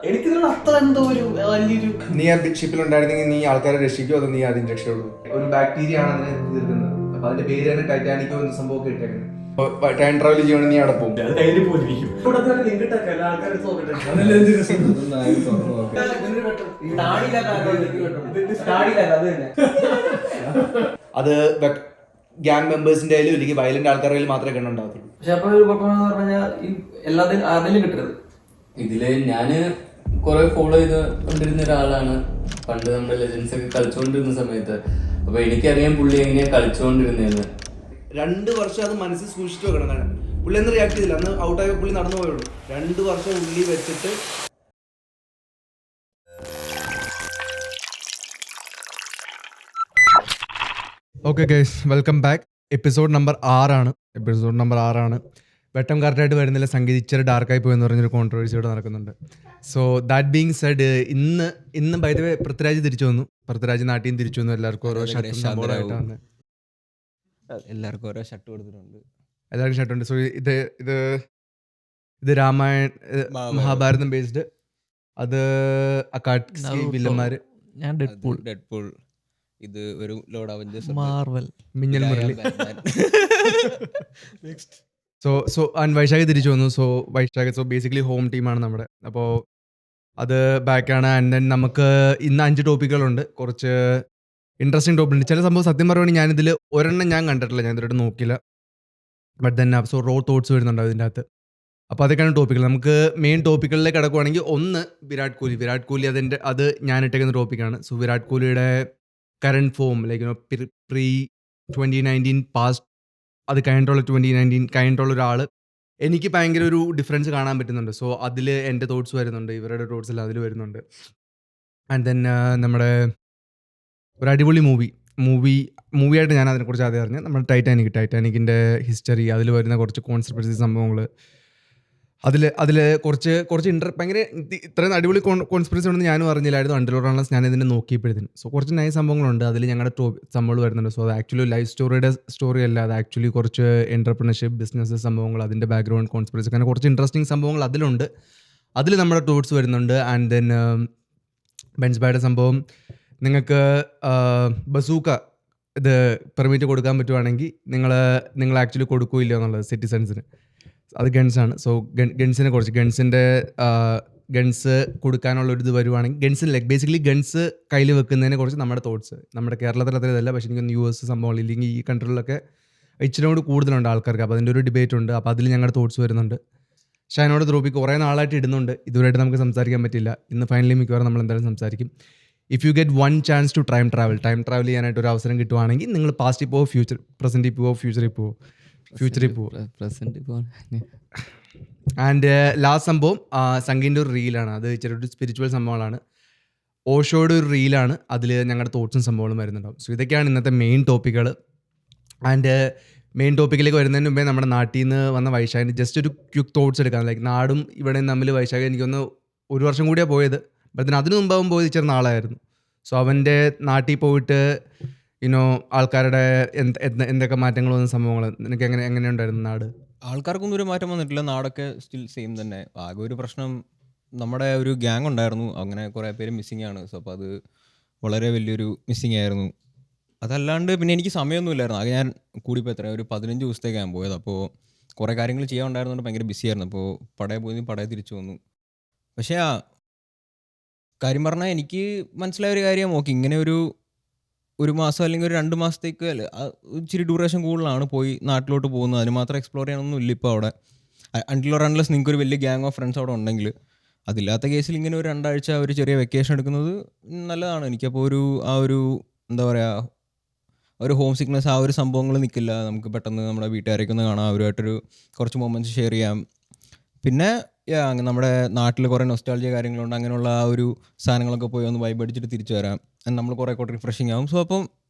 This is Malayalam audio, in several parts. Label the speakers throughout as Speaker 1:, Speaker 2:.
Speaker 1: എനിക്കിതിനുള്ള അത്ര എന്തോ ഒരു വലിയൊരു
Speaker 2: നീ ആ ഷിപ്പിലുണ്ടായിരുന്നെങ്കിൽ നീ ആൾക്കാരെ രക്ഷിക്കുമോ അതോ നീ ആദ്യം രക്ഷയുള്ളൂ? ഒരു ബാക്ടീരിയ ആണ് അതിനെ തീർക്കുന്നത്. അപ്പൊ അതിന്റെ പേര് തന്നെ ടൈറ്റാനിക്കോ എന്ന സംഭവമൊക്കെ ഇട്ടേക്കുന്നത്. ടൈം ട്രാവൽ ചെയ്യണമെങ്കിൽ നീ അവിടെ പോകും.
Speaker 1: അത് കയ്യിൽ പോയിരിക്കും. ലിങ്ക് ഇട്ടൊക്കെ ആൾക്കാർ
Speaker 2: അത് ഗ്യാങ് മെമ്പേഴ്സിന്റെ കയ്യിലും ഇല്ലെങ്കിൽ വയലന്റ് ആൾക്കാരുടെ കയ്യിൽ മാത്രമേ കണ്ടുണ്ടാകത്തുള്ളൂ.
Speaker 1: പക്ഷെ അപ്പൊ ഒരു കുഴപ്പമെന്ന് പറഞ്ഞാൽ എല്ലാത്തിനും ആരുടെയും കിട്ടരുത്.
Speaker 3: ഇതില് ഞാന് കുറെ ഫോളോ ചെയ്ത് കൊണ്ടിരുന്ന ഒരാളാണ് പണ്ട് നമ്മുടെ ലെജൻസ് ഒക്കെ കളിച്ചുകൊണ്ടിരുന്ന സമയത്ത്. അപ്പൊ എനിക്കറിയാം പുള്ളി എങ്ങനെയാ കളിച്ചുകൊണ്ടിരുന്നതെന്ന്.
Speaker 2: 2 വർഷം അത് മനസ്സിൽ സൂക്ഷിച്ചു വെക്കണം. പുള്ളി ഒന്നും റിയാക്ട് ചെയ്തില്ല. അന്ന് ഔട്ടായ പുള്ളി നടന്നു പോയുള്ളൂ. 2 വർഷം ഉള്ളി വെച്ചിട്ട്. Okay guys, welcome back. Episode number 6 ആണ്. വെട്ടം കറക്റ്റായിട്ട് വരുന്നില്ല, സംഗീത ഇച്ചിരി ഡാർക്കായി പോയെന്ന് പറഞ്ഞൊരു കോൺട്രവേഴ്സി ഇവിടെ നടക്കുന്നുണ്ട്. സോ ദാറ്റ് ബീങ് സെഡ്, ഇന്ന് ബൈ ദ വേ പൃഥ്വിരാജ് തിരിച്ചു വന്നു. പൃഥ്വിരാജ് നാട്ടിൽ നിന്ന് തിരിച്ചു വന്നു. എല്ലാവർക്കും ഓരോ ഷർട്ടാണ്.
Speaker 4: എല്ലാവർക്കും ഓരോ ഷർട്ട് കൊടുത്തിട്ടുണ്ട്.
Speaker 2: എല്ലാവർക്കും ഷർട്ടുണ്ട്. സോ ഇത് രാമായൺ മഹാഭാരതം ബേസ്ഡ്. അത് അക്കാട്സ്കി വില്ലന്മാര്.
Speaker 4: ഞാൻ ഡെഡ്പൂൾ. ഇത് ഒരു load Avengers,
Speaker 5: Marvel,
Speaker 2: Minnal Murali. So and Vaishakh തിരിച്ചു വന്നു. സോ ബേസിക്കലി ഹോം ടീമാണ് നമ്മുടെ. അപ്പോൾ അത് ബാക്കാണ്. ആൻഡ് ദെൻ നമുക്ക് ഇന്ന് 5 ടോപ്പിക്കുകളുണ്ട്. കുറച്ച് ഇൻട്രസ്റ്റിംഗ് ടോപ്പിക്കുണ്ട്. ചില സംഭവം സത്യം പറയുകയാണെങ്കിൽ ഞാനിതിൽ ഒരെണ്ണം ഞാൻ കണ്ടിട്ടില്ല, ഞാൻ ഇതുവരെ നോക്കില്ല. But then sorrow thoughts വരുന്നുണ്ട് അതിൻ്റെ അകത്ത്. അപ്പോൾ അതൊക്കെയാണ് ടോപ്പിക്കുകൾ. നമുക്ക് മെയിൻ ടോപ്പിക്കുകളിലേക്ക് കിടക്കുവാണെങ്കിൽ ഒന്ന് വിരാട് കോഹ്ലി. അത് ഞാൻ ഇട്ടേക്കുന്ന ടോപ്പിക്കാണ്. സോ വിരാട് കോഹ്ലിയുടെ current form, like pre 2019 past, അത് കഴിഞ്ഞിട്ടുള്ള 2019 കഴിഞ്ഞിട്ടുള്ള ഒരാൾ, എനിക്ക് ഭയങ്കര ഒരു ഡിഫറൻസ് കാണാൻ പറ്റുന്നുണ്ട്. സോ അതിൽ എൻ്റെ തോട്ട്സ് വരുന്നുണ്ട്, ഇവരുടെ തോട്ട്സ് എല്ലാം അതിൽ വരുന്നുണ്ട്. ആൻഡ് ദെൻ നമ്മുടെ ഒരു അടിപൊളി മൂവിയായിട്ട് ഞാൻ അതിനെക്കുറിച്ച് ആദ്യം അറിഞ്ഞത് നമ്മുടെ ടൈറ്റാനിക്കിൻ്റെ ഹിസ്റ്ററി, അതിൽ വരുന്ന കുറച്ച് കോൺസ്പിറസി സംഭവങ്ങൾ, അതിൽ കുറച്ച് ഭയങ്കര ഇത്രയും അടിപൊളി കോൺസ്പിറസി ഉണ്ടെന്ന് ഞാനും അറിഞ്ഞില്ലായിരുന്നു. അണ്ടർലോറാണസ് ഞാൻ ഇതിനെ നോക്കിയപ്പോഴത്തേന്. സോ കുറച്ച് നൈസ് സംഭവങ്ങളുണ്ട് അതിൽ. ഞങ്ങളുടെ സംഭവങ്ങൾ വരുന്നുണ്ട്. സോ അത് ആക്ച്വലി ലൈഫ് സ്റ്റോറി അല്ല, അത് ആക്ച്വലി കുറച്ച് എൻ്റർപ്രണർഷിപ്പ്, ബിസിനസ് സംഭവങ്ങൾ, അതിൻ്റെ ബാക്ക്ഗ്രൗണ്ട് കോൺസ്പിറസി, അങ്ങനെ കുറച്ച് ഇൻട്രസ്റ്റിംഗ് സംഭവങ്ങൾ അതിലുണ്ട്. അതിൽ നമ്മുടെ തോട്ട്സ് വരുന്നുണ്ട്. ആൻഡ് ദെൻ ബെൻസ്ബായുടെ സംഭവം, നിങ്ങൾക്ക് ബസൂക്ക ഇത് പെർമിറ്റ് കൊടുക്കാൻ പറ്റുവാണെങ്കിൽ നിങ്ങൾ ആക്ച്വലി കൊടുക്കില്ല എന്നുള്ളത് സിറ്റിസൺസിന്. അത് ഗൺസാണ്. സോ ഗൺസിനെ കുറിച്ച്, ഗൺസ് കൊടുക്കാനുള്ള ഒരു ഇത് വരുവാണെങ്കിൽ, ഗൺസിന് ലൈക്ക് ബേസിക്കലി ഗൺസ് കയ്യിൽ വെക്കുന്നതിനെ കുറിച്ച് നമ്മുടെ തോട്ട്സ്. നമ്മുടെ കേരളത്തിൽ അത്ര ഇതല്ല, പക്ഷേ എനിക്കൊന്ന് US സംഭവങ്ങൾ, ഇല്ലെങ്കിൽ ഈ കൺട്രികളിലൊക്കെ ഇച്ചിരി കൂടി കൂടുതലുണ്ട് ആൾക്കാർക്ക്. അപ്പോൾ അതിൻ്റെ ഒരു ഡിബേറ്റ് ഉണ്ട്. അപ്പോൾ അതിൽ ഞങ്ങളുടെ തോട്ട്സ് വരുന്നുണ്ട്. ഷൈനോട് ദ്രോപി കുറേ നാളായിട്ട് ഇടുന്നുണ്ട്, ഇതുവരെയായിട്ട് നമുക്ക് സംസാരിക്കാൻ പറ്റില്ല. ഇന്ന് ഫൈനലി മിക്കവാറും നമ്മൾ എന്തായാലും സംസാരിക്കും. If you get 1 chance to time travel ചെയ്യാനായിട്ട് ഒരു അവസരം കിട്ടുവാണെങ്കിൽ, നിങ്ങൾ പാസ്റ്റിൽ പോവോ, പ്രസൻറ്റിൽ പോവോ, ഫ്യൂച്ചറിൽ പോവോ? ആൻഡ് ലാസ്റ്റ് സംഭവം സംഗീൻ്റെ ഒരു റീലാണ്. അത് ചെറിയൊരു സ്പിരിച്വൽ സംഭവങ്ങളാണ്. ഓഷോയുടെ ഒരു റീലാണ്. അതിൽ ഞങ്ങളുടെ തോട്ട്സും സംഭവങ്ങളും വരുന്നുണ്ടാവും. സോ ഇതൊക്കെയാണ് ഇന്നത്തെ മെയിൻ ടോപ്പിക്കുകൾ. ആൻഡ് മെയിൻ ടോപ്പിക്കിലേക്ക് വരുന്നതിന് മുമ്പേ നമ്മുടെ നാട്ടിൽ നിന്ന് വന്ന വൈശാഖിന് ജസ്റ്റ് ഒരു ക്വിക്ക് തോട്ട്സ് എടുക്കാം. ലൈക്ക് നാടും ഇവിടെയും തമ്മിൽ വൈശാഖ് എനിക്കൊന്ന് 1 വർഷം കൂടിയാണ് പോയത്. ബട്ട് അതിന് മുമ്പാവും പോയത് ഇച്ചിരി നാളായിരുന്നു. സോ അവൻ്റെ നാട്ടിൽ പോയിട്ട് ആൾക്കാരുടെ എന്തൊക്കെ മാറ്റങ്ങൾ വന്ന സംഭവങ്ങൾ നിനക്ക് എങ്ങനെയുണ്ടായിരുന്നു നാട്?
Speaker 4: ആൾക്കാർക്കൊന്നും ഒരു മാറ്റം വന്നിട്ടില്ല, നാടൊക്കെ സ്റ്റിൽ സെയിം തന്നെ. ആകെ ഒരു പ്രശ്നം, നമ്മുടെ ഒരു ഗ്യാങ് ഉണ്ടായിരുന്നു, അങ്ങനെ കുറേ പേര് മിസ്സിങ് ആണ്. സോ അപ്പോൾ അത് വളരെ വലിയൊരു മിസ്സിങ് ആയിരുന്നു. അതല്ലാണ്ട് പിന്നെ എനിക്ക് സമയമൊന്നുമില്ലായിരുന്നു. ആകെ ഞാൻ കൂടിപ്പോൾ ഒരു 15 ദിവസത്തേക്കാണ് പോയത്. അപ്പോൾ കുറേ കാര്യങ്ങൾ ചെയ്യാൻ ഉണ്ടായിരുന്നുകൊണ്ട് ഭയങ്കര ബിസി ആയിരുന്നു. അപ്പോൾ പടയെ തിരിച്ചു വന്നു. പക്ഷേ കാര്യം പറഞ്ഞാൽ എനിക്ക് മനസ്സിലായ ഒരു കാര്യം, ഓക്കെ ഇങ്ങനെ ഒരു മാസം അല്ലെങ്കിൽ ഒരു 2 മാസത്തേക്ക് ഇച്ചിരി ഡ്യൂറേഷൻ കൂടുതലാണ് പോയി നാട്ടിലോട്ട് പോകുന്നത്. അതിന് മാത്രം എക്സ്പ്ലോർ ചെയ്യാനൊന്നും ഇല്ല ഇപ്പോൾ അവിടെ. അൺടിൽ ഓർ അൺലെസ് നിങ്ങൾക്ക് ഒരു വലിയ ഗ്യാങ് ഓഫ് ഫ്രണ്ട്സ് അവിടെ ഉണ്ടെങ്കിൽ. അതില്ലാത്ത കേസിൽ ഇങ്ങനെ ഒരു 2 ആഴ്ച ഒരു ചെറിയ വെക്കേഷൻ എടുക്കുന്നത് നല്ലതാണ്. എനിക്കപ്പോൾ ഒരു എന്താ പറയുക, ഒരു ഹോം സിക്നെസ്, ആ ഒരു സംഭവങ്ങൾ നിൽക്കില്ല. നമുക്ക് പെട്ടെന്ന് നമ്മുടെ വീട്ടുകാരൊക്കെ ഒന്ന് കാണാം, അവരുമായിട്ടൊരു കുറച്ച് മൊമെൻറ്റ്സ് ഷെയർ ചെയ്യാം. പിന്നെ നമ്മുടെ നാട്ടിൽ കുറേ നൊസ്റ്റാൾജിയ കാര്യങ്ങളുണ്ട്, അങ്ങനെയുള്ള ആ ഒരു സാധനങ്ങളൊക്കെ പോയി ഒന്ന് വൈബ് അടിച്ചിട്ട് തിരിച്ചു വരാം. നമ്മൾ കുറേ റിഫ്രഷിങ് ആവും. സോ അപ്പം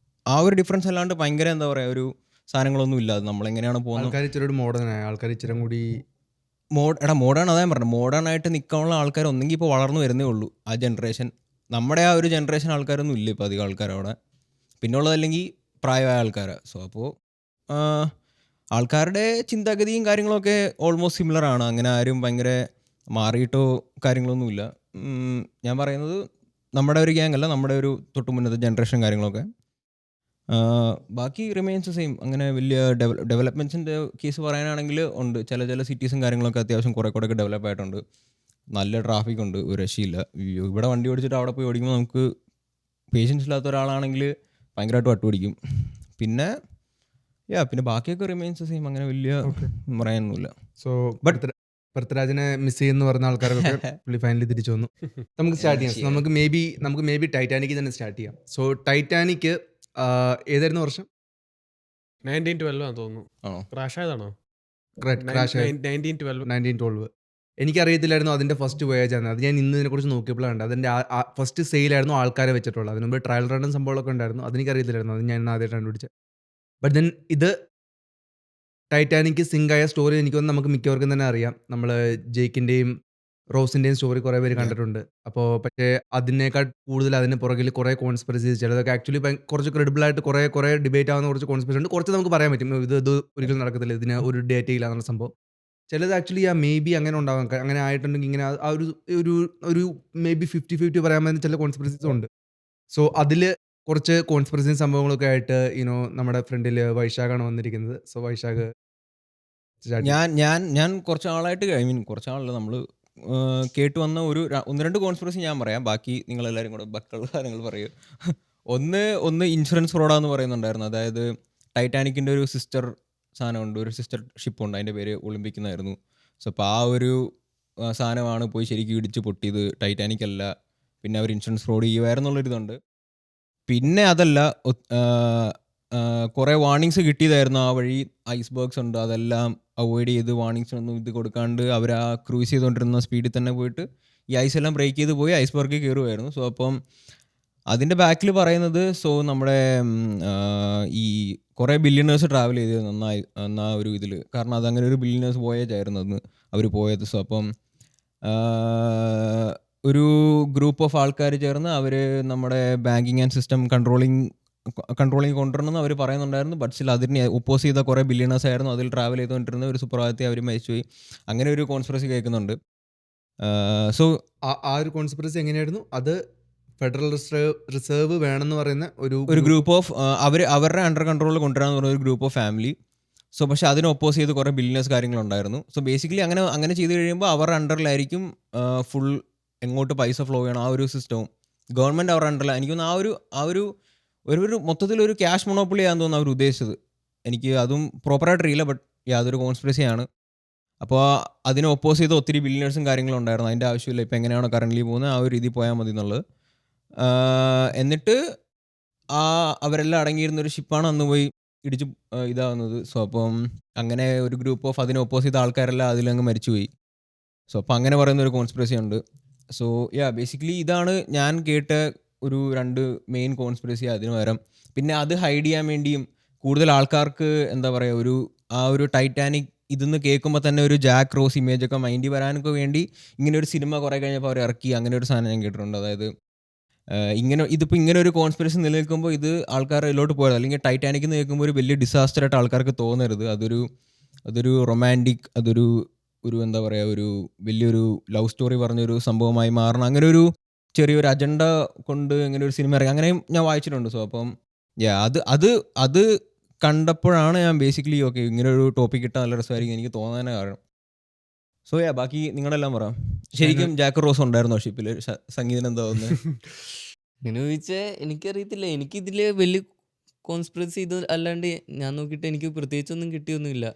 Speaker 4: ആ ഒരു ഡിഫറൻസ് അല്ലാണ്ട് ഭയങ്കര എന്താ പറയുക ഒരു സാധനങ്ങളൊന്നും ഇല്ല. അത് നമ്മളെങ്ങനെയാണ് പോകുന്നത്,
Speaker 2: ആൾക്കാർ ഇച്ചിരി മോഡേണായി, ആൾക്കാർ ഇച്ചിരി കൂടി
Speaker 4: മോഡേൺ, അതാ പറഞ്ഞത്, മോഡേൺ ആയിട്ട് നിൽക്കാനുള്ള ആൾക്കാർ ഒന്നെങ്കിൽ ഇപ്പോൾ വളർന്നു വരുന്നേ ഉള്ളൂ. ആ ജനറേഷൻ, നമ്മുടെ ആ ഒരു ജനറേഷൻ ആൾക്കാരൊന്നും ഇല്ല ഇപ്പോൾ അധികം ആൾക്കാർ അവിടെ. പിന്നെ ഉള്ളതല്ലെങ്കിൽ പ്രായമായ ആൾക്കാരാണ്. സോ അപ്പോൾ ആൾക്കാരുടെ ചിന്താഗതിയും കാര്യങ്ങളൊക്കെ ഓൾമോസ്റ്റ് സിമിലർ ആണ്. അങ്ങനെ ആരും ഭയങ്കര മാറിയിട്ടോ കാര്യങ്ങളൊന്നുമില്ല. ഞാൻ പറയുന്നത് നമ്മുടെ ഒരു ഗ്യാങ് അല്ല, നമ്മുടെ ഒരു തൊട്ട് മുന്നത്തെ ജനറേഷൻ കാര്യങ്ങളൊക്കെ. ബാക്കി റിമെയിൻസ് സെയിം. അങ്ങനെ വലിയ ഡെവലപ്മെൻറ്റ്സിൻ്റെ കേസ് പറയാനാണെങ്കിൽ ഉണ്ട്. ചില സിറ്റീസും കാര്യങ്ങളൊക്കെ അത്യാവശ്യം കുറേ ഒക്കെ ഡെവലപ്പ് ആയിട്ടുണ്ട്. നല്ല ട്രാഫിക് ഉണ്ട്, ഒരു രക്ഷയില്ല. ഇവിടെ വണ്ടി ഓടിച്ചിട്ട് അവിടെ പോയി ഓടിക്കുമ്പോൾ നമുക്ക് പേഷ്യൻസ് ഇല്ലാത്ത ഒരാളാണെങ്കിൽ ഭയങ്കരമായിട്ട് വട്ടുപിടിക്കും. പിന്നെ പിന്നെ ബാക്കിയൊക്കെ റിമെയിൻസ് സെയിം. അങ്ങനെ വലിയ പറയാനൊന്നുമില്ല.
Speaker 2: സോ പൃഥ്വിരാജിനെ മിസ് ചെയ്യുന്ന പറഞ്ഞ ആൾക്കാരൊക്കെ പുള്ളി ഫൈനലി തിരിച്ചു വന്നു. നമുക്ക് സ്റ്റാർട്ട് ചെയ്യാം. നമുക്ക് മേ ബി ടൈറ്റാനിക്കിൽ തന്നെ സ്റ്റാർട്ട് ചെയ്യാം. സോ ടൈറ്റാനിക് ഏതായിരുന്നു വർഷം?
Speaker 5: 1912 ആണെന്ന് തോന്നുന്നു.
Speaker 4: ആണോ?
Speaker 5: ക്രാഷ് ആയതാണോ?
Speaker 2: ക്രാഷ് 1912. എനിക്കറിയത്തില്ലായിരുന്നു അതിൻ്റെ ഫസ്റ്റ് വോയേജ് ആണ്. അത് ഞാൻ ഇന്ന് ഇതിനെക്കുറിച്ച് നോക്കിയപ്പോഴാണ് അതിൻ്റെ ഫസ്റ്റ് സെയിലായിരുന്നു ആൾക്കാരെ വെച്ചിട്ടുള്ളത്. അതിന് മുമ്പ് ട്രയൽ റണ്ണും സംഭവങ്ങളൊക്കെ ഉണ്ടായിരുന്നു. അതെനിക്കറിയത്തില്ലായിരുന്നു. അത് ഞാൻ ഇന്ന് ആദ്യമായിട്ട് കണ്ടുപിടിച്ചത്. ബട്ട് ദെൻ ഇത് ടൈറ്റാനിക് സിങ്കായ സ്റ്റോറി എനിക്ക് തോന്നുന്നു നമുക്ക് മിക്കവർക്കും തന്നെ അറിയാം. നമ്മൾ ജേക്കിൻ്റെയും റോസിൻ്റെയും സ്റ്റോറി കുറേ പേര് കണ്ടിട്ടുണ്ട്. അപ്പോൾ പക്ഷേ അതിനേക്കാൾ കൂടുതൽ അതിന് പുറകിൽ കുറേ കോൺസ്പിറസീസ്, ചിലതൊക്കെ ആക്ച്വലി കുറച്ച് ക്രെഡിബിൾ ആയിട്ട് കുറേ ഡിബേറ്റ് ആവുന്ന കുറച്ച് കോൺസ്പിറസി ഉണ്ട്. കുറച്ച് നമുക്ക് പറയാൻ പറ്റും ഇത് ഒരിക്കലും നടക്കത്തില്ല, ഇതിന് ഒരു ഡേറ്റ ഇല്ല എന്നുള്ള സംഭവം. ചിലത് ആക്ച്വലി മേ ബി അങ്ങനെ ഉണ്ടാവാം. അങ്ങനെ ആയിട്ടുണ്ടെങ്കിൽ ഇങ്ങനെ ആ ഒരു മേ ബി 50-50 പറയാൻ പറ്റുന്ന ചില കോൺസ്പിറസീസ് ഉണ്ട്. സോ അതിൽ കുറച്ച് കോൺസ്പിറസി സംഭവങ്ങളൊക്കെ ആയിട്ട് നമ്മുടെ ഫ്രണ്ടിൽ വൈശാഖാണ് വന്നിരിക്കുന്നത്. സോ വൈശാഖ്
Speaker 4: ഞാൻ കുറച്ച് ആളായിട്ട് കുറച്ച് ആളല്ല, നമ്മൾ കേട്ട് വന്ന ഒന്ന് രണ്ട് കോൺസ്പിറസി ഞാൻ പറയാം. ബാക്കി നിങ്ങളെല്ലാവരും കൂടെ ബാക്കിയുള്ള കാര്യങ്ങൾ പറയൂ. ഒന്ന് ഇൻഷുറൻസ് ഫ്രോഡാന്ന് പറയുന്നുണ്ടായിരുന്നു. അതായത് ടൈറ്റാനിക്കിൻ്റെ ഒരു സിസ്റ്റർ സാധനമുണ്ട്, ഒരു സിസ്റ്റർ ഷിപ്പുണ്ട്, അതിൻ്റെ പേര് ഒളിമ്പിക് എന്നായിരുന്നു. സോ അപ്പോൾ ആ ഒരു സാധനമാണ് പോയി ശരിക്കും ഇടിച്ച് പൊട്ടിയത്, ടൈറ്റാനിക് അല്ല. പിന്നെ അവർ ഇൻഷുറൻസ് ഫ്രോഡ് ചെയ്യുമായിരുന്നുള്ളൊരിതുണ്ട്. പിന്നെ അതല്ല, കുറേ വാർണിങ്സ് കിട്ടിയതായിരുന്നു ആ വഴി. ഐസ്ബർഗ്സ് ഉണ്ട്, അതെല്ലാം അവോയ്ഡ് ചെയ്ത് വാർണിങ്സിനൊന്നും ഇത് കൊടുക്കാണ്ട് അവർ ആ ക്രൂസ് ചെയ്തുകൊണ്ടിരുന്ന സ്പീഡിൽ തന്നെ പോയിട്ട് ഈ ഐസ് എല്ലാം ബ്രേക്ക് ചെയ്ത് പോയി ഐസ്ബർഗിൽ കയറുമായിരുന്നു. സോ അപ്പം അതിൻ്റെ ബാക്കിൽ പറയുന്നത്, സോ നമ്മുടെ ഈ കുറേ ബില്യണേഴ്സ് ട്രാവൽ ചെയ്ത് നന്നായി എന്നാ ഒരു ഇതിൽ, കാരണം അതങ്ങനെ ഒരു ബില്യണേഴ്സ് വോയേജ് ആയിരുന്നു അന്ന് അവർ പോയത്. സോ അപ്പം ഒരു ഗ്രൂപ്പ് ഓഫ് ആൾക്കാർ ചേർന്ന് അവർ നമ്മുടെ ബാങ്കിങ് ആൻഡ് സിസ്റ്റം കൺട്രോളിങ് കൊണ്ടുവരണമെന്ന് അവർ പറയുന്നുണ്ടായിരുന്നു. ബട്ട് സ്റ്റിൽ അതിന് ഒപ്പോസ് ചെയ്ത കുറേ ബില്യണേഴ്സ് ആയിരുന്നു അതിൽ ട്രാവൽ ചെയ്തുകൊണ്ടിരുന്ന. ഒരു സുപ്രഭാതത്തിൽ അവർ മരിച്ചുപോയി. അങ്ങനെ ഒരു കോൺസ്പിറസി കേൾക്കുന്നുണ്ട്. സോ
Speaker 2: ആ ഒരു കോൺസ്പിറസി എങ്ങനെയായിരുന്നു? അത് ഫെഡറൽ റിസർവ് വേണമെന്ന് പറയുന്ന
Speaker 4: ഒരു ഗ്രൂപ്പ് ഓഫ് അവരുടെ അണ്ടർ കൺട്രോളിൽ കൊണ്ടുവരാന്ന് പറഞ്ഞ ഒരു ഗ്രൂപ്പ് ഓഫ് ഫാമിലി. സോ പക്ഷേ അതിന് ഒപ്പോസ് ചെയ്ത് കുറേ ബില്യണേഴ്സ് കാര്യങ്ങളുണ്ടായിരുന്നു. സോ ബേസിക്കലി അങ്ങനെ ചെയ്ത് കഴിയുമ്പോൾ അവരുടെ അണ്ടറിലായിരിക്കും ഫുൾ എങ്ങോട്ട് പൈസ ഫ്ലോ ചെയ്യണം ആ ഒരു സിസ്റ്റവും. ഗവൺമെൻറ് അവരുടെ അണ്ടറിൽ എനിക്കൊന്ന് ഒരു മൊത്തത്തിലൊരു ക്യാഷ് മൊണോപ്പൊളി ആണെന്ന് തോന്നുന്നു അവർ ഉദ്ദേശിച്ചത്. എനിക്ക് അതും പ്രോപ്പറായിട്ട് അറിയില്ല. ബട്ട് യാതൊരു കോൺസ്പിറസിയാണ്. അപ്പോൾ അതിനെ ഒപ്പോസ് ചെയ്ത് ഒത്തിരി ബില്യണേഴ്സും കാര്യങ്ങളും ഉണ്ടായിരുന്നു. അതിൻ്റെ ആവശ്യമില്ല, ഇപ്പോൾ എങ്ങനെയാണോ കറൻ്റ്ലി പോകുന്നത് ആ ഒരു രീതിയിൽ പോയാൽ മതി എന്നുള്ളത്. എന്നിട്ട് അവരെല്ലാം അടങ്ങിയിരുന്നൊരു ഷിപ്പാണ് അന്ന് പോയി ഇടിച്ച് ഇതാവുന്നത്. സോ അപ്പം അങ്ങനെ ഒരു ഗ്രൂപ്പ് ഓഫ് അതിനെ ഒപ്പോസ് ചെയ്ത ആൾക്കാരെല്ലാം അതിലങ്ങ് മരിച്ചുപോയി. സോ അപ്പോൾ അങ്ങനെ പറയുന്ന ഒരു കോൺസ്പിറസി ഉണ്ട്. സോ ബേസിക്കലി ഇതാണ് ഞാൻ കേട്ട ഒരു 2 മെയിൻ കോൺസ്പിറസി. അതിന് പകരം പിന്നെ അത് ഹൈഡ് ചെയ്യാൻ വേണ്ടിയും കൂടുതൽ ആൾക്കാർക്ക് എന്താ പറയുക, ഒരു ടൈറ്റാനിക് ഇതെന്ന് കേൾക്കുമ്പോൾ തന്നെ ഒരു ജാക്ക് റോസ് ഇമേജൊക്കെ മൈൻഡിൽ വരാനൊക്കെ വേണ്ടി ഇങ്ങനെ ഒരു സിനിമ കുറേ കഴിഞ്ഞപ്പോൾ അവർ ഇറക്കി. അങ്ങനെ ഒരു സാധനം ഞാൻ കേട്ടിട്ടുണ്ട്. അതായത് ഇതിപ്പോൾ ഇങ്ങനെ ഒരു കോൺസ്പിറസി നിലനിൽക്കുമ്പോൾ ഇത് ആൾക്കാർ ഇതിലോട്ട് പോയത്, അല്ലെങ്കിൽ ടൈറ്റാനിക് എന്ന് കേൾക്കുമ്പോൾ ഒരു വലിയ ഡിസാസ്റ്റർ ആയിട്ട് ആൾക്കാർക്ക് തോന്നരുത്. അതൊരു റൊമാൻറ്റിക്, ഒരു എന്താ പറയുക, ഒരു വലിയൊരു ലവ് സ്റ്റോറി പറഞ്ഞൊരു സംഭവമായി മാറണം. അങ്ങനെ ഒരു ചെറിയൊരു അജണ്ട കൊണ്ട് ഇങ്ങനെ ഒരു സിനിമ ഇറങ്ങി, അങ്ങനെയും ഞാൻ വായിച്ചിട്ടുണ്ട്. സോ അപ്പം അത് കണ്ടപ്പോഴാണ് ഞാൻ ബേസിക്കലി ഓക്കെ ഇങ്ങനെ ഒരു ടോപ്പിക് ഇട്ടാൽ നല്ല രസമായിരിക്കും എനിക്ക് തോന്നാനേ കാരണം. സോ ബാക്കി നിങ്ങളെല്ലാം പറയാം. ശരിക്കും ജാക്ക് റോസ് ഉണ്ടായിരുന്നോ ഷിപ്പിൽ? സംഗീതം എന്താ തോന്നുന്നത്?
Speaker 3: അങ്ങനെ ചോദിച്ചാൽ എനിക്കറിയത്തില്ല. എനിക്കിതിൽ വലിയ കോൺസ്പിറസി ഇത് അല്ലാണ്ട് ഞാൻ നോക്കിയിട്ട് എനിക്ക് പ്രത്യേകിച്ചൊന്നും കിട്ടിയൊന്നുമില്ല.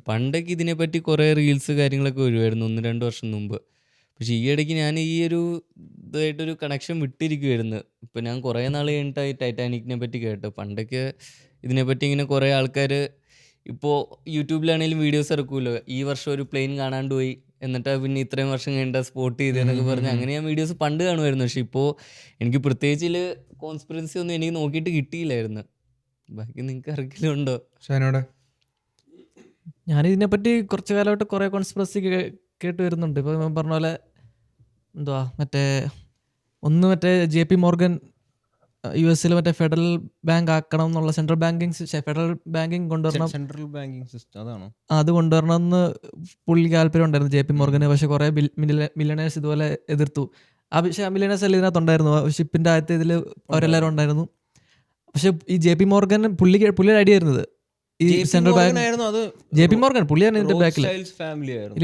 Speaker 3: പണ്ടൊക്കെ ഇതിനെപ്പറ്റി കുറേ റീൽസ് കാര്യങ്ങളൊക്കെ വരുമായിരുന്നു 1-2 വർഷം മുമ്പ്. പക്ഷേ ഈ ഇടയ്ക്ക് ഞാൻ ഈ ഒരു ഇതായിട്ടൊരു കണക്ഷൻ വിട്ടിരിക്കുമായിരുന്നു. ഇപ്പം ഞാൻ കുറേ നാൾ കഴിഞ്ഞിട്ടായി ടൈറ്റാനിക്കിനെ പറ്റി കേട്ടോ. പണ്ടൊക്കെ ഇതിനെപ്പറ്റി ഇങ്ങനെ കുറേ ആൾക്കാർ ഇപ്പോൾ യൂട്യൂബിലാണെങ്കിലും വീഡിയോസ് ഇറക്കുമല്ലോ, ഈ വർഷം ഒരു പ്ലെയിൻ കാണാണ്ട് പോയി എന്നിട്ട് പിന്നെ ഇത്രയും വർഷം കഴിഞ്ഞിട്ട് സ്പോട്ട് ചെയ്തതെന്നൊക്കെ പറഞ്ഞ് അങ്ങനെ ഞാൻ വീഡിയോസ് പണ്ട് കാണുമായിരുന്നു. പക്ഷെ ഇപ്പോൾ എനിക്ക് പ്രത്യേകിച്ച് കോൺസ്പിറൻസി ഒന്നും എനിക്ക് നോക്കിയിട്ട് കിട്ടിയില്ലായിരുന്നു. ബാക്കി നിങ്ങൾക്ക് ആർക്കെങ്കിലും ഉണ്ടോ?
Speaker 2: ഷാനോടെ?
Speaker 6: ഞാനിതിനെപ്പറ്റി കുറച്ച് കാലമായിട്ട് കുറേ കോൺസ്പിറസി കേട്ട് വരുന്നുണ്ട്. ഇപ്പോൾ പറഞ്ഞ പോലെ എന്തുവാ മറ്റേ JP മോർഗൻ US മറ്റേ ഫെഡറൽ ബാങ്ക് ആക്കണം എന്നുള്ള ഫെഡറൽ ബാങ്കിങ് കൊണ്ടുവരണം,
Speaker 4: സെൻട്രൽ ബാങ്കിങ് സിസ്റ്റം അതാണോ?
Speaker 6: അത് കൊണ്ടുവരണം എന്ന് പുള്ളി താല്പര്യം ഉണ്ടായിരുന്നു JP മോർഗന്. പക്ഷെ കുറേ മില്യണേഴ്സ് ഇതുപോലെ എതിർത്തു. പക്ഷേ മില്യണേഴ്സ് എല്ലാം ഇതിനകത്തുണ്ടായിരുന്നു. ഷിപ്പിൻ്റെ ആദ്യത്തെ ഇതിൽ അവരെല്ലാവരും ഉണ്ടായിരുന്നു. പക്ഷെ ഈ JP മോർഗൻ പുള്ളിയുടെ ഐഡിയ ആയിരുന്നത് ഈ സെൻട്രൽ ബാങ്ക്. JP മോർഗൻ പുള്ളിയാണ് ഇതിന്റെ ബാക്കിൽ.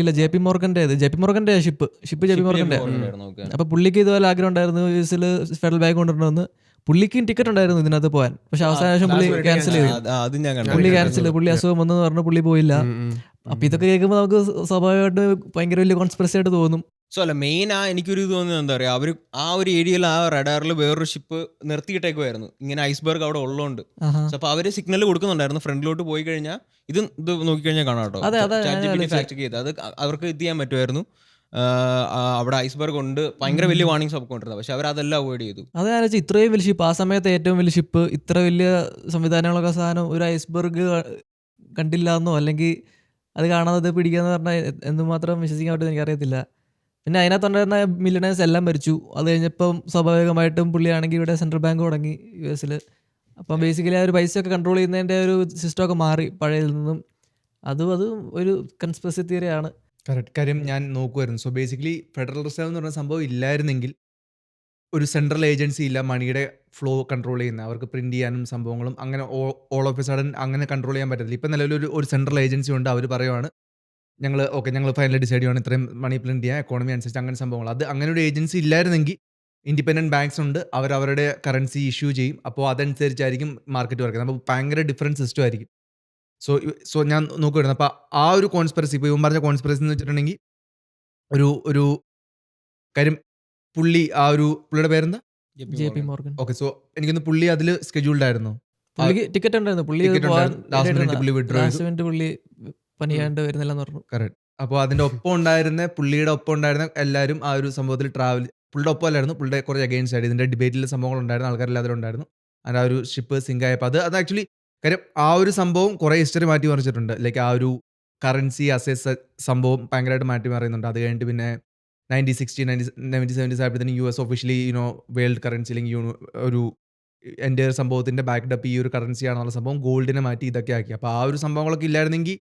Speaker 6: ഇല്ല JP മോർഗന്റെ ഷിപ്പ് JP മോർഗന്റെ. അപ്പൊ പുള്ളിക്ക് ഇതുപോലെ ആഗ്രഹം ഉണ്ടായിരുന്നു യുഎസിൽ ഫെഡറൽ ബാങ്ക് കൊണ്ടുവരണമെന്ന്. പുള്ളിക്കും ടിക്കറ്റ് ഉണ്ടായിരുന്നു ഇതിനകത്ത് പോകാൻ. പക്ഷെ അവസാനം പുള്ളി ക്യാൻസൽ ചെയ്തു. പുള്ളി അസുഖം വന്നെന്ന് പറഞ്ഞു പുള്ളി പോയില്ല. അപ്പൊ ഇതൊക്കെ കേൾക്കുമ്പോൾ നമുക്ക് സ്വാഭാവികമായിട്ട് ഭയങ്കര വലിയ കോൺസ്പിറസി ആയിട്ട് തോന്നും.
Speaker 4: സോ അല്ല, മെയിൻ എനിക്ക് ഒരു ഇത് തോന്നുന്നത് എന്താ പറയുക, അവർ ആ ഒരു ഏരിയയിൽ ആ റഡാറിൽ വേറൊരു ഷിപ്പ് നിർത്തിയിട്ടേക്കുമായിരുന്നു ഇങ്ങനെ ഐസ്ബർഗ് അവിടെ ഉള്ളതുകൊണ്ട്. സോ അപ്പോൾ അവർ സിഗ്നൽ കൊടുക്കുന്നുണ്ടായിരുന്നു ഫ്രണ്ടിലോട്ട് പോയി കഴിഞ്ഞാൽ ഇത് നോക്കിക്കഴിഞ്ഞാൽ കാണാം കേട്ടോ. ഫാക്ട് ചെയ്ത് അത് അവർക്ക് ഇത് ചെയ്യാൻ പറ്റുമായിരുന്നു. അവിടെ ഐസ്ബർഗ് ഉണ്ട്, ഭയങ്കര വലിയ വാർണിംഗ്സ് ഒക്കെ കൊണ്ടിരുന്നത്. പക്ഷെ അവർ അതെല്ലാം അവോയ്ഡ് ചെയ്തു.
Speaker 6: അതായത് ഇത്രയും വലിയ ഷിപ്പ്, ആ സമയത്ത് ഏറ്റവും വലിയ ഷിപ്പ്, ഇത്ര വലിയ സംവിധാനങ്ങളൊക്കെ സാധനം, ഒരു ഐസ്ബർഗ് കണ്ടില്ല എന്നോ അല്ലെങ്കിൽ അത് കാണാതെ പിടിക്കാന്ന് പറഞ്ഞാൽ എന്തുമാത്രം വിശ്വസിക്കാൻ പറ്റുമെന്ന് എനിക്കറിയത്തില്ല. പിന്നെ അതിനകത്തുണ്ടായിരുന്ന മില്യണേഴ്സ് എല്ലാം മരിച്ചു. അത് കഴിഞ്ഞപ്പം സ്വാഭാവികമായിട്ടും പുള്ളിയാണെങ്കിൽ ഇവിടെ സെൻട്രൽ ബാങ്ക് തുടങ്ങി US. അപ്പം ബേസിക്കലി ആ ഒരു പൈസയൊക്കെ കൺട്രോൾ ചെയ്യുന്നതിൻ്റെ ഒരു സിസ്റ്റമൊക്കെ മാറി പഴയതിൽ നിന്നും. അത് ഒരു കൺസ്പിറസി തിയറിയാണ്.
Speaker 2: കറക്റ്റ് കാര്യം ഞാൻ നോക്കുമായിരുന്നു. സോ ബേസിക്കലി ഫെഡറൽ റിസർവ് എന്ന് പറഞ്ഞ സംഭവം ഇല്ലായിരുന്നെങ്കിൽ ഒരു സെൻട്രൽ ഏജൻസി ഇല്ല മണിയുടെ ഫ്ലോ കൺട്രോൾ ചെയ്യുന്ന, അവർക്ക് പ്രിന്റ് ചെയ്യാനും സംഭവങ്ങളും അങ്ങനെ ഓൾ ഓഫ് എ സഡൻ അങ്ങനെ കൺട്രോൾ ചെയ്യാൻ പറ്റത്തില്ല. ഇപ്പം നിലവിൽ ഒരു സെൻട്രൽ ഏജൻസി ഉണ്ട്, അവർ പറയുവാണ് ഞങ്ങൾ ഫൈനലി ഡിസൈഡ് ചെയ്യുകയാണ് ഇത്രയും മണി പ്രിന്റ് ചെയ്യാൻ, എക്കോണമി അനുസരിച്ച് അങ്ങനെ സംഭവങ്ങൾ. അത് അങ്ങനെ ഒരു ഏജൻസി ഇല്ലായിരുന്നെങ്കിൽ ഇൻഡിപെൻഡൻറ്റ് ബാങ്ക്സ് ഉണ്ട്, അവരവരുടെ കറൻസി ഇഷ്യൂ ചെയ്യും. അപ്പോൾ അതനുസരിച്ചായിരിക്കും മാർക്കറ്റ് വർക്ക് ചെയ്യുന്നത്. അപ്പോൾ ഭയങ്കര ഡിഫറൻറ്റ് സിസ്റ്റം ആയിരിക്കും. സോ ഞാൻ നോക്കുമായിരുന്നു. അപ്പോൾ ആ ഒരു കോൺസ്പിറസി, ഇപ്പോൾ ഇവൻ പറഞ്ഞ കോൺസ്പിറസി എന്ന് വെച്ചിട്ടുണ്ടെങ്കിൽ ഒരു കാര്യം, പുള്ളിയുടെ പേരെന്താ?
Speaker 6: JP Morgan.
Speaker 2: ഓക്കെ. സോ എനിക്കൊന്ന് പുള്ളി അതിൽ സ്കെഡ്യൂൾഡ് ആയിരുന്നു.
Speaker 6: പുള്ളിക്ക് ടിക്കറ്റ് ഉണ്ടായിരുന്നു. പുള്ളി
Speaker 2: വിഡ്രോ
Speaker 6: പുള്ളി പണിയാണ്ട് വരുന്നില്ലെന്ന് പറഞ്ഞു.
Speaker 2: കറക്റ്റ്. അപ്പോൾ അതിൻ്റെ പുള്ളിയുടെ ഒപ്പം ഉണ്ടായിരുന്ന എല്ലാവരും ആ ഒരു സംഭവത്തിൽ പുള്ളിയുടെ ഒപ്പം അല്ലായിരുന്നു, പുള്ളിയുടെ കുറച്ച് അഗെയിൻസ്റ്റ് ആയിട്ട് ഇതിൻ്റെ ഡിബേറ്റിൽ സംഭവങ്ങൾ ഉണ്ടായിരുന്നു, ആൾക്കാരെല്ലാവരും ഉണ്ടായിരുന്നു. ആ ഒരു ഷിപ്പ് സിങ്ക് ആയപ്പോൾ അത് ആക്ച്വലി കാര്യം ആ ഒരു സംഭവം കുറേ ഹിസ്റ്ററി മാറ്റി മറിച്ചിട്ടുണ്ട്. ലൈക്ക് ആ ഒരു കറൻസി അസെസ് സംഭവം ഭയങ്കരമായിട്ട് മാറ്റി മറിയുന്നുണ്ട്. അത് കഴിഞ്ഞിട്ട് പിന്നെ 1970s ആയപ്പോഴത്തേനും US officially world currency അല്ലെങ്കിൽ ഒരു എൻ്റെ സംഭവത്തിൻ്റെ ബാക്ക്ഡപ്പ് ഈ ഒരു കറൻസിയാണെന്നുള്ള സംഭവം ഗോൾഡിനെ മാറ്റി ഇതൊക്കെ ആക്കി. അപ്പോൾ ആ ഒരു സംഭവങ്ങളൊക്കെ ഇല്ലായിരുന്നെങ്കിൽ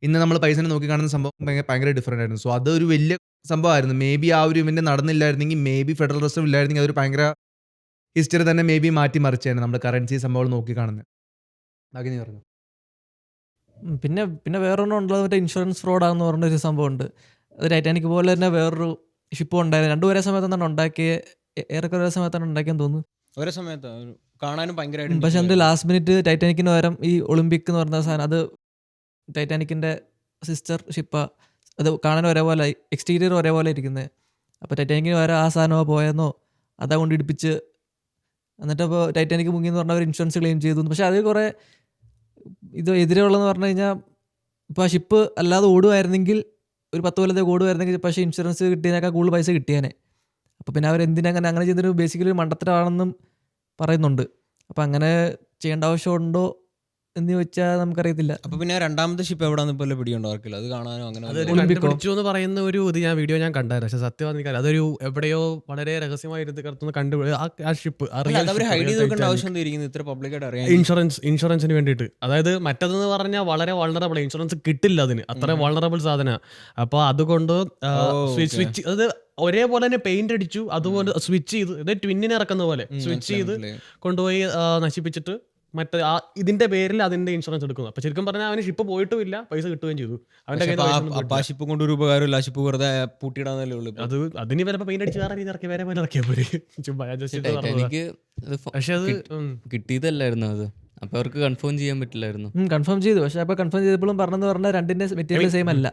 Speaker 2: ഇന്ന് നമ്മൾ പൈസനെ നോക്കി കാണുന്ന സംഭവം ഭയങ്കര ഡിഫറൻ്റ് ആയിരുന്നു. സോ അതൊരു വലിയ സംഭവമായിരുന്നു. മേ ബി ആ ഒരു ഇവൻ്റ് നടന്നില്ലായിരുന്നെങ്കിൽ, മേ ബി ഫെഡറൽ റിസർവ് ഇല്ലായിരുന്നെങ്കിൽ അതൊരു ഭയങ്കര ഹിസ്റ്ററി തന്നെ മേ ബി മാറ്റി മറിച്ചാണ് നമ്മൾ കറൻസി സംഭവങ്ങൾ നോക്കി കാണുന്നത്. അതൊക്കെ നീ പറഞ്ഞു.
Speaker 6: പിന്നെ വേറൊന്നും ഉള്ളത് മറ്റേ ഇൻഷുറൻസ് ഫ്രോഡാന്ന് പറഞ്ഞൊരു സംഭവമുണ്ട്. അത് ടൈറ്റാനിക് പോലെ തന്നെ വേറൊരു ഷിപ്പ് ഉണ്ടായിരുന്നു. രണ്ടും ഒരേ സമയത്താണ് ഏറെക്കുറെ ഒരേ സമയത്താണ് ഉണ്ടാക്കിയെന്ന് തോന്നുന്നു.
Speaker 4: ഒരേ സമയത്ത് കാണാനും ഭയങ്കര.
Speaker 6: പക്ഷെ അതിൻ്റെ ലാസ്റ്റ് മിനിറ്റ് ടൈറ്റാനിക്കിന് പകരം ഈ ഒളിമ്പിക് എന്ന് പറഞ്ഞ സാധനം, അത് ടൈറ്റാനിക്കിൻ്റെ സിസ്റ്റർ ഷിപ്പാണ്. അത് കാണാൻ ഒരേപോലെ, എക്സ്റ്റീരിയർ ഒരേപോലെ ഇരിക്കുന്നത്. അപ്പോൾ ടൈറ്റാനിക്കിന് പകരം ആ സാധനമാണ് പോയെന്നോ അതാ കൊണ്ട് ഇടിപ്പിച്ച്, എന്നിട്ട് അപ്പോൾ ടൈറ്റാനിക് മുങ്ങി എന്ന് പറഞ്ഞാൽ അവർ ഇൻഷുറൻസ് ക്ലെയിം ചെയ്തു. പക്ഷെ അത് കുറേ ഇത് എതിരെയുള്ളതെന്ന് പറഞ്ഞു കഴിഞ്ഞാൽ, ഇപ്പോൾ ആ ഷിപ്പ് അല്ലാതെ ഓടുമായിരുന്നെങ്കിൽ, ഒരു 10 കൊല്ലത്തേക്ക് ഓടുമായിരുന്നെങ്കിൽ പക്ഷേ ഇൻഷുറൻസ് കിട്ടിയതിനേക്കാൾ കൂടുതൽ പൈസ കിട്ടിയാനെ. അപ്പോൾ പിന്നെ അവരെന്തിനങ്ങനെ ചെയ്തൊരു ബേസിക്കലി ഒരു മണ്ടത്തരമാണെന്നും പറയുന്നുണ്ട്. അപ്പോൾ അങ്ങനെ ചെയ്യേണ്ട ആവശ്യമുണ്ടോ എന്ന് ചോദിച്ചാൽ നമുക്കറിയത്തില്ല.
Speaker 4: അപ്പോൾ പിന്നെ രണ്ടാമത്തെ ഷിപ്പ് എവിടെയാണെന്ന് ഇപ്പോൾ പിടിയുണ്ടോ ആർക്കില്ല? അത് കാണാനോ അങ്ങനെ
Speaker 5: കണ്ടുപിടിച്ചു എന്ന് പറയുന്ന ഒരു ഇത് വീഡിയോ ഞാൻ കണ്ടായിരുന്നു. പക്ഷെ സത്യം പറഞ്ഞാൽ അതൊരു എവിടെയോ വളരെ രഹസ്യമായിട്ട് കറുത്തുനിന്ന് ആ ഷിപ്പ്
Speaker 4: ഹൈഡ് ചെയ്ത് വെക്കേണ്ട ആവശ്യം എന്തായിരിക്കുന്നു ഇത്ര പബ്ലിക്കായിട്ട് അറിയാം?
Speaker 5: ഇൻഷുറൻസിന് വേണ്ടിയിട്ട്. അതായത് മറ്റതെന്ന് പറഞ്ഞാൽ വളരെ വൾണറബിൾ, ഇൻഷുറൻസ് കിട്ടില്ല അതിന്, അത്ര വൾണറബിൾ സാധനമാണ്. അപ്പോൾ അതുകൊണ്ട് സ്വിച്ച് അത് ഒരേപോലെ തന്നെ പെയിന്റ് അടിച്ചു, അതുപോലെ സ്വിച്ച് ചെയ്ത്, ഇത് ട്വിന്നിനെ ഇറക്കുന്ന പോലെ സ്വിച്ച് ചെയ്ത് കൊണ്ടുപോയി നശിപ്പിച്ചിട്ട് മറ്റേ ഇതിന്റെ പേരിൽ അതിന്റെ ഇൻഷുറൻസ് എടുക്കുന്നു. അപ്പൊ ശരിക്കും പറഞ്ഞാൽ അവന് ഷിപ്പ് പോയിട്ടും ഇല്ല, പൈസ കിട്ടുകയും ചെയ്തു. അവന്റെ
Speaker 4: ഷിപ്പ് കൊണ്ട് ഒരു ഉപകാരമില്ല, ഷിപ്പ് വെറുതെ പൂട്ടിയിടാന്നല്ലേ ഉള്ളൂ.
Speaker 5: അതിന് വരെ പെയിന്റ് അടിച്ച് വേറെ രീതി ഇറക്കി വേറെ പോലെ ഇറക്കിയാൽ പോലെ. പക്ഷെ അത്
Speaker 3: കിട്ടിയതല്ലായിരുന്നു അത്. അപ്പൊ അവർക്ക് കൺഫേം ചെയ്യാൻ പറ്റില്ലായിരുന്നു.
Speaker 6: കൺഫേം ചെയ്തു. പക്ഷെ അപ്പൊ കൺഫേം ചെയ്തപ്പോഴും പറഞ്ഞെന്ന് പറഞ്ഞാൽ രണ്ടിന്റെ മെറ്റീരിയൽ സെയിം അല്ല,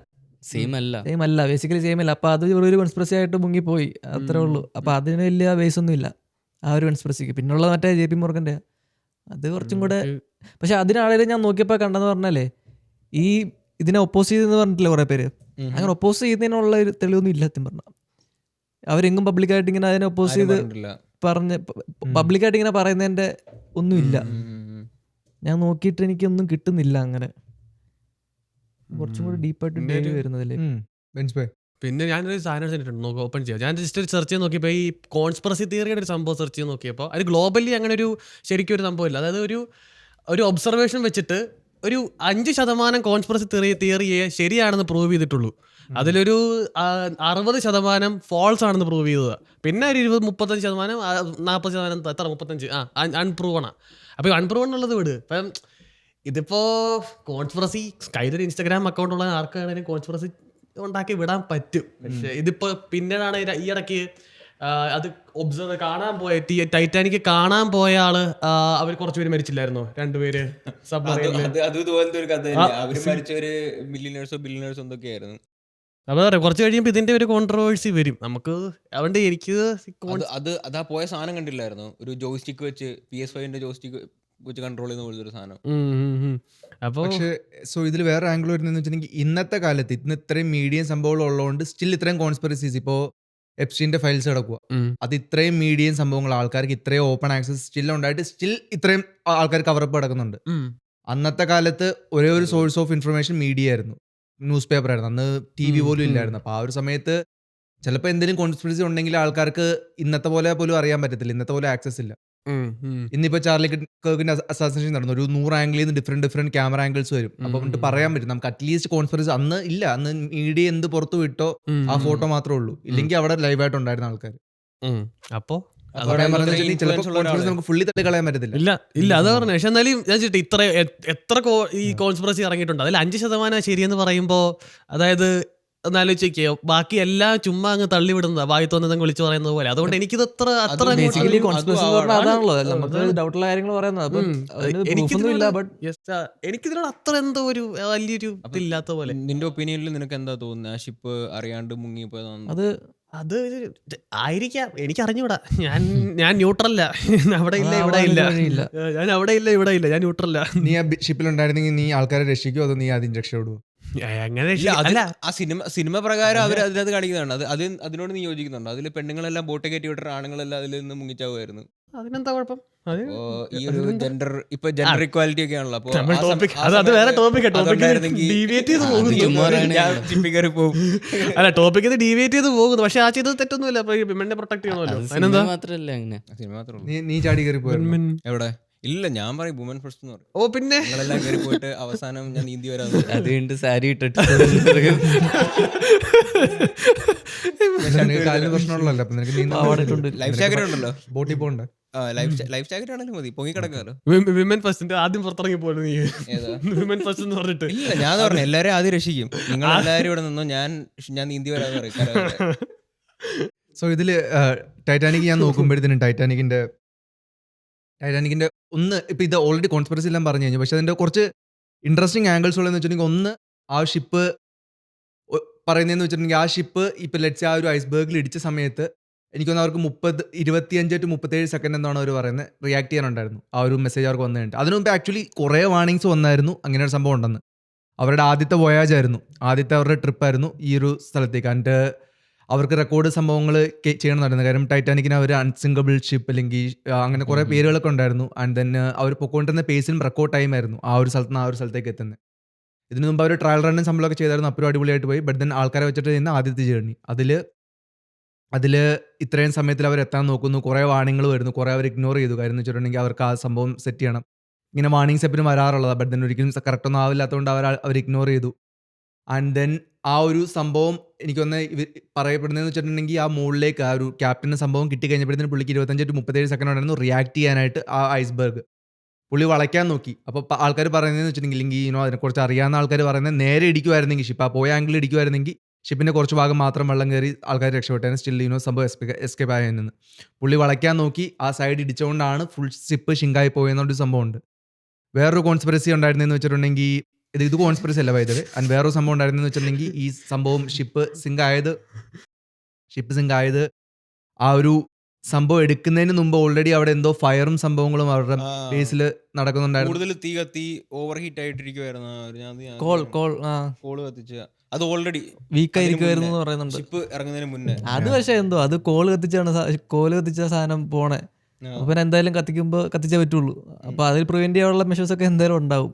Speaker 6: ബേസിക്കലി സെയിം അല്ല. അപ്പൊ അത് ഒരു കോൺസ്പിറസി ആയിട്ട് മുങ്ങിപ്പോയി, അത്രേ ഉള്ളൂ. അപ്പൊ അതിന് വലിയ ബേസ് ഒന്നും ഇല്ല ആ ഒരു കോൺസ്പിറസിക്ക്. പിന്നുള്ളത് മറ്റേ JP മോർഗന്റെ, അത് കുറച്ചും കൂടെ. പക്ഷെ അതിനാളെ ഞാൻ നോക്കിയപ്പോൾ കണ്ടെന്ന് പറഞ്ഞാലേ, ഈ ഇതിനെ ഒപ്പോസ് ചെയ്തെന്ന് പറഞ്ഞിട്ടില്ല കുറേ പേര്. അങ്ങനെ ഒപ്പോസ് ചെയ്യുന്നതിനുള്ള ഒരു തെളിവൊന്നും ഇല്ല സത്യം പറഞ്ഞാൽ. അവരെങ്കും പബ്ലിക്കായിട്ട് ഇങ്ങനെ അതിനെ ഒപ്പോസ് ചെയ്ത് പബ്ലിക്കായിട്ട് ഇങ്ങനെ പറയുന്നതിൻ്റെ ഒന്നുമില്ല. ഞാൻ നോക്കിയിട്ട് എനിക്കൊന്നും കിട്ടുന്നില്ല അങ്ങനെ. കുറച്ചും കൂടി ഡീപ്പായിട്ട് വരുന്നതല്ലേ.
Speaker 5: പിന്നെ ഞാനൊരു സാധനം ഓപ്പൺ ചെയ്യാം. ഞാൻ ജസ്റ്റ് സെർച്ച് ചെയ്ത് നോക്കിയപ്പോൾ ഈ കോൺസ്പിറസി തിയറിയുടെ ഒരു സംഭവം സെർച്ച് ചെയ്ത് നോക്കിയപ്പോൾ അത് ഗ്ലോബലി അങ്ങനെ ഒരു ശരിക്കും ഒരു സംഭവമില്ല. അതായത് ഒരു ഒബ്സർവേഷൻ വെച്ചിട്ട് ഒരു 5% കോൺസ്പിറസി തിയറിയെ ശരിയാണെന്ന് പ്രൂവ് ചെയ്തിട്ടുള്ളൂ. അതിലൊരു 60% ഫോൾസ് ആണെന്ന് പ്രൂവ് ചെയ്തത്. പിന്നെ ഒരു 35%, 40%, എത്ര 35 അൺപ്രൂവണാ. അപ്പോൾ അൺപ്രൂവൺ ഉള്ളത് വിട്. ഇപ്പം ഇതിപ്പോ കോൺസ്പിറസി കയ്യിലൊരു ഇൻസ്റ്റാഗ്രാം അക്കൗണ്ട് ഉള്ള ആർക്കാണെങ്കിലും കോൺസ്പിറസി ഉണ്ടാക്കി വിടാൻ പറ്റും. പക്ഷെ ഇതിപ്പോ പിന്നീടാണ് ഈ ഇടയ്ക്ക് അത് ഒബ്സർവ് കാണാൻ പോയ ടൈറ്റാനിക് കാണാൻ പോയ ആള് അവർ കുറച്ചുപേര് മരിച്ചില്ലായിരുന്നോ? 2 പേര് സബ്മറൈനിൽ.
Speaker 4: അത് ഇതുപോലത്തെ ഒരു കഥ തന്നെ. അവര് മരിച്ചവര് ബില്യണേഴ്സോ എന്തൊക്കെയായിരുന്നു.
Speaker 5: അപ്പൊ പറയാം കുറച്ച് കഴിയുമ്പോൾ ഇതിന്റെ ഒരു കോൺട്രവേഴ്സി വരും നമുക്ക്. അതുകൊണ്ട് എനിക്ക്
Speaker 4: അതാ പോയ സാധനം കണ്ടില്ലായിരുന്നു, ഒരു ജോയ്സ്റ്റിക്ക് വെച്ച് PS5 ജോയ്സ്റ്റിക്ക് വെച്ച് കൺട്രോൾ ചെയ്യുന്ന പോലത്തെ ഒരു സാധനം.
Speaker 5: അപ്പോൾ
Speaker 2: പക്ഷേ സോ ഇതിൽ വേറെ ആംഗിൾ വരുന്നതെന്ന് വെച്ചിട്ടുണ്ടെങ്കിൽ ഇന്നത്തെ കാലത്ത് ഇന്ന് ഇത്രയും മീഡിയം സംഭവങ്ങൾ ഉള്ളതുകൊണ്ട് സ്റ്റിൽ ഇത്രയും കോൺസ്പിറസീസ് ഇപ്പോൾ എപ്സ്റ്റീൻ്റെ ഫയൽസ് കിടക്കുക. അത് ഇത്രയും മീഡിയം സംഭവങ്ങൾ ആൾക്കാർക്ക് ഇത്രയും ഓപ്പൺ ആക്സസ് സ്റ്റിൽ ഉണ്ടായിട്ട് സ്റ്റിൽ ഇത്രയും ആൾക്കാർ കവറപ്പ് കിടക്കുന്നുണ്ട്. അന്നത്തെ കാലത്ത് ഒരേ ഒരു സോഴ്സ് ഓഫ് ഇൻഫർമേഷൻ മീഡിയ ആയിരുന്നു, ന്യൂസ് പേപ്പർ ആയിരുന്നു. അന്ന് TV പോലും ഇല്ലായിരുന്നു. അപ്പോൾ ആ ഒരു സമയത്ത് ചിലപ്പോൾ എന്തെങ്കിലും കോൺസ്പിറസി ഉണ്ടെങ്കിൽ ആൾക്കാർക്ക് ഇന്നത്തെ പോലെ പോലും അറിയാൻ പറ്റത്തില്ല, ഇന്നത്തെ പോലെ ആക്സസ് ഇല്ല. ഇന്നിപ്പോൾ ചാർലി കിർക്കിന്റെ അസാസിനേഷൻ നടന്നു, ഒരു 100 ആംഗിളിൽ നിന്ന് ഡിഫറെന്റ് ക്യാമറ ആംഗിൾസ് വരും. അപ്പോൾ നമുക്ക് പറയാൻ പറ്റും നമുക്ക് അറ്റ്ലീസ്റ്റ് കോൺസ്പിറസി അന്ന് ഇല്ല. അന്ന് മീഡിയ എന്ത് പുറത്തു വിട്ടോ ആ ഫോട്ടോ മാത്രമേ ഉള്ളൂ, ഇല്ലെങ്കിൽ അവിടെ ലൈവായിട്ട് ഉണ്ടായിരുന്ന ആൾക്കാർ.
Speaker 5: അപ്പോ
Speaker 2: നമുക്ക് ഫുള്ളി തട്ടി കളയാൻ പറ്റത്തില്ല.
Speaker 5: ഇല്ല അതാ പറഞ്ഞു. പക്ഷെ എന്നാലും ഞാൻ ചോദിച്ചിട്ട് എത്ര ഈ കോൺസ്പിറസി ഇറങ്ങിയിട്ടുണ്ട്, അതിൽ 5% ശരിയെന്ന് പറയുമ്പോ, അതായത് ഒന്നാലോചിക്കോ, ബാക്കി എല്ലാം ചുമ്മാ അങ്ങ് തള്ളിവിടുന്നതാ, വായി തോന്നുന്നത് വിളിച്ചു പറയുന്നത് പോലെ. അതുകൊണ്ട് എനിക്കിത് അത്ര
Speaker 6: ബേസിക്കലി കോൺസ്പിറസി പറഞ്ഞാൽ അതാണല്ലോ നമുക്ക് ഡൗട്ടുള്ള കാര്യങ്ങൾ പറയുന്നത്. അപ്പം
Speaker 5: എനിക്കിതിനോട് അത്ര എന്തോ ഒരു വലിയൊരു ഇതില്ലാത്ത പോലെ.
Speaker 4: നിന്റെ ഒപ്പീനിയനിൽ നിനക്ക് എന്താ തോന്നുന്നത്? ആ ഷിപ്പ് അറിയാണ്ട് മുങ്ങിപ്പോയതാണ്
Speaker 5: അത് ആയിരിക്കാം, എനിക്ക് അറിഞ്ഞൂടാ. ഞാൻ ന്യൂട്രല്ല. അവിടെ ഇല്ല ഇവിടെ ഇല്ല, ഞാൻ അവിടെ ഇല്ല ഇവിടെ ഇല്ല, ഞാൻ ന്യൂട്രല്ല.
Speaker 2: നീ ആ ഷിപ്പിലുണ്ടായിരുന്നെങ്കിൽ നീ ആൾക്കാരെ രക്ഷിക്കുമോ അതോ നീ ആദ്യം രക്ഷപ്പെടുവോ?
Speaker 5: അങ്ങനെ
Speaker 4: ആ സിനിമ പ്രകാരം അവർ അതിനകത്ത് കാണിക്കുന്നതാണ്. അതിനോട് നീ യോജിക്കുന്നുണ്ടോ? അതിൽ പെണ്ണുങ്ങളെല്ലാം ബോട്ട് കയറ്റി വിട്ടിട്ട് ആണുങ്ങളെല്ലാം അതിൽ നിന്ന് മുങ്ങിച്ചാവുമായിരുന്നു.
Speaker 5: അതിനെന്താ കുഴപ്പം?
Speaker 4: ഈ ഒരു ജെൻഡർ ഇക്വാലിറ്റി ഒക്കെ ആണല്ലോ.
Speaker 5: അത് വേറെ ടോപ്പിക് ഡീവിയേറ്റ് ചെയ്ത് പോകുന്നു. അല്ല ടോപ്പിക് ഇത് ഡീവിയേറ്റ് ചെയ്ത് പോകുന്നു. പക്ഷെ ആ ചെയ്തത് തെറ്റൊന്നുമില്ല, വിമനെ പ്രൊട്ടക്ട് ചെയ്യണമല്ലോ. അതിനെന്താ
Speaker 3: മാത്രല്ല അങ്ങനെ
Speaker 2: നീ ചാടി കയറി പോയി
Speaker 4: എവിടെ? ഇല്ല, ഞാൻ പറയും വുമൻ ഫസ്റ്റ് എന്ന് പറയും.
Speaker 5: ഓ പിന്നെ
Speaker 4: നിങ്ങളെല്ലാം കയറി പോയിട്ട് അവസാനം ഞാൻ നീന്തി വരാതെ
Speaker 3: അതുകൊണ്ട് സാരി ഇട്ടിട്ട്
Speaker 2: കാലിന് പ്രശ്നമുള്ളല്ലോ.
Speaker 4: ലൈഫ് ജാക്കറ്റ് ഉണ്ടല്ലോ,
Speaker 2: ബോട്ടിൽ പോകണ്ട.
Speaker 4: ലൈഫ് ജാക്കറ്റ് ആണെങ്കിലും മതി, പൊങ്ങി കിടക്കാമല്ലോ.
Speaker 5: വിമൻ ഫസ്റ്റ് ആദ്യം പുറത്തിറങ്ങി പോലും നീ വിമൻ ഫസ്റ്റ് എന്ന് പറഞ്ഞിട്ട്.
Speaker 4: ഇല്ല, ഞാൻ പറഞ്ഞു എല്ലാവരും ആദ്യം രക്ഷിക്കും, നിങ്ങൾ എല്ലാവരും ഇവിടെ നിന്നോ, ഞാൻ നീന്തി വരാതെ പറയും.
Speaker 2: സോ ഇതില് ടൈറ്റാനിക് ഞാൻ നോക്കുമ്പോഴത്തേനും ടൈറ്റാനിക്കിന്റെ ഒന്ന് ഇപ്പം ഇത് ഓൾറെഡി കോൺസ്പിറസി എല്ലാം പറഞ്ഞു കഴിഞ്ഞു. പക്ഷെ അതിൻ്റെ കുറച്ച് ഇൻട്രസ്റ്റിംഗ് ആംഗിൾസ് ഉള്ളതെന്ന് വെച്ചിട്ടുണ്ടെങ്കിൽ, ഒന്ന് ആ ഷിപ്പ് പറയുന്നതെന്ന് വെച്ചിട്ടുണ്ടെങ്കിൽ, ആ ഷിപ്പ് ഇപ്പം ലെറ്റ്സ് ആ ഒരു ഐസ്ബർഗിൽ ഇടിച്ച സമയത്ത് എനിക്കൊന്ന് അവർക്ക് 25 to 37 സെക്കൻഡ് എന്നാണ് അവർ പറയുന്നത് റിയാക്ട് ചെയ്യാനുണ്ടായിരുന്നു. ആ ഒരു മെസ്സേജ് അവർക്ക് വന്നു കഴിഞ്ഞിട്ട് അതിന് മുമ്പ് ആക്ച്വലി കുറേ വാർണിങ്സ് വന്നായിരുന്നു അങ്ങനെ ഒരു സംഭവം ഉണ്ടെന്ന്. അവരുടെ ആദ്യത്തെ വോയാജ് ആയിരുന്നു, ആദ്യത്തെ അവരുടെ ട്രിപ്പായിരുന്നു ഈ ഒരു സ്ഥലത്തേക്ക്. എന്നിട്ട് അവർക്ക് റെക്കോർഡ് സംഭവങ്ങൾ ചെയ്യണമെന്നായിരുന്നു. കാര്യം ടൈറ്റാനിക്കിന് അവർ അൺസിങ്കബിൾ ഷിപ്പ് അല്ലെങ്കിൽ അങ്ങനെ കുറേ പേരുകളൊക്കെ ഉണ്ടായിരുന്നു. ആൻഡ് ദെൻ അവർ പൊക്കോണ്ടിരുന്ന പേസിലും റെക്കോർഡ് ടൈം ആയിരുന്നു ആ ഒരു സ്ഥലത്ത് നിന്ന് ആ ഒരു സ്ഥലത്തേക്ക് എത്തുന്നത്. ഇതിനു മുമ്പ് അവർ ട്രയൽ റണ്ണും സംഭവമൊക്കെ ചെയ്തായിരുന്നു, അപ്പോഴും അടിപൊളിയായിട്ട് പോയി. ബട്ട് ദെൻ ആൾക്കാരെ വെച്ചിട്ട് ചെയ്യുന്ന ആദ്യത്തെ ജേർണി അതിൽ ഇത്രയും സമയത്തിൽ അവർ എത്താൻ നോക്കുന്നു, കുറേ വാണിങ്ങൾ വരുന്നു, കുറേ അവർ ഇഗ്നോർ ചെയ്തു. കാര്യം എന്ന് വെച്ചിട്ടുണ്ടെങ്കിൽ അവർക്ക് ആ സംഭവം സെറ്റ് ചെയ്യണം. ഇങ്ങനെ വാണിങ്സ് എപ്പോഴും വരാറുള്ളതാണ്, ബട്ട് ദെൻ ഒരിക്കലും കറക്റ്റൊന്നും ആവില്ലാത്തതുകൊണ്ട് അവർ ഇഗ്നോർ ചെയ്തു. ആൻഡ് ദെൻ ആ ഒരു സംഭവം എനിക്കൊന്ന് പറയപ്പെടുന്നതെന്ന് വെച്ചിട്ടുണ്ടെങ്കിൽ, ആ മുകളിലേക്ക് ആ ഒരു ക്യാപ്റ്റന് സംഭവം കിട്ടിക്കഴിഞ്ഞപ്പോഴത്തേന് പുള്ളിക്ക് 25 to 37 സെക്കൻഡ് ഉണ്ടായിരുന്നു റിയാക്ട് ചെയ്യാനായിട്ട് ആ ഐസ്ബർഗ്. പുള്ളി വളയ്ക്കാൻ നോക്കി. അപ്പോൾ ആൾക്കാർ പറയുന്നതെന്ന് വെച്ചിട്ടുണ്ടെങ്കിൽ അതിനെക്കുറിച്ച് അറിയാവുന്ന ആൾക്കാർ പറയുന്നത് നേരെ ഇടിക്കുമായിരുന്നെങ്കിൽ, ഷിപ്പ് ആ പോയ ആംഗിൾ ഇടിക്കുമായിരുന്നെങ്കിൽ ഷിപ്പിൻ്റെ കുറച്ച് ഭാഗം മാത്രം വെള്ളം കയറി ആൾക്കാർ രക്ഷപ്പെട്ടായിരുന്നു, സ്റ്റിൽ സംഭവം എസ്കേപ്പ് ആയതിൽ നിന്ന്. പുള്ളി വളയ്ക്കാൻ നോക്കി, ആ സൈഡ് ഇടിച്ചുകൊണ്ടാണ് ഫുൾ ഷിപ്പ് ഷിങ്കായി പോയെന്നൊരു സംഭവമുണ്ട്. വേറൊരു കോൺസ്പിറസി ഉണ്ടായിരുന്നതെന്ന് വെച്ചിട്ടുണ്ടെങ്കിൽ, ഇത് കോൺസ്പിറസി അല്ല വൈദ്യുതി. ആൻഡ് വേറൊരു സംഭവം ഉണ്ടായിരുന്നെന്ന് വെച്ചിട്ടുണ്ടെങ്കിൽ, ഈ സംഭവം ഷിപ്പ് സിങ്ക് ആയത് ആ ഒരു സംഭവം എടുക്കുന്നതിന് മുമ്പ് ഓൾറെഡി അവിടെ എന്തോ ഫയറും സംഭവങ്ങളും അവരുടെ ബേസിൽ നടക്കുന്നുണ്ടായിരുന്നു.
Speaker 4: കൂടുതൽ തീ കത്തി ഓവർ ഹീറ്റ് ആയിട്ടിരിക്കുവായിരുന്നു. കോള് കത്തിച്ച അത് ഓൾറെഡി
Speaker 6: വീക്ക് ആയിരിക്കുമായിരുന്നു എന്ന് പറയുന്നുണ്ട്
Speaker 4: ഷിപ്പ് ഇറങ്ങുന്നതിന് മുന്നേ.
Speaker 6: അത് പക്ഷേ എന്തോ അത് കോള് കത്തിച്ച സാധനം പോണേ. അപ്പൊ പിന്നെ എന്തായാലും കത്തിച്ചേ പറ്റുള്ളൂ. അപ്പൊ അതിൽ പ്രിവെന്റ് ചെയ്യാനുള്ള മെഷേഴ്സ് ഒക്കെ എന്തായാലും ഉണ്ടാവും.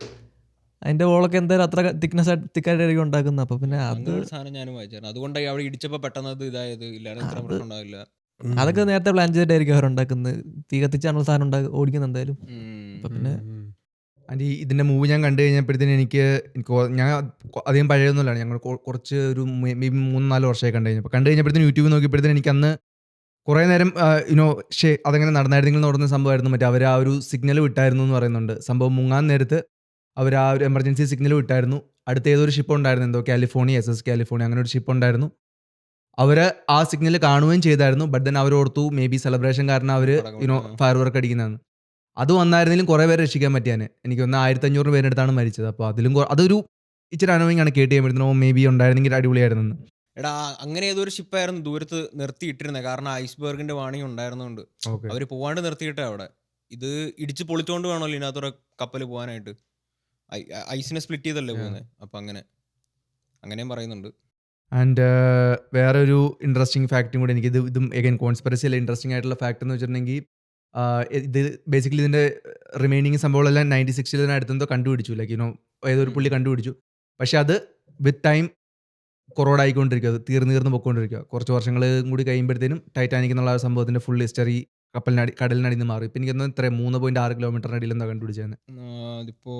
Speaker 6: അതിന്റെ വോളൊക്കെ എന്തായാലും അത്ര തിക്കായിട്ടായിരിക്കും ഉണ്ടാക്കുന്നത്. അപ്പൊ പിന്നെ അത്
Speaker 4: സാധനം ഞാനും വായിച്ചായിരുന്നു. അതുകൊണ്ട് അവിടെ ഇടിച്ചപ്പോ പെട്ടെന്ന് അത് ഇതായത്, ഇല്ലാതെ ഇത്ര പ്രശ്നം ഉണ്ടാവില്ല.
Speaker 6: അതൊക്കെ നേരത്തെ പ്ലാൻ ചെയ്തിട്ടായിരിക്കും അവർ ഉണ്ടാക്കുന്നത്. തീ കത്തിച്ചാണല്ലോ സാധനം ഓടിക്കുന്നത് എന്തായാലും. അപ്പൊ പിന്നെ
Speaker 2: ആൻഡ് ഇതിൻ്റെ മൂവി ഞാൻ കണ്ടു കഴിഞ്ഞപ്പോഴത്തേന് എനിക്ക് ഞാൻ അധികം പഴയൊന്നുമല്ല, ഞങ്ങൾ കുറച്ച് ഒരു മേ ബി 3-4 വർഷമായി കണ്ടു കഴിഞ്ഞപ്പോഴത്തേന് യൂട്യൂബ് നോക്കിയപ്പോഴത്തേന് എനിക്ക് അന്ന് കുറേ നേരം അതെങ്ങനെ നടന്നായിരുന്നെങ്കിൽ എന്ന് പറയുന്ന സംഭവമായിരുന്നു. മറ്റേ അവർ ആ ഒരു സിഗ്നൽ വിട്ടായിരുന്നു എന്ന് പറയുന്നുണ്ട്. സംഭവം മുങ്ങാൻ നേരത്ത് അവർ ആ ഒരു എമർജൻസി സിഗ്നൽ വിട്ടായിരുന്നു. അടുത്ത ഏതൊരു ഷിപ്പ് ഉണ്ടായിരുന്നു, എന്തോ കാലിഫോർണിയ, SS കാലിഫോർണിയ, അങ്ങനെ ഒരു ഷിപ്പ് ഉണ്ടായിരുന്നു. അവർ ആ സിഗ്നൽ കാണുകയും ചെയ്തായിരുന്നു. ബട്ട് ദെൻ അവർ ഓർത്തു മേ ബി സെലിബ്രേഷൻ കാരണം അവർ ഫയർ വർക്ക് അടിക്കുന്നതാണ്. അത് വന്നായിരുന്നെങ്കിലും കുറേ പേരെ രക്ഷിക്കാൻ പറ്റിയാണ്. എനിക്ക് ഒന്ന് 1500 പേരെടുത്താണ് മരിച്ചത്. അപ്പോൾ അതിലും അതൊരു ഇച്ചിരി അനോയിങ് ആണ് കേട്ട് കഴിയുമ്പോഴത്തേനോ മേ ബി ഉണ്ടായിരുന്നെങ്കിൽ അടിപൊളിയായിരുന്നു.
Speaker 4: എടാ അങ്ങനെ ഏതൊരു ഷിപ്പായിരുന്നു ദൂരത്ത് നിർത്തിയിട്ടിരുന്നത്, കാരണം ഐസ്ബർഗിന്റെ വാണിംഗ് ഉണ്ടായിരുന്നുണ്ട്.
Speaker 2: ഓക്കെ,
Speaker 4: അവര് പോവാണ്ട് നിർത്തിയിട്ടേ അവിടെ. ഇത് ഇടിച്ച് പൊളിച്ചോണ്ട് വേണമല്ലോ ഇതിനകത്തൂടെ കപ്പൽ പോകാനായിട്ട്. ഐസിനെ സ്പ്ലിറ്റ് ചെയ്തല്ലേ പോകുന്നത്. അപ്പൊ അങ്ങനെയും പറയുന്നുണ്ട്.
Speaker 2: ആൻഡ് വേറെ ഒരു ഇൻട്രസ്റ്റിംഗ് ഫാക്റ്റും കൂടി എനിക്ക് ഇതും എഗൈൻ കോൺസ്പിറസി അല്ല, ഇൻട്രസ്റ്റിംഗ് ആയിട്ടുള്ള ഫാക്ട് എന്ന് വെച്ചിട്ടുണ്ടെങ്കിൽ ഇത് ബേസിക്കലി ഇതിൻ്റെ റിമൈനിങ് സംഭവങ്ങളെല്ലാം 96 അടുത്തെന്തോ കണ്ടുപിടിച്ചു, ലൈക്ക് ഏതൊരു പുള്ളി കണ്ടുപിടിച്ചു. പക്ഷെ അത് വിത്ത് ടൈം കൊറോഡ് ആയിക്കൊണ്ടിരിക്കുക, അത് തീർന്ന് പൊയ്ക്കൊണ്ടിരിക്കുക. കുറച്ച് വർഷങ്ങൾ കൂടി കഴിയുമ്പോഴത്തേനും ടൈറ്റാനിക് എന്നുള്ള ആ സംഭവത്തിൻ്റെ ഫുൾ ഹിസ്റ്ററി കടലിനടിയിൽ നിന്ന് മാറി. ഇപ്പം എനിക്കൊന്ന് 3.6 കിലോമീറ്ററിനടിയിൽ എന്താ കണ്ടുപിടിച്ചത്.
Speaker 4: അതിപ്പോ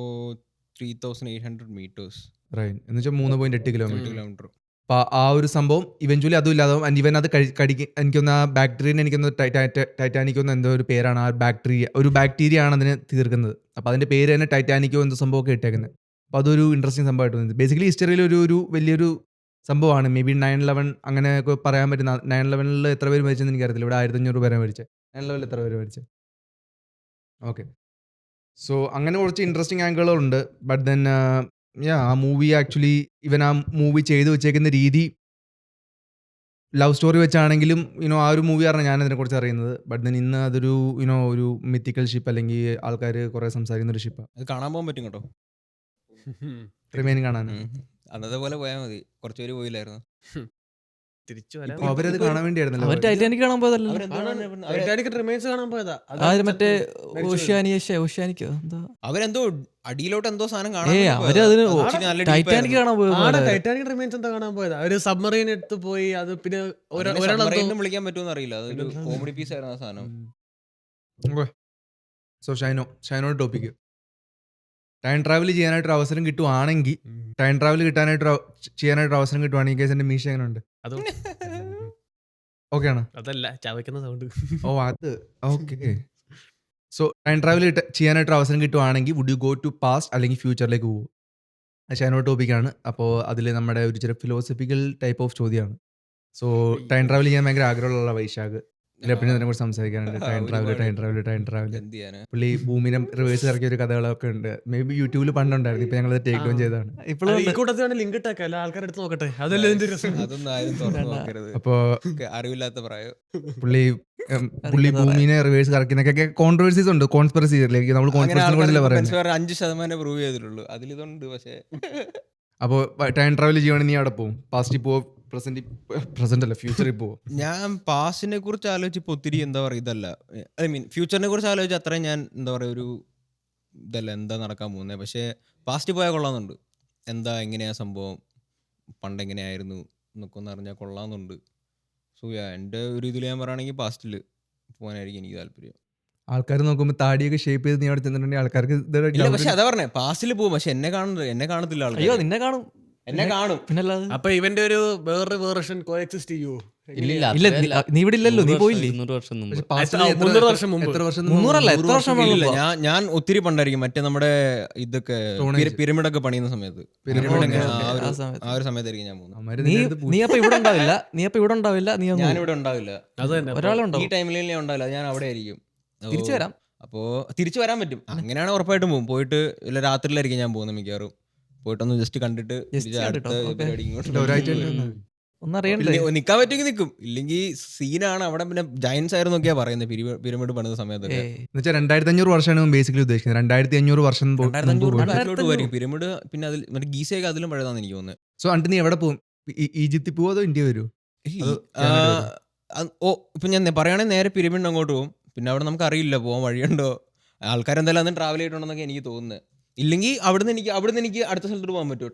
Speaker 4: 3800 മീറ്റേഴ്സ്,
Speaker 2: റൈറ്റ്, എന്ന് വെച്ചാൽ 3.8 കിലോമീറ്റർ.
Speaker 4: കിലോമീറ്റർ.
Speaker 2: അപ്പോൾ ആ ഒരു സംഭവം ഇവഞ്ച്വലി അതും ഇല്ലാതാവും. ആൻഡ് ഇവൻ അത് എനിക്കൊന്ന് ആ ബാക്ടീരിയനെ എനിക്കൊന്ന് ടൈറ്റാനിക്കോ എന്ന് എന്തോ ഒരു പേരാണ്. ആ ഒരു ബാക്ടീരിയ ആണ് അതിനെ തീർക്കുന്നത്. അപ്പോൾ അതിൻ്റെ പേര് തന്നെ ടൈറ്റാനിക്കോ എന്തോ സംഭവമൊക്കെ ഇട്ടേക്കുന്നത്. അപ്പോൾ അതൊരു ഇൻട്രസ്റ്റിംഗ് സംഭവമായിട്ട് തോന്നുന്നത്. ബേസിക്കലി ഹിസ്റ്ററിയിൽ ഒരു വലിയൊരു സംഭവമാണ്. മേ ബി 9/11 അങ്ങനെയൊക്കെ പറയാൻ പറ്റുന്ന. 9/11 എത്ര പേര് മരിച്ചെന്ന് എനിക്കറിയത്തില്ല. ഇവിടെ 1500 പേരെ മരിച്ചത്. 9/11 എത്ര പേര് മരിച്ചത്? ഓക്കെ, സോ അങ്ങനെ കുറച്ച് ഇൻട്രസ്റ്റിംഗ് ആംഗിളുകളുണ്ട്. ബട്ട് ദെൻ ആ മൂവി ആക്ച്വലി ഇവൻ ആ മൂവി ചെയ്തു വെച്ചേക്കുന്ന രീതി ലവ് സ്റ്റോറി വെച്ചാണെങ്കിലും ആ ഒരു മൂവി കാരണം ഞാൻ അതിനെക്കുറിച്ച് അറിയുന്നത്. ബട്ട് ദെൻ ഇന്ന് അതൊരു ഒരു മിത്തിക്കൽ ഷിപ്പ്, അല്ലെങ്കിൽ ആൾക്കാർ കുറേ സംസാരിക്കുന്ന ഒരു ഷിപ്പാണ്.
Speaker 4: അത് കാണാൻ പോകാൻ പറ്റും കേട്ടോ,
Speaker 2: റിമൈനിങ് കാണാൻ.
Speaker 4: അന്നത്തെ പോലെ പോയാൽ മതി. കുറച്ചുപേര് പോയില്ലായിരുന്നു.
Speaker 5: തിരിച്ചു വരാൻ
Speaker 2: അപ്പോൾ അവരത് കാണാൻ വേണ്ടിയായിരുന്നല്ലോ.
Speaker 6: അവർ ടൈറ്റാനിക് കാണാൻ പോയതല്ലോ.
Speaker 5: ടൈറ്റാനിക് റിമൈൻസ് കാണാൻ പോയതാ.
Speaker 6: അതായത് മറ്റേ ഓഷ്യാനിക്കോ എന്തോ
Speaker 4: അവരെന്തോ അടിയിലോട്ട് എന്തോ സാധനം
Speaker 6: അവര് അതിന് ടൈറ്റാനിക് കാണാൻ പോയത്.
Speaker 5: ടൈറ്റാനിക് റിമൈൻസ് എന്താ കാണാൻ പോയതാ. ഒരു സബ്മറീൻ എടുത്ത് പോയി. അത് പിന്നെ
Speaker 4: ഒരാളെന്തും വിളിക്കാൻ പറ്റുമെന്ന് അറിയില്ല. അതൊരു കോമഡി പീസ് ആയിരുന്നു ആ സാധനം.
Speaker 2: സോ ഷൈനോട് ടോപ്പിക്ക്, ടൈം ട്രാവൽ ചെയ്യാനായിട്ടൊരു അവസരം കിട്ടുവാണെങ്കിൽ, ചെയ്യാനായിട്ടൊരു അവസരം കിട്ടുവാണെങ്കിൽ കേസ് എൻ്റെ മീശ എങ്ങനെ ഉണ്ട്?
Speaker 5: അതും
Speaker 2: ഓക്കെ ആണ്?
Speaker 5: അതല്ല ചവയ്ക്കുന്ന സൗണ്ട്.
Speaker 2: ഓ അത് ഓക്കെ. സോ ടൈം ട്രാവൽ ചെയ്യാനായിട്ടൊരു അവസരം കിട്ടുവാണെങ്കിൽ would you go to past അല്ലെങ്കിൽ ഫ്യൂച്ചറിലേക്ക് പോകും? ഷൈനോട് ടോപ്പിക്കാണ്. അപ്പോൾ അതിൽ നമ്മുടെ ഒരു ചെറിയ ഫിലോസഫിക്കൽ ടൈപ്പ് ഓഫ് ചോദ്യമാണ്. സോ ടൈം ട്രാവൽ ചെയ്യാൻ ഭയങ്കര ആഗ്രഹമുള്ള വൈശാഖ് പിന്നെ അതിനെക്കുറിച്ച് സംസാരിക്കാനുണ്ട്. ടൈം ട്രാവൽ
Speaker 4: എന്ത് ചെയ്യാന്?
Speaker 2: പുള്ളി ഭൂമിനെ റിവേഴ്സ് ഇറക്കിയ ഒരു കഥകളൊക്കെ ഉണ്ട്. മേ ബി യൂട്യൂബിൽ പണ്ടുണ്ടായിരുന്നു. ഇപ്പൊ ഞങ്ങൾ ടേക്ക് ഡൗൺ ചെയ്തതാണ്.
Speaker 5: ഈ കൂട്ടത്തിലാണ് ലിങ്ക് ഇട്ടേക്കാം, എല്ലാ ആൾക്കാരെടുത്ത് നോക്കട്ടെ. അതല്ലേ ഇതിന്റെ രസം.
Speaker 4: അതൊന്നും ആരും തുറന്നു നോക്കരുത്.
Speaker 2: അപ്പൊ
Speaker 4: അറിവില്ലാത്ത പ്രായം.
Speaker 2: പുള്ളി ഭൂമിനെ റിവേഴ്സ് ഇറക്കുന്നൊക്കെ കോൺട്രവേഴ്സീസ് ഉണ്ട്. കോൺസ്പിറസിയിലേക്ക് നമ്മൾ കോൺസ്പിറസിനെ പറയുന്നത്
Speaker 4: 5% പ്രൂവ് ചെയ്തിട്ടുള്ളൂ. അതിലിതുണ്ട്. പക്ഷേ
Speaker 2: അപ്പോൾ ടൈം ട്രാവൽ ചെയ്യുവാണെങ്കിൽ നീ അവിടെ പോകും? പാസ്റ്റിൽ പോവോ, പ്രസന്റ് അല്ല ഫ്യൂച്ചറിൽ പോവോ?
Speaker 4: ഞാൻ പാസ്റ്റിനെ കുറിച്ച് ആലോചിച്ചപ്പോൾ ഒത്തിരി എന്താ പറയുക ഇതല്ല, ഐ മീൻ ഫ്യൂച്ചറിനെ കുറിച്ച് ആലോചിച്ച അത്രയും ഞാൻ എന്താ പറയുക ഒരു ഇതല്ല എന്താ നടക്കാൻ പോകുന്നത്. പക്ഷേ പാസ്റ്റിൽ പോയാൽ കൊള്ളാമെന്നുണ്ട്. എന്താ എങ്ങനെയാ സംഭവം, പണ്ടെങ്ങനെയായിരുന്നു എന്നൊക്കെ ഒന്ന് അറിഞ്ഞാൽ കൊള്ളാമെന്നുണ്ട്. സോ എൻ്റെ ഒരു ഇതിൽ ഞാൻ പറയുകയാണെങ്കിൽ പാസ്റ്റിൽ പോകാനായിരിക്കും എനിക്ക് താല്പര്യം.
Speaker 2: ആൾക്കാർ നോക്കുമ്പോൾ താടിയൊക്കെ ഷേപ്പ് ചെയ്ത് നീ അവിടെ ചെന്നിട്ടുണ്ടെങ്കിൽ ആൾക്കാർക്ക്
Speaker 4: ഇല്ല, പക്ഷെ അതാ പറഞ്ഞേ പാസ്റ്റിൽ പോകും. പക്ഷെ എന്നെ കാണത്തില്ല ആൾക്കാർ.
Speaker 6: അയ്യോ നിന്നെ കാണും,
Speaker 4: എന്നെ കാണും.
Speaker 6: പിന്നല്ലാതെ.
Speaker 5: അപ്പൊ ഇവന്റെ ഒരു വേറൊരു വേർഷൻ കോഎക്സിസ്റ്റ് ചെയ്യോ?
Speaker 3: ഇല്ല,
Speaker 6: ഇല്ല നീ ഇവിടെ ഇല്ലല്ലോ, നീ പോയില്ലേ?
Speaker 3: 200 വർഷം മുമ്പ്.
Speaker 5: 300 വർഷം മുമ്പ്.
Speaker 6: 300 അല്ല, എത്ര വർഷം
Speaker 4: ഇല്ല, ഞാൻ ഒത്തിരി പണ്ടായിരിക്കും. മറ്റേ നമ്മുടെ ഇതൊക്കെ പിരമിഡൊക്കെ പണിയുന്ന സമയത്ത്, ആ ഒരു സമയത്തായിരിക്കും ഞാൻ പോകുന്നത്.
Speaker 6: നീ അപ്പൊ ഇവിടെ ഉണ്ടാവില്ല,
Speaker 4: ഞാനിവിടെ ഉണ്ടാവില്ല.
Speaker 6: ഒരാളുണ്ടോ
Speaker 4: ഈ ടൈമിൽ ഞാൻ ഉണ്ടാവില്ല, ഞാൻ അവിടെ ആയിരിക്കും.
Speaker 6: തിരിച്ചു വരാം.
Speaker 4: അപ്പോൾ തിരിച്ചു വരാൻ പറ്റും. അങ്ങനെയാണ് ഉറപ്പായിട്ടും പോകും. പോയിട്ട് ഇല്ല രാത്രിയിലായിരിക്കും ഞാൻ പോകുന്നത് മിക്കവാറും. പോയിട്ടൊന്ന് ജസ്റ്റ് കണ്ടിട്ട്
Speaker 6: ഒന്നറിയണ്ടേ?
Speaker 4: നിക്കാൻ പറ്റുമെങ്കിൽ നിൽക്കും, ഇല്ലെങ്കിൽ സീനാണ് അവിടെ. പിന്നെ ജയൻസ് ആയിരുന്നു ഒക്കെയാ പറയുന്നത് പിരമിഡ് പണിത സമയത്തൊക്കെ.
Speaker 2: 2500 വർഷമാണ് ബേസിക്കലി ഉദ്ദേശിക്കുന്നത്. 2500 വർഷം
Speaker 4: പിരമിഡ്. പിന്നെ അതിൽ മറ്റേ ഗീസയൊക്കെ അതിലും പഴയതാന്ന് എനിക്ക് തോന്നുന്നത്.
Speaker 2: സോ അണ്ട് നീ എവിടെ പോകും? ഈജിപ്തിൽ പോവോ അതോ ഇന്ത്യ വരുമോ?
Speaker 4: ഇപ്പൊ ഞാൻ പറയുകയാണെങ്കിൽ നേരെ പിരമിഡ് അങ്ങോട്ട് പോകും. പിന്നെ അവിടെ നമുക്ക് അറിയില്ല പോകാൻ വഴിയുണ്ടോ, ആൾക്കാരെന്തായാലും അന്ന് ട്രാവൽ ചെയ്തിട്ടുണ്ടെന്നൊക്കെ എനിക്ക് തോന്നുന്നത്. ഇല്ലെങ്കിൽ അവിടുന്ന് എനിക്ക് അടുത്ത സ്ഥലത്തോട്ട് പോകാൻ പറ്റുമോ?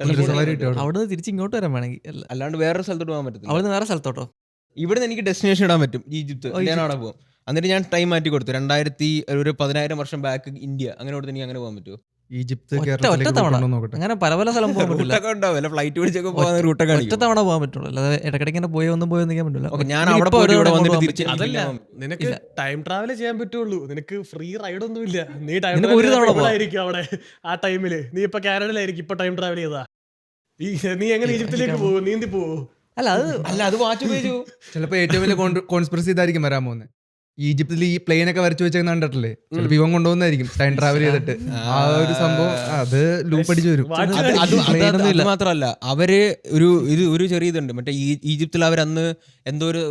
Speaker 6: അവിടുന്ന് തിരിച്ച് ഇങ്ങോട്ട് വരാൻ വേണമെങ്കിൽ,
Speaker 4: അല്ലാണ്ട് വേറെ സ്ഥലത്തോട്ട് പോകാൻ പറ്റത്തില്ല.
Speaker 6: അവിടുന്ന് വേറെ സ്ഥലത്തോട്ടോ?
Speaker 4: ഇവിടുന്ന് എനിക്ക് ഡെസ്റ്റിനേഷൻ ഇടാൻ പറ്റും, ഈജിപ്ത്. ഞാൻ അവിടെ പോകും. എന്നിട്ട് ഞാൻ ടൈം മാറ്റി കൊടുത്തു. 1000 വർഷം ബാക്ക് ഇന്ത്യ, അങ്ങനെ കൊടുത്ത് എനിക്ക് അങ്ങനെ പോകാൻ പറ്റുമോ?
Speaker 2: ഈജിപ്ത്
Speaker 6: ഒറ്റ
Speaker 2: കേരളത്തിലേക്ക്
Speaker 6: തവണ
Speaker 2: പോയിട്ടുണ്ടോ നോക്കട്ടെ.
Speaker 6: അങ്ങനെ പല പല സ്ഥലം പോകാൻ പറ്റില്ല.
Speaker 4: റൂട്ടൊക്കെ ഉണ്ടാവും, അല്ല ഫ്ലൈറ്റ് പിടിച്ചൊക്കെ പോകുന്ന റൂട്ടൊക്കെ
Speaker 6: ഒറ്റ
Speaker 4: കാണിക്കും.
Speaker 6: തവണ പോകാൻ പറ്റുള്ളൂ, അല്ലാതെ ഇടയ്ക്കിടയ്ക്ക് ഇങ്ങനെ പോയി ഒന്നും നിൽക്കാൻ പറ്റില്ല.
Speaker 4: ഓക്കെ, ഞാൻ
Speaker 6: എനിക്ക്
Speaker 4: അവിടെ
Speaker 6: ഇപ്പൊ
Speaker 4: പോയിട്ട്
Speaker 6: ഒരു
Speaker 4: ഇവിടെ
Speaker 6: തവണ
Speaker 4: വന്നിട്ട്
Speaker 6: പോകാൻ
Speaker 4: തിരിച്ച്
Speaker 6: പറ്റില്ല.
Speaker 5: അതല്ല, നിനക്ക് ടൈം ട്രാവൽ ചെയ്യാൻ പറ്റുള്ളൂ, നിനക്ക് ഫ്രീ റൈഡ് ഒന്നും ഇല്ല. നീ ടൈം
Speaker 6: നിനക്ക് ഒരു തവണ പോവാം.
Speaker 5: ആയിരിക്കും അവിടെ ആ ടൈമില്. നീ ഇപ്പൊ കാനഡയിലായിരിക്കും ഇപ്പൊ ടൈം ട്രാവൽ ചെയ്താ. നീ എങ്ങനെ ഈജിപ്തിലേക്ക് പോകും? നീന്തി പോവോ?
Speaker 6: അല്ല അത്
Speaker 4: അല്ല, അത് വാച്ച് ഉപയോഗിച്ചു.
Speaker 2: ചിലപ്പോൾ ഏറ്റവും വലിയ കോൺസ്പിറസി ഇതായിരിക്കും വരാൻ പോകുന്നത്. ഈജിപ്തിൽ ഈ പ്ലെയിൻ ഒക്കെ വരച്ചു വെച്ചേക്കുന്ന കണ്ടിട്ടില്ലേ? ചിലപ്പോൾ ഇവൻ കൊണ്ടുപോകുന്നതായിരിക്കും ടൈം ട്രാവൽ ചെയ്തിട്ട്. ആ ഒരു സംഭവം അത് ലൂപ്പ് അടിച്ചു വരും.
Speaker 4: അത് മാത്രമല്ല, അവര് ഒരു ചെറിയ ഇതുണ്ട്, മറ്റേ ഈജിപ്തിൽ അവരന്ന് എന്തോ ഒരു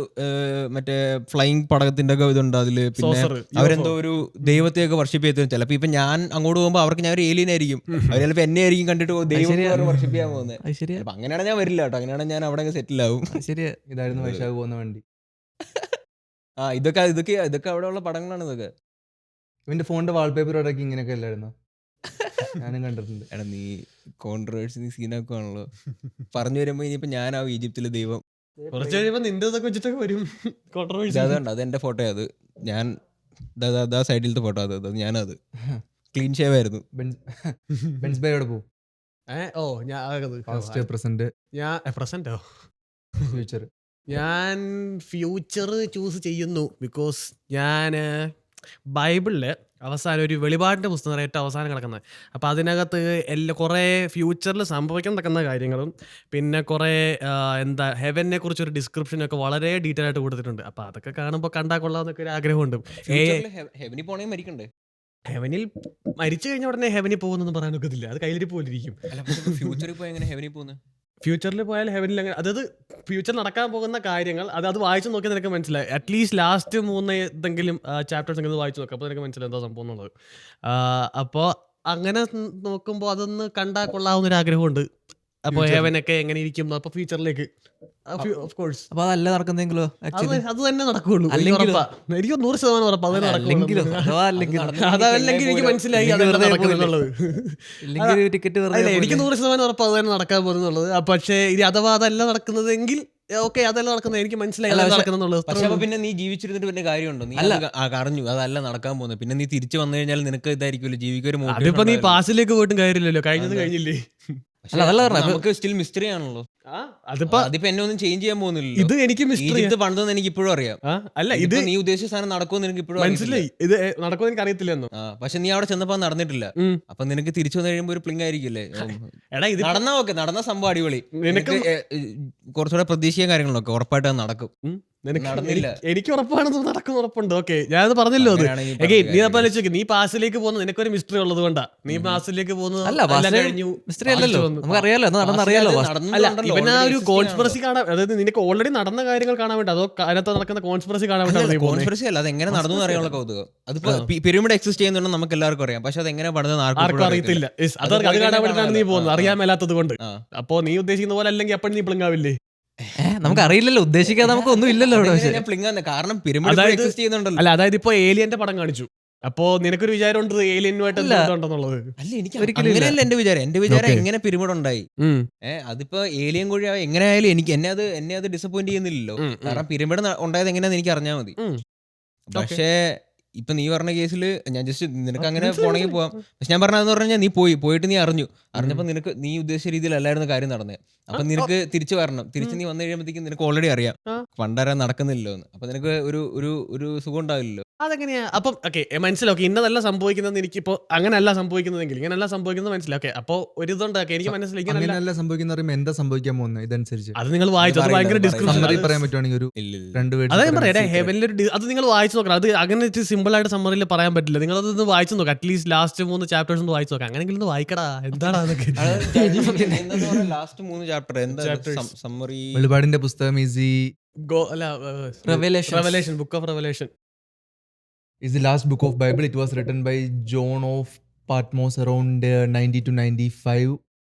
Speaker 4: മറ്റേ ഫ്ലൈയിങ് പടകത്തിന്റെ ഒക്കെ ഇതുണ്ട് അതില്. പിന്നെ അവരെന്തോ ഒരു ദൈവത്തെയൊക്കെ വർഷിപ്പ് ചെയ്തു. ചിലപ്പോ ഇപ്പൊ ഞാൻ അങ്ങോട്ട് പോകുമ്പോ അവർക്ക് ഞാൻ ഒരു ഏലിയൻ ആയിരിക്കും, അവർ ചിലപ്പോ എന്നെ ആയിരിക്കും കണ്ടിട്ട് ദൈവം വർഷിപ്പ് ചെയ്യാൻ പോകുന്നത്.
Speaker 6: അത് ശരിയാ,
Speaker 4: അപ്പൊ അങ്ങനെയാണ് ഞാൻ വരില്ല കേട്ടോ, അങ്ങനെയാണ് ഞാൻ അവിടെ സെറ്റിൽ ആവും.
Speaker 6: അത് ശരിയാ.
Speaker 2: ഇതായിരുന്നു വൈശാഖ് പോകുന്ന വണ്ടി.
Speaker 4: ആ ഇതൊക്കെ അവിടെ ഉള്ള പടങ്ങളാണ് ഇതൊക്കെ.
Speaker 2: ഇവന്റെ ഫോണിന്റെ വാൾപേപ്പർ ഇടയ്ക്ക് ഇങ്ങനെയൊക്കെ അല്ലായിരുന്നു, ഞാനും കണ്ടിട്ടുണ്ട്.
Speaker 4: എടാ നീ കോൺട്രവേഴ്സി സീനൊക്കെ ആണല്ലോ പറഞ്ഞു വരുമ്പോ ഇനിയിപ്പോ ഞാനാവും ഈജിപ്തിലെ ദൈവം.
Speaker 5: കുറച്ച് കഴിയുമ്പോ നിന്റെ ഇതൊക്കെ വെച്ചിട്ടൊക്കെ വരും.
Speaker 4: അതുകൊണ്ട് അത് എന്റെ ഫോട്ടോ, അത് ഞാൻ സൈഡിലത്തെ ഫോട്ടോ, അത് ഞാനത് ക്ലീൻ ഷേവ് ആയിരുന്നു.
Speaker 2: ബെൻസ് ബൈ എവിടെ പോകും?
Speaker 5: ഓ ഞാൻ
Speaker 2: പാസ്റ്റ്, പ്രസന്റ്,
Speaker 5: ഞാൻ പ്രസന്റോ
Speaker 2: ഫ്യൂച്ചർ?
Speaker 5: ഞാൻ ഫ്യൂച്ചർ ചൂസ് ചെയ്യുന്നു. ബിക്കോസ് ഞാൻ ബൈബിളിൽ അവസാനം ഒരു വെളിപാടിൻ്റെ പുസ്തകം ഏറ്റവും അവസാനം കിടക്കുന്നത്. അപ്പോൾ അതിനകത്ത് കുറേ ഫ്യൂച്ചറിൽ സംഭവിക്കാൻ നടക്കുന്ന കാര്യങ്ങളും പിന്നെ കുറേ എന്താ ഹെവനെ കുറിച്ചൊരു ഡിസ്ക്രിപ്ഷനൊക്കെ വളരെ ഡീറ്റെയിൽ ആയിട്ട് കൊടുത്തിട്ടുണ്ട്. അപ്പോൾ അതൊക്കെ കാണുമ്പോൾ കണ്ടാൽ കൊള്ളാമെന്നൊക്കെ ഒരു ആഗ്രഹമുണ്ട്.
Speaker 4: ഹെവനിൽ പോണെങ്കിൽ മരിക്കണ്ടേ?
Speaker 5: ഹെവനിൽ മരിച്ചു കഴിഞ്ഞ ഉടനെ ഹെവനിൽ പോകുന്നൊന്നും പറയാനൊക്കത്തില്ല, അത് കയ്യിലിരിപ്പോലിരിക്കും.
Speaker 4: ഫ്യൂച്ചറിൽ പോയി എങ്ങനെ ഹെവനിൽ പോകുന്നത്?
Speaker 5: ഫ്യൂച്ചറിൽ പോയാൽ ഹെവനിൽ അങ്ങനെ, അതായത് ഫ്യൂച്ചർ നടക്കാൻ പോകുന്ന കാര്യങ്ങൾ അത് വായിച്ചു നോക്കിയാൽ നിനക്ക് മനസ്സിലായി. അറ്റ്ലീസ്റ്റ് ലാസ്റ്റ് 3 എന്തെങ്കിലും ചാപ്റ്റേഴ്സ് എങ്കിലും വായിച്ചു നോക്കാം, അപ്പോൾ നിനക്ക് മനസ്സിലായി എന്താ സംഭവം എന്നുള്ളത്. അപ്പോൾ അങ്ങനെ നോക്കുമ്പോൾ അതൊന്ന് കണ്ടാൽ കൊള്ളാവുന്ന ഒരു ആഗ്രഹമുണ്ട്. അപ്പോൾ ഹെവനൊക്കെ എങ്ങനെ ഇരിക്കും അപ്പോൾ ഫ്യൂച്ചറിലേക്ക്. Of course.
Speaker 6: അപ്പൊ അതല്ല നടക്കുന്നെങ്കിലോ?
Speaker 5: അത് തന്നെ നടക്കുള്ളൂ.
Speaker 6: അല്ലെങ്കിലോ?
Speaker 5: എനിക്ക് 100% ഉറപ്പാ അത്
Speaker 6: അല്ലെങ്കിലോ?
Speaker 5: നടക്കുള്ളൂ.
Speaker 6: അഥവാ അല്ലെങ്കിൽ
Speaker 5: അതല്ലെങ്കിൽ എനിക്ക് മനസ്സിലായി അത്
Speaker 6: വെറുതെ
Speaker 5: നടക്കുന്നുള്ളത്.
Speaker 6: ഇല്ലെങ്കിൽ ടിക്കറ്റ്
Speaker 5: അല്ല,
Speaker 6: വെറുതെ
Speaker 5: എനിക്ക് 100% ഉറപ്പ് അത് തന്നെ നടക്കാൻ പോകുന്നുള്ളത്. പക്ഷേ ഇനി അഥവാ അതല്ല നടക്കുന്നതെങ്കിൽ ഓക്കെ, അതല്ല നടക്കുന്നത്, എനിക്ക് മനസ്സിലായി അതല്ല നടക്കുന്നുള്ളത്.
Speaker 4: പക്ഷെ അപ്പൊ പിന്നെ നീ ജീവിച്ചിരുന്നിട്ട് പിന്നെ കാര്യമുണ്ടോ? നീ അറിഞ്ഞു അതല്ല നടക്കാൻ പോകുന്നത്, പിന്നെ നീ തിരിച്ചു വന്നു കഴിഞ്ഞാൽ നിനക്ക് ഇതായിരിക്കുമല്ലോ ജീവിക്കൊരു.
Speaker 5: അതിപ്പോ നീ പാസിലേക്ക് പോയിട്ടും കാര്യമില്ലല്ലോ, കഴിഞ്ഞത് കഴിഞ്ഞില്ലേ.
Speaker 6: അല്ല, അതല്ല പറഞ്ഞത്.
Speaker 4: നമുക്ക് സ്റ്റിൽ മിസ്റ്ററി ആണല്ലോ.
Speaker 5: അതിപ്പോ
Speaker 4: എന്നെ ഒന്നും ചേഞ്ച് ചെയ്യാൻ പോകുന്നില്ല.
Speaker 5: ഇത് എനിക്ക് മിസ്റ്ററി
Speaker 4: ഈജിപ്ത് പണിതെന്ന് എനിക്ക് ഇപ്പോഴും അറിയാം.
Speaker 5: അല്ല, ഇത്
Speaker 4: നീ ഉദ്ദേശിച്ച സാധനം നടക്കുമെന്ന് എനിക്ക് ഇപ്പോഴും
Speaker 5: മനസ്സിലായി. ഇത് നടക്കുമെന്ന് എനിക്ക് അറിയത്തില്ലെന്നോ.
Speaker 4: പക്ഷെ നീ അവിടെ ചെന്നപ്പോ നടന്നിട്ടില്ല. അപ്പൊ നിനക്ക് തിരിച്ചു വന്നു കഴിയുമ്പോ ഒരു പ്ലിങ് ആയിരിക്കില്ലേ?
Speaker 5: എടാ, ഇത്
Speaker 4: നടന്ന സംഭവം അടിപൊളി.
Speaker 5: നിനക്ക്
Speaker 4: കുറച്ചുകൂടെ പ്രതീക്ഷയും കാര്യങ്ങളൊക്കെ ഉറപ്പായിട്ട് അത് നടക്കും.
Speaker 5: നടന്നില്ല, എനിക്ക് ഉറപ്പാണെന്ന് നടക്കുന്ന ഉറപ്പുണ്ട്. ഓക്കെ, ഞാനത് പറഞ്ഞല്ലോ. അത് നീ അപ്പൊ നീ പാസിലേക്ക് പോകുന്നത് നിനക്കൊരു മിസ്റ്ററി ഉള്ളത് കൊണ്ടാ നീ പാസിലേക്ക് പോകുന്നത്.
Speaker 6: അല്ല,
Speaker 5: കഴിഞ്ഞു
Speaker 6: മിസ്റ്ററി അല്ലല്ലോ, നമുക്കറിയാലോ, നടന്നറിയാലോ.
Speaker 5: അല്ല, ഇവൻ ആ ഒരു കോൺസ്പിറസി കാണാൻ, അതായത് നിനക്ക് ഓൾറെഡി നടന്ന കാര്യങ്ങൾ കാണാൻ വേണ്ടി, അതോ അതിനകത്ത് നടക്കുന്ന കോൺസ്പിറസി കാണാൻ വേണ്ടി?
Speaker 4: കോൺസ്പിറസി അല്ല, അത് എങ്ങനെ നടന്നു അറിയാനുള്ള കൗതുകം. അതിപ്പോ പിരമിഡ് എക്സിസ്റ്റ് ചെയ്യുന്നുണ്ടെന്ന് നമുക്ക് എല്ലാവർക്കും അറിയാം, പക്ഷെ അത് എങ്ങനെ പണിതെന്ന്
Speaker 5: ആർക്കും അറിയത്തില്ല. അത് കാണാൻ വേണ്ടിയിട്ടാണ് നീ പോകുന്നത്, അറിയാൻ മേലാത്തത് കൊണ്ട്. അപ്പോ നീ ഉദ്ദേശിക്കുന്ന പോലെ അല്ലെങ്കിൽ അപ്പോൾ നീ പ്ലിങ്ങാവില്ലേ?
Speaker 6: നമുക്ക് അറിയില്ലല്ലോ, ഉദ്ദേശിക്കാതെ നമുക്ക് ഒന്നും ഇല്ലല്ലോ.
Speaker 4: കാരണം പിരമിഡ് എക്സിസ്റ്റ് ചെയ്യുന്നുണ്ടല്ലോ.
Speaker 5: അല്ല, അതായത് ഇപ്പൊ ഏലിയന്റെ പടം കാണിച്ചു, അപ്പോ നിനക്കൊരു വിചാരം ഉണ്ട് ഏലിയനുമായിട്ട് ഉണ്ടെന്നുള്ളത്?
Speaker 4: അല്ല, എനിക്ക് ഒരിക്കലും എന്റെ വിചാരം എങ്ങനെ പിരമിഡ് ഉണ്ടായി. അതിപ്പോ ഏലിയൻ കോഴി എങ്ങനെ ആയാലും എന്നെ അത് ഡിസപ്പോയിന്റ് ചെയ്യുന്നില്ലല്ലോ. കാരണം പിരമിഡ് ഉണ്ടായത് എങ്ങനെയാന്ന് എനിക്ക് അറിഞ്ഞാൽ മതി. പക്ഷേ ഇപ്പൊ നീ പറഞ്ഞ കേസിൽ ഞാൻ ജസ്റ്റ് നിനക്ക് അങ്ങനെ പോണെങ്കിൽ പോവാം. പക്ഷെ ഞാൻ പറഞ്ഞതെന്ന് പറഞ്ഞാൽ നീ പോയിട്ട് നീ അറിഞ്ഞപ്പോ നിനക്ക് നീ ഉദ്ദേശിച്ച രീതിയിലല്ലായിരുന്നു കാര്യം നടന്നത്. അപ്പൊ നിനക്ക് തിരിച്ചു വരണം. തിരിച്ച് നീ വന്നു കഴിയുമ്പോഴത്തേക്കും നിനക്ക് ഓൾറെഡി അറിയാം പണ്ടാരാൻ നടക്കുന്നില്ലല്ലോ എന്ന്. അപ്പൊ നിനക്ക് ഒരു സുഖം ഉണ്ടാവില്ലല്ലോ.
Speaker 5: അതെങ്ങനെയാ? അപ്പം ഓക്കെ, മനസ്സിലാക്കി ഇന്നതല്ല സംഭവിക്കുന്നത്. എനിക്കിപ്പോ അങ്ങനെയല്ല സംഭവിക്കുന്നതെങ്കിൽ ഇങ്ങനെയല്ല സംഭവിക്കുന്നത് മനസ്സിലാക്കി. അപ്പൊ ഒരു ഇതുണ്ടാക്കി എനിക്ക് മനസ്സിലാക്കി
Speaker 2: അങ്ങനെയല്ല സംഭവിക്കുന്ന പറയുമ്പോൾ എന്താ സംഭവിക്കാൻ പോകുന്നത് ഇതനുസരിച്ച്
Speaker 5: അത് നിങ്ങൾ വായിച്ചു. അത് ഭയങ്കര ഡിസ്ക്രിപ്ഷൻ
Speaker 2: പറയാൻ പറ്റുവാണെങ്കിൽ ഒരു 2 വേർഡ്
Speaker 5: അതാ ഞാൻ പറയാം. ഹെവനിലൊരു അത് നിങ്ങൾ വായിച്ചു നോക്കണം. അത് അങ്ങനെ സിമ്പിൾ ആയിട്ട് സമ്മറിയിൽ പറയാൻ പറ്റില്ല. നിങ്ങൾ അതൊന്ന് വായിച്ചു നോക്കാം. അറ്റ്ലീസ്റ്റ് ലാസ്റ്റ് 3 ചാപ്റ്റേഴ്സ് ഒന്ന് വായിച്ചു നോക്കാം. അങ്ങനെയെങ്കിലും ഒന്ന് വായിക്കടാ. എന്താണ് അതൊക്കെ?
Speaker 4: ലാസ്റ്റ് 3 ചാപ്റ്റർ എന്താ സമ്മറി?
Speaker 2: വെളിപാടിന്റെ പുസ്തകം
Speaker 5: Revelation, Book of Revelation
Speaker 2: is the last book of Bible. It was written by John of Patmos around 90 to 95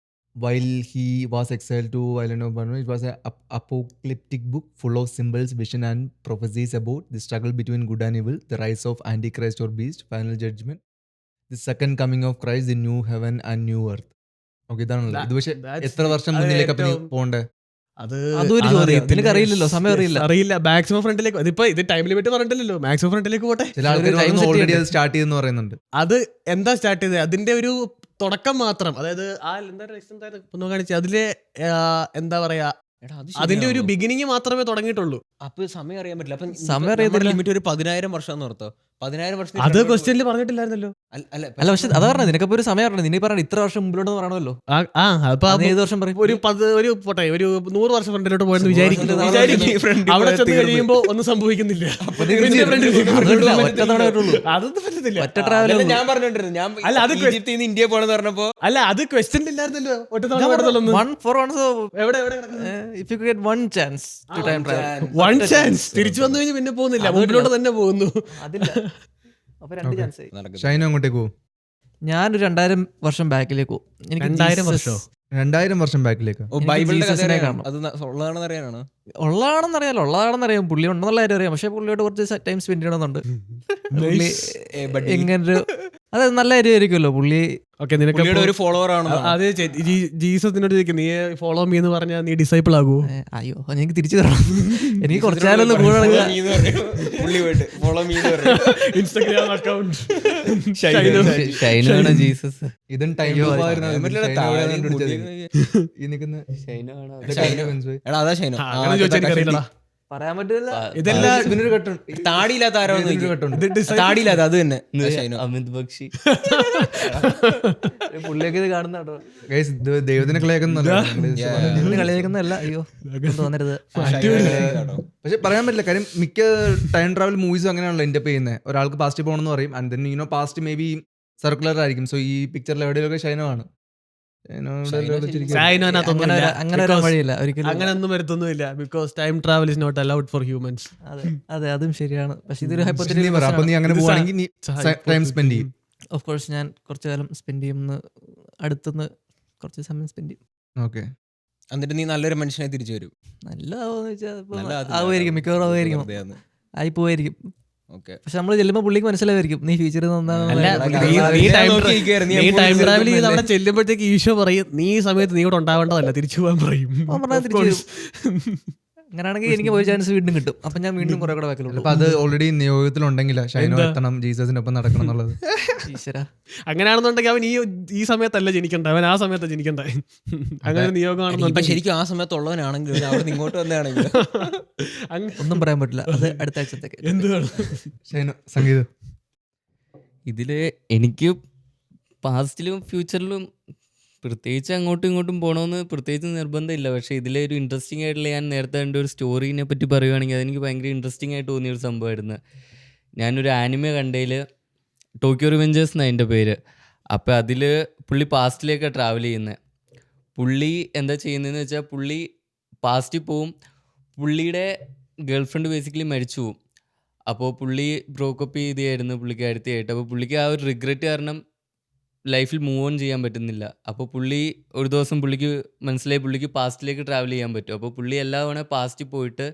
Speaker 2: while he was exiled to Island of Patmos. It was an apocalyptic book full of symbols, vision and prophecies about the struggle between good and evil, the rise of Antichrist or beast, final judgment, the second coming of Christ, the new heaven and new earth. Okay, ഇതാണല്ലോ ഇത്. പക്ഷെ എത്ര വർഷം മുന്നിലേക്ക് അപ്പൊ പോണ്ടേ?
Speaker 6: അതൊരു ചോദ്യം, നിനക്ക് അറിയില്ലല്ലോ, സമയം
Speaker 5: അറിയില്ല. മാക്സിമം ഫ്രണ്ടിലേക്ക് ഇതിപ്പോ ഇത് ടൈം ലിമിറ്റ് പറഞ്ഞിട്ടില്ലല്ലോ. മാക്സിമം ഫ്രണ്ടിലേക്ക് പോട്ടെ.
Speaker 2: ചില ആൾക്കാർ ഓൾറെഡി അത് സ്റ്റാർട്ട് ചെയ്തെന്ന് പറയുന്നുണ്ട്.
Speaker 5: അത് എന്താ സ്റ്റാർട്ട് ചെയ്തത്? അതിന്റെ ഒരു തുടക്കം മാത്രം, അതായത് ആ എന്താ കാണിച്ച അതിലെ എന്താ പറയാ
Speaker 4: എടാ, അത്
Speaker 5: അതിന്റെ ഒരു
Speaker 4: ശരിയാണോ?
Speaker 5: ബിഗിനിങ് മാത്രമേ തുടങ്ങിയിട്ടുള്ളൂ.
Speaker 4: അപ്പൊ സമയം അറിയാൻ പറ്റില്ല. അപ്പൊ
Speaker 6: സമയം അറിയത്തില്ല.
Speaker 4: ലിമിറ്റ് ഒരു 10,000 വർഷം ഓർത്തോ. 10,000 വർഷം
Speaker 5: അത് ക്വസ്റ്റ്യനിൽ പറഞ്ഞിട്ടില്ലായിരുന്നല്ലോ.
Speaker 6: അല്ല പക്ഷെ അതാ പറഞ്ഞത്, നിനക്കപ്പോ ഒരു സമയം പറഞ്ഞു, നീ പറഞ്ഞ ഇത്ര വർഷം മുമ്പിലോട്ട് പറയണമല്ലോ.
Speaker 5: അപ്പൊ
Speaker 6: അത് ഏത് വർഷം പറയും?
Speaker 5: ഒരു പോട്ടെ ഒരു 100 വർഷം ഫ്രണ്ടിലോട്ട് പോയെന്ന് വിചാരിക്കുന്നു. അവിടെ ചെന്ന് കഴിയുമ്പോ ഒന്നും സംഭവിക്കുന്നില്ല. പിന്നെ friend
Speaker 6: അതുകൊണ്ടില്ല, ഒറ്റ തവണ വരുള്ളൂ.
Speaker 5: അതൊന്നും പറ്റത്തില്ല.
Speaker 6: ഒറ്റ ട്രാവൽ
Speaker 4: ഞാൻ പറഞ്ഞോണ്ടിരുന്നു. ഞാൻ
Speaker 5: അല്ല, അത്
Speaker 4: ഈജിപ്തിൽ നിന്ന് ഇന്ത്യ പോണെന്ന് പറഞ്ഞപ്പോ
Speaker 5: അല്ല, അത് ക്വസ്റ്റ്യൻ ഇല്ലായിരുന്നല്ലോ. ഒറ്റ തവണ വരുന്നുള്ളൂ.
Speaker 6: എവിടെ
Speaker 5: എവിടെ
Speaker 6: if you get one chance to time travel,
Speaker 5: one chance തിരിച്ചു വന്നു കഴിഞ്ഞ് പിന്നെ പോകുന്നില്ല, മുമ്പിലോട്ട് തന്നെ പോകുന്നു.
Speaker 6: അതില്ല. അപ്പൊ രണ്ട്
Speaker 2: Okay.
Speaker 6: ചാൻസ് ആയി.
Speaker 4: നടക്കുന്നത്.
Speaker 2: ഷൈന അങ്ങോട്ടേക്ക് പോകും.
Speaker 6: ഞാനൊരു 2000 വർഷം ബാക്കിലേക്ക് പോകും. എനിക്ക്
Speaker 5: 2000
Speaker 6: ജീസസ്
Speaker 5: വർഷോ?
Speaker 2: 2000 വർഷം ബാക്കിലേക്ക്.
Speaker 4: ഓ,
Speaker 6: എനിക്ക്
Speaker 4: ബൈബിളിന്റെ കഥ
Speaker 6: ജീസസിനെ
Speaker 4: അറിയാനാണോ?
Speaker 6: കാണണം.
Speaker 4: അത് ഉള്ളതാണെന്ന് അറിയാനാണോ?
Speaker 6: ഉള്ളതാണെന്നറിയാലോ, ഉള്ളതാണെന്നറിയാം, പുള്ളി ഉണ്ടെന്നുള്ള കാര്യം അറിയാം. പക്ഷെ പുള്ളിയോട് കുറച്ച് ടൈം സ്പെൻഡ് ചെയ്യണമെന്നുണ്ട്. പുള്ളി എങ്ങനൊരു അത് നല്ല കാര്യമായിരിക്കുമല്ലോ പുള്ളി.
Speaker 5: ഓക്കെ, നിനക്ക്
Speaker 4: പുള്ളിയുടെ ഒരു ഫോളോവർ ആണ്.
Speaker 5: അത് ജീസസിനോട് ചോദിക്കും, നീ ഫോളോ മീ എന്ന് പറഞ്ഞാൽ നീ ഡിസൈപ്പിൾ ആകുമോ?
Speaker 6: അയ്യോ എനിക്ക് തിരിച്ചു തരണം. എനിക്ക് കുറച്ചാലൊന്ന് കൂടെ
Speaker 4: പുള്ളി പോയിട്ട് ഫോളോ മീ
Speaker 5: ഇൻസ്റ്റാഗ്രാം അക്കൗണ്ട്
Speaker 3: ഷൈനാണോ ജീസസ്?
Speaker 2: ഇതും ടൈം
Speaker 6: അയ്യോ,
Speaker 2: ഈ നിൽക്കുന്ന
Speaker 4: എടാ അതാ ഷൈന.
Speaker 5: അങ്ങനെ ചോദിച്ചാൽ എനിക്കറിയില്ലടാ.
Speaker 6: പറയാൻ പറ്റില്ല.
Speaker 5: ഇതെല്ലാം
Speaker 2: ഇതിനൊരു കട്ടുണ്ട്.
Speaker 4: താടിയില്ലാത്ത ആരോ
Speaker 2: ഇതിനൊരു കട്ടുണ്ട്.
Speaker 4: താടിയില്ലാത്ത അത് തന്നെ ഷൈന.
Speaker 3: അമിത് ബക്ഷി.
Speaker 6: പുള്ളിയൊക്കെ ഇത് കാണുന്ന കേട്ടോ.
Speaker 2: Guys, ഇത് ദൈവത്തിനെ കളിയാക്കുന്നല്ല.
Speaker 6: ഇന്ന് കളിയാക്കുന്നതല്ല. അയ്യോ തോന്നരുത്.
Speaker 2: പക്ഷെ പറയാൻ പറ്റില്ല, കാര്യം മിക്ക ടൈം ട്രാവൽ മൂവീസും അങ്ങനെയാണല്ലോ എൻ്റെ അപ്പ് ചെയ്യുന്നത്. ഒരാൾക്ക് പാസ്റ്റ് പോകണമെന്ന് പറയും, and then you know past may be circular ആയിരിക്കും. സോ ഈ പിക്ചറിൽ എവിടെയൊക്കെ ഷൈനോ ആണ്.
Speaker 6: അങ്ങനെ വരാൻ വഴിയില്ല ഒരിക്കലും.
Speaker 5: അങ്ങനെ ഒന്നും വരുത്തൊന്നുമില്ല. Because time travel is not allowed for humans.
Speaker 6: അതെ അതെ, അതും ശരിയാണ്. പക്ഷെ ഇതൊരു
Speaker 2: അപ്പൊ നീ അങ്ങനെ പോവാണെങ്കിൽ നീ ടൈം സ്പെൻഡ് ചെയ്യും.
Speaker 6: ഓഫ് കോഴ്സ് ഞാൻ കുറച്ചു കാലം സ്പെൻഡ് ചെയ്യുന്ന, അടുത്തുനിന്ന് കുറച്ച് സമയം സ്പെൻഡ് ചെയ്യും.
Speaker 2: ഓക്കെ,
Speaker 4: എന്നിട്ട് നീ നല്ലൊരു മനുഷ്യനെ തിരിച്ചു വരും.
Speaker 6: നല്ലതാവോന്ന് വെച്ചാൽ ആവുമായിരിക്കും, മിക്കവാറും ആവുമായിരിക്കും, ആയി പോവായിരിക്കും.
Speaker 4: ഓക്കെ,
Speaker 6: പക്ഷെ നമ്മള് ചെല്ലുമ്പോ പുള്ളിക്ക് മനസ്സിലായിരിക്കും നീ ഫ്യൂച്ചറിൽ
Speaker 5: നീ ടൈം ട്രാവൽ ചെയ്ത് അവിടെ ചെല്ലുമ്പോഴത്തേക്ക് ഈശോ പറയും, നീ ഈ സമയത്ത് നീ ഇവിടെ ഉണ്ടാവേണ്ടതല്ല, തിരിച്ചു പോകാൻ പറയും.
Speaker 6: അങ്ങനെയാണെങ്കിൽ എനിക്ക് പോയി ചാൻസ് വീണ്ടും കിട്ടും. അപ്പൊ ഞാൻ വീണ്ടും കുറെ കൂടെ ബാക്കിലുള്ളൂ.
Speaker 2: അപ്പൊ അത് ഓൾറെഡി നിയോഗത്തിലുണ്ടെങ്കില ഷൈനോ എത്തണം, ജീസസിന്റെ ഒപ്പം നടക്കണം എന്നുള്ളത്.
Speaker 6: ഈശ്വര,
Speaker 5: അങ്ങനെയാണെന്നുണ്ടെങ്കിൽ അവൻ ഈ സമയത്തല്ല ജനിക്കണ്ട, അവൻ ആ സമയത്ത് ജനിക്കണ്ട. അങ്ങനെ നിയോഗമാണെന്നുണ്ടെങ്കിൽ
Speaker 4: ശരിക്കും ആ സമയത്തുള്ളവനാണെങ്കിൽ അവിടെ ഇങ്ങോട്ട് വന്നതാണെങ്കിൽ
Speaker 6: ഒന്നും പറയാൻ പറ്റില്ല. അത് അടുത്ത ആഴ്ചത്തേക്ക്.
Speaker 5: എന്തുവാണ്
Speaker 2: ഷൈനോ സംഗീതം?
Speaker 3: ഇതില് എനിക്ക് പാസ്റ്റിലും ഫ്യൂച്ചറിലും പ്രത്യേകിച്ച് അങ്ങോട്ടും ഇങ്ങോട്ടും പോകണമെന്ന് പ്രത്യേകിച്ച് നിർബന്ധമില്ല. പക്ഷേ ഇതിലെ ഒരു ഇൻട്രസ്റ്റിംഗ് ആയിട്ടുള്ള, ഞാൻ നേരത്തെ കണ്ട ഒരു സ്റ്റോറീനെ പറ്റി പറയുകയാണെങ്കിൽ അതെനിക്ക് ഭയങ്കര ഇൻട്രസ്റ്റിംഗ് ആയിട്ട് തോന്നിയൊരു സംഭവമായിരുന്നു. ഞാനൊരു ആനിമെ കണ്ടതിൽ ടോക്കിയോ റിവെഞ്ചേഴ്സ് എന്നാണ് അതിൻ്റെ പേര്. അപ്പോൾ അതിൽ പുള്ളി പാസ്റ്റിലേക്കാണ് ട്രാവൽ ചെയ്യുന്നത്. പുള്ളി എന്താ ചെയ്യുന്നതെന്ന് വെച്ചാൽ പുള്ളി പാസ്റ്റിൽ പോവും, പുള്ളിയുടെ ഗേൾ ഫ്രണ്ട് ബേസിക്കലി മരിച്ചു പോവും. അപ്പോൾ പുള്ളി ബ്രോക്കപ്പ് ചെയ്തായിരുന്നു പുള്ളിക്കാരത്തിയായിട്ട്. അപ്പോൾ പുള്ളിക്ക് ആ ഒരു റിഗ്രറ്റ് കാരണം ലൈഫിൽ മൂവ് ഓൺ ചെയ്യാൻ പറ്റുന്നില്ല. അപ്പോൾ പുള്ളി ഒരു ദിവസം പുള്ളിക്ക് മനസ്സിലായി പുള്ളിക്ക് പാസ്റ്റിലേക്ക് ട്രാവൽ ചെയ്യാൻ പറ്റും. അപ്പോൾ പുള്ളി എല്ലാ തവണ പാസ്റ്റിൽ പോയിട്ട്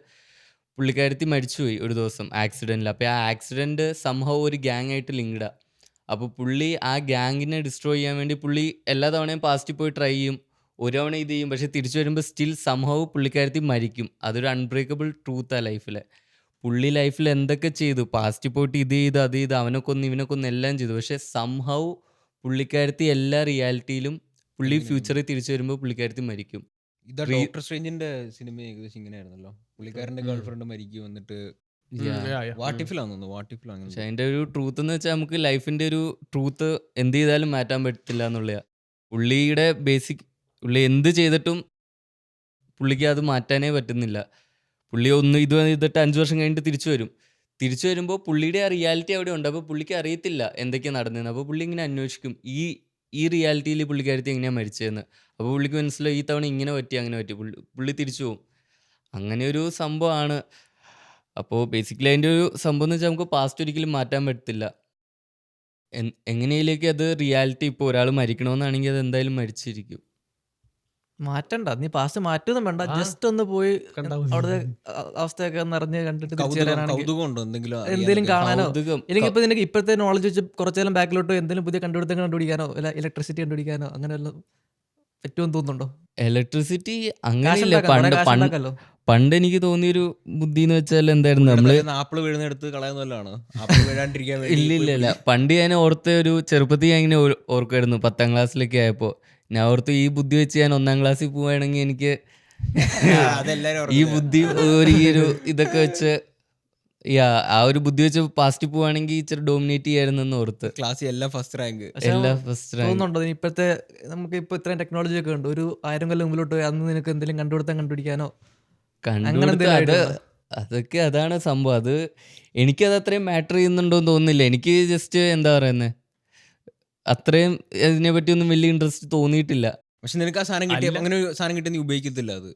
Speaker 3: പുള്ളിക്കാരത്തി മരിച്ചുപോയി ഒരു ദിവസം ആക്സിഡൻറ്റിൽ. അപ്പോൾ ആ ആക്സിഡൻറ്റ് സംഭവം ഒരു ഗ്യാങ് ആയിട്ട് ലിങ്ക്ഡാണ്. അപ്പോൾ പുള്ളി ആ ഗ്യാങ്ങിനെ ഡിസ്ട്രോയ് ചെയ്യാൻ വേണ്ടി പുള്ളി എല്ലാ തവണയും പാസ്റ്റിൽ പോയി ട്രൈ ചെയ്യും, ഒരു തവണ ഇത് ചെയ്യും, പക്ഷേ തിരിച്ചു വരുമ്പോൾ സ്റ്റിൽ സംഭവം പുള്ളിക്കാരത്തി മരിക്കും. അതൊരു അൺബ്രേക്കബിൾ ട്രൂത്താണ് ലൈഫിൽ. പുള്ളി ലൈഫിൽ എന്തൊക്കെ ചെയ്തു, പാസ്റ്റിൽ പോയിട്ട് ഇത് ചെയ്ത് അത് ചെയ്ത്, അവനെ കൊന്ന് ഇവനെ കൊന്ന് എല്ലാം ചെയ്തു, പക്ഷേ സംഭവം പുള്ളിക്കാരത്തി എല്ലാ റിയാലിറ്റിയിലും പുള്ളി ഫ്യൂച്ചറിൽ തിരിച്ചു വരുമ്പോൾ പുള്ളിക്കാരത്തി മരിക്കും.
Speaker 4: ഇതാ ഡോക്ടർ സ്ട്രേഞ്ചിന്റെ സിനിമ ഏകദേശം ഇങ്ങനെയായിരുന്നല്ലോ. പുള്ളിക്കാരന്റെ ഗേൾ ഫ്രണ്ട് മരിക്കും, എന്നിട്ട് വാട്ടിഫിലാണെന്ന് വാട്ടിഫിലാണ്.
Speaker 3: പക്ഷെ അതിൻ്റെ ഒരു ട്രൂത്ത് എന്ന് വെച്ചാൽ നമുക്ക് ലൈഫിൻ്റെ ഒരു ട്രൂത്ത് എന്ത് ചെയ്താലും മാറ്റാൻ പറ്റില്ല എന്നുള്ളതാണ്. പുള്ളിയുടെ ബേസിക് പുള്ളി എന്ത് ചെയ്തിട്ടും പുള്ളിക്ക് അത് മാറ്റാനേ പറ്റുന്നില്ല. പുള്ളി ഒന്ന് ഇത് ചെയ്തിട്ട് 5 വർഷം കഴിഞ്ഞിട്ട് തിരിച്ചു വരുമ്പോൾ പുള്ളിയുടെ ആ റിയാലിറ്റി അവിടെ ഉണ്ട്. അപ്പോൾ പുള്ളിക്ക് അറിയത്തില്ല എന്തൊക്കെയാണ് നടന്നതെന്ന്. അപ്പോൾ പുള്ളി ഇങ്ങനെ അന്വേഷിക്കും ഈ റിയാലിറ്റിയിൽ പുള്ളിക്കാരത്തി എങ്ങനെയാണ് മരിച്ചതെന്ന്. അപ്പോൾ പുള്ളിക്ക് മനസ്സിലായി ഈ തവണ ഇങ്ങനെ പറ്റി അങ്ങനെ പറ്റി, പുള്ളി തിരിച്ചു പോകും. അങ്ങനെ ഒരു സംഭവമാണ്. അപ്പോൾ ബേസിക്കലി അതിൻ്റെ ഒരു സംഭവം എന്ന് വെച്ചാൽ നമുക്ക് പാസ്റ്റ് ഒരിക്കലും മാറ്റാൻ പറ്റത്തില്ല. എങ്ങനെയിലേക്ക് അത് റിയാലിറ്റി, ഇപ്പോൾ ഒരാൾ മരിക്കണമെന്നാണെങ്കിൽ അത് എന്തായാലും മരിച്ചിരിക്കും.
Speaker 6: മാറ്റണ്ട, നീ പാസ്റ്റ് മാറ്റൊന്നും വേണ്ട, ജസ്റ്റ് ഒന്ന് പോയി അവിടുത്തെ അവസ്ഥയൊക്കെ ഒന്ന് അറിഞ്ഞ് കണ്ടിട്ട് തിരിച്ചു വരാനാണെങ്കിൽ എന്തെങ്കിലും കാണാനോ. എനിക്കിപ്പോ നിനക്ക് ഇപ്പോഴത്തെ നോളജ് വെച്ച് കുറച്ചേരം ബാക്കിലോട്ടോ എന്തെങ്കിലും പുതിയ കണ്ടുപിടുത്തങ്ങൾ കണ്ടുപിടിക്കാനോ അല്ല ഇലക്ട്രിസിറ്റി കണ്ടുപിടിക്കാനോ അങ്ങനെ വല്ലതും പറ്റുമെന്ന് തോന്നുന്നുണ്ടോ?
Speaker 3: ഇലക്ട്രിസിറ്റി അങ്ങനെയില്ല. പണ്ട് എനിക്ക് തോന്നിയൊരു ബുദ്ധി എന്ന് വെച്ചാൽ എന്തായിരുന്നു നമ്മള്
Speaker 4: ആപ്പിൾ വീഴുന്നെടുത്ത് കളയുന്നല്ലാണ് ആപ്പിൾ വീഴാണ്ടിരിക്കാൻ വേണ്ടി
Speaker 3: ഇല്ലില്ല പണ്ട് ഞാൻ ഓർത്ത ഒരു ചെറുപ്പത്തിൽ ഞാൻ ഇങ്ങനെ ഓർക്കുമായിരുന്നു 10ാം ക്ലാസ്സിലൊക്കെ ആയപ്പോൾ ഞാൻ ഓർത്തു ഈ ബുദ്ധി വെച്ച് ഞാൻ 1ാം ക്ലാസ്സിൽ പോവുകയാണെങ്കിൽ എനിക്ക്
Speaker 4: അതെല്ലാരും
Speaker 3: ഈ ബുദ്ധി ഈ ഒരു ഇതൊക്കെ വെച്ച് ആ ഒരു ബുദ്ധി വെച്ച് പാസ്റ്റിൽ പോവാണെങ്കിൽ ഇച്ചിരി ഡോമിനേറ്റ് ചെയ്യായിരുന്നെന്ന് ഓർത്ത്
Speaker 4: ക്ലാസ്സിൽ എല്ലാം ഫസ്റ്റ് റാങ്ക്.
Speaker 3: എല്ലാം ഫസ്റ്റ് റാങ്ക്.
Speaker 6: തോന്നുന്നുണ്ടോ ഇതിന് ഇപ്പോഴത്തെ നമുക്ക് ഇപ്പൊ ഇത്രയും ടെക്നോളജി ഒക്കെ ഉണ്ട്, ഒരു 1000 കൊല്ലം മുമ്പിലോട്ട് പോയി അന്ന് നിനക്ക് എന്തെങ്കിലും കണ്ടുപിടിക്കാനോ
Speaker 3: കണ്ടുപിടുത്ത അത് അതൊക്കെ അതാണ് സംഭവം. അത് എനിക്കത് അത്രയും മാറ്റർ ചെയ്യുന്നുണ്ടോന്ന് തോന്നുന്നില്ല. എനിക്ക് ജസ്റ്റ് എന്താ പറയുന്നത്, അത്രയും അതിനെ പറ്റിയൊന്നും വലിയ ഇൻട്രസ്റ്റ് തോന്നിയിട്ടില്ല.
Speaker 4: പക്ഷെ നിനക്ക് ആ സാധനം കിട്ടിയ അങ്ങനെ ഒരു സാധനം കിട്ടിയ നീ ഉപയോഗിക്കത്തില്ല. അത്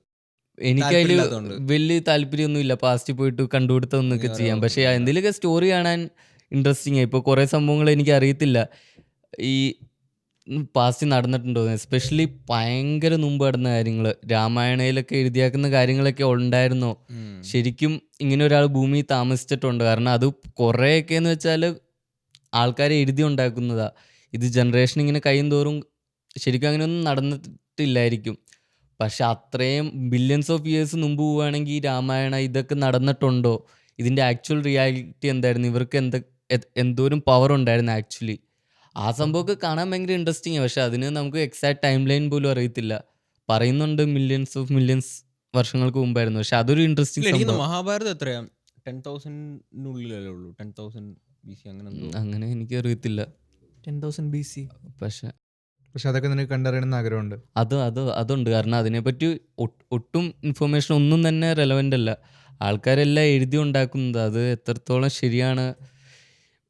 Speaker 3: എനിക്കതിൽ
Speaker 4: താല്പര്യമില്ലാത്തതുകൊണ്ട്.
Speaker 3: വലിയ താല്പര്യമൊന്നും ഇല്ല പാസ്റ്റിൽ പോയിട്ട് കണ്ടുപിടുത്തമൊന്നൊക്കെ ചെയ്യാം. പക്ഷേ എന്തെങ്കിലുമൊക്കെ സ്റ്റോറി കാണാൻ ഇൻട്രസ്റ്റിംഗ് ആയി. ഇപ്പോൾ കുറേ സംഭവങ്ങൾ എനിക്ക് അറിയത്തില്ല ഈ പാസ്റ്റിൽ നടന്നിട്ടുണ്ടോ, എസ്പെഷ്യലി ഭയങ്കര മുമ്പ് നടന്ന കാര്യങ്ങൾ, രാമായണയിലൊക്കെ എഴുതിയാക്കുന്ന കാര്യങ്ങളൊക്കെ ഉണ്ടായിരുന്നോ, ശരിക്കും ഇങ്ങനെ ഒരാൾ ഭൂമി താമസിച്ചിട്ടുണ്ട്. കാരണം അത് കുറേയൊക്കെ എന്ന് വെച്ചാൽ ആൾക്കാരെ എഴുതി ഉണ്ടാക്കുന്നതാ. ഇത് ജനറേഷൻ ഇങ്ങനെ കഴിയും തോറും ശരിക്കും അങ്ങനെയൊന്നും നടന്നിട്ടില്ലായിരിക്കും. പക്ഷെ അത്രയും ബില്യൺസ് ഓഫ് ഇയേഴ്സ് മുമ്പ് പോവുകയാണെങ്കിൽ ഈ രാമായണ ഇതൊക്കെ നടന്നിട്ടുണ്ടോ, ഇതിൻ്റെ ആക്ച്വൽ റിയാലിറ്റി എന്തായിരുന്നു, ഇവർക്ക് എന്തോരം പവർ ഉണ്ടായിരുന്നു ആക്ച്വലി. ആ സംഭവമൊക്കെ കാണാൻ ഭയങ്കര ഇൻട്രസ്റ്റിംഗ്. പക്ഷെ അതിന് നമുക്ക് എക്സാക്ട് ടൈം ലൈൻ പോലും അറിയത്തില്ല. പറയുന്നുണ്ട് മില്യൺസ് വർഷങ്ങൾക്ക് മുമ്പായിരുന്നു. പക്ഷെ അതൊരു ഇൻട്രസ്റ്റിംഗ്
Speaker 4: എനിക്ക്
Speaker 3: സംഭവം.
Speaker 4: മഹാഭാരതം എത്രയാ 10,000-നുള്ളിലല്ലേ ഉള്ളൂ, 10,000 BC അങ്ങനെ എന്തോ.
Speaker 3: അങ്ങനെ എനിക്ക് അറിയത്തില്ല.
Speaker 6: 10,000 BC.
Speaker 3: പക്ഷെ
Speaker 2: അതൊക്കെ നിനക്ക് കണ്ടറിയണമെന്ന് ആഗ്രഹമുണ്ട്.
Speaker 3: അതുണ്ട്. കാരണം അതിനെപ്പറ്റി ഒട്ടും ഇൻഫർമേഷൻ ഒന്നും തന്നെ റെലവൻ്റ് അല്ല. ആൾക്കാരെല്ലാം എഴുതി ഉണ്ടാക്കുന്നത്. അത് എത്രത്തോളം ശരിയാണ്,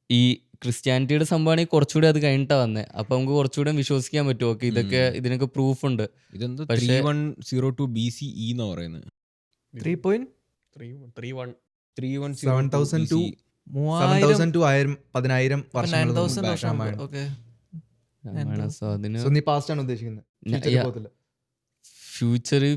Speaker 3: ഈ ക്രിസ്ത്യാനിറ്റിയുടെ സംഭവമാണെങ്കിൽ കുറച്ചുകൂടി അത് കഴിഞ്ഞിട്ടാണ് വന്നത്. അപ്പം നമുക്ക് കുറച്ചുകൂടെ വിശ്വസിക്കാൻ പറ്റും. ഓക്കെ, ഇതിനൊക്കെ പ്രൂഫ് ഉണ്ട്.
Speaker 4: ഇതെന്തോ
Speaker 3: പക്ഷേ
Speaker 4: 3102 BCE എന്നാ പറയുന്നത്.
Speaker 5: 3.31
Speaker 4: 3102
Speaker 2: 7,000 to 10,000 വർഷങ്ങൾ
Speaker 6: 9,000
Speaker 2: മുമ്പ്
Speaker 6: വർഷം.
Speaker 2: രാമായണം.
Speaker 6: ഓക്കെ,
Speaker 3: സോ അതിന്
Speaker 2: So, നീ പാസ്റ്റ് ആണ് ഉദ്ദേശിക്കുന്നത്? ഫ്യൂച്ചറിൽ പോകത്തില്ല.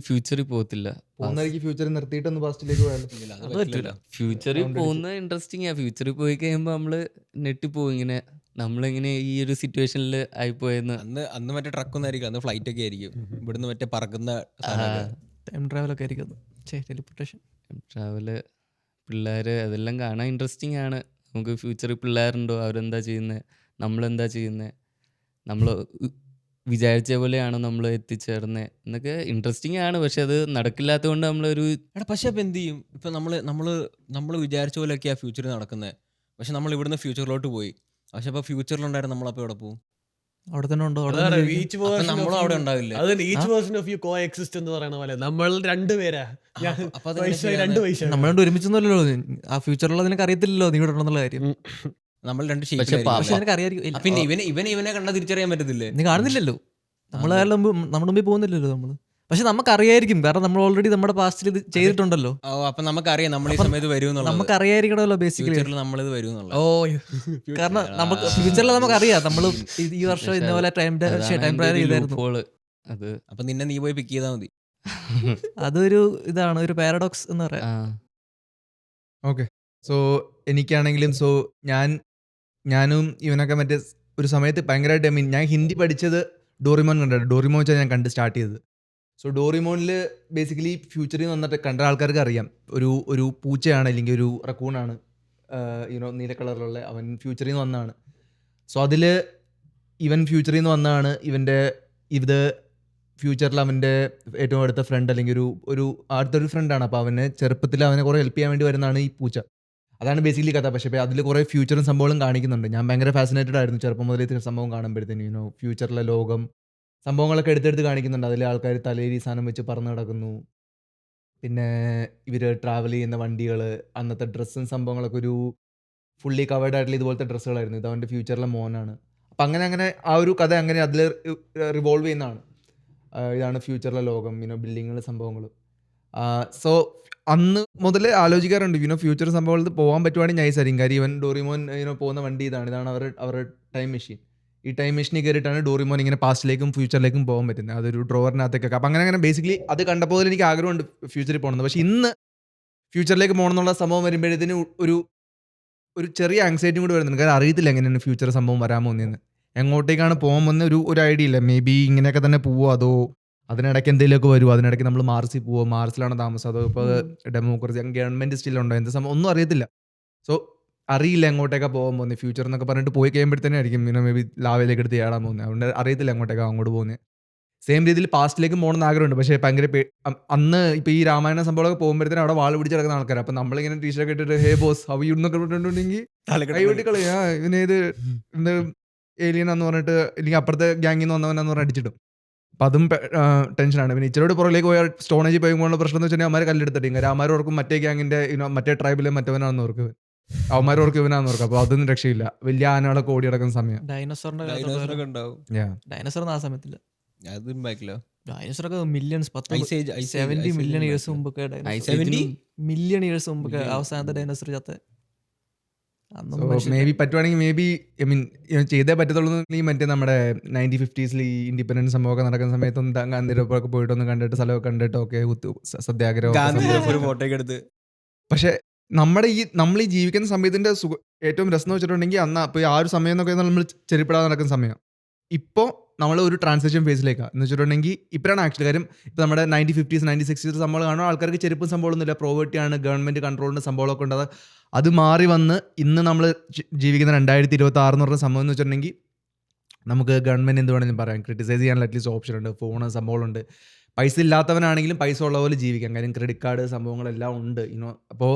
Speaker 3: ഫ്യൂച്ചറിൽ പോകത്തില്ല.
Speaker 2: പോകുന്നതായിരിക്കും ഫ്യൂച്ചറിൽ നിർത്തിയിട്ട് ഒന്ന് പാസ്റ്റിലേക്ക് പോയാലോ?
Speaker 6: അത് പറ്റില്ല.
Speaker 3: ഫ്യൂച്ചറിൽ പോകുന്നത് ഇൻട്രസ്റ്റിംഗ് ആ. ഫ്യൂച്ചറിൽ പോയി കഴിയുമ്പോൾ നമ്മള് നെട്ടിപ്പോവും. ഇങ്ങനെ നമ്മളിങ്ങനെ ഈ ഒരു സിറ്റുവേഷനിൽ ആയിപ്പോയെന്ന്.
Speaker 4: അന്ന് മറ്റേ ട്രക്കൊന്നും ആയിരിക്കും, അന്ന് ഫ്ലൈറ്റ് ഒക്കെ ആയിരിക്കും. ഇവിടുന്ന് മറ്റേ പറക്കുന്ന സാധനമൊക്കെ.
Speaker 6: ടൈം ട്രാവൽ ഒക്കെ ആയിരിക്കും. ടെലിപ്പോർട്ടേഷൻ
Speaker 3: ട്രാവല്, പിള്ളേര്, അതെല്ലാം കാണാൻ ഇൻട്രസ്റ്റിംഗ് ആണ്. നമുക്ക് ഫ്യൂച്ചറിൽ പിള്ളേരുണ്ടോ, അവരെന്താ ചെയ്യുന്നത്, നമ്മളെന്താ ചെയ്യുന്നത്, നമ്മൾ വിചാരിച്ച പോലെയാണോ നമ്മൾ എത്തിച്ചേർന്നത് എന്നൊക്കെ ഇൻട്രസ്റ്റിംഗ് ആണ്. പക്ഷെ അത് നടക്കില്ലാത്തത് കൊണ്ട് നമ്മളൊരു
Speaker 4: പക്ഷെ അപ്പം എന്ത് ചെയ്യും? ഇപ്പം നമ്മൾ വിചാരിച്ച പോലെയൊക്കെയാ ഫ്യൂച്ചറിൽ നടക്കുന്നത്. പക്ഷെ നമ്മൾ ഇവിടുന്ന് ഫ്യൂച്ചറിലോട്ട് പോയി. പക്ഷെ അപ്പോൾ ഫ്യൂച്ചറിലുണ്ടായിരുന്നു നമ്മളപ്പോൾ എവിടെ പോകും?
Speaker 6: അവിടെ തന്നെ ഉണ്ടോ? അവിടെ
Speaker 5: അതാണ്
Speaker 6: തന്നെ
Speaker 5: each
Speaker 4: അപ്പം
Speaker 5: version
Speaker 4: നമ്മളും
Speaker 5: of
Speaker 4: അവിടെ
Speaker 5: you-
Speaker 4: ഉണ്ടാവില്ലേ?
Speaker 5: അതാണ് each version of you co-exist എന്ന് പറയുന്ന പോലെ നമ്മൾ രണ്ടുപേരാ.
Speaker 4: അപ്പൊ അതെങ്ങനെ ശരിയാണ്?
Speaker 5: രണ്ട് വയസ്സ്
Speaker 6: നമ്മൾ രണ്ട് ഒരുമിച്ചൊന്നുമല്ലോ. ആ ഫ്യൂച്ചറിലുള്ള നിനക്ക് അറിയത്തില്ലല്ലോ നീ ഇവിടെ ഉണ്ടെന്നുള്ള കാര്യം.
Speaker 4: നമ്മൾ രണ്ട്
Speaker 3: പക്ഷെ
Speaker 4: ഷേപ്പിലായിരിക്കും.
Speaker 6: പക്ഷെ നിനക്ക് അറിയാമായിരിക്കും.
Speaker 4: പിന്നെ ഇവനെ കണ്ടാൽ തിരിച്ചറിയാൻ പറ്റത്തില്ലേ?
Speaker 6: നീ കാണുന്നില്ലല്ലോ. നമ്മുടെ മുമ്പിൽ പോകുന്നില്ലല്ലോ നമ്മള്. പക്ഷെ നമുക്ക് അറിയായിരിക്കും, കാരണം നമ്മൾ ഓൾറെഡി നമ്മുടെ പാസ്റ്റിൽ ഇത് ചെയ്തിട്ടുണ്ടല്ലോ.
Speaker 4: ഓ, അപ്പൊ നമുക്കറിയാം നമ്മൾ ഈ സമയത്ത് വരും എന്നുള്ളത്.
Speaker 6: നമുക്ക് അറിയായിരിക്കണമല്ലോ ബേസിക്കലി.
Speaker 4: ഫ്യൂച്ചറിൽ നമ്മളിത് വരും എന്നുള്ളത്.
Speaker 5: ഓ
Speaker 6: കാരണം നമുക്ക് ഫ്യൂച്ചറിൽ നമുക്ക് അറിയാം നമ്മൾ ഈ വർഷം ഇന്ന പോലെ ടൈം ട്രാവൽ ചെയ്തായിരുന്നു.
Speaker 3: അത്
Speaker 4: അപ്പൊ നിന്നെ നീ പോയി പിക്ക് ചെയ്താൽ മതി.
Speaker 6: അതൊരു ഇതാണ്, ഒരു പാരഡോക്സ് എന്ന് പറയാം.
Speaker 2: ഓക്കെ, സോ എനിക്കാണെങ്കിലും ഞാനും ഇവനൊക്കെ മറ്റേ ഒരു സമയത്ത് ഭയങ്കരമായിട്ട് ഞാൻ ഹിന്ദി പഠിച്ചത് ഡോറിമോൻ കണ്ടിട്ട്. ഡോറിമോൻ വെച്ചാൽ ഞാൻ കണ്ട് സ്റ്റാർട്ട് ചെയ്തത്. സോ ഡോറിമോനിൽ ബേസിക്കലി ഫ്യൂച്ചറിൽ നിന്ന് വന്നിട്ട് കണ്ട ആൾക്കാർക്ക് അറിയാം, ഒരു പൂച്ചയാണ് അല്ലെങ്കിൽ ഒരു റക്കൂണാണ്, നീല കളറിലുള്ള. അവൻ ഫ്യൂച്ചറിൽ നിന്ന് വന്നതാണ്. സോ അതിൽ ഇവൻ ഫ്യൂച്ചറിൽ നിന്ന് വന്നതാണ്. ഇത് ഫ്യൂച്ചറിൽ അവൻ്റെ ഏറ്റവും അടുത്ത ഫ്രണ്ട് അല്ലെങ്കിൽ ഒരു അടുത്തൊരു ഫ്രണ്ടാണ്. അപ്പോൾ അവന് ചെറുപ്പത്തിൽ അവനെ കുറേ ഹെൽപ്പ് ചെയ്യാൻ വേണ്ടി വരുന്നതാണ് ഈ പൂച്ച. അതാണ് ബേസിക്കലി കഥ. പക്ഷേ അതിൽ കുറേ ഫ്യൂച്ചറും സംഭവങ്ങളും കാണിക്കുന്നുണ്ട്. ഞാൻ ഭയങ്കര ഫാസിനേറ്റഡ് ആയിരുന്നു ചെറുപ്പം മുതലേ സംഭവം കാണുമ്പോഴത്തേനും. ഫ്യൂച്ചറിലെ ലോകം സംഭവങ്ങളൊക്കെ എടുത്തെടുത്ത് കാണിക്കുന്നുണ്ട്. അതിലെ ആൾക്കാർ തലയിൽ ഈ സാധനം വെച്ച് പറന്ന് കിടക്കുന്നു. പിന്നെ ഇവർ ട്രാവൽ ചെയ്യുന്ന വണ്ടികൾ, അന്നത്തെ ഡ്രസ്സും സംഭവങ്ങളൊക്കെ ഒരു ഫുള്ളി കവേർഡ് ആയിട്ടുള്ള ഇതുപോലത്തെ ഡ്രസ്സുകളായിരുന്നു. ഇത് അവൻ്റെ ഫ്യൂച്ചറിലെ മോനാണ്. അപ്പം അങ്ങനെ ആ ഒരു കഥ അങ്ങനെ അതിൽ റിവോൾവ് ചെയ്യുന്നതാണ്. ഇതാണ് ഫ്യൂച്ചറിലെ ലോകം, ബിൽഡിങ്ങുകൾ, സംഭവങ്ങൾ. സോ അന്ന് മുതലേ ആലോചിക്കാറുണ്ട് ഫ്യൂച്ചർ സംഭവത്തിൽ പോകാൻ പറ്റുവാണെങ്കിൽ നൈസായിരിക്കും. കാര്യം ഇവൻ ഡോറിമോൻ പോകുന്ന വണ്ടി ഇതാണ് അവരുടെ ടൈം മെഷീൻ. ഈ ടൈം മെഷീനിൽ കയറിയിട്ടാണ് ഡോറിമോൻ ഇങ്ങനെ പാസ്റ്റിലേക്കും ഫ്യൂച്ചറിലേക്കും പോകാൻ പറ്റുന്നത്. അതൊരു ഡ്രോവറിനകത്തേക്കൊക്കെ. അപ്പം അങ്ങനെ ബേസിക്കലി അത് കണ്ടപ്പോൾ എനിക്ക് ആഗ്രഹമുണ്ട് ഫ്യൂച്ചറിൽ പോകണമെന്ന്. പക്ഷേ ഇന്ന് ഫ്യൂച്ചറിലേക്ക് പോകണം എന്നുള്ള സംഭവം വരുമ്പോഴത്തേന് ഒരു ചെറിയ ആങ്സൈറ്റിയും കൂടി വരുന്നുണ്ട്. കാരണം അറിയത്തില്ല എങ്ങനെയാണ് ഫ്യൂച്ചർ സംഭവം വരാൻ പോകുന്നതെന്ന്, എങ്ങോട്ടേക്കാണ് പോകാൻ പോകുന്ന ഒരു ഐഡിയ ഇല്ല. മേ ബി ഇങ്ങനെയൊക്കെ തന്നെ പോവോ, അതോ അതിനിടയ്ക്ക് എന്തെങ്കിലുമൊക്കെ വരും, അതിനിടയ്ക്ക് നമ്മൾ മാർസിൽ പോവോ, മാർസിലാണ് താമസം, അതോ ഇപ്പോൾ ഡെമോക്രസി ഗവൺമെൻറ് സ്റ്റിലുണ്ടോ, എന്ത് സംഭവം ഒന്നും അറിയത്തില്ല. സോ അറിയില്ല എങ്ങോട്ടേക്കാണ് പോകാൻ പോകുന്നത് ഫ്യൂച്ചർ എന്നൊക്കെ പറഞ്ഞിട്ട് പോയി കഴിയുമ്പോഴത്തേനെ ആയിരിക്കും മേ ബി ലാവയിലേക്ക് എടുത്ത് ചാടാൻ പോകുന്നത്. അതുകൊണ്ട് അറിയത്തില്ല എങ്ങോട്ടേക്കാണ് അങ്ങോട്ട് പോകുന്നത്. സെയിം രീതിയിൽ പാസ്റ്റിലേക്ക് പോകണമെന്ന് ആഗ്രഹമുണ്ട്, പക്ഷേ ഭയങ്കര അന്ന് ഇപ്പോൾ ഈ രാമായണ സംഭവമൊക്കെ പോകുമ്പോഴത്തേനും അവിടെ വാൾ പിടിച്ച് കിടക്കുന്ന ആൾക്കാർ. അപ്പം നമ്മളിങ്ങനെ ടീഷർട്ട് ഇട്ടിട്ട് ഹേ ബോസ് ഹൗ യു എന്നൊക്കെ പറഞ്ഞിട്ടുണ്ടെങ്കിൽ കൈവെട്ടി കളയാ ഇവനേത് എന്ത് ഏലിയനാന്ന് പറഞ്ഞിട്ട്, ഇല്ലെങ്കിൽ അപ്പുറത്തെ ഗ്യാങ്ങിൽ നിന്ന് വന്നവനാന്ന് പറഞ്ഞ് അടിച്ചിടും. അപ്പം അതും ടെൻഷനാണ്. പിന്നെ ഇച്ചിരി പുറകിലേക്ക് പോയാൽ സ്റ്റോണേജ് പോകുമ്പോഴുള്ള പ്രശ്നം എന്ന് വെച്ചാൽ അവന്മാർ കല്ലെടുത്തിട്ട് രാമാർ ഓർക്കും മറ്റേ ഗ്യാങ്ങിൻ്റെ മറ്റേ ട്രൈബിലെ മറ്റവനാണെന്ന് ഓർക്കും, അവന്മാർ ഓർക്കും ഇവനാന്ന് ഓർക്കും. അപ്പോൾ അതൊന്നും രക്ഷയില്ല, വലിയ ആനകളൊക്കെ ഓടി കിടക്കുന്ന സമയം.
Speaker 6: ഡൈനോസറിന്റെ
Speaker 4: ഡൈനോസറൊക്കെ ഉണ്ടാവും.
Speaker 6: ഡൈനോസർ ആ സമയത്തില്ല,
Speaker 4: അതും ബാക്കിലോ
Speaker 6: ഡൈനോസറൊക്കെ millions
Speaker 4: Ice Age
Speaker 6: 70 million years
Speaker 4: ഉണ്ടായിരുന്നു.
Speaker 6: മുമ്പൊക്കെ
Speaker 4: 70?
Speaker 6: മില്യൺ ഇയേഴ്സ് മുമ്പൊക്കെ അവസാനത്തെ ഡൈനോസർ ചത്ത. അന്നും
Speaker 2: മേ ബി പറ്റുവാണെങ്കിൽ മേ ബി ഐ മീൻ ചെയ്തേ പറ്റത്തുള്ളൂ. ഈ മറ്റേ നമ്മുടെ 1950s ഈ ഇൻഡിപെൻഡൻസ് സംഭവമൊക്കെ നടക്കുന്ന സമയത്തൊന്നും ഗാന്ധിരപ്പൊക്കെ പോയിട്ടൊന്ന് കണ്ടിട്ട് സ്ഥലമൊക്കെ കണ്ടിട്ട് ഓക്കെ സത്യാഗ്രഹം.
Speaker 4: ഒരു ഫോട്ടോ ഒക്കെ എടുത്ത്.
Speaker 2: പക്ഷെ നമ്മൾ ഈ ജീവിക്കുന്ന സമയത്തിന്റെ ഏറ്റവും രസം എന്ന് വെച്ചിട്ടുണ്ടെങ്കിൽ അന്ന് അപ്പോൾ ആ ഒരു സമയം എന്നൊക്കെ നമ്മൾ ചെറിപ്പെടാതെ നടക്കുന്ന സമയം. ഇപ്പോൾ നമ്മൾ ഒരു ട്രാൻസിഷൻ ഫേസിലേക്കാണ് എന്ന് വെച്ചിട്ടുണ്ടെങ്കിൽ ഇപ്പോഴാണ് ആക്ച്വലി കാര്യം. ഇപ്പോൾ നമ്മുടെ 1950s 1960s സംഭവം കാണുമ്പോൾ ആൾക്കാർക്ക് ചെരുപ്പും സംഭവമൊന്നുമില്ല, പ്രോവേർട്ടിയാണ്, ഗവൺമെൻറ് കൺട്രോളിൻ്റെ സംഭവമൊക്കെ ഉണ്ട്. അത് മാറി വന്ന് ഇന്ന് നമ്മൾ ജീവിക്കുന്ന 2026 എന്ന് പറഞ്ഞ സംഭവം എന്ന് വെച്ചിട്ടുണ്ടെങ്കിൽ നമുക്ക് ഗവൺമെൻറ് എന്ത് വേണമെങ്കിലും പറയാം, ക്രിറ്റിസൈസ് ചെയ്യാനുള്ള അറ്റ്ലീസ്റ്റ് ഓപ്ഷൻ ഉണ്ട്, ഫോണ് സംഭവങ്ങളുണ്ട്. പൈസ ഇല്ലാത്തവനാണെങ്കിലും പൈസ ഉള്ള പോലെ ജീവിക്കാം, കാര്യം ക്രെഡിറ്റ് കാർഡ് സംഭവങ്ങളെല്ലാം ഉണ്ട്. അപ്പോൾ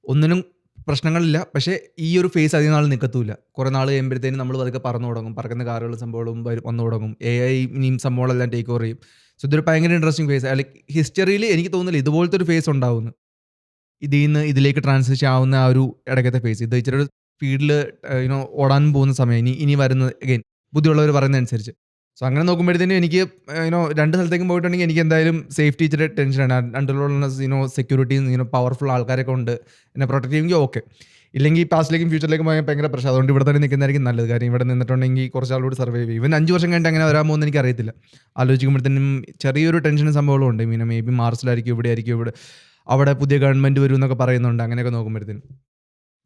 Speaker 2: ഒന്നിനും പ്രശ്നങ്ങളില്ല. പക്ഷേ ഈ ഒരു ഫേസ് അധികം നാൾ നിൽക്കത്തൂല്ല. കുറേ നാൾ കഴിയുമ്പോഴത്തേനും നമ്മൾ അതൊക്കെ പറന്നു തുടങ്ങും, പറക്കുന്ന കാറുകളും സംഭവങ്ങളും വന്നു തുടങ്ങും, AI ഇനിയും സംഭവങ്ങളെല്ലാം ടേക്ക് ഓവർ ചെയ്യും. സോ ഇതൊരു ഭയങ്കര ഇൻട്രസ്റ്റിംഗ് ഫേസ്. അല്ലെങ്കിൽ ഹിസ്റ്ററിയിൽ എനിക്ക് തോന്നുന്നില്ല ഇതുപോലത്തെ ഒരു ഫേസ് ഉണ്ടാവുന്നു, ഇതിൽ നിന്ന് ഇതിലേക്ക് ട്രാൻസിഷൻ ആവുന്ന ആ ഒരു ഇടയ്ക്കത്തെ ഫേസ്. ഇത് ഇച്ചിരി ഒരു സ്പീഡിൽ ഓടാൻ പോകുന്ന സമയം ഇനി വരുന്നത് അഗൈൻ ബുദ്ധിയുള്ളവർ പറയുന്ന അനുസരിച്ച്. സോ അങ്ങനെ നോക്കുമ്പോഴത്തേനും എനിക്ക് രണ്ട് സ്ഥലത്തേക്കും പോയിട്ടുണ്ടെങ്കിൽ എനിക്ക് എന്തായാലും സേഫ്റ്റി ഇച്ചിരി ടെൻഷനാണ്. രണ്ടിലുള്ള സെക്യൂരിറ്റി പവർഫുൾ ആൾക്കാരൊക്കെ ഉണ്ട് എന്നെ പ്രൊട്ടക്ട് ചെയ്യുമെങ്കിൽ ഓക്കെ. ഇല്ലെങ്കിൽ പാസ്റ്റിലേക്കും ഫ്യൂച്ചറിലേക്കും പോയാൽ ഭയങ്കര പ്രശ്നം. അതുകൊണ്ട് ഇവിടെ തന്നെ നിൽക്കുന്നതായിരിക്കും നല്ലത്. കാര്യം ഇവിടെ നിന്നിട്ടുണ്ടെങ്കിൽ കുറച്ച് ആളോട് സർവൈവ് ചെയ്യും. ഇവൻ 5 വർഷം കഴിഞ്ഞിട്ട് അങ്ങനെ വരാൻ പോകുന്നത് എനിക്ക് അറിയത്തില്ല. ആലോചിക്കുമ്പോഴത്തേനും ചെറിയൊരു ടെൻഷനും സംഭവങ്ങളും ഉണ്ട്. മേ ബി മാർസിലായിരിക്കും, ഇവിടെ ആയിരിക്കും, അവിടെ പുതിയ ഗവൺമെൻറ് വരും എന്നൊക്കെ പറയുന്നുണ്ട്. അങ്ങനെയൊക്കെ നോക്കുമ്പോഴത്തേനും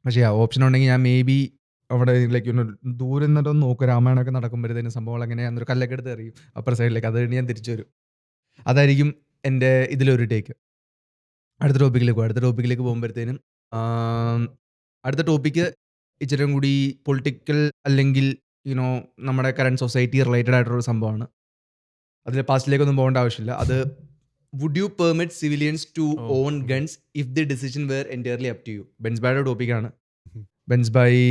Speaker 2: പക്ഷേ ആ ഓപ്ഷൻ ഉണ്ടെങ്കിൽ ഞാൻ മേ ബി അവിടെ ലൈക്ക് ദൂരെ നിന്നിട്ടൊന്ന് നോക്കും, രാമായണമൊക്കെ നടക്കുമ്പോഴത്തേനും സംഭവങ്ങൾ എങ്ങനെയാണെന്നൊരു കല്ലൊക്കെ എടുത്ത് എറിയും അപ്പർ സൈഡിലേക്ക്. അത് കഴിഞ്ഞ് ഞാൻ തിരിച്ചു വരും. അതായിരിക്കും എൻ്റെ ഇതിലൊരു ടേക്ക്. അടുത്ത ടോപ്പിക്കിലേക്ക് പോകുമ്പോഴത്തേനും അടുത്ത ടോപ്പിക്ക് ഇച്ചിരി കൂടി പൊളിറ്റിക്കൽ അല്ലെങ്കിൽ നമ്മുടെ കറണ്ട് സൊസൈറ്റി റിലേറ്റഡ് ആയിട്ടുള്ളൊരു സംഭവമാണ്. അതിൽ പാസ്റ്റിലേക്കൊന്നും പോകേണ്ട ആവശ്യമില്ല. അത് would you permit civilians to own guns if the decision were entirely up to you? ബെൻസ്ബായുടെ ടോപ്പിക്കാണ്. ബെൻസ്ബായി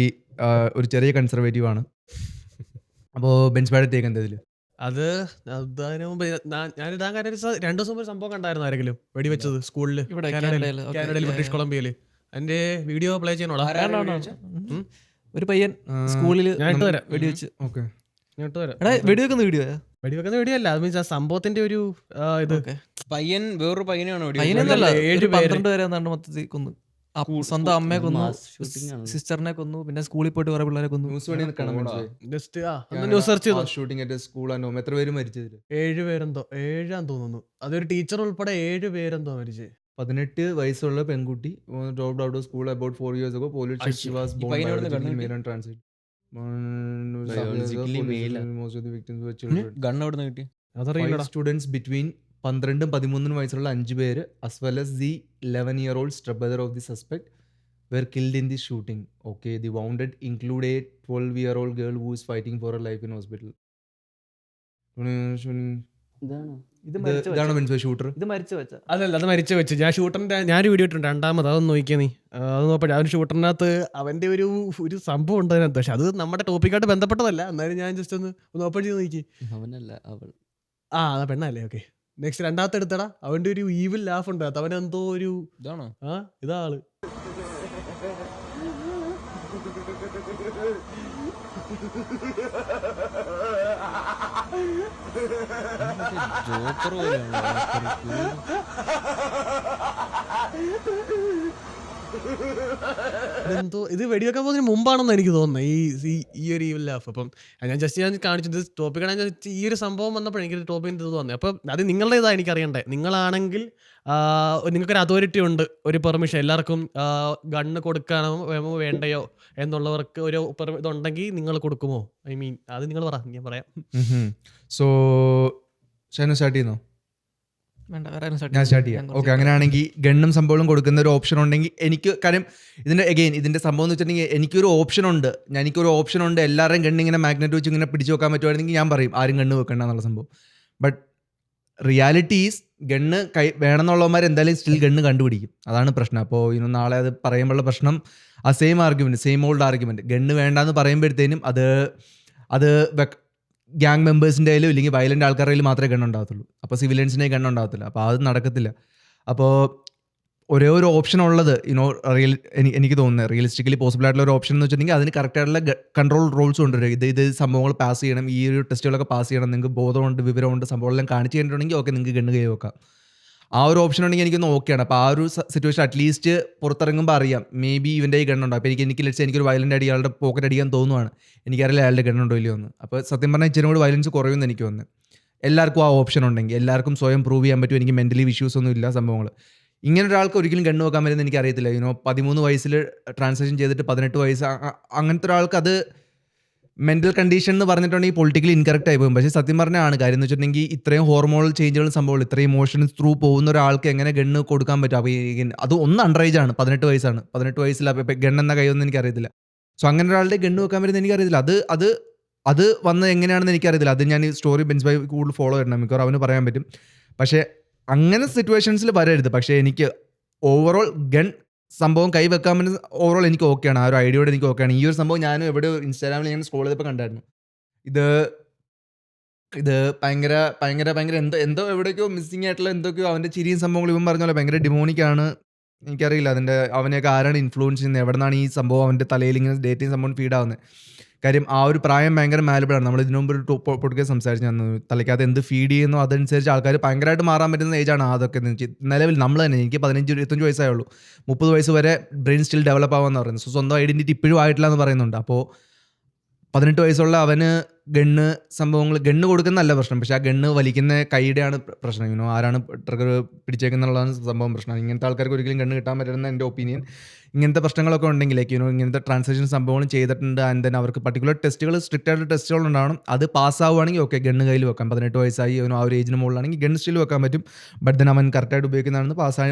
Speaker 2: ഒരു ചെറിയ കൺസർവേറ്റീവ് ആണ്. അപ്പോൾ ബെൻസ്ബായുടെ ടേക്ക് എന്താ ഇതിൽ?
Speaker 5: അത് അതിന് മുമ്പ് ഞാനിതാ കാര്യം 2 ദിവസം മുമ്പ് സംഭവം കണ്ടായിരുന്നു ആരെങ്കിലും വെടിവെച്ചത് സ്കൂളിൽ
Speaker 6: ഇവിടെ
Speaker 5: കാനഡയിൽ,
Speaker 6: കാനഡയിൽ,
Speaker 5: ബ്രിട്ടീഷ് കൊളംബിയയിൽ. അതിന്റെ വീഡിയോ പ്ലേ ചെയ്യണോടാ?
Speaker 6: ഒരു പയ്യൻ സ്കൂളിൽ
Speaker 5: ഞാൻ ഇട്ട് തരാം.
Speaker 6: വെടിവെച്ച്
Speaker 2: ഓക്കെ,
Speaker 5: ഞാൻ ഇട്ട് തരാം.
Speaker 6: വെടിവെക്കുന്ന വീഡിയോ
Speaker 5: വെടിവെക്കുന്ന വീഡിയോ അല്ല, അത് മീൻസ് ആ സംഭവത്തിന്റെ ഒരു ഇത്
Speaker 4: പയ്യൻ വേറൊരു പയ്യനാണോ?
Speaker 6: പയ്യനല്ല,
Speaker 5: 7 പേര്.
Speaker 6: 12 പേരെ എന്താണ്ട് മൊത്തത്തിൽ കൊന്നു. സ്വന്തം അമ്മയെ കൊന്നു, സിസ്റ്ററിനെ കൊന്നു, പിന്നെ സ്കൂളിൽ പോയിട്ട് കുറെ പിള്ളേരെ കൊന്നു.
Speaker 2: ന്യൂസ് വേണ്ടി കാണാൻ മനസ്സിലായി.
Speaker 5: ജസ്റ്റ് ന്യൂസ് സെർച്ച് ചെയ്തു.
Speaker 2: Shooting at school and home. എത്ര പേര് മരിച്ചതിൽ?
Speaker 5: 7 പേരെന്തോ, 7 തോന്നുന്നു. അതൊരു ടീച്ചർ ഉൾപ്പെടെ 7 പേരെന്തോ മരിച്ചേ.
Speaker 2: 18 വയസ്സുള്ള പെൺകുട്ടി dropped out of school about 4 years ago. Police said she was born biologically male and transit.
Speaker 3: Biologically male.
Speaker 2: Most of the victims were children.
Speaker 4: Gun എവിടെ നിന്ന് കിട്ടി?
Speaker 2: 5
Speaker 5: അതറിയില്ലടാ.
Speaker 2: students between 12 13 വയസ്സുള്ള 5 പേര് as well as the 11-year-old stepbrother of the suspect were killed in the shooting. Okay, the wounded include a 12-year-old girl who is fighting for her life in hospital. ഇതാണ് മനസ്സിലായി ഷൂട്ടർ.
Speaker 6: ഇത് മരിച്ചു വെച്ച
Speaker 5: അതല്ല, അത് മരിച്ചു വെച്ച്. ഞാൻ ഷൂട്ടറിന്റെ ഞാനൊരു വീഡിയോ ഇട്ടുണ്ട്, രണ്ടാമത്. അതൊന്ന് നോക്കിയാ നീ. അത് നോക്കട്ടെ. ആ ഒരു ഷൂട്ടറിനകത്ത് അവന്റെ ഒരു സംഭവം ഉണ്ട് അതിനകത്ത്. പക്ഷെ അത് നമ്മുടെ ടോപ്പിക്കായിട്ട് ബന്ധപ്പെട്ടതല്ല. എന്നാലും ഞാൻ ജസ്റ്റ് ഒന്ന് ഓപ്പൺ ചെയ്ത് നോക്കി.
Speaker 3: അവനല്ല അവൾ.
Speaker 5: ആ പെണ്ണല്ലേ? ഓക്കെ, നെക്സ്റ്റ് രണ്ടാമത്തെ എടുത്തടാ. അവന്റെ ഒരു ഈവിൽ ലാഫ് ഉണ്ട്. അവനെന്തോ ഒരു
Speaker 4: ഇതാണോ?
Speaker 5: ഇതാള്
Speaker 4: ജോക്കർ പോലെയാണോ?
Speaker 5: എന്തോ ഇത് വെടിവെക്കാൻ പോകുന്നതിന് മുമ്പാണെന്ന് എനിക്ക് തോന്നുന്നത് ഈ ഒരു ഈവിൽ ലാഫ്. അപ്പം ഞാൻ കാണിച്ചത് ടോപ്പിക്കാണ്. ഈ ഒരു സംഭവം വന്നപ്പോൾ എനിക്ക് ടോപ്പിക്കിൻ്റെ ഇത് തോന്നി. അപ്പം അത് നിങ്ങളുടെ ഇതാണ് എനിക്ക് അറിയണ്ടേ. നിങ്ങളാണെങ്കിൽ നിങ്ങൾക്കൊരു അതോറിറ്റി ഉണ്ട്, ഒരു പെർമിഷൻ എല്ലാവർക്കും ഗണ്ണ് കൊടുക്കാനോ വേണ്ടയോ എന്നുള്ളവർക്ക് ഒരു ഇതുണ്ടെങ്കിൽ നിങ്ങൾ കൊടുക്കുമോ? ഐ മീൻ അത് നിങ്ങൾ പറ, ഞാൻ പറയാം.
Speaker 2: സോ ഷൈനു സ്റ്റാർട്ട് ചെയ്യുന്നോ?
Speaker 6: വേണ്ട വേറെ ആരും start
Speaker 2: ഞാൻ
Speaker 6: ചെയ്യ്.
Speaker 2: സ്റ്റാർട്ട് ചെയ്യാം.
Speaker 6: ഞാൻ
Speaker 2: ഓക്കെ,
Speaker 6: കുറച്ച്
Speaker 2: അങ്ങനെയാണെങ്കിൽ ഗണ്ണും സംഭവങ്ങളും കൊടുക്കുന്ന ഒരു ഓപ്ഷൻ ഉണ്ടെങ്കിൽ എനിക്ക്, കാര്യം ഇതിന്റെ സംഭവം എന്ന് വെച്ചിട്ടുണ്ടെങ്കിൽ എനിക്കൊരു ഓപ്ഷൻ ഉണ്ട്, എല്ലാവരുടെയും ഗണ്ണ് ഇങ്ങനെ മാഗ്നറ്റ് വെച്ച് ഇങ്ങനെ പിടിച്ചു വെക്കാൻ പറ്റുമായിരുന്നെങ്കിൽ ഞാൻ പറയും ആരും ഗണ്ണ് വെക്കണ്ട എന്നുള്ള സംഭവം. ബട്ട് റിയാലിറ്റി ഈസ് ഗണ്ണ് വേണമെന്നുള്ളവന്മാർ എന്തായാലും സ്റ്റിൽ ഗണ്ണ് കണ്ടുപിടിക്കും. അതാണ് പ്രശ്നം. അപ്പോൾ നാളെ അത് പറയുമ്പോഴുള്ള പ്രശ്നം ആ സെയിം ഓൾഡ് ആർഗ്യുമെന്റ്, ഗണ്ണ് വേണ്ടാന്ന് പറയുമ്പോഴത്തേനും അത് ഗ്യാങ് മെമ്പേഴ്സിൻ്റെ കയ്യിലും ഇല്ലെങ്കിൽ വയലൻ്റ് ആൾക്കാരുടെ കയ്യിൽ മാത്രമേ ഗണ്ണുണ്ടാകത്തുള്ളൂ. അപ്പോൾ സിവിലിയൻസിനെ ഗണ്ണുണ്ടാകത്തില്ല. അപ്പോൾ അത് നടക്കത്തില്ല. അപ്പോൾ ഒരേ ഒരു ഓപ്ഷൻ ഉള്ളത് എനിക്ക് തോന്നുന്നത് റിയലിസ്റ്റിക്കലി പോസിബിൾ ആയിട്ടുള്ള ഒരു ഓപ്ഷൻ എന്ന് വെച്ചിട്ടുണ്ടെങ്കിൽ അതിന് കറക്റ്റ് ആയിട്ടുള്ള കൺട്രോൾ റൂൾസ് കൊണ്ടുവരും. ഇത് സംഭവങ്ങൾ പാസ് ചെയ്യണം, ഈ ഒരു ടെസ്റ്റുകളൊക്കെ പാസ് ചെയ്യണം, നിങ്ങൾക്ക് ബോധമുണ്ട്, വിവരമുണ്ട്, സംഭവമെല്ലാം കാണിച്ചു കഴിഞ്ഞിട്ടുണ്ടെങ്കിൽ ഓക്കെ നിങ്ങൾക്ക് ഗണ്ണ് കൈ വെക്കാം. ആ ഒരു ഓപ്ഷൻ ഉണ്ടെങ്കിൽ എനിക്കൊന്ന് ഓക്കെയാണ്. അപ്പോൾ ആ ഒരു സിറ്റുവേഷൻ അറ്റ്ലീസ്റ്റ് പുറത്തിറങ്ങുമ്പോൾ അറിയാം മേ ബി ഇവൻ്റെ ഈ ഗണ്ണുണ്ടോ. അപ്പോൾ എനിക്കൊരു വയലൻ്റ് അടി അയാളുടെ പോക്കറ്റ് അടിക്കാൻ തോന്നുവാണ്, എനിക്കറിയില്ല അയാളുടെ ഗണ്ണുണ്ടോ ഇല്ലയോ എന്ന്. അപ്പോൾ സത്യം പറഞ്ഞാൽ ഇച്ചിരി കൂടി വയലൻസ് കുറയുമെന്ന് എനിക്ക് തോന്നുന്നു. എല്ലാവർക്കും ആ ഓപ്ഷൻ ഉണ്ടെങ്കിൽ, എല്ലാവർക്കും സ്വയം പ്രൂവ് ചെയ്യാൻ പറ്റും എനിക്ക് മെൻ്റലി ഇഷ്യൂസ് ഒന്നും ഇല്ല സംഭവങ്ങൾ. ഇങ്ങനെ ഒരാൾക്ക് ഒരിക്കലും ഗണ്ണ് വെക്കാൻ പറ്റുമെന്ന് എനിക്കറിയത്തില്ല. 13 വയസ്സിൽ ട്രാൻസാക്ഷൻ ചെയ്തിട്ട് 18 വയസ്സ് അങ്ങനത്തെ ഒരാൾക്ക് അത് മെൻ്റൽ കണ്ടീഷൻ എന്ന് പറഞ്ഞിട്ടുണ്ടെങ്കിൽ പൊളിറ്റിക്കലി ഇൻകറക്റ്റ് ആയി പോകും. പക്ഷേ സത്യം പറഞ്ഞാണ് കാര്യം എന്ന് വെച്ചിട്ടുണ്ടെങ്കിൽ ഇത്രയും ഹോർമോണൽ ചേഞ്ചുകളും സംഭവം ഇത്രയും ഇമോഷൻസ് ത്രൂ പോകുന്ന ഒരാൾക്ക് എങ്ങനെ ഗണ്ണ് കൊടുക്കാൻ പറ്റും? അപ്പോൾ അത് ഒന്ന് അണ്ടർ ഏജ് ആണ്, 18 വയസ്സാണ്. 18 വയസ്സിൽ ഗണ്ണ് എന്ന കൈയൊന്നും എനിക്കറിയത്തില്ല. സോ അങ്ങനെ ഒരാളുടെ ഗണ്ണ് വെക്കാൻ പറ്റുന്നത് എനിക്കറിയത്തില്ല. അത് വന്നത് എങ്ങനെയാണെന്ന് എനിക്കറിയത്തില്ല. അത് ഞാൻ ഈ സ്റ്റോറി ബെൻസ് ബൈ കൂടുതൽ ഫോളോ ചെയ്യണം, മിക്കവാറും അവന് പറയാൻ പറ്റും. പക്ഷേ അങ്ങനെ സിറ്റുവേഷൻസിൽ വരരുത്. പക്ഷേ എനിക്ക് ഓവറോൾ ഗൺ സംഭവം കൈവെക്കാൻ പറ്റുന്ന ഓവറോൾ എനിക്ക് ഓക്കെയാണ്. ആ ഒരു ഐഡിയോടെ എനിക്ക് ഓക്കെയാണ്. ഈ ഒരു സംഭവം ഞാനും എവിടെ ഇൻസ്റ്റാഗ്രാമിൽ ഞാൻ സ്ക്രോൾ ചെയ്തപ്പോൾ കണ്ടായിരുന്നു. ഇത് ഭയങ്കര എന്തോ എവിടേക്കോ മിസ്സിങ് ആയിട്ടുള്ള എന്തൊക്കെയോ അവൻ്റെ ചിരിയും സംഭവങ്ങളും ഇവൻ പറഞ്ഞ പോലെ ഭയങ്കര ഡിമോണിക്കാണ്. എനിക്കറിയില്ല അവനെയൊക്കെ ആരാണ് ഇൻഫ്ലുവൻസ് ചെയ്യുന്നത്, എവിടെ നിന്നാണ് ഈ സംഭവം അവൻ്റെ തലയിൽ ഇങ്ങനെ ഡേറ്റിംഗ് സംഭവം ഫീഡാവുന്നത്. കാര്യം ആ ഒരു പ്രായം ഭയങ്കര മാലബിളാണ്. നമ്മൾ ഇതിനു മുമ്പ് ഒരു പൊടുക്കെ സംസാരിച്ച് തന്നു, തലയ്ക്കകത്ത് എന്ത് ഫീഡ് ചെയ്യുന്നു അതനുസരിച്ച് ആൾക്കാർ ഭയങ്കരമായിട്ട് മാറാൻ പറ്റുന്ന ഏജാണ് അതൊക്കെ. നിലവിൽ നമ്മൾ തന്നെ, എനിക്ക് 15-25 വയസ്സേ ഉള്ളൂ, 30 വയസ്സ് വരെ ബ്രെയിൻ സ്റ്റിൽ ഡെവലപ്പ് ആവാന്ന് പറയുന്നത്. സോ സ്വന്തം ഐഡൻറ്റിറ്റി ഇപ്പോഴും ആയിട്ടില്ല എന്ന് പറയുന്നുണ്ട്. അപ്പോൾ 18 വയസ്സുള്ള അവന് ഗണ്ണ് കൊടുക്കുന്നതല്ല പ്രശ്നം, പക്ഷേ ആ ഗണ്ണ് വലിക്കുന്ന കൈയുടെയാണ് പ്രശ്നം. ആരാണ് ട്രിഗർ പിടിച്ചേക്കുന്നുള്ളതാണ് സംഭവം പ്രശ്നം. ഇങ്ങനത്തെ ആൾക്കാർക്ക് ഒരിക്കലും ഗണ്ണ് കിട്ടാൻ പറ്റുന്ന എൻ്റെ ഒപ്പീനിയൻ. ഇങ്ങനത്തെ പ്രശ്നങ്ങളൊക്കെ ഉണ്ടെങ്കിൽ ഇങ്ങനത്തെ ട്രാൻസാക്ഷൻ സംഭവങ്ങളും ചെയ്തിട്ടുണ്ട്, ആൻഡ് ദെൻ അവർക്ക് പർട്ടിക്കുലർ ടെസ്റ്റുകൾ, സ്ട്രിക്റ്റ് ആയിട്ട് ടെസ്റ്റുകൾ ഉണ്ടാവണം. അത് പാസ്സാവുകയാണെങ്കിൽ ഓക്കെ ഗണ്ണ് കയ്യിൽ വെക്കാം. 18 വയസ്സായി ആ ഒരു ഏജിന് മുകളിലാണെങ്കിൽ ഗണ്ണ് സ്റ്റിൽ വെക്കാൻ പറ്റും. ബട്ട് ദെൻ അവൻ കറക്റ്റായിട്ട് ഉപയോഗിക്കുന്നതാണെന്ന്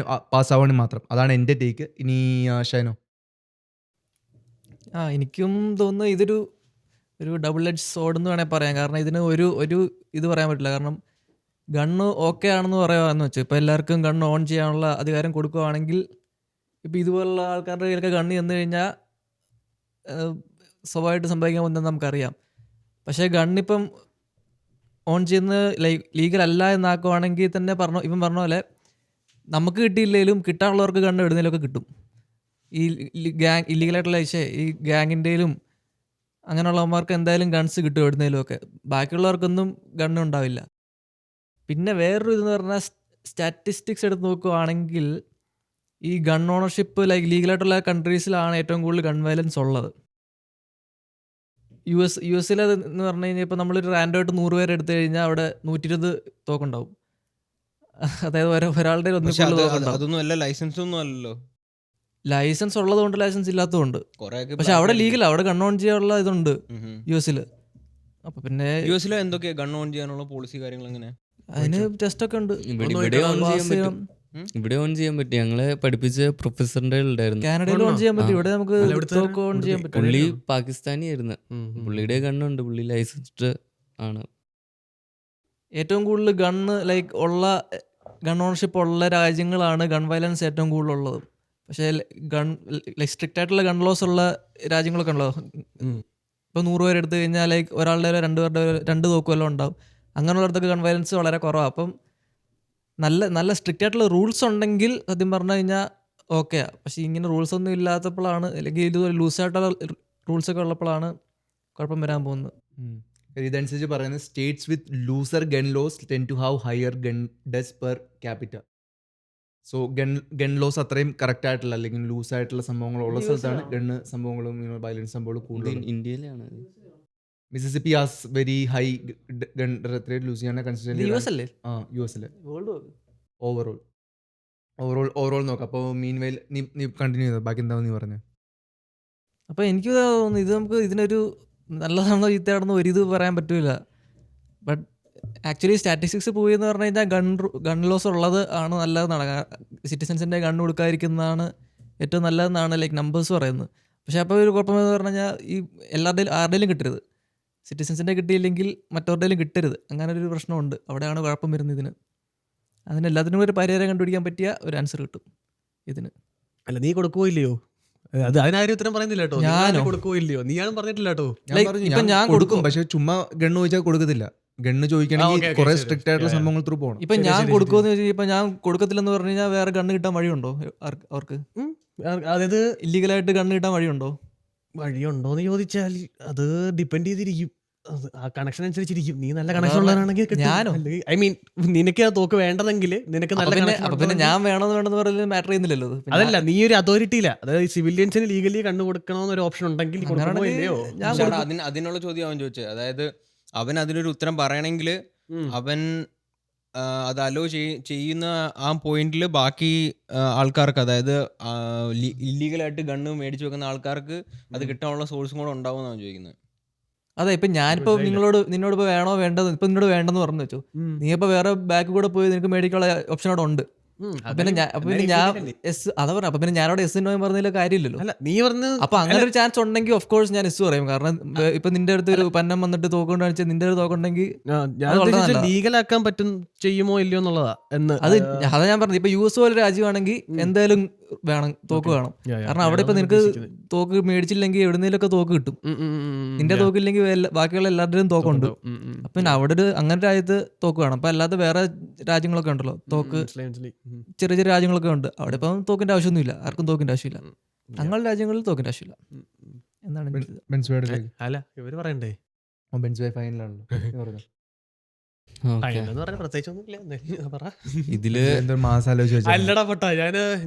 Speaker 2: പാസ്സാവുകയാണെങ്കിൽ മാത്രം. അതാണ് എൻ്റെ ടേക്ക്. ഇനി ഷൈനോ?
Speaker 6: എനിക്കും തോന്നുന്നു ഇതൊരു ഡബിൾ എഡ്ജ് സോഡ് എന്ന് വേണമെങ്കിൽ പറയാം. കാരണം ഇതിന് ഒരു ഇത് പറയാൻ പറ്റില്ല. കാരണം ഗണ്ണ് ഓക്കെ ആണെന്ന് പറയാമെന്ന് വെച്ചാൽ ഇപ്പോൾ എല്ലാവർക്കും ഗണ്ണ് ഓൺ ചെയ്യാനുള്ള അധികാരം കൊടുക്കുകയാണെങ്കിൽ ഇപ്പോൾ ഇതുപോലുള്ള ആൾക്കാരുടെ കയ്യിലൊക്കെ ഗണ്ണ് ചെന്ന് കഴിഞ്ഞാൽ സ്വാഭാവികമായിട്ട് സംഭവിക്കാൻ പോകുന്നത് നമുക്കറിയാം. പക്ഷേ ഗണ്ണിപ്പം ഓൺ ചെയ്യുന്നത് ലീഗൽ അല്ല എന്നാക്കുവാണെങ്കിൽ തന്നെ ഇവൻ പറഞ്ഞ പോലെ നമുക്ക് കിട്ടിയില്ലെങ്കിലും കിട്ടാനുള്ളവർക്ക് ഗണ്ണ് എവിടുന്നേലൊക്കെ കിട്ടും. ഈ ഇല്ലീഗലായിട്ടുള്ള ഈ ഗ്യാങ്ങിൻ്റെയിലും അങ്ങനെയുള്ളവന്മാർക്ക് എന്തായാലും ഗൺസ് കിട്ടും എവിടുന്നേലും ഒക്കെ. ബാക്കിയുള്ളവർക്കൊന്നും ഗണ്ണ് ഉണ്ടാവില്ല. പിന്നെ വേറൊരു ഇതെന്ന് പറഞ്ഞാൽ സ്റ്റാറ്റിസ്റ്റിക്സ് എടുത്ത് നോക്കുകയാണെങ്കിൽ ഈ ഗൺ ഓണർഷിപ്പ് ലീഗലായിട്ടുള്ള കൺട്രീസിലാണ് ഏറ്റവും കൂടുതൽ ഗൺ വയലൻസ് ഉള്ളത്. യു എസിൽ എന്ന് പറഞ്ഞു കഴിഞ്ഞാൽ ഇപ്പോൾ നമ്മളൊരു റാൻഡമായിട്ട് 100 പേരെ എടുത്തു കഴിഞ്ഞാൽ അവിടെ 120 തോക്കുണ്ടാവും. അതായത് ഒരാളുടെ
Speaker 4: അതൊന്നും അല്ല, ലൈസൻസ് ഒന്നും അല്ലല്ലോ.
Speaker 6: ലൈസൻസ് ഉള്ളതുകൊണ്ട് ലൈസൻസ് ഇല്ലാത്തതുകൊണ്ട്. പക്ഷെ അവിടെ ലീഗലാ, അവിടെ ഗൺ ഓൺ ചെയ്യാനുള്ള ഇതുണ്ട് യു എസിൽ. അപ്പൊ പിന്നെ യു എസിൽ
Speaker 4: എന്തൊക്കെയാ ഗൺ ഓൺ ചെയ്യാനുള്ള പോളിസി കാര്യങ്ങൾ എങ്ങനെ?
Speaker 6: അതിന് ടെസ്റ്റ് ഒക്കെ ഉണ്ട്.
Speaker 3: ഇവിടെ ഓൺ ചെയ്യാൻ പറ്റും. ഞങ്ങളെ പഠിപ്പിച്ച പ്രൊഫസറിന്റെ ഉണ്ടായിരുന്നു.
Speaker 6: കാനഡയിൽ ഓൺ ചെയ്യാൻ പറ്റും. ഇവിടെ നമുക്ക് ഓൺ ചെയ്യാൻ പറ്റും.
Speaker 3: പുള്ളി പാകിസ്ഥാനി ആയിരുന്നു. പുള്ളിയുടെ ഗണ്ണുണ്ട്, പുള്ളി ലൈസൻസ്ഡ് ആണ്.
Speaker 6: ഏറ്റവും കൂടുതൽ ഗണ്ണ് ഉള്ള ഗൺ ഓണർഷിപ്പ് ഉള്ള രാജ്യങ്ങളാണ് ഗൺ വയലൻസ് ഏറ്റവും കൂടുതലുള്ളത്. പക്ഷേ സ്ട്രിക്റ്റ് ആയിട്ടുള്ള ഗൺ ലോസ് ഉള്ള രാജ്യങ്ങളൊക്കെ ഉണ്ടല്ലോ. ഇപ്പോൾ 100 പേര് എടുത്തു കഴിഞ്ഞാൽ ഒരാളുടെ 2 തോക്കുമെല്ലാം ഉണ്ടാവും. അങ്ങനെയുള്ളടത്തൊക്കെ ഗൺ വയലൻസ് വളരെ കുറവാണ്. അപ്പം നല്ല സ്ട്രിക്റ്റ് ആയിട്ടുള്ള റൂൾസ് ഉണ്ടെങ്കിൽ സത്യം പറഞ്ഞു കഴിഞ്ഞാൽ ഓക്കെയാ. പക്ഷെ ഇങ്ങനെ റൂൾസ് ഒന്നും ഇല്ലാത്തപ്പോഴാണ്, അല്ലെങ്കിൽ ഇതുപോലെ ലൂസായിട്ടുള്ള റൂൾസ് ഒക്കെ ഉള്ളപ്പോഴാണ് കുഴപ്പം വരാൻ പോകുന്നത്.
Speaker 2: ഇതനുസരിച്ച് പറയുന്നത് states with looser gun laws tend to have higher gun deaths per capita. So gun laws അത്രയും കറക്റ്റ് ആയിട്ടുള്ള അല്ലെങ്കിൽ ലൂസായിട്ടുള്ള സംഭവങ്ങളുള്ള സ്ഥലത്താണ് ഗണ്ണ് സംഭവങ്ങളും വയലൻസ് സംഭവങ്ങളും കൂടുതൽ.
Speaker 3: ഇന്ത്യയിലാണ്
Speaker 2: Mississippi has very high gun rate. Louisiana consider യുഎസിലെ ഓവറോൾ നോക്കാം. അപ്പോൾ മീൻ വൈൽ നീ കണ്ടിന്യൂ ചെയ്തോ, ബാക്കി എന്താ നീ പറഞ്ഞത്?
Speaker 6: അപ്പോൾ എനിക്ക് തോന്നുന്നു ഇത് നമുക്ക് ഇതിനൊരു നല്ലതാണോ ചീത്തയാണെന്നോ ഒരിത് പറയാൻ പറ്റില്ല. ബട്ട് ആക്ച്വലി സ്റ്റാറ്റിസ്റ്റിക്സ് പോയി എന്ന് പറഞ്ഞു കഴിഞ്ഞാൽ ഗൺ ലോസ് ഉള്ളത് ആണ് നല്ലതെന്നാണ്. സിറ്റിസൺസിൻ്റെ ഗൺ കൊടുക്കാതിരിക്കുന്നതാണ് ഏറ്റവും നല്ലതെന്നാണ് ലൈക്ക് നമ്പേഴ്സ് പറയുന്നത്. പക്ഷേ അപ്പോൾ ഒരു കുഴപ്പമെന്ന് പറഞ്ഞു കഴിഞ്ഞാൽ ഈ ആരുടെയും കിട്ടരുത്. സിറ്റിസൺസിൻ്റെ കിട്ടിയില്ലെങ്കിൽ മറ്റവരുടെയും കിട്ടരുത്. അങ്ങനെ ഒരു പ്രശ്നമുണ്ട്. അവിടെയാണ് കുഴപ്പം വരുന്നത് ഇതിന്. അതിന് എല്ലാത്തിനും ഒരു പരിഹാരം കണ്ടുപിടിക്കാൻ പറ്റിയ ഒരു ആൻസർ കിട്ടും ഇതിന്.
Speaker 5: അല്ല നീ കൊടുക്കുവോ ഇല്ലയോ? അത് അതിനാരും ഉത്തരം പറയുന്നില്ല കേട്ടോ.
Speaker 6: ഞാനോ?
Speaker 5: കൊടുക്കുവോ ഇല്ലയോ? നീയാണും പറഞ്ഞിട്ടില്ല കേട്ടോ.
Speaker 6: Like, ഇപ്പൊ ഞാൻ
Speaker 2: കൊടുക്കും, പക്ഷെ ചുമ്മാ ഗണ്ണ് ചോദിച്ചാൽ കൊടുക്കത്തില്ല. ഗണ്ണ് ചോദിക്കണമെങ്കിൽ
Speaker 5: okay,
Speaker 2: കുറെ
Speaker 5: ശരി.
Speaker 2: സ്ട്രിക്റ്റ് ആയിട്ടുള്ള സംഭവങ്ങൾ ത്രൂ പോകണം.
Speaker 6: ഇപ്പം
Speaker 5: ശരി,
Speaker 6: ഞാൻ
Speaker 5: ശരി,
Speaker 6: കൊടുക്കുമെന്ന് വെച്ചാൽ ഇപ്പം ഞാൻ കൊടുക്കത്തില്ലെന്ന് പറഞ്ഞു കഴിഞ്ഞാൽ വേറെ ഗണ്ണ് കിട്ടാൻ വഴിയുണ്ടോ അവർക്ക്?
Speaker 5: അതായത്
Speaker 6: ഇല്ലീഗലായിട്ട് ഗണ്ണ് കിട്ടാൻ വഴിയുണ്ടോ?
Speaker 5: വഴിയുണ്ടോന്ന് ചോദിച്ചാൽ അത് ഡിപ്പെൻഡ് ചെയ്തിരിക്കും. അത് ആ കണക്ഷൻ അനുസരിച്ചിരിക്കും. നീ നല്ല കണക്ഷൻ ഉള്ളവരാണെങ്കിൽ
Speaker 6: ഞാനോ?
Speaker 5: ഐ മീൻ നിനക്ക് ആ തോക്ക് വേണ്ടതെങ്കിൽ നിനക്ക് നല്ല
Speaker 6: അപ്പൊ പിന്നെ ഞാൻ വേണമെന്ന് പറയുന്നത് മാറ്റർ ചെയ്യുന്നില്ലല്ലോ അത്. പിന്നെ
Speaker 5: അതല്ല, നീ ഒരു അതോറിറ്റി ഇല്ല. അതായത് സിവിലിയൻസിന് ലീഗലി കണ്ടു കൊടുക്കണമെന്നൊരു ഓപ്ഷൻ ഉണ്ടെങ്കിൽ കൊടുക്കുമോ
Speaker 6: അങ്ങനെയാണെങ്കിൽ
Speaker 5: ഇല്ലയോ?
Speaker 6: ഞാൻ
Speaker 4: പക്ഷേ
Speaker 6: കൊടുക്കും.
Speaker 4: അതിനുള്ള ചോദ്യം അവൻ ചോദിച്ചത്. അതായത് അവൻ അതിനൊരു ഉത്തരം പറയണമെങ്കിൽ അവൻ അത് അലോ ചെയ്യുന്ന ആ പോയിന്റിൽ ബാക്കി ആൾക്കാർക്ക്, അതായത് ഇല്ലീഗലായിട്ട് ഗണ്ണ് മേടിച്ചു വെക്കുന്ന ആൾക്കാർക്ക് അത് കിട്ടാനുള്ള സോഴ്സും കൂടെ ഉണ്ടാവും എന്നാണ് ചോദിക്കുന്നത്.
Speaker 6: അതെ, ഇപ്പൊ ഞാനിപ്പോ നിന്നോട് ഇപ്പൊ വേണോ വേണ്ടത്, ഇപ്പൊ നിന്നോട് വേണ്ടെന്ന് പറഞ്ഞു വെച്ചു. നീ ഇപ്പൊ വേറെ ബാക്ക് കൂടെ പോയി നിനക്ക് മേടിക്കാനുള്ള ഓപ്ഷൻ അവിടെ ഉണ്ട്. പിന്നെ ഞാൻ എസ് അതാ പറഞ്ഞു. അപ്പൊ പിന്നെ ഞാനവിടെ എസ് പറഞ്ഞതിൽ കാര്യമില്ലല്ലോ.
Speaker 5: അല്ല നീ പറഞ്ഞ
Speaker 6: അപ്പൊ അങ്ങനെ ഒരു ചാൻസ് ഉണ്ടെങ്കിൽ ഓഫ് കോഴ്സ് ഞാൻ എസ് പറയും. കാരണം ഇപ്പൊ നിന്റെ അടുത്ത് ഒരു പന്നം വന്നിട്ട് തോക്കൊണ്ട് കാണിച്ചാൽ നിന്റെ ഒരു തോക്കുണ്ടെങ്കിൽ
Speaker 5: ലീഗലാക്കാൻ പറ്റും, ചെയ്യുമോ ഇല്ലയോ എന്നുള്ളതാ.
Speaker 6: അതാ ഞാൻ പറഞ്ഞു. ഇപ്പൊ യു എസ് പോലെ രാജ്യമാണെങ്കിൽ എന്തായാലും വേണം, തോക്ക് വേണം. കാരണം അവിടെ ഇപ്പൊ നിനക്ക് തോക്ക് മേടിച്ചില്ലെങ്കിൽ എവിടുന്നേലൊക്കെ തോക്ക് കിട്ടും. നിന്റെ തോക്കില്ലെങ്കിൽ ബാക്കിയുള്ള എല്ലാവരുടെയും തോക്കുണ്ട്. അപ്പൊ പിന്നെ അവിടെ ഒരു അങ്ങനെ രാജ്യത്ത് തോക്ക് വേണം. അപ്പൊ അല്ലാതെ വേറെ രാജ്യങ്ങളൊക്കെ ഉണ്ടല്ലോ തോക്ക്, ചെറിയ ചെറിയ രാജ്യങ്ങളൊക്കെ ഉണ്ട്. അവിടെ ഇപ്പം തോക്കിന്റെ ആവശ്യമൊന്നുമില്ല, ആർക്കും തോക്കിന്റെ ആവശ്യമില്ല. ഞങ്ങളുടെ രാജ്യങ്ങളിൽ തോക്കിന്റെ ആവശ്യമില്ല എന്നാണ് എൻ്റെ ഇത്.
Speaker 2: ബെൻസ്വയുടെ
Speaker 5: അല്ല ഇവര് പറയണ്ടേ
Speaker 2: ബെൻസ്വേ ഫൈനലാണല്ലോ.
Speaker 3: ഇതില്
Speaker 2: എന്തോ മാസം ആലോചിച്ച്
Speaker 5: അല്ലടാ പൊട്ടാ,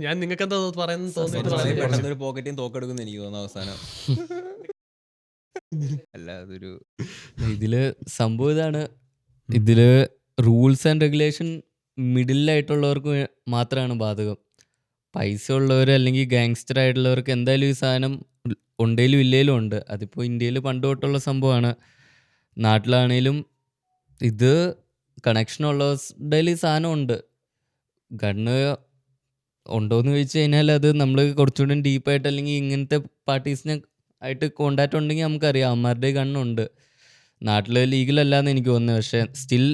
Speaker 5: ഞാൻ നിങ്ങൾക്ക് എന്താ പറയുന്നത് തോന്നിയിട്ട്
Speaker 4: പെട്ടെന്ന് ഒരു പോക്കറ്റിൽ തോക്കെടുക്കുന്ന എനിക്ക് തോന്നുന്നു അവസാനം. അല്ല അതൊരു
Speaker 3: ഇതില് സംഭവം ഇതാണ്. ഇതില് റൂൾസ് ആൻഡ് റെഗുലേഷൻ മിഡിലായിട്ടുള്ളവർക്ക് മാത്രമാണ് ബാധകം. പൈസ ഉള്ളവർ അല്ലെങ്കിൽ ഗാങ്സ്റ്റർ ആയിട്ടുള്ളവർക്ക് എന്തായാലും ഈ സാധനം ഉണ്ടേലും ഇല്ലേലും ഉണ്ട്. അതിപ്പോൾ ഇന്ത്യയിൽ പണ്ട് തൊട്ടുള്ള സംഭവമാണ്. നാട്ടിലാണേലും ഇത് കണക്ഷൻ ഉള്ളവരുടെ ഈ സാധനം ഉണ്ട്. ഗണ്ണ് ഉണ്ടോയെന്ന് ചോദിച്ചു കഴിഞ്ഞാൽ അത് നമ്മൾ കുറച്ചുകൂടി ഡീപ്പായിട്ട് അല്ലെങ്കിൽ ഇങ്ങനത്തെ പാർട്ടീസിനെ ആയിട്ട് കോണ്ടാക്ട് ഉണ്ടെങ്കിൽ നമുക്കറിയാം അവന്മാരുടെ ഗണ്ണുണ്ട്. നാട്ടിൽ ലീഗലല്ലാന്ന് എനിക്ക് തോന്നുന്നത്. പക്ഷേ സ്റ്റിൽ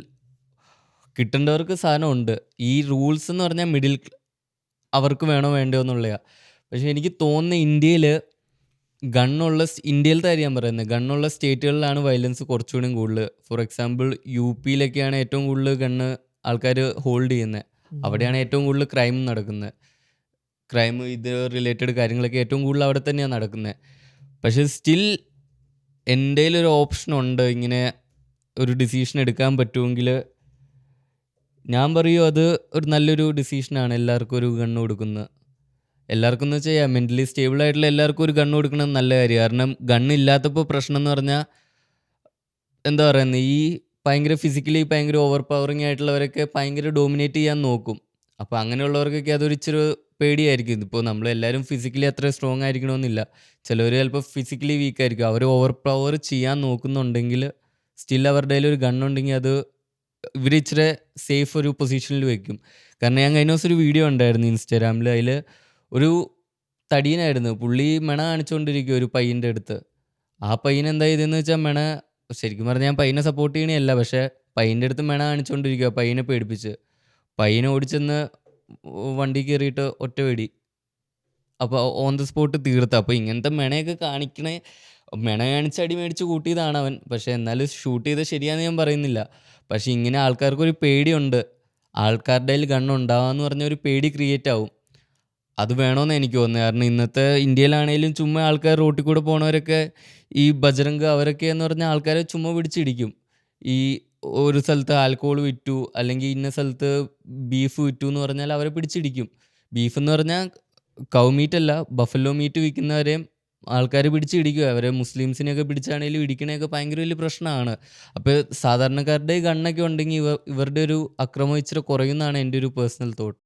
Speaker 3: കിട്ടേണ്ടവർക്ക് സാധനം ഉണ്ട്. ഈ റൂൾസ് എന്ന് പറഞ്ഞാൽ മിഡിൽ അവർക്ക് വേണോ വേണ്ടയോ എന്നുള്ളതാണ്. പക്ഷേ എനിക്ക് തോന്നുന്ന ഇന്ത്യയിൽ ഇന്ത്യയിലത്തെ കാര്യം ഞാൻ പറയുന്നത്, ഗണ്ണുള്ള സ്റ്റേറ്റുകളിലാണ് വയലൻസ് കുറച്ചുകൂടി കൂടുതൽ. ഫോർ എക്സാമ്പിൾ യു-പിയിലൊക്കെയാണ് ഏറ്റവും കൂടുതൽ ഗണ്ണ് ആൾക്കാർ ഹോൾഡ് ചെയ്യുന്നത്. അവിടെയാണ് ഏറ്റവും കൂടുതൽ ക്രൈം നടക്കുന്നത്. ക്രൈം ഇത് റിലേറ്റഡ് കാര്യങ്ങളൊക്കെ ഏറ്റവും കൂടുതൽ അവിടെ തന്നെയാണ് നടക്കുന്നത്. പക്ഷേ സ്റ്റിൽ എൻ്റെ ഒരു ഓപ്ഷൻ ഉണ്ട്, ഇങ്ങനെ ഒരു ഡിസിഷൻ എടുക്കാൻ പറ്റുമെങ്കിൽ ഞാൻ പറയും അത് ഒരു നല്ലൊരു ഡിസിഷനാണ്. എല്ലാവർക്കും ഒരു ഗണ്ണ് കൊടുക്കുന്നത്, എല്ലാവർക്കും എന്ന് വെച്ചാൽ മെൻ്റലി സ്റ്റേബിൾ ആയിട്ടുള്ള എല്ലാവർക്കും ഒരു ഗണ്ണ് കൊടുക്കുന്നത് നല്ല കാര്യം. കാരണം ഗണ്ണില്ലാത്തപ്പോൾ പ്രശ്നം എന്ന് പറഞ്ഞാൽ എന്താ പറയുന്നത്, ഈ ഭയങ്കര ഫിസിക്കലി ഭയങ്കര ഓവർ പവറിങ് ആയിട്ടുള്ളവരൊക്കെ ഭയങ്കര ഡോമിനേറ്റ് ചെയ്യാൻ നോക്കും. അപ്പോൾ അങ്ങനെയുള്ളവർക്കൊക്കെ അതൊരു ഇച്ചിരി പേടിയായിരിക്കും. ഇതിപ്പോൾ നമ്മളെല്ലാവരും ഫിസിക്കലി അത്ര സ്ട്രോങ് ആയിരിക്കണമെന്നില്ല. ചിലവർ ചിലപ്പോൾ ഫിസിക്കലി വീക്ക് ആയിരിക്കും. അവർ ഓവർ പവർ ചെയ്യാൻ നോക്കുന്നുണ്ടെങ്കിൽ സ്റ്റിൽ അവരുടെ കയ്യിൽ ഒരു ഗണ്ണുണ്ടെങ്കിൽ അത് ഇവർ ഇച്ചിരി സേഫ് ഒരു പൊസിഷനിൽ വെക്കും. കാരണം ഞാൻ കഴിഞ്ഞ ദിവസം ഒരു വീഡിയോ ഉണ്ടായിരുന്നു ഇൻസ്റ്റാഗ്രാമിൽ. അതിൽ ഒരു തടീനായിരുന്നു, പുള്ളി മെണ കാണിച്ചുകൊണ്ടിരിക്കുക ഒരു പയ്യൻ്റെ അടുത്ത്. ആ പയ്യൻ എന്താ ചെയ്തതെന്ന് വെച്ചാൽ മെണ, ശരിക്കും പറഞ്ഞാൽ ഞാൻ പയ്യനെ സപ്പോർട്ട് ചെയ്യണമല്ല, പക്ഷേ പയ്യൻ്റെ അടുത്ത് മെണ കാണിച്ചുകൊണ്ടിരിക്കുക, പയ്യനെ പേടിപ്പിച്ച്. പയ്യനെ ഓടിച്ചെന്ന് വണ്ടി കയറിയിട്ട് ഒറ്റ വെടി. അപ്പോൾ ഓൺ ദ സ്പോട്ട് തീർത്ത്. അപ്പോൾ ഇങ്ങനത്തെ മെണയൊക്കെ കാണിക്കണേ, മെണ കാണിച്ച് അടി മേടിച്ച് കൂട്ടിയതാണ് അവൻ. പക്ഷേ എന്നാലും ഷൂട്ട് ചെയ്ത് ശരിയാണെന്ന് ഞാൻ പറയുന്നില്ല. പക്ഷേ ഇങ്ങനെ ആൾക്കാർക്കൊരു പേടിയുണ്ട്, ആൾക്കാരുടെ കയ്യിൽ ഗണ്ണുണ്ടാവാന്ന് പറഞ്ഞ ഒരു പേടി ക്രിയേറ്റ് ആവും. അത് വേണമെന്ന് എനിക്ക് തോന്നുന്നത്. കാരണം ഇന്നത്തെ ഇന്ത്യയിലാണെങ്കിലും ചുമ്മാ ആൾക്കാർ റോട്ടിൽ കൂടെ പോണവരൊക്കെ ഈ ബജറംഗ് അവരൊക്കെ എന്ന് പറഞ്ഞാൽ ആൾക്കാരെ ചുമ്മാ പിടിച്ചിടിക്കും. ഈ ഒരു സ്ഥലത്ത് ആൽക്കഹോൾ വിറ്റു അല്ലെങ്കിൽ ഇന്ന സ്ഥലത്ത് ബീഫ് വിറ്റു എന്ന് പറഞ്ഞാൽ അവരെ പിടിച്ചിടിക്കും. ബീഫ് എന്ന് പറഞ്ഞാൽ കൗ മീറ്റ് അല്ല, ബഫല്ലോ മീറ്റ് വിൽക്കുന്നവരെയും ആൾക്കാർ പിടിച്ചിടിക്കുക. അവരെ മുസ്ലിംസിനെയൊക്കെ പിടിച്ചാണെങ്കിലും ഇടിക്കണയൊക്കെ ഭയങ്കര വലിയ പ്രശ്നമാണ്. അപ്പോൾ സാധാരണക്കാരുടെ ഗണ്ണൊക്കെ ഉണ്ടെങ്കിൽ ഇവരുടെ ഒരു അക്രമം ഇച്ചിരി കുറയുന്നതാണ് എൻ്റെ ഒരു പേഴ്സണൽ തോട്ട്.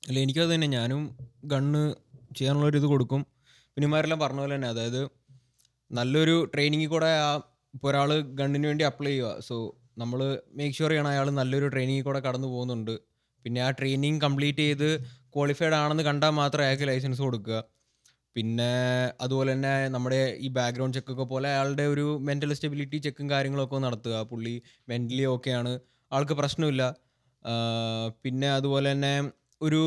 Speaker 4: അല്ല എനിക്കത് തന്നെ, ഞാനും ഗണ്ണ് ചെയ്യാനുള്ളൊരിത് കൊടുക്കും. പിന്നെ ഇമാരെല്ലാം പറഞ്ഞ പോലെ തന്നെ, അതായത് നല്ലൊരു ട്രെയിനിങ്ങിൽ കൂടെ ആ ഇപ്പോൾ ഒരാൾ ഗണ്ണിന് വേണ്ടി അപ്ലൈ ചെയ്യുക. സോ നമ്മൾ മേക്ക് ഷുവർ ചെയ്യണം അയാൾ നല്ലൊരു ട്രെയിനിങ്ങിൽ കൂടെ കടന്നു പോകുന്നുണ്ട്. പിന്നെ ആ ട്രെയിനിങ് കംപ്ലീറ്റ് ചെയ്ത് ക്വാളിഫൈഡ് ആണെന്ന് കണ്ടാൽ മാത്രമേ അയാൾക്ക് ലൈസൻസ് കൊടുക്കുക. പിന്നെ അതുപോലെ തന്നെ നമ്മുടെ ഈ ബാക്ക്ഗ്രൗണ്ട് ചെക്കൊക്കെ പോലെ അയാളുടെ ഒരു മെൻ്റൽ സ്റ്റെബിലിറ്റി ചെക്കും കാര്യങ്ങളൊക്കെ നടത്തുക. പുള്ളി മെൻ്റലി ഓക്കെയാണ്, ആൾക്ക് പ്രശ്നമില്ല. പിന്നെ അതുപോലെ തന്നെ ഒരു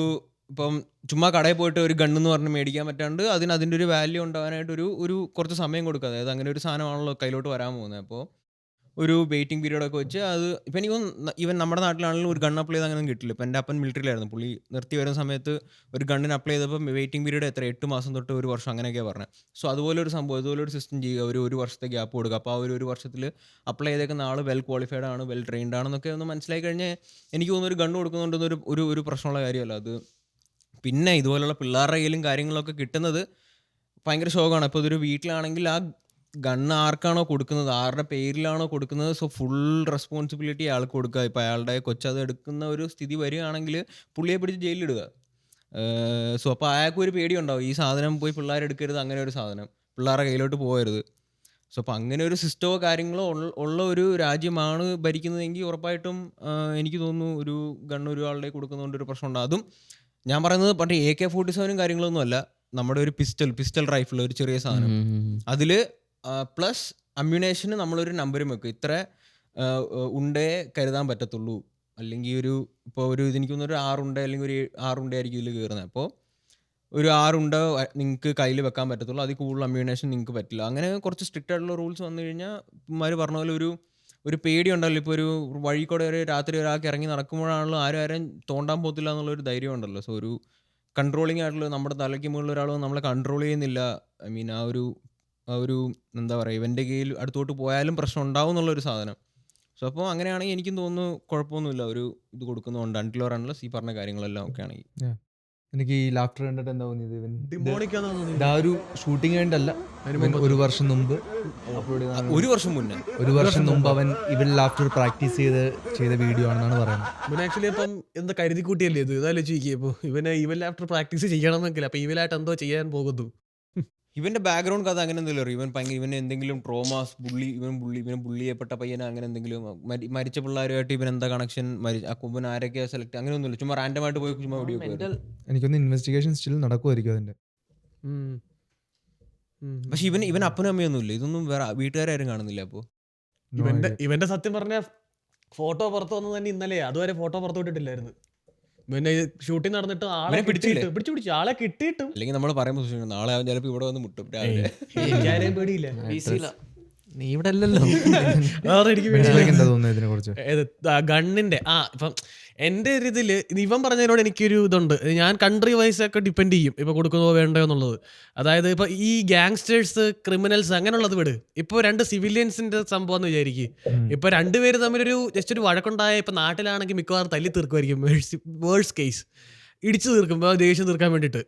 Speaker 4: ഇപ്പം ചുമ്മാ കടയിൽ പോയിട്ട് ഒരു ഗണ്ണെന്ന് പറഞ്ഞ് മേടിക്കാൻ പറ്റാണ്ട് അതിൻ്റെ ഒരു വാല്യൂ ഉണ്ടാകാനായിട്ട് ഒരു കുറച്ച് സമയം കൊടുക്കുക. അതായത് അങ്ങനെ ഒരു സാധനമാണല്ലോ കയ്യിലോട്ട് വരാൻ പോകുന്നത്. അപ്പോൾ ഒരു വെയിറ്റിംഗ് പീരീഡൊക്കെ വെച്ച് അത് ഇപ്പം എനിക്ക് ഈവൻ നമ്മുടെ നാട്ടിലാണെങ്കിലും ഒരു ഗൺ അപ്ലൈ ചെയ്ത് അങ്ങനെ കിട്ടില്ല. ഇപ്പം എൻ്റെ അപ്പൻ മിലിറ്ററിയിലായിരുന്നു. പുള്ളി നിർത്തി വരുന്ന സമയത്ത് ഒരു ഗണ്ണിന് അപ്ലൈ ചെയ്തപ്പോൾ വെയിറ്റിംഗ് പീരീഡ് 8 മാസം തൊട്ട് 1 വർഷം അങ്ങനെയൊക്കെയാണ് പറഞ്ഞത്. സോ അതുപോലെ ഒരു സംഭവം, അതുപോലെ ഒരു സിസ്റ്റം ചെയ്യുക, ഒരു വർഷത്തെ ഗ്യാപ്പ് കൊടുക്കുക. അപ്പോൾ ആ ഒരു വർഷത്തിൽ അപ്ലൈ ചെയ്തേക്കുന്ന ആൾ വെൽ ക്വാളിഫൈഡ് ആണ്, വെൽ ട്രെയിൻഡ് ആണെന്നൊക്കെ ഒന്ന് മനസ്സിലാക്കി കഴിഞ്ഞാൽ എനിക്ക് തോന്നുന്നു ഒരു ഗണ്ണ് കൊടുക്കുന്നുണ്ടെന്ന് ഒരു പ്രശ്നമുള്ള കാര്യമല്ല അത്. പിന്നെ ഇതുപോലുള്ള പിള്ളേരുടെ കയ്യിലും കാര്യങ്ങളൊക്കെ കിട്ടുന്നത് ഭയങ്കര ശോകമാണ്. ഇപ്പോൾ ഇതൊരു വീട്ടിലാണെങ്കിൽ ആ ഗണ്ണ് ആർക്കാണോ കൊടുക്കുന്നത്, ആരുടെ പേരിലാണോ കൊടുക്കുന്നത്, സോ ഫുൾ റെസ്പോൺസിബിലിറ്റി അയാൾക്ക് കൊടുക്കുക. ഇപ്പോൾ അയാളുടെ കൊച്ചത് എടുക്കുന്ന ഒരു സ്ഥിതി വരികയാണെങ്കിൽ പുള്ളിയെ പിടിച്ച് ജയിലിലിടുക. സോ അപ്പോൾ അയാൾക്കും ഒരു പേടിയുണ്ടാവും, ഈ സാധനം പോയി പിള്ളേരെടുക്കരുത്, അങ്ങനെ ഒരു സാധനം പിള്ളേരുടെ കയ്യിലോട്ട് പോകരുത്. സോ അപ്പോൾ അങ്ങനെ ഒരു സിസ്റ്റമോ കാര്യങ്ങളോ ഉള്ള ഒരു രാജ്യമാണ് ഭരിക്കുന്നതെങ്കിൽ ഉറപ്പായിട്ടും എനിക്ക് തോന്നുന്നു ഒരു ഗണ്ണ് ഒരാളുടെ കൊടുക്കുന്നതുകൊണ്ട് ഒരു പ്രശ്നം ഉണ്ടാകും. അതും ഞാൻ പറയുന്നത് മറ്റേ AK-47 കാര്യങ്ങളൊന്നും അല്ല, നമ്മുടെ ഒരു പിസ്റ്റൽ റൈഫിൾ, ഒരു ചെറിയ സാധനം, അതിൽ പ്ലസ് അമ്യുനേഷന് നമ്മളൊരു നമ്പരും വെക്കും, ഇത്ര ഉണ്ടേ കരുതാൻ പറ്റത്തുള്ളൂ. അല്ലെങ്കിൽ ഇപ്പോൾ ഇതെനിക്കൊന്നൊരു 6 ഉണ്ട അല്ലെങ്കിൽ ഒരു 6 ഉണ്ടയായിരിക്കും ഇതിൽ കയറുന്നത്. അപ്പോൾ ഒരു 6 ഉണ്ട നിങ്ങൾക്ക് കയ്യിൽ വെക്കാൻ പറ്റത്തുള്ളൂ, അതിൽ കൂടുതൽ അമ്യുനേഷൻ നിങ്ങൾക്ക് പറ്റില്ല. അങ്ങനെ കുറച്ച് സ്ട്രിക്റ്റ് ആയിട്ടുള്ള റൂൾസ് വന്നു കഴിഞ്ഞാൽ ഇവന്മാർ പറഞ്ഞ പോലെ ഒരു പേടി ഉണ്ടല്ലോ. ഇപ്പോൾ ഒരു വഴി കൂടെ ഒരു രാത്രി ഒരാൾക്ക് ഇറങ്ങി നടക്കുമ്പോഴാണല്ലോ ആരും തോണ്ടാൻ പോകത്തില്ല എന്നുള്ളൊരു ധൈര്യം ഉണ്ടല്ലോ. സോ ഒരു കൺട്രോളിങ് ആയിട്ടുള്ള, നമ്മുടെ തലയ്ക്ക് മുകളിൽ ഒരാൾ നമ്മളെ കൺട്രോൾ ചെയ്യുന്നില്ല. ഐ മീൻ ആ ഒരു എന്താ പറയുക, ഇവൻ്റെ കയ്യിൽ അടുത്തോട്ട് പോയാലും പ്രശ്നം ഉണ്ടാവും എന്നുള്ളൊരു സാധനം. സോ അപ്പോൾ അങ്ങനെയാണെങ്കിൽ എനിക്കും തോന്നുന്നു കുഴപ്പമൊന്നുമില്ല ഒരു ഇത് കൊടുക്കുന്നുണ്ട്, അൺടിൽ ഓർ അൺലെസ് ഈ പറഞ്ഞ കാര്യങ്ങളെല്ലാം ഒക്കെ ആണെങ്കിൽ.
Speaker 2: എനിക്ക് ഈ ലാഫ്റ്റർ കണ്ടിട്ട് എന്താ തോന്നിയത്, ഇവൻ
Speaker 5: ഡിമോണിക്കാന്ന് തോന്നുന്നു.
Speaker 2: ഇതാ ഒരു ഷൂട്ടിംഗ് കഴിഞ്ഞിട്ടല്ല, ഒരു വർഷം മുമ്പ് upload ചെയ്തതാണ്.
Speaker 4: ഒരു വർഷം മുന്നേ
Speaker 2: ഒരു വർഷം മുമ്പ് അവൻ ഇവൻ ലാഫ്റ്റർ പ്രാക്ടീസ് ചെയ്ത വീഡിയോ ആണെന്നാണ് പറയുന്നത്.
Speaker 5: ഇവൻ ആക്ച്വലി ഇപ്പം എന്താ കരുതി കൂട്ടിയല്ലേ ഇത്, ഇതാലോചിക്കുക. ഇപ്പോൾ ഇവൻ ആഫ്റ്റർ പ്രാക്ടീസ് ചെയ്യണമെങ്കിൽ അപ്പോൾ ഇവലായിട്ട് എന്തോ ചെയ്യാൻ പോകുന്നു.
Speaker 4: ഇവന്റെ ബാക്ക്ഗ്രൗണ്ട് കഥ അങ്ങനെ എന്തെങ്കിലും അറിയും? ഇവൻ എന്തെങ്കിലും ട്രോമാസ്, ഇവൻ ബുള്ളി ചെയ്യപ്പെട്ട പയ്യന, അങ്ങനെ എന്തെങ്കിലും മരിച്ച പിള്ളേരുമായിട്ട് ഇവൻ എന്താ കണക്ഷൻ, ഇവൻ ആരൊക്കെ സെലക്ട്, അങ്ങനെ ഒന്നുമില്ല, ചുമ്മാ റാൻഡമായിട്ട് പോയി ചുമ്മാ വീഡിയോ.
Speaker 2: എനിക്കൊന്ന് ഇൻവെസ്റ്റിഗേഷൻ സ്റ്റിൽ നടക്കുമായിരിക്കും അതിന്റെ.
Speaker 4: പക്ഷെ ഇവൻ അപ്പനും അമ്മയൊന്നുമില്ല, ഇതൊന്നും വേറെ വീട്ടുകാരും കാണുന്നില്ല. അപ്പോൾ
Speaker 5: ഇവന്റെ സത്യം പറഞ്ഞ ഫോട്ടോ പുറത്ത് വന്നത് തന്നെ ഇന്നലെ, അതുവരെ ഫോട്ടോ പുറത്തു വിട്ടിട്ടില്ലായിരുന്നു. പിന്നെ ഷൂട്ടിംഗ് നടന്നിട്ട് ആളെ പിടിച്ചു ആളെ കിട്ടിയിട്ടും,
Speaker 4: അല്ലെങ്കിൽ നമ്മൾ പറയുമ്പോൾ നാളെ അവൻ ചിലപ്പോൾ ഇവിടെ വന്ന് മുട്ടും രാവിലെ.
Speaker 5: എനിക്കാരെയും പേടിയില്ല,
Speaker 6: നീ ഇവിടെ അല്ലല്ലോ.
Speaker 2: എന്താ തോന്നുന്നത് ഇതിനെ കുറിച്ച്?
Speaker 5: ഗണ്ണിന്റെ ഇപ്പം എൻ്റെ ഒരു ഇതിൽ ഇവൻ പറഞ്ഞതിനോട് എനിക്കൊരു ഇതുണ്ട്. ഞാൻ കൺട്രി വൈസ് ഒക്കെ ഡിപ്പെൻഡ് ചെയ്യും ഇപ്പോൾ കൊടുക്കുന്നതോ വേണ്ടോ എന്നുള്ളത്. അതായത് ഇപ്പോൾ ഈ ഗ്യാങ്സ്റ്റേഴ്സ്, ക്രിമിനൽസ് അങ്ങനെയുള്ളത് വിട്. ഇപ്പോൾ 2 സിവിലിയൻസിന്റെ സംഭവം എന്ന് വിചാരിക്കും. ഇപ്പോൾ 2 പേര് തമ്മിലൊരു ജസ്റ്റ് ഒരു വഴക്കുണ്ടായ ഇപ്പോൾ നാട്ടിലാണെങ്കിൽ മിക്കവാറും തല്ലി തീർക്കുമായിരിക്കും, വേഴ്സ് കേസ് ഇടിച്ചു തീർക്കുമ്പോൾ ദേഷ്യം തീർക്കാൻ വേണ്ടിയിട്ട്.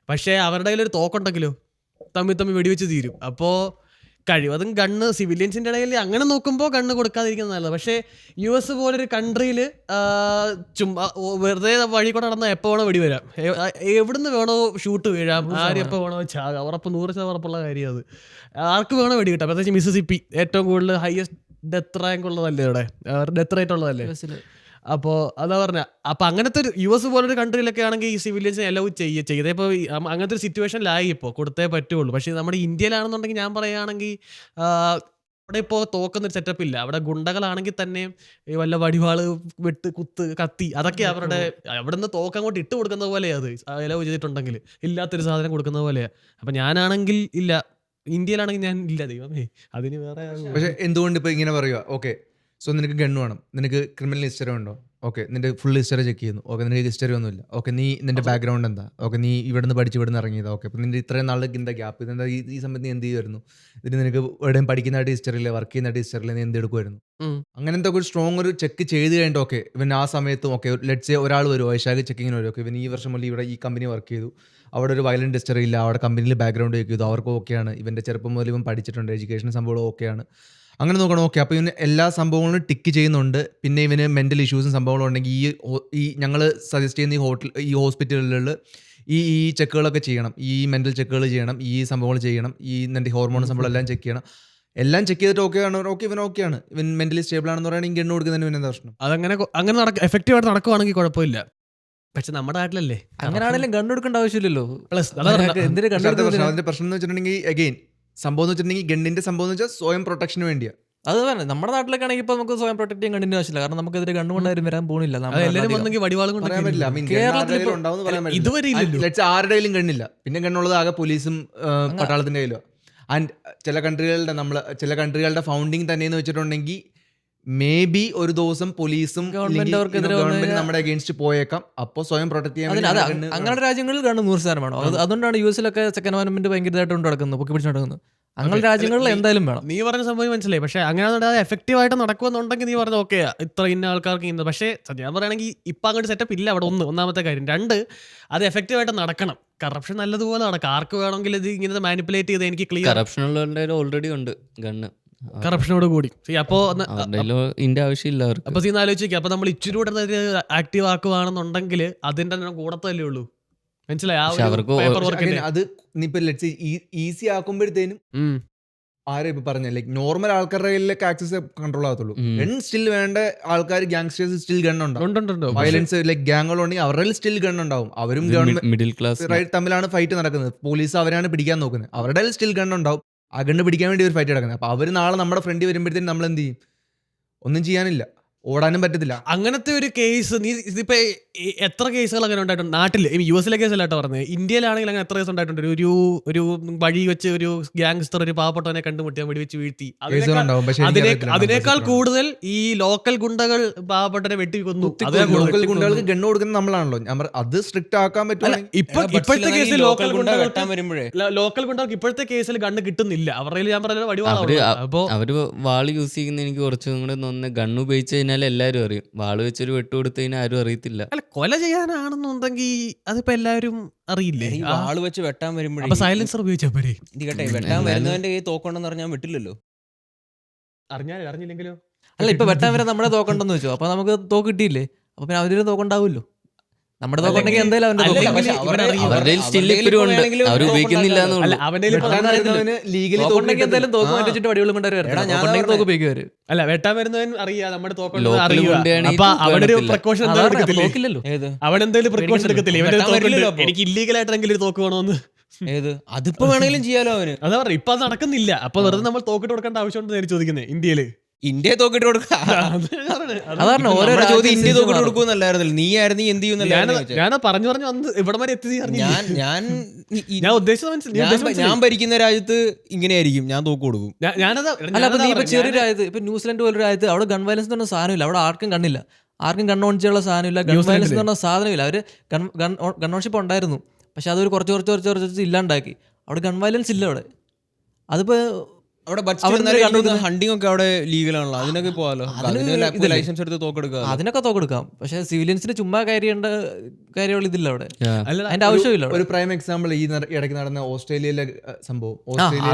Speaker 5: പക്ഷേ അവരുടെ കയ്യിലൊരു തോക്കുണ്ടെങ്കിലോ തമ്മിൽ വെടിവെച്ച് തീരും. അപ്പോൾ കഴിവതും ഗണ്ണ് സിവിലിയൻസിൻ്റെ ഇടയിൽ അങ്ങനെ നോക്കുമ്പോൾ ഗണ്ണ് കൊടുക്കാതിരിക്കുന്നത് നല്ലത്. പക്ഷേ US പോലൊരു കൺട്രിയിൽ ചുമ്മാ വെറുതെ വഴി കൂടെ നടന്നാൽ എപ്പോൾ വേണോ വെടി വരാം, എവിടുന്ന് വേണോ ഷൂട്ട് വീഴാം, ആരും എപ്പോൾ വേണോ ചാകാം, ഉറപ്പ് 100% ഉറപ്പുള്ള കാര്യം അത്. ആർക്ക് വേണോ വെടി കിട്ടാം. പ്രത്യേകിച്ച് മിസിസിപ്പി ഏറ്റവും കൂടുതൽ ഹയസ്റ്റ് ഡെത്ത് റാങ്ക് ഉള്ളതല്ലേ, ഇവിടെ ഡെത്ത് റേറ്റ് ഉള്ളതല്ലേ. അപ്പോൾ അതാ പറഞ്ഞ, അപ്പം അങ്ങനത്തെ ഒരു US പോലൊരു കൺട്രിയിലൊക്കെ ആണെങ്കിൽ ഈ സിവിലിയൻസിനെ അലൗ ചെയ്തേ. ഇപ്പോൾ അങ്ങനത്തെ ഒരു സിറ്റുവേഷനിലായി, ഇപ്പോൾ കൊടുത്തേ പറ്റുള്ളൂ. പക്ഷേ നമ്മുടെ ഇന്ത്യയിലാണെന്നുണ്ടെങ്കിൽ ഞാൻ പറയുകയാണെങ്കിൽ അവിടെ ഇപ്പോൾ തോക്കുന്നൊരു സെറ്റപ്പ് ഇല്ല. അവിടെ ഗുണ്ടകളാണെങ്കിൽ തന്നെ വല്ല വടിവാള്, കുത്ത്, കത്തി, അതൊക്കെ അവരുടെ അവിടെ നിന്ന് തോക്കങ്ങോട്ട് ഇട്ട് കൊടുക്കുന്ന പോലെയാണ് അത് അലൗ ചെയ്തിട്ടുണ്ടെങ്കിൽ, ഇല്ലാത്തൊരു സാധനം കൊടുക്കുന്ന പോലെയാണ്. അപ്പം ഞാനാണെങ്കിൽ ഇല്ല, ഇന്ത്യയിലാണെങ്കിൽ ഞാൻ ഇല്ല, ദൈവമേ അതിന് വേറെ.
Speaker 2: പക്ഷെ എന്തുകൊണ്ട് ഇപ്പൊ ഇങ്ങനെ പറയുക? ഓക്കെ, സോ നിനക്ക് ഗണ്ണ് വേണം, നിനക്ക് ക്രിമിനൽ ഹിസ്റ്ററി ഉണ്ടോ? ഓക്കെ, നിന്റെ ഫുൾ ഹിസ്റ്ററി ചെക്ക് ചെയ്യുന്നു. ഓക്കെ, നിനക്ക് ഹിസ്റ്ററി ഒന്നുമില്ല. ഓക്കെ, നിന്റെ ബാക്ക്ഗ്രൗണ്ട് എന്താ? ഓക്കെ, നീ ഇവിടുന്ന് പഠിച്ച് ഇവിടുന്ന് ഇറങ്ങിയതാ. ഓക്കെ, അപ്പം നിന്റെ ഇത്രയും നാളിലേക്ക് എന്താ ഗ്യാപ്പ്? ഇതെന്താ ഈ സമയത്ത് നീ എന്ത് ചെയ്യുമായിരുന്നു? ഇതിന് നിനക്ക് എവിടെയും പഠിക്കുന്നതായിട്ട് ഹിസ്റ്ററിയില്ല, വർക്ക് ചെയ്യുന്നതായിട്ട് ഹിസ്റ്ററിയില്ല, നീ എന്ത് എടുക്കുമായിരുന്നു? അങ്ങനത്തെ ഒരു സ്ട്രോങ് ഒരു ചെക്ക് ചെയ്ത് കഴിഞ്ഞിട്ട് ഓക്കെ, ഇവൻ ആ സമയത്തും ഓക്കെ, ലെറ്റ്സ് സേ ഒരാൾ വരും, വൈശാഖ് ചെക്കിങ്ങിന് വരും. ഓക്കെ, ഇവൻ ഈ വർഷം മുതൽ ഇവിടെ ഈ കമ്പനി വർക്ക് ചെയ്തു, അവിടെ ഒരു വയലന്റ് ഹിസ്റ്ററി ഇല്ല, അവിടെ കമ്പനിയിൽ ബാക്ക്ഗ്രൗണ്ട് ചെക്ക് ചെയ്തു, അവർക്ക് ഓക്കെയാണ്, ഇവൻ്റെ ചെറുപ്പം മുതൽ ഇവൻ പഠിച്ചിട്ടുണ്ട്, എഡ്യൂക്കേഷൻ സംഭവം ഓക്കെയാണ്, അങ്ങനെ നോക്കണം. ഓക്കെ, അപ്പോൾ ഇവന് എല്ലാ സംഭവങ്ങളും ടിക്ക് ചെയ്യുന്നുണ്ട്. പിന്നെ ഇവന് മെൻ്റൽ ഇഷ്യൂസും സംഭവങ്ങളും ഉണ്ടെങ്കിൽ ഈ ഞങ്ങൾ സജസ്റ്റ് ചെയ്യുന്ന ഈ ഹോസ്പിറ്റലുകളിൽ ഈ ചെക്കുകളൊക്കെ ചെയ്യണം, ഈ മെൻ്റൽ ചെക്കുകൾ ചെയ്യണം, ഈ സംഭവങ്ങൾ ചെയ്യണം, ഈ നിൻ്റെ ഹോർമോൺ സംഭവം എല്ലാം ചെക്ക് ചെയ്യണം. എല്ലാം ചെക്ക് ചെയ്തിട്ട് ഓക്കെ ആണ്, ഓക്കെ ഇവൻ ഓക്കെ ആണ്, ഇവൻ മെന്റലി സ്റ്റേബിൾ ആണെന്ന് പറയുകയാണെങ്കിൽ ഗണ്ണ് കൊടുക്കുന്നതിന് പിന്നെ എന്താ പ്രശ്നം?
Speaker 5: അതങ്ങനെ അങ്ങനെ എഫക്റ്റീവായിട്ട് നടക്കുവാണെങ്കിൽ കുഴപ്പമില്ല. പക്ഷെ നമ്മുടെ നാട്ടിലല്ലേ
Speaker 6: അങ്ങനെയാണെങ്കിലും ഗണ്ണ് കൊടുക്കേണ്ട ആവശ്യമില്ലല്ലോ.
Speaker 5: പ്ലസ്
Speaker 6: എന്തിനു
Speaker 2: പക്ഷെ അടുത്ത പ്രശ്നം,
Speaker 6: കണ്ടു?
Speaker 2: അതിന്റെ പ്രശ്നം എന്ന് വെച്ചിട്ടുണ്ടെങ്കിൽ അഗെയിൻ സംഭവം എന്ന് വെച്ചിട്ടുണ്ടെങ്കിൽ ഗണ്ണിന്റെ സംഭവം എന്ന് വെച്ചാൽ സ്വയം പ്രൊട്ടക്ഷന് വേണ്ടിയാ.
Speaker 6: അത് തന്നെ നമ്മുടെ നാട്ടിലൊക്കെ ആണെങ്കിൽ ഇപ്പൊ നമുക്ക് സ്വയം പ്രൊട്ടക്ട് ചെയ്യാൻ കണ്ടിന്യൂ ആവശ്യമില്ല. കാരണം നമുക്കെതിരെ ഗണ്ണ് കൊണ്ടാരും വരാൻ പോകുന്നില്ല.
Speaker 5: അത് എല്ലാവരും വന്നെങ്കിൽ വടിവാളും കൊണ്ട്
Speaker 2: പറയാൻ പറ്റില്ല. I mean, gun
Speaker 6: കേരളത്തിൽ
Speaker 2: ആരുടെ
Speaker 6: ഇപ്പൊ-
Speaker 2: കയ്യിലും ഉണ്ടാവുമെന്ന് പറയാൻ പറ്റില്ല.
Speaker 5: ഇതുവരെ ഇല്ലല്ലോ.
Speaker 2: And let's say ആരുടെ കയ്യിലും ഗണ്ണില്ല, പിന്നെ ഗണ്ണുള്ളത് ആകെ പോലീസും പട്ടാളത്തിന്റെ കയ്യിലും. ആൻഡ് ചില കൺട്രികളുടെ ഫൗണ്ടിങ് തന്നെയെന്ന് വെച്ചിട്ടുണ്ടെങ്കിൽ മേ ബി ഒരു ദിവസം പോലീസും
Speaker 6: ഗവൺമെന്റ് അവർക്കെതിരെ വന്ന്
Speaker 2: ഗവൺമെന്റ് നമ്മുടെ അഗേൻസ്റ്റ് പോയേക്കാം. അപ്പോൾ സ്വയം പ്രൊട്ടക്ട് ചെയ്യാൻ
Speaker 6: അതിന്
Speaker 2: വേണ്ടി
Speaker 6: അത്
Speaker 2: ഗണ്ണ്
Speaker 6: അങ്ങനെ രാജ്യങ്ങളിൽ ഗണ്ണ് 100% വേണം. അതുകൊണ്ടാണ് യു എസിലൊക്കെ സെക്കൻഡ് അമൻമെന്റ് ഭയങ്കരമായിട്ട് കൊണ്ട് നടക്കുന്നത്, പൊക്കി പിടിച്ച് നടക്കുന്നത്. അങ്ങനെ രാജ്യങ്ങളിൽ എന്തായാലും വേണം.
Speaker 5: നീ പറഞ്ഞ സംഭവം മനസ്സിലായി. പക്ഷെ അങ്ങനെ എഫക്റ്റീവായിട്ട് നടക്കുമെന്നുണ്ടെങ്കിൽ നീ പറഞ്ഞ ഓക്കെ ഇത്ര ഇന്ന ആൾക്കാർക്ക് ഇന്ന്. പക്ഷേ ഞാൻ പറയുകയാണെങ്കിൽ ഇപ്പം അങ്ങോട്ട് സെറ്റപ്പ് ഇല്ല അവിടെ. ഒന്നാമത്തെ കാര്യം. 2, അത് എഫക്റ്റീവായിട്ട് നടക്കണം. കറപ്ഷൻ നല്ലതുപോലെ നടക്കാം. ആർക്ക് വേണമെങ്കിൽ ഇത് ഇങ്ങനെ മാനിപ്പുലേറ്റ് ചെയ്ത് എനിക്ക് ക്ലിയർ
Speaker 3: കറപ്ഷൻ ഉള്ളവരുടെ ഓൾറെഡി ഉണ്ട് ഗണ്ണ്.
Speaker 5: കറപ്ഷനോട് കൂടി അപ്പോൾ
Speaker 3: ഇതിന്റെ ആവശ്യമില്ല അവർക്ക്.
Speaker 5: അപ്പോൾ സീൻ ആലോചിക്കുക. അപ്പോൾ നമ്മൾ ഇച്ചിരി കൂടെ ആക്റ്റീവ് ആക്കുവാണെന്നുണ്ടെങ്കിൽ അതിന്റെ തന്നെ കൂടത്തല്ലേ ഉള്ളൂ. മനസ്സിലായി?
Speaker 3: പക്ഷെ അവർക്ക്
Speaker 5: പേപ്പർ വർക്കിന്റെ
Speaker 2: അത് ഇപ്പൊ ഈസി ആക്കുമ്പോഴത്തേനും ആരും ഇപ്പൊ പറഞ്ഞ ലൈക്ക് നോർമൽ ആൾക്കാരുടെ കയ്യിലേക്ക് ആക്സസ് കൺട്രോൾ ആകത്തുള്ളൂ. ഗൺ സ്റ്റിൽ വേണ്ട ആൾക്കാർ, ഗ്യാങ്സ്റ്റേഴ്സ് സ്റ്റിൽ ഗൺ ഉണ്ടാവും. വയലൻസ് ലൈക്ക് ഗ്യാങ്ങുകളുണ്ടെങ്കിൽ അവരുടെ സ്റ്റിൽ ഗൺ ഉണ്ടാവും. അവരും ഗവൺമെന്റ്
Speaker 3: മിഡിൽ ക്ലാസ്
Speaker 2: റൈറ്റ് തമ്മിലാണ് ഫൈറ്റ് നടക്കുന്നത്. പോലീസ് അവരാണ് പിടിക്കാൻ നോക്കുന്നത്. അവരുടെ സ്റ്റിൽ ഗൺ ഉണ്ടാവും. ആ ഗണ്ണ് പിടിക്കാൻ വേണ്ടി ഒരു ഫൈറ്റ് നടക്കുന്നത്. അപ്പൊ അവര് നാളെ നമ്മുടെ ഫ്രണ്ട് വരുമ്പോഴത്തേനും നമ്മൾ എന്ത് ചെയ്യും? ഒന്നും ചെയ്യാനില്ല, ഓടാനും പറ്റത്തില്ല.
Speaker 5: അങ്ങനത്തെ ഒരു കേസ് നീ ഇതിപ്പോ എത്ര കേസുകൾ അങ്ങനെ ഉണ്ടായിട്ടുണ്ട് നാട്ടിൽ? യു എസിലെ കേസല്ലാട്ടോ പറഞ്ഞത്. ഇന്ത്യയിലാണെങ്കിൽ അങ്ങനെ എത്ര കേസ് ഉണ്ടായിട്ടുണ്ട്? ഒരു വഴി വെച്ച് ഒരു ഗ്യാങ്സ്റ്റർ ഒരു പാവപ്പെട്ടവനെ കണ്ടുമുട്ടിയാൽ വെടി വെച്ച് വീഴ്ത്തി.
Speaker 2: കേസുകളുണ്ടാവും. പക്ഷേ
Speaker 5: അതിനേക്കാൾ കൂടുതൽ ഈ ലോക്കൽ ഗുണ്ടകൾ പാവപ്പെട്ടവനെ വെട്ടി കൊന്നു.
Speaker 2: ലോക്കൽ ഗുണ്ടകൾക്ക് ഗണ്ണ് കൊടുക്കുന്നത് നമ്മളാണല്ലോ. അത് സ്ട്രിക്റ്റ് ആക്കാൻ പറ്റില്ല.
Speaker 5: ഇപ്പോഴത്തെ കേസിൽ ലോക്കൽ
Speaker 4: വെട്ടാൻ വരുമ്പോഴേ
Speaker 5: ഗുണ്ടകൾക്ക് ഇപ്പോഴത്തെ കേസിൽ ഗണ്ണ് കിട്ടുന്നില്ല. അവരുടെ ഞാൻ പറഞ്ഞ
Speaker 3: അവര്
Speaker 5: വടിവാളാണ്. അപ്പോ
Speaker 3: അവര് വാള് യൂസ് ചെയ്യുന്ന എനിക്ക് കുറച്ചും കൂടെ തോന്നുന്നത് ഗണ്ണ് ഉപയോഗിച്ച് കഴിഞ്ഞാൽ എല്ലാവരും അറിയും. വാള് വെച്ചൊരു വെട്ട് കൊടുത്തു കഴിഞ്ഞാൽ ആരും അറിയത്തില്ല.
Speaker 5: അല്ല, കൊല ചെയ്യാനാണെന്നുണ്ടെങ്കിൽ അതിപ്പോ എല്ലാവരും അറിയില്ലേ?
Speaker 4: ഈ വാള് വെച്ച് വെട്ടാൻ വരുമ്പോഴേ
Speaker 5: അപ്പൊ സൈലൻസർ ഉപയോഗിച്ചാ പോരെ?
Speaker 4: ഇരിക്കട്ടെ, വെട്ടാൻ വരുന്നവന്റെ കയ്യിൽ തോക്കൊണ്ടെന്ന് പറഞ്ഞാൽ വിട്ടില്ലല്ലോ.
Speaker 5: അറിഞ്ഞില്ലെങ്കിലോ?
Speaker 6: അല്ല, ഇപ്പൊ വെട്ടാൻ വരെ നമ്മുടെ തോക്കുണ്ടെന്ന് വെച്ചോ, അപ്പൊ നമുക്ക് തോക്ക് കിട്ടിയില്ലേ? അപ്പൊ പിന്നെ അവരൊരു തോക്കുണ്ടാവുമല്ലോ. നമ്മുടെ തോക്കുണ്ടെങ്കിൽ എന്തായാലും അവന്റെ
Speaker 5: അല്ല,
Speaker 6: തോക്ക്
Speaker 5: പക്ഷെ
Speaker 3: അവരുടെ സ്റ്റിൽ ഇപ്പോഴും ഉണ്ട്, അവർ ഉപയോഗിക്കുന്നില്ല
Speaker 5: അല്ല,
Speaker 3: എന്നുള്ളൂ.
Speaker 5: അവന്റെ
Speaker 2: ലീഗലി
Speaker 6: തോക്കുണ്ടെങ്കിൽ എന്തായാലും തോക്ക് മാറ്റിച്ചിട്ട് വടികളും കൊണ്ടുവരും. തോക്ക് ഉപയോഗിക്കുവര്.
Speaker 5: അല്ല, വെട്ടാൻ വരുന്നവൻ അറിയാം നമ്മുടെ തോക്കുണ്ടെന്ന്
Speaker 3: Local
Speaker 5: അറിയുക.
Speaker 3: കൊണ്ടുവരികയാണെങ്കിൽ
Speaker 5: അപ്പൊ അവനൊരു
Speaker 3: എടുക്കത്തില്ല.
Speaker 5: പ്രിക്കോഷൻ എന്തായാലും എടുക്കത്തില്ലേ?
Speaker 6: തോക്കില്ലല്ലോ.
Speaker 4: ഏത്
Speaker 5: അവൻ എന്തായാലും പ്രിക്കോഷൻ എടുക്കത്തില്ലേ? ഇവന്റെ
Speaker 4: വെട്ടാൻ
Speaker 5: തോക്കുണ്ട്,
Speaker 4: വരില്ലല്ലോ അപ്പൊ.
Speaker 5: എനിക്ക് ഇല്ലീഗലായിട്ടെങ്കിലും ഒരു തോക്ക് വേണമെന്ന്.
Speaker 4: ഏത് അതിപ്പോ വേണമെങ്കിലും ചെയ്യാലോ അവന്.
Speaker 5: അതാ പറഞ്ഞ ഇപ്പൊ അത് നടക്കുന്നില്ല. അപ്പൊ വെറുതെ നമ്മൾ തോക്കിട്ട് കൊടുക്കേണ്ട ആവശ്യമുണ്ടെന്ന് ഞാൻ ചോദിക്കുന്നത്. ഇന്ത്യയില്
Speaker 4: ഇന്ത്യ തോക്കിട്ട് കൊടുക്കുക.
Speaker 6: അതാണ് ഓരോ
Speaker 4: നമ്മുടെ ചോദ്യം
Speaker 6: രാജ്യം
Speaker 4: ഇന്ത്യ തോക്കിട്ട്
Speaker 6: മാറും.
Speaker 4: കൊടുക്കുമെന്നല്ലായിരുന്നല്ലോ. നീ ആയിരുന്നു എന്ത് ചെയ്യുന്നല്ലായിരുന്നു.
Speaker 5: ഞാൻ പറഞ്ഞു വന്ന് ഇവിടെ വരെ എത്തി.
Speaker 4: ഞാൻ
Speaker 5: ഉദ്ദേശിച്ചത്
Speaker 4: ഞാൻ ഭരിക്കുന്ന രാജ്യത്ത് ഇങ്ങനെയായിരിക്കും, ഞാൻ തോക്ക് കൊടുക്കും.
Speaker 6: അല്ല, അപ്പൊ നീ ഇപ്പൊ ചെറിയ രാജ്യത്ത്, ഇപ്പൊ ന്യൂസിലൻഡ് പോലൊരു രാജ്യത്ത് അവിടെ ഗൺ വയലൻസ് എന്ന് പറഞ്ഞ സാധനമില്ല. അവിടെ ആർക്കും കണ്ണില്ല, ആർക്കും ഗൺ ഓൺ ചെയ്യാനുള്ള സാധനമില്ല. ഗൺ വയലൻസ് എന്ന് പറഞ്ഞ സാധനമില്ല. അവര് ഗൺ ഓൺഷിപ്പ് ഉണ്ടായിരുന്നു, പക്ഷെ അതൊരു കുറച്ച് ഇല്ലാണ്ടാക്കി. അവിടെ ഗൺ വയലൻസ് ഇല്ല അവിടെ. അതിപ്പോ
Speaker 4: അവിടെ
Speaker 6: കണ്ടുപിടിക്കുന്ന
Speaker 4: ഹണ്ടിങ് ഒക്കെ അവിടെ ലീഗലാണല്ലോ. അതിനൊക്കെ പോകാലോ. ലൈസൻസ് എടുത്ത് തോക്കെടുക്കുക.
Speaker 6: അതിനൊക്കെ തോക്കെടുക്കാം. പക്ഷെ സിവിലിയൻസിന് ചുമ്മാ കാര്യങ്ങൾ ഇതില്ല അവിടെ.
Speaker 3: Yeah.
Speaker 6: അതിന്റെ ആവശ്യമില്ല അവിടെ.
Speaker 2: ഒരു പ്രൈം എക്സാമ്പിൾ ഈ ഇടയ്ക്ക് നടന്ന ഓസ്ട്രേലിയയിലെ സംഭവം.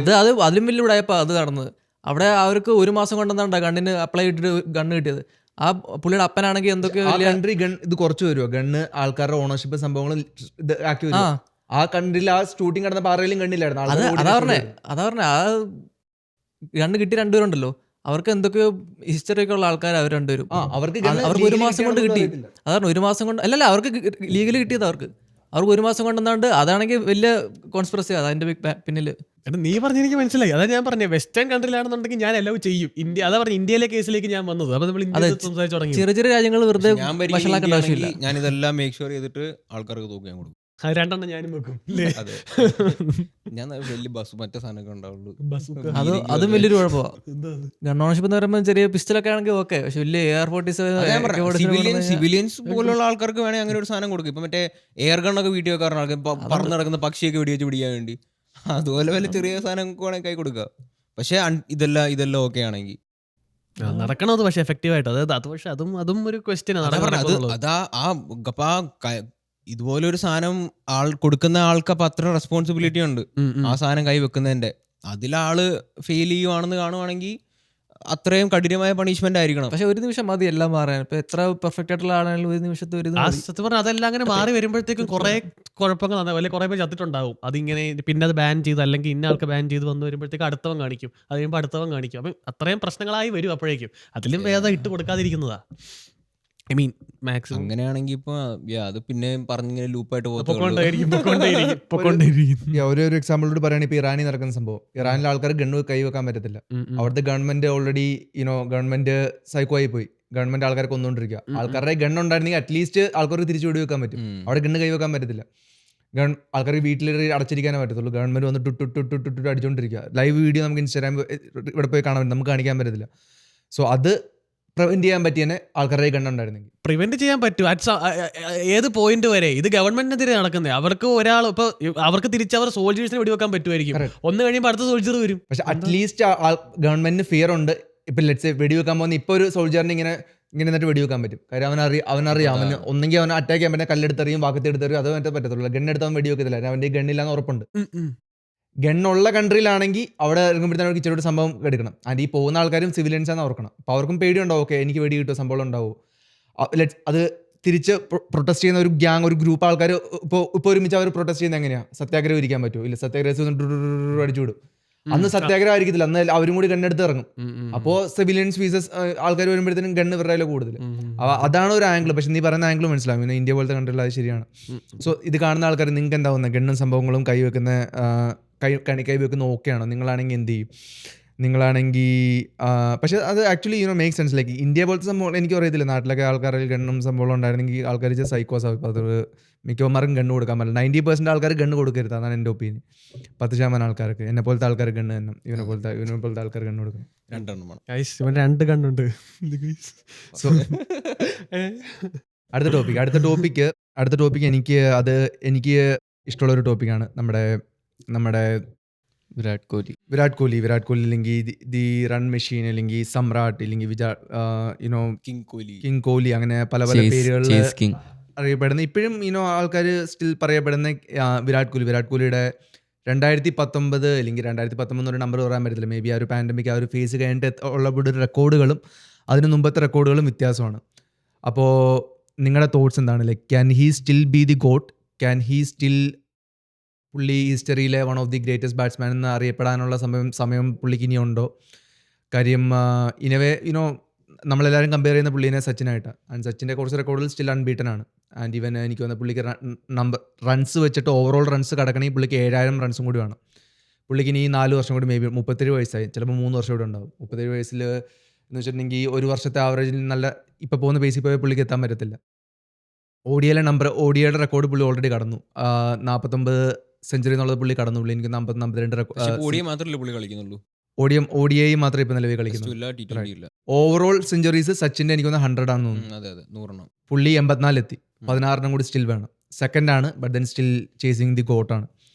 Speaker 6: അത് അതിലും വലിയ ഉടായപ്പോ അത് നടന്നത്. അവിടെ അവർക്ക് 1 മാസം കൊണ്ടെന്താ ഗണ്ണിന് അപ്ലൈ ചെയ്തിട്ട് ഗണ്ണ് കിട്ടിയത്. ആ പുള്ളിയുടെ അപ്പനാണെങ്കിൽ എന്തൊക്കെയോ
Speaker 2: കൺട്രി ഗൺ ഇത് കുറച്ച് വരുമോ? ഗണ്ണ് ആൾക്കാരുടെ ഓണർഷിപ്പ് സംഭവങ്ങൾ ഇത് ആക്കി വരുമോ? ആ കൺട്രിയിൽ ആ ഷൂട്ടിംഗ് നടന്നപ്പോൾ ആരെങ്കിലും കണ്ടില്ലായിരുന്നു.
Speaker 6: അതാ പറഞ്ഞേ ആ ഗണ്ണ് കിട്ടി രണ്ടുപേരുണ്ടല്ലോ, അവർക്ക് എന്തൊക്കെയോ ഹിസ്റ്ററി ഒക്കെ ഉള്ള ആൾക്കാർ അവർ രണ്ടുപേരും.
Speaker 2: അവർക്ക്
Speaker 6: 1 മാസം കൊണ്ട് കിട്ടി. അതാണ് 1 മാസം കൊണ്ട് അല്ലല്ല, അവർക്ക് ലീഗലി കിട്ടിയത്. അവർക്ക് 1 മാസം കൊണ്ടെന്നാണ്ട് അതാണെങ്കിൽ വലിയ കോൺസ്പിറസി അതിന്റെ പിന്നില്.
Speaker 5: നീ പറഞ്ഞ എനിക്ക് മനസ്സിലായി. അതാ ഞാൻ പറഞ്ഞത്. വെസ്റ്റേൺ കൺട്രിയിലാണെന്നുണ്ടെങ്കിൽ ഞാൻ എല്ലാം ചെയ്യും. ഇന്ത്യ അതാ പറഞ്ഞ ഇന്ത്യയിലെ കേസിലേക്ക് ഞാൻ വന്നത്. അപ്പൊ നമ്മൾ സംസാരിച്ചു തുടങ്ങി.
Speaker 6: ചെറിയ രാജ്യങ്ങൾ വെറുതെ
Speaker 4: ഞാൻ
Speaker 6: വഷളാക്കേണ്ട ആവശ്യമില്ല.
Speaker 4: ഞാൻ ഇതെല്ലാം മേക്ക് ഷുവർ ചെയ്തിട്ട് ആൾക്കാർക്ക് തോക്ക് ഞാൻ കൊടുക്കും.
Speaker 5: 2 ഞാനും വെക്കും.
Speaker 4: അതെ, ഞാൻ വലിയ ബസ് മറ്റേ സാധനമൊക്കെ ഉണ്ടാവുള്ളൂ.
Speaker 6: അതും വലിയൊരു കുഴപ്പമാണ്. ഗൺ ഓണർഷിപ്പ് എന്ന് പറയുമ്പോൾ ചെറിയ പിസ്റ്റലൊക്കെ ആണെങ്കിൽ ഓക്കെ, പക്ഷെ വലിയ AR-47
Speaker 4: സിവിലിയൻസ് പോലുള്ള ആൾക്കാർക്ക് വേണമെങ്കിൽ അങ്ങനെ ഒരു സാധനം കൊടുക്കും. ഇപ്പൊ മറ്റേ എയർ ഗണ്ണൊക്കെ വീട്ടിൽ വെക്കാറുണ്ട് ആൾക്കാർ, പറന്ന് നടക്കുന്ന പക്ഷിയൊക്കെ വെടിവെച്ച് പിടിക്കാൻ വേണ്ടി. അതുപോലെ വല്ല ചെറിയ സാധനം വേണമെങ്കിൽ കൈ കൊടുക്കുക. പക്ഷെ ഇതെല്ലാം ഓക്കെ ആണെങ്കിൽ
Speaker 5: നടക്കണത്. പക്ഷെ എഫക്റ്റീവ് ആയിട്ട് അത് പക്ഷെ അതും ഒരു ക്വസ്റ്റ്യൻ.
Speaker 4: ഇതുപോലെ ഒരു സാധനം കൊടുക്കുന്ന ആൾക്ക് അപ്പൊ അത്ര റെസ്പോൺസിബിലിറ്റി ഉണ്ട്. ആ സാധനം കൈ വെക്കുന്നതിന്റെ അതിലാള് ഫെയിൽ ചെയ്യുവാണെന്ന് കാണുവാണെങ്കിൽ അത്രയും കഠിനമായ പണിഷ്മെന്റ് ആയിരിക്കണം.
Speaker 6: പക്ഷെ ഒരു നിമിഷം മതി എല്ലാം മാറാൻ. ഇപ്പൊ എത്ര പെർഫെക്റ്റ് ആയിട്ടുള്ള ആണെങ്കിലും ഒരു നിമിഷത്തെ ഒരു ഇത്
Speaker 5: ആ
Speaker 6: മതി.
Speaker 5: സത്യം പറഞ്ഞാൽ അതെല്ലാം അങ്ങനെ മാറി വരുമ്പോഴത്തേക്കും കുറെ കുഴപ്പങ്ങൾ അല്ലെങ്കിൽ കുറെ പേര് ചത്തിട്ടുണ്ടാവും. അതിങ്ങനെ പിന്നെ അത് ബാൻ ചെയ്ത് അല്ലെങ്കിൽ ഇന്ന ആൾക്ക് ബാൻ ചെയ്ത് വന്ന് വരുമ്പോഴത്തേക്ക് അടുത്തവൻ കാണിക്കും, അത് കഴിയുമ്പോൾ അടുത്തവൻ കാണിക്കും. അപ്പം അത്രയും പ്രശ്നങ്ങളായി വരും അപ്പോഴേക്കും. അതിലും വേദം ഇട്ട് കൊടുക്കാതിരിക്കുന്നതാ. ഐ മീൻ മാക്സിമം
Speaker 4: അങ്ങനെയാണെങ്കിൽ ഇപ്പൊ അത് പിന്നെ പറഞ്ഞിങ്ങനെ ലൂപ്പായിട്ട്
Speaker 5: പൊക്കോണ്ടേയിരിക്കും.
Speaker 2: ഒരു എക്സാമ്പിളോട് പറയുകയാണെങ്കിൽ ഇപ്പോൾ ഇറാനിൽ നടക്കുന്ന സംഭവം, ഇറാനിലെ ആൾക്കാർ ഗണ്ണ് കൈവെക്കാൻ പറ്റത്തില്ല. അവിടുത്തെ ഗവൺമെന്റ് ഓൾറെഡി ഗവൺമെന്റ് സൈക്കോ ആയി പോയി. ഗവൺമെന്റ് ആൾക്കാരെ കൊന്നുകൊണ്ടിരിക്കുക. ആൾക്കാരുടെ ഗണ്ണ് ഉണ്ടായിരുന്നെങ്കിൽ അറ്റ്ലീസ്റ്റ് ആൾക്കാർക്ക് തിരിച്ചു വെടിവെക്കാൻ പറ്റും. അവിടെ ഗണ്ണ് കൈവെക്കാൻ പറ്റത്തില്ല. ആൾക്കാർക്ക് വീട്ടിൽ അടച്ചിരിക്കാനേ പറ്റത്തുള്ളൂ. ഗവൺമെന്റ് വന്ന് ടുട്ടു അടിച്ചുകൊണ്ടിരിക്കുക. ലൈവ് വീഡിയോ നമുക്ക് ഇൻസ്റ്റാഗ്രാം ഇവിടെ പോയി കാണാൻ പറ്റും, നമുക്ക് കാണിക്കാൻ പറ്റത്തില്ല. സോ അത് പ്രിവെന്റ് ചെയ്യാൻ പറ്റിയ ആൾക്കാരുടെ ഗണ്ണുണ്ടായിരുന്നെങ്കിൽ
Speaker 5: പ്രിവെന്റ് ചെയ്യാൻ പറ്റും. ഏത് പോയിന്റ് വരെ? ഇത് ഗവൺമെന്റിനെതിരെ നടക്കുന്നത്. അവർക്ക് ഒരാൾ ഇപ്പൊ അവർക്ക് തിരിച്ചവർ സോൾജേഴ്സിനെ വെടിവെക്കാൻ പറ്റുമായിരിക്കും. ഒന്ന് കഴിയുമ്പോൾ അടുത്ത സോൾജർ വരും.
Speaker 2: പക്ഷെ അറ്റ്ലീസ്റ്റ് ഗവൺമെന്റിന് ഫിയർ ഉണ്ട്. ഇപ്പൊ ലെറ്റ്സ് വെടിവെക്കാൻ പോകുന്ന ഇപ്പൊ ഒരു സോൾജറിന് ഇങ്ങനെ എന്നിട്ട് വെടിവെക്കാൻ പറ്റും. കാര്യം അവനറിയാം അവന് ഒന്നെങ്കിൽ അവനെ അറ്റാക്ക് ചെയ്യാൻ പറ്റുന്ന കല്ലെടുത്തെറിയും, വാക്കത്തെടുത്തെറിയും, അത് മറ്റേ പറ്റത്തുള്ളൂ. ഗണ്ണെടുത്ത് അവൻ വെടിവെക്കത്തില്ല. അവന്റെ ഗണ്ണില്ലാന്ന് ഉറപ്പുണ്ട്. ഗണ്ണുള്ള കൺട്രിയിലാണെങ്കിൽ അവിടെ ഇറങ്ങുമ്പോഴത്തേക്കും അവർക്ക് ഇച്ചിരി സംഭവം എടുക്കണം. ആൻഡ് ഈ പോകുന്ന ആൾക്കാരും സിവിലിയൻസ് ആണെന്ന് ഓർക്കണം. അപ്പോൾ അവർക്കും പേടിയുണ്ടാവും. ഓക്കെ, എനിക്ക് വെടി കിട്ടുമോ, സംഭവം ഉണ്ടാവും. അത് തിരിച്ച് പ്രൊട്ടസ്റ്റ് ചെയ്യുന്ന ഒരു ഗ്യാങ്, ഒരു ഗ്രൂപ്പ് ആൾക്കാർ ഇപ്പോൾ ഒരുമിച്ച് അവർ പ്രൊട്ടസ്റ്റ് ചെയ്യുന്നത് എങ്ങനെയാണ്? സത്യാഗ്രഹം ഇരിക്കാൻ പറ്റുമോ? ഇല്ല, സത്യാഗ്രഹം അടിച്ചു വിടും. അന്ന് സത്യാഗ്രഹം ആയിരിക്കത്തില്ല, അന്ന് അവരും കൂടി ഗണ്ണെടുത്ത് ഇറങ്ങും. അപ്പോൾ സിവിലിയൻസ് വീസസ് ആൾക്കാർ വരുമ്പോഴത്തേനും ഗണ്ണ് ഇവരുടെ കൂടുതൽ. അതാണ് ഒരു ആംഗിൾ. പക്ഷെ നീ പറയുന്ന ആംഗിൾ മനസ്സിലാവും. പിന്നെ ഇന്ത്യ പോലത്തെ കൺട്രിയിൽ അത് ശരിയാണ്. സോ ഇത് കാണുന്ന ആൾക്കാർ നിങ്ങൾക്ക് എന്താവുന്നത്? ഗണ്ണും സംഭവങ്ങളും കൈവെക്കുന്ന കൈവെക്കുന്ന ഓക്കെയാണോ? നിങ്ങളാണെങ്കിൽ എന്ത് ചെയ്യും? നിങ്ങളാണെങ്കിൽ പക്ഷേ അത് actually make sense. Like India പോലത്തെ സംഭവം എനിക്ക് അറിയത്തില്ല. നാട്ടിലൊക്കെ ആൾക്കാരിൽ ഗണ്ണും സംഭവം ഉണ്ടായിരുന്നെങ്കിൽ ആൾക്കാർ സൈക്കോസ് ആവും. അത് മിക്കവാറും ഗണ്ണ് കൊടുക്കാൻ പറ്റില്ല. 90% ആൾക്കാർ ഗണ്ണ് കൊടുക്കരുത്, അതാണ് എൻ്റെ ഒപ്പീനിയൻ. 10% ആൾക്കാർക്ക്, എന്നെ പോലത്തെ ആൾക്കാർ ഗണ്ണ് തന്നെ, ഇവനെ പോലത്തെ ആൾക്കാർ ഗണ്ണ് കൊടുക്കണം.
Speaker 5: 2 കണ്ണുണ്ട്.
Speaker 2: സോ അടുത്ത ടോപ്പിക്ക് എനിക്ക് ഇഷ്ടമുള്ളൊരു ടോപ്പിക്കാണ് നമ്മുടെ വിരാട് കോഹ്ലി അല്ലെങ്കിൽ ദി റൺ മെഷീൻ, അല്ലെങ്കിൽ സമ്രാട്ട്, അല്ലെങ്കിൽ കിങ് കോഹ്ലി, അങ്ങനെ പല പേരുകളിൽ അറിയപ്പെടുന്ന, ഇപ്പോഴും ആൾക്കാർ സ്റ്റിൽ പറയപ്പെടുന്ന വിരാട് കോഹ്ലിയുടെ 2019 അല്ലെങ്കിൽ 2019 ഒരു നമ്പർ പറയാൻ പറ്റത്തില്ല. മേ ബി ആ ഒരു പാൻഡമിക് ആ ഒരു ഫേസ് കഴിഞ്ഞിട്ട് ഉള്ള റെക്കോർഡുകളും അതിന് മുമ്പത്തെ റെക്കോർഡുകളും വ്യത്യാസമാണ്. അപ്പോൾ നിങ്ങളുടെ തോട്ട്സ് എന്താണ്? Like can he still be the GOAT? Can he still പുള്ളി ഹിസ്റ്ററിയിലെ one of the greatest batsman എന്ന് അറിയപ്പെടാനുള്ള സമയം പുള്ളിക്ക് ഇനിയുണ്ടോ? കാര്യം ഇനവേ നമ്മളെല്ലാവരും കമ്പയർ ചെയ്യുന്ന പുള്ളീനെ സച്ചിനായിട്ടാണ്. ആൻഡ് സച്ചിൻ്റെ കുറച്ച് റെക്കോർഡിൽ സ്റ്റിൽ അൺബീറ്റൻ ആണ്. ആൻഡ് ഈവൻ എനിക്ക് തോന്നുന്നത് പുള്ളിക്ക് റൺസ് വെച്ചിട്ട് ഓവറോൾ റൺസ് കടക്കണമെങ്കിൽ പുള്ളിക്ക് 7000 റൺസും കൂടി വേണം. പുള്ളിക്ക് ഇനി 4 വർഷം കൂടി, മേ ബി 37 വയസ്സായി, ചിലപ്പോൾ 3 വർഷം കൂടി ഉണ്ടാവും. 37 വയസ്സിൽ എന്ന് വെച്ചിട്ടുണ്ടെങ്കിൽ ഒരു വർഷത്തെ ആവറേജിൽ നല്ല ഇപ്പോൾ പോകുന്ന ബേസിൽ പോയാൽ പുള്ളിക്ക് എത്താൻ പറ്റത്തില്ല. ഓഡിയയുടെ റെക്കോർഡ് പുള്ളി ഓൾറെഡി കടന്നു. 49 സെഞ്ചുറി എന്നുള്ളത് പുള്ളി കടന്നു. പുള്ളി എനിക്ക് 42 റെക്കോർഡ്. ODI മാത്രമേ ഇപ്പോൾ നിലവിൽ കളിക്കുന്നു. ഓവറോൾ സെഞ്ചുറീസ് സച്ചിൻ്റെ എനിക്ക് 100 ആണെന്ന് തോന്നുന്നു. പുള്ളി 84 എത്തി. 16 കൂടി സ്റ്റിൽ വേണം. സെക്കൻഡാണ്, but then still chasing the ഗോട്ടാണ്.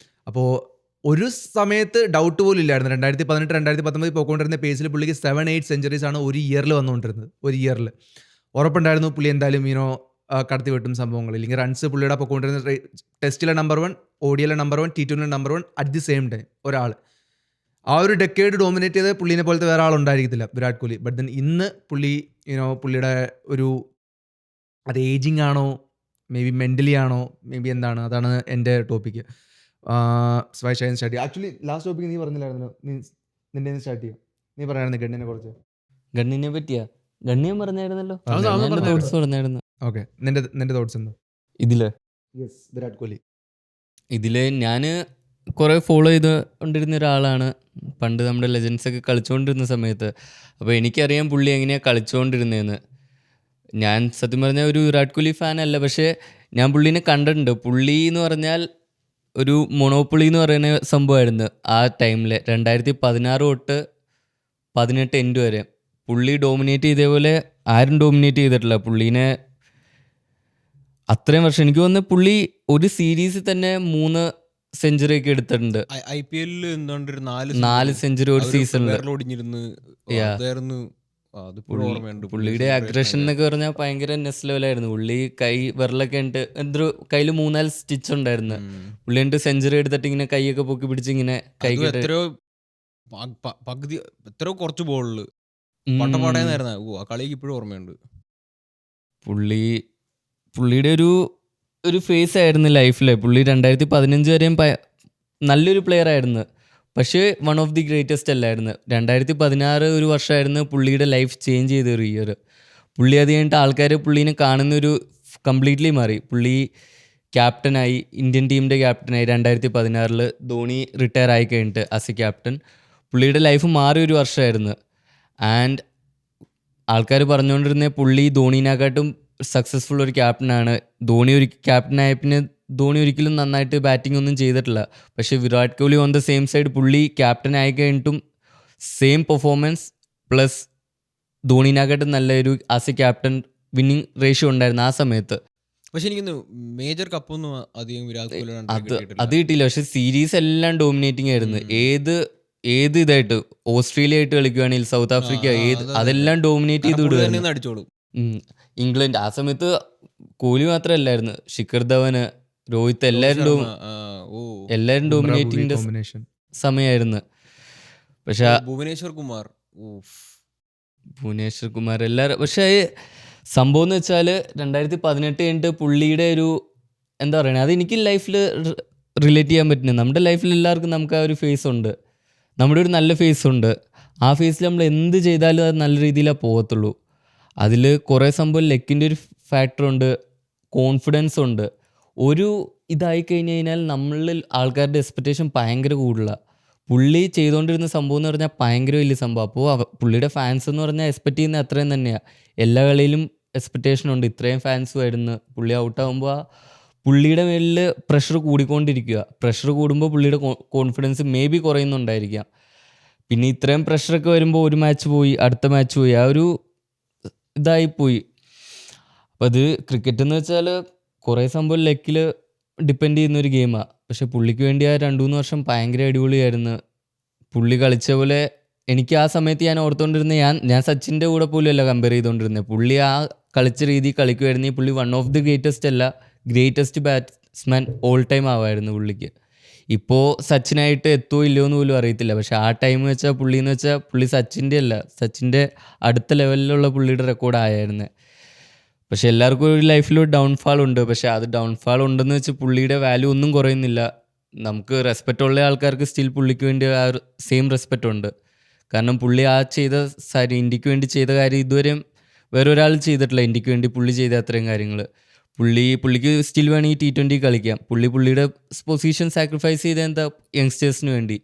Speaker 2: അപ്പോൾ ഒരു സമയത്ത് ഡൗട്ട് പോലും ഇല്ലായിരുന്നു. 2018 2019 പോയിക്കൊണ്ടിരുന്ന പേസിൽ പുള്ളിക്ക് 7-8 സെഞ്ചുറീസ് ആണ് ഒരു ഇയറിൽ വന്നുകൊണ്ടിരുന്നത്. ഒരു ഇയറിൽ ഉറപ്പുണ്ടായിരുന്നു പുള്ളി എന്തായാലും കടത്തി വെട്ടും സംഭവങ്ങൾ. ഇല്ലെങ്കിൽ റൺസ് പുള്ളിയുടെ പോയിക്കൊണ്ടിരുന്ന ടെസ്റ്റിലെ നമ്പർ 1, ODIയിലെ number 1, T20 number 1 at the same time ഒരാൾ. ആ ഒരു ഡെക്കേഡ് ഡോമിനേറ്റ് ചെയ്ത് പുള്ളീനെ പോലത്തെ വേറെ ആളുണ്ടായിരിക്കത്തില്ല, വിരാട് കോഹ്ലി. ബട്ട് ദെൻ ഇന്ന് പുള്ളിയുടെ ഒരു അത് ഏജിങ് ആണോ, മേ ബി മെൻ്റലി ആണോ, മേ ബി എന്താണ്, അതാണ് എൻ്റെ ടോപ്പിക്ക്. സ്റ്റാർട്ട് ചെയ്യാം. ആക്ച്വലി ലാസ്റ്റ് ടോപ്പിക്ക് നീ പറഞ്ഞില്ലായിരുന്നല്ലോ, നിന്റെ സ്റ്റാർട്ട് ചെയ്യാം. നീ പറയായിരുന്നു ഗണ്ണിനെ കുറിച്ച്.
Speaker 3: ഗണ്ണിനെ പറ്റിയാ? ഗണ്ണിയും പറഞ്ഞായിരുന്നല്ലോ.
Speaker 2: ഓക്കെ, നിന്റെ തോട്ട്സ് എന്താ
Speaker 3: ഇതില്?
Speaker 2: വിരാട് കോഹ്ലി
Speaker 3: ഇതില് ഞാൻ കുറേ ഫോളോ ചെയ്തുകൊണ്ടിരുന്ന ഒരാളാണ് പണ്ട് നമ്മുടെ ലെജൻസൊക്കെ കളിച്ചുകൊണ്ടിരുന്ന സമയത്ത്. അപ്പോൾ എനിക്കറിയാം പുള്ളി എങ്ങനെയാണ് കളിച്ചുകൊണ്ടിരുന്നതെന്ന്. ഞാൻ സത്യം പറഞ്ഞാൽ ഒരു വിരാട് കോഹ്ലി ഫാനല്ല, പക്ഷേ ഞാൻ പുള്ളീനെ കണ്ടിട്ടുണ്ട്. പുള്ളി എന്ന് പറഞ്ഞാൽ ഒരു മൊണോപ്പൊളി എന്ന് പറയുന്ന സംഭവമായിരുന്നു ആ ടൈമിൽ. 2016 തൊട്ട് 18 എൻഡ് വരെ പുള്ളി ഡോമിനേറ്റ് ചെയ്തേപോലെ ആരും ഡോമിനേറ്റ് ചെയ്തിട്ടില്ല പുള്ളീനെ അത്രയും വർഷം. എനിക്ക് തോന്നുന്നു പുള്ളി ഒരു സീരീസിൽ തന്നെ 3 സെഞ്ചുറി ഒക്കെ എടുത്തിട്ടുണ്ട്.
Speaker 4: IPL
Speaker 3: 4 സെഞ്ചുറി ഒരു സീസണിൽ. പുള്ളിയുടെ അഗ്രഷൻ എന്നൊക്കെ പറഞ്ഞാൽ ഭയങ്കര നെക്സ്റ്റ് ലെവലായിരുന്നു. പുള്ളി വിരലൊക്കെ ഉണ്ട്, എന്തോ കയ്യിൽ 3-4 സ്റ്റിച്ച് ഉണ്ടായിരുന്നു. പുള്ളി എന്നിട്ട് സെഞ്ചുറി എടുത്തിട്ട് ഇങ്ങനെ കൈയൊക്കെ പൊക്കി പിടിച്ച് ഇങ്ങനെ
Speaker 4: എത്രയോ കുറച്ച് ബോളില് പട്ടപ്പാടേന്നായിരുന്നു. ആ കളിക്ക് ഇപ്പോഴും ഓർമ്മയുണ്ട്.
Speaker 3: പുള്ളിയുടെ ഒരു ഫേസ് ആയിരുന്നു ലൈഫിൽ. പുള്ളി 2015 വരെയും നല്ലൊരു പ്ലെയർ ആയിരുന്നു, പക്ഷേ വൺ ഓഫ് ദി ഗ്രേറ്റസ്റ്റ് അല്ലായിരുന്നു. 2016 ഒരു വർഷമായിരുന്നു പുള്ളിയുടെ ലൈഫ് ചേഞ്ച് ചെയ്ത ഒരു ഇയർ. പുള്ളി അത് കഴിഞ്ഞിട്ട് ആൾക്കാർ പുള്ളീനെ കാണുന്നൊരു കംപ്ലീറ്റ്ലി മാറി. പുള്ളി ക്യാപ്റ്റനായി, ഇന്ത്യൻ ടീമിൻ്റെ ക്യാപ്റ്റനായി 2016 ധോണി റിട്ടയർ ആയി കഴിഞ്ഞിട്ട് ആസ് എ ക്യാപ്റ്റൻ. പുള്ളിയുടെ ലൈഫ് മാറിയ ഒരു വർഷമായിരുന്നു. ആൻഡ് ആൾക്കാർ പറഞ്ഞുകൊണ്ടിരുന്ന പുള്ളി ധോണീനെക്കാട്ടും സക്സസ്ഫുൾ ഒരു ക്യാപ്റ്റനാണ്. ധോണി ഒരു ക്യാപ്റ്റനായ പിന്നെ ധോണി ഒരിക്കലും നന്നായിട്ട് ബാറ്റിംഗ് ഒന്നും ചെയ്തിട്ടില്ല. പക്ഷേ Virat Kohli on the same side പുള്ളി ക്യാപ്റ്റൻ ആയി കഴിഞ്ഞിട്ടും സെയിം പെർഫോമൻസ് പ്ലസ് ധോണീനെക്കാട്ടും നല്ലൊരു as A captain winning ratio ഉണ്ടായിരുന്നു ആ സമയത്ത്.
Speaker 4: പക്ഷെ എനിക്കൊന്ന് മേജർ കപ്പൊന്നും അധികം വിരാട് കോഹ്ലി
Speaker 3: അത് കിട്ടിയില്ല. പക്ഷെ സീരീസ് എല്ലാം ഡോമിനേറ്റിംഗ് ആയിരുന്നു. ഏത് ഇതായിട്ട് ഓസ്ട്രേലിയ ആയിട്ട് കളിക്കുകയാണെങ്കിൽ സൗത്ത് ആഫ്രിക്ക അതെല്ലാം ഡോമിനേറ്റ് ചെയ്ത് വിടുകയായിരുന്നു.
Speaker 4: അടിച്ചോളും.
Speaker 3: ഇംഗ്ലണ്ട് ആ സമയത്ത് കോഹ്ലി മാത്രമല്ലായിരുന്നു, ശിഖർ ധവന്, രോഹിത് എല്ലാവരും ഡോമിനേറ്റിംഗിന്റെ സമയമായിരുന്നു. പക്ഷെ
Speaker 4: ഭുവനേശ്വർ
Speaker 3: കുമാർ എല്ലാവരും. പക്ഷേ സംഭവം എന്ന് വെച്ചാൽ 2018 കഴിഞ്ഞിട്ട് പുള്ളിയുടെ ഒരു എന്താ പറയുക, അത് എനിക്ക് ലൈഫിൽ റിലേറ്റ് ചെയ്യാൻ പറ്റുന്നത്. നമ്മുടെ ലൈഫിൽ എല്ലാവർക്കും നമുക്ക് ആ ഒരു ഫേസ് ഉണ്ട്, നമ്മുടെ ഒരു നല്ല ഫേസ് ഉണ്ട്. ആ ഫേസിൽ നമ്മൾ എന്ത് ചെയ്താലും അത് നല്ല രീതിയിലാണ് പോകത്തുള്ളൂ. അതിൽ കുറേ സംഭവം ലെക്കിൻ്റെ ഒരു ഫാക്ടറുണ്ട്, കോൺഫിഡൻസ് ഉണ്ട്. ഒരു ഇതായി കഴിഞ്ഞ് കഴിഞ്ഞാൽ നമ്മളിൽ ആൾക്കാരുടെ എക്സ്പെക്റ്റേഷൻ ഭയങ്കര കൂടുതലാണ്. പുള്ളി ചെയ്തുകൊണ്ടിരുന്ന സംഭവം എന്ന് പറഞ്ഞാൽ ഭയങ്കര വലിയ സംഭവം. അപ്പോൾ പുള്ളിയുടെ ഫാൻസ് എന്ന് പറഞ്ഞാൽ എക്സ്പെക്റ്റ് ചെയ്യുന്ന അത്രയും തന്നെയാണ്. എല്ലാ കളിയിലും എക്സ്പെക്റ്റേഷൻ ഉണ്ട്. ഇത്രയും ഫാൻസ് വരുന്നു, പുള്ളി ഔട്ടാകുമ്പോൾ പുള്ളിയുടെ മേലിൽ പ്രഷർ കൂടിക്കൊണ്ടിരിക്കുക. പ്രഷർ കൂടുമ്പോൾ പുള്ളിയുടെ കോൺഫിഡൻസ് മേ ബി കുറയുന്നുണ്ടായിരിക്കാം. പിന്നെ ഇത്രയും പ്രഷറൊക്കെ വരുമ്പോൾ ഒരു മാച്ച് പോയി, അടുത്ത മാച്ച് പോയി, ആ ഒരു ഇതായിപ്പോയി. അപ്പം അത് ക്രിക്കറ്റ് എന്ന് വെച്ചാൽ കുറേ സംഭവം ലെക്കിൽ ഡിപ്പെൻഡ് ചെയ്യുന്നൊരു ഗെയിമാണ്. പക്ഷെ പുള്ളിക്ക് വേണ്ടി ആ 2-3 വർഷം ഭയങ്കര അടിപൊളിയായിരുന്നു. പുള്ളി കളിച്ച പോലെ എനിക്ക് ആ സമയത്ത് ഞാൻ ഓർത്തുകൊണ്ടിരുന്നത്, ഞാൻ സച്ചിൻ്റെ കൂടെ പോലും അല്ല കമ്പയർ ചെയ്തുകൊണ്ടിരുന്നത്. പുള്ളി ആ കളിച്ച രീതി കളിക്കുമായിരുന്നെങ്കിൽ പുള്ളി one of the greatest batsman all time ആവായിരുന്നു പുള്ളിക്ക്. ഇപ്പോൾ സച്ചിനായിട്ട് എത്തുമോ ഇല്ലയോ എന്ന് പോലും അറിയത്തില്ല. പക്ഷെ ആ ടൈം വെച്ചാൽ പുള്ളി സച്ചിൻ്റെ അടുത്ത ലെവലിലുള്ള പുള്ളിയുടെ റെക്കോർഡ് ആയായിരുന്നു. പക്ഷെ എല്ലാവർക്കും ഒരു ലൈഫിൽ ഡൗൺഫാൾ ഉണ്ട്. പക്ഷെ അത് ഡൗൺഫാൾ ഉണ്ടെന്ന് വെച്ച് പുള്ളിയുടെ വാല്യൂ ഒന്നും കുറയുന്നില്ല. നമുക്ക് റെസ്പെക്റ്റ് ഉള്ള ആൾക്കാർക്ക് സ്റ്റിൽ പുള്ളിക്ക് വേണ്ടി ആ ഒരു സെയിം റെസ്പെക്റ്റ് ഉണ്ട്. കാരണം പുള്ളി ഇന്ത്യക്ക് വേണ്ടി ചെയ്ത കാര്യം ഇതുവരെയും വേറൊരാൾ ചെയ്തിട്ടില്ല. ഇന്ത്യക്ക് വേണ്ടി പുള്ളി ചെയ്ത അത്രയും കാര്യങ്ങൾ പുള്ളിക്ക് സ്റ്റിൽ വേണമെങ്കിൽ T20 കളിക്കാം. പുള്ളിയുടെ പൊസിഷൻ സാക്രിഫൈസ് ചെയ്ത എന്താ യങ്സ്റ്റേഴ്സിന് വേണ്ടി.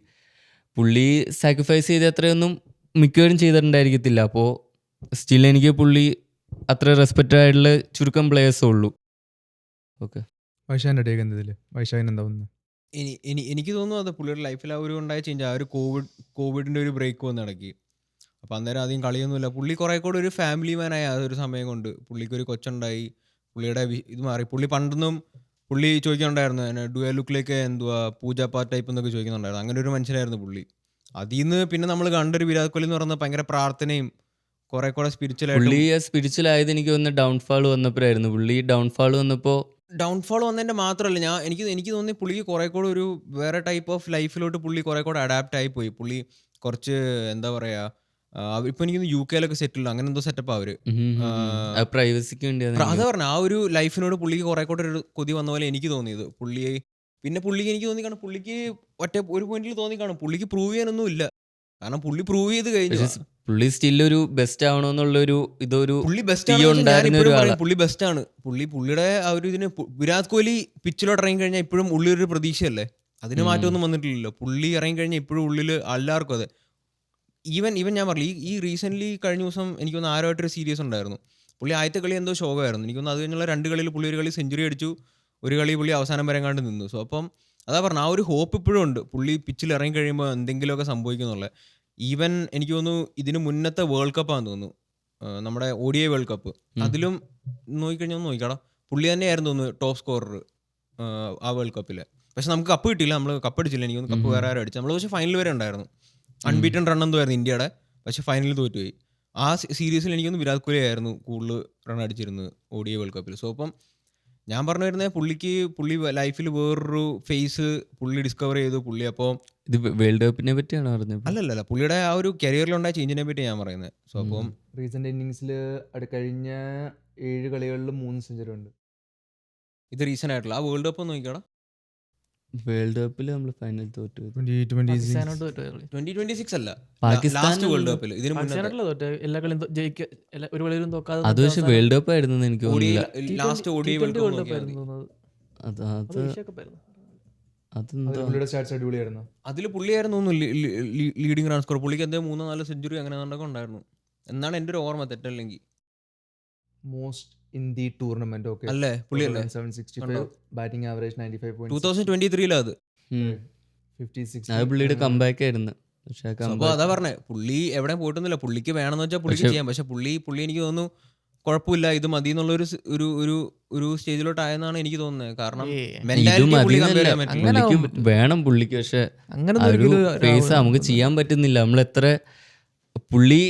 Speaker 3: പുള്ളി സാക്രിഫൈസ് ചെയ്ത അത്രയൊന്നും മിക്കവരും ചെയ്തിട്ടുണ്ടായിരിക്കത്തില്ല. അപ്പോൾ സ്റ്റിൽ എനിക്ക് പുള്ളി അത്ര റെസ്പെക്റ്റഡ് ആയിട്ടുള്ള ചുരുക്കം പ്ലേയേഴ്സേ ഉള്ളൂ. ഓക്കെ,
Speaker 2: വൈശാഖിൻ്റെ ടേക്ക് എന്തിൽ? വൈശാഖിന് എന്താ തോന്നുന്നത്?
Speaker 4: എനിക്ക് തോന്നുന്നു അത് പുള്ളിയുടെ ലൈഫിൽ ആ ഒരു ഉണ്ടായ ചേഞ്ച്, ആ ഒരു കോവിഡിൻ്റെ ഒരു ബ്രേക്ക് വന്ന് ഇടയ്ക്ക്. അപ്പോൾ അന്നേരം അധികം കളിയൊന്നുമില്ല. പുള്ളി കുറേ കൂടെ ഒരു ഫാമിലി മാനായി ആ ഒരു സമയം കൊണ്ട്. പുള്ളിക്കൊരു കൊച്ചുണ്ടായി, പുള്ളിയുടെ ഇത് മാറി. പണ്ടൊന്നും പുള്ളി ചോദിക്കുന്നുണ്ടായിരുന്നു, ഡു ഐ ലുക്കിലേക്ക് പൂജ പാർട്ട് ടൈപ്പ് എന്നൊക്കെ ചോദിക്കുന്നുണ്ടായിരുന്നു. അങ്ങനെ ഒരു മനുഷ്യനായിരുന്നു പുള്ളി. അതിൽ നിന്ന് പിന്നെ നമ്മൾ കണ്ടൊരു വിരാട് കോഹ്ലി എന്ന് പറയുന്നത് ഭയങ്കര പ്രാർത്ഥനയും കുറെ കൂടെ
Speaker 3: സ്പിരിച്വൽ ആയത് എനിക്ക് തോന്നുന്നു ഡൗൺഫാൾ വന്നപ്പോഴായിരുന്നു. പുള്ളി ഡൗൺഫാൾ
Speaker 4: വന്നതിൻ്റെ മാത്രമല്ല, എനിക്ക് തോന്നി പുള്ളിക്ക് കുറെ കൂടെ ഒരു വേറെ ടൈപ്പ് ഓഫ് ലൈഫിലോട്ട് പുള്ളി കുറെ കൂടെ അഡാപ്റ്റ് ആയി പോയി. പുള്ളി കുറച്ച് എന്താ പറയാ, ഇപ്പൊ എനിക്ക് UK സെറ്റിൽഡ് അങ്ങനെ എന്തോ സെറ്റപ്പ് അവര്
Speaker 3: പ്രൈവസിക്ക് വേണ്ടി.
Speaker 4: അതാ പറഞ്ഞ ആ ഒരു ലൈഫിനോട് പുള്ളിക്ക് കുറെ കൂടെ ഒരു കൊതി വന്ന പോലെ എനിക്ക് തോന്നിയത്. പുള്ളിക്ക് എനിക്ക് തോന്നി കാണും, പുള്ളിക്ക് ഒരു പോയിന്റിൽ തോന്നി കാണും പുള്ളിക്ക് പ്രൂവ് ചെയ്യാനൊന്നും ഇല്ല. കാരണം പുള്ളി പ്രൂവ് ചെയ്ത് കഴിഞ്ഞു.
Speaker 3: പുള്ളി സ്റ്റിൽ ഒരു ബെസ്റ്റ് ആവണമെന്നുള്ളൊരു
Speaker 4: പുള്ളി ബെസ്റ്റാണ്. പുള്ളി ബെസ്റ്റാണ്. പുള്ളിയുടെ ആ ഒരു ഇതിന് വിരാട് കോഹ്ലി പിച്ചിലോട്ട് ഇറങ്ങി കഴിഞ്ഞാൽ ഇപ്പോഴും ഉള്ളിലൊരു പ്രതീക്ഷയല്ലേ, അതിന് മാറ്റമൊന്നും വന്നിട്ടില്ലല്ലോ. പുള്ളി ഇറങ്ങി കഴിഞ്ഞാൽ ഇപ്പോഴും ഉള്ളിൽ എല്ലാവർക്കും അതെ. ഈവൻ ഞാൻ പറഞ്ഞു, ഈ റീസെൻ്റ്ലി കഴിഞ്ഞ ദിവസം എനിക്കൊന്ന് ആരുമായിട്ടൊരു സീരീസ് ഉണ്ടായിരുന്നു. പുള്ളി ആദ്യത്തെ കളി എന്തോ ശോകമായിരുന്നു. എനിക്കൊന്ന് അത് കഴിഞ്ഞുള്ള 2 കളിയിൽ പുള്ളി ഒരു കളി സെഞ്ചുറി അടിച്ചു, ഒരു കളി പുള്ളി അവസാനം വരെ കണ്ട് നിന്നു. സോ അപ്പം അതാ പറഞ്ഞ ആ ഒരു ഹോപ്പ് ഇപ്പോഴും ഉണ്ട്, പുള്ളി പിച്ചിൽ ഇറങ്ങി കഴിയുമ്പോൾ എന്തെങ്കിലുമൊക്കെ സംഭവിക്കുന്നുള്ളത്. ഈവൻ എനിക്ക് തോന്നുന്നു ഇതിന് മുന്നത്തെ വേൾഡ് കപ്പാന്ന് തോന്നുന്നു, നമ്മുടെ ODI വേൾഡ് കപ്പ്, അതിലും നോക്കിക്കടാ പുള്ളി തന്നെയായിരുന്നു തോന്നുന്നു ടോപ്പ് സ്കോറർ ആ വേൾഡ് കപ്പിൽ. പക്ഷെ നമുക്ക് കപ്പ് കിട്ടിയില്ല, നമ്മൾ കപ്പ് അടിച്ചില്ല. എനിക്ക് തോന്നുന്നു കപ്പ് വേറെ ആരും അടിച്ചു. നമ്മൾ പക്ഷേ ഫൈനൽ വരെ ഉണ്ടായിരുന്നു. അൺബീറ്റൺ റൺ എന്തോ ആയിരുന്നു ഇന്ത്യയുടെ, പക്ഷേ ഫൈനലിൽ തോറ്റുപോയി. ആ സീരീസിൽ എനിക്കൊന്ന് വിരാട് കോഹ്ലി ആയിരുന്നു കൂടുതൽ റൺ അടിച്ചിരുന്നത് ODI വേൾഡ് കപ്പിൽ. സോ അപ്പം ഞാൻ പറഞ്ഞു വരുന്നത് പുള്ളി ലൈഫിൽ വേറൊരു ഫേസ് പുള്ളി ഡിസ്കവർ ചെയ്തു. പുള്ളി അപ്പോൾ
Speaker 3: ഇത് വേൾഡ് കപ്പിനെ പറ്റിയാണോ പറഞ്ഞത്?
Speaker 4: അല്ലല്ല പുള്ളിയുടെ ആ ഒരു കരിയറിലുണ്ടായ ചേഞ്ചിനെ പറ്റി ഞാൻ പറയുന്നത്. സോ അപ്പം
Speaker 2: റീസെന്റ് ഇന്നിങ്സിൽ കഴിഞ്ഞ 7 കളികളിൽ 3 സെഞ്ചുറി ഉണ്ട്.
Speaker 4: ഇത് റീസെന്റ് ആയിട്ടുള്ള ആ വേൾഡ് കപ്പ് നോക്കിക്കോടാ.
Speaker 3: വേൾഡ് കപ്പിൽ നമ്മൾ ഫൈനൽ തോറ്റു.
Speaker 2: 2026
Speaker 6: പാകിസ്ഥാനോട് തോറ്റു കളി.
Speaker 4: 2026 അല്ല,
Speaker 3: പാകിസ്ഥാൻ
Speaker 4: ലാസ്റ്റ് വേൾഡ് കപ്പിൽ. ഇതിന് മുന്നേ
Speaker 6: പാകിസ്ഥാനായിട്ടല്ലേ തോറ്റെ? എല്ലാ കളിയും ഒരു കളിയിലും തോക്കാതെ
Speaker 3: അത് പക്ഷെ വേൾഡ് കപ്പ് ആയിരുന്നു എനിക്ക് തോന്നുന്നില്ല.
Speaker 4: ലാസ്റ്റ് ഓടി വേൾഡ് കപ്പ് നോക്കിയാൽ മതി.
Speaker 3: അത് അതെന്തോ
Speaker 2: പുള്ളിയുടെ സ്റ്റാറ്റ്സ് അടിപൊളിയായിരുന്നു.
Speaker 4: അതിൽ പുള്ളിയായിരുന്നു ലീഡിങ് റൺ സ്കോർ. പുള്ളിക്ക് എന്തോ 3-4 സെഞ്ചുറി അങ്ങനെ എന്തൊക്കെ ഉണ്ടായിരുന്നു എന്നാണ് എൻ്റെ ഒരു ഓർമ്മ, തെറ്റല്ലെങ്കിൽ.
Speaker 2: Most in the tournament. Okay
Speaker 4: അല്ലേ പുള്ളിയല്ലേ?
Speaker 2: 765 ബാറ്റിംഗ് ആവറേജ് 95.6.
Speaker 4: 2023
Speaker 2: 56.
Speaker 3: അത് പുള്ളിയുടെ കമ്പാക്ക് ആയിരുന്നു. പക്ഷെ ആ
Speaker 4: അപ്പോൾ
Speaker 3: comeback-
Speaker 4: അതാ പറഞ്ഞേ, പുള്ളി എവിടെ പോയിട്ടൊന്നുമില്ല. പുള്ളിക്ക് വേണമെന്ന് വെച്ചാൽ പുള്ളിക്ക് ചെയ്യാം. പക്ഷെ പുള്ളി എനിക്ക് തോന്നുന്നു കുഴപ്പമില്ല, ഇത് മതി എന്നുള്ള ഒരു സ്റ്റേജിലോട്ട് ആയെന്നാണ് എനിക്ക് തോന്നുന്നത്. കാരണം
Speaker 3: ഇത്
Speaker 4: mentality പുള്ളി compare ചെയ്യാൻ
Speaker 3: മതിയെന്നല്ല,
Speaker 4: പറ്റില്ല.
Speaker 3: പുള്ളിക്ക് വേണം പുള്ളിക്ക്. പക്ഷെ
Speaker 6: അങ്ങനെ
Speaker 3: ആ ഒരു ഫേസ് നമുക്ക് ചെയ്യാൻ പറ്റുന്നില്ല. നമ്മളെത്ര പുള്ളി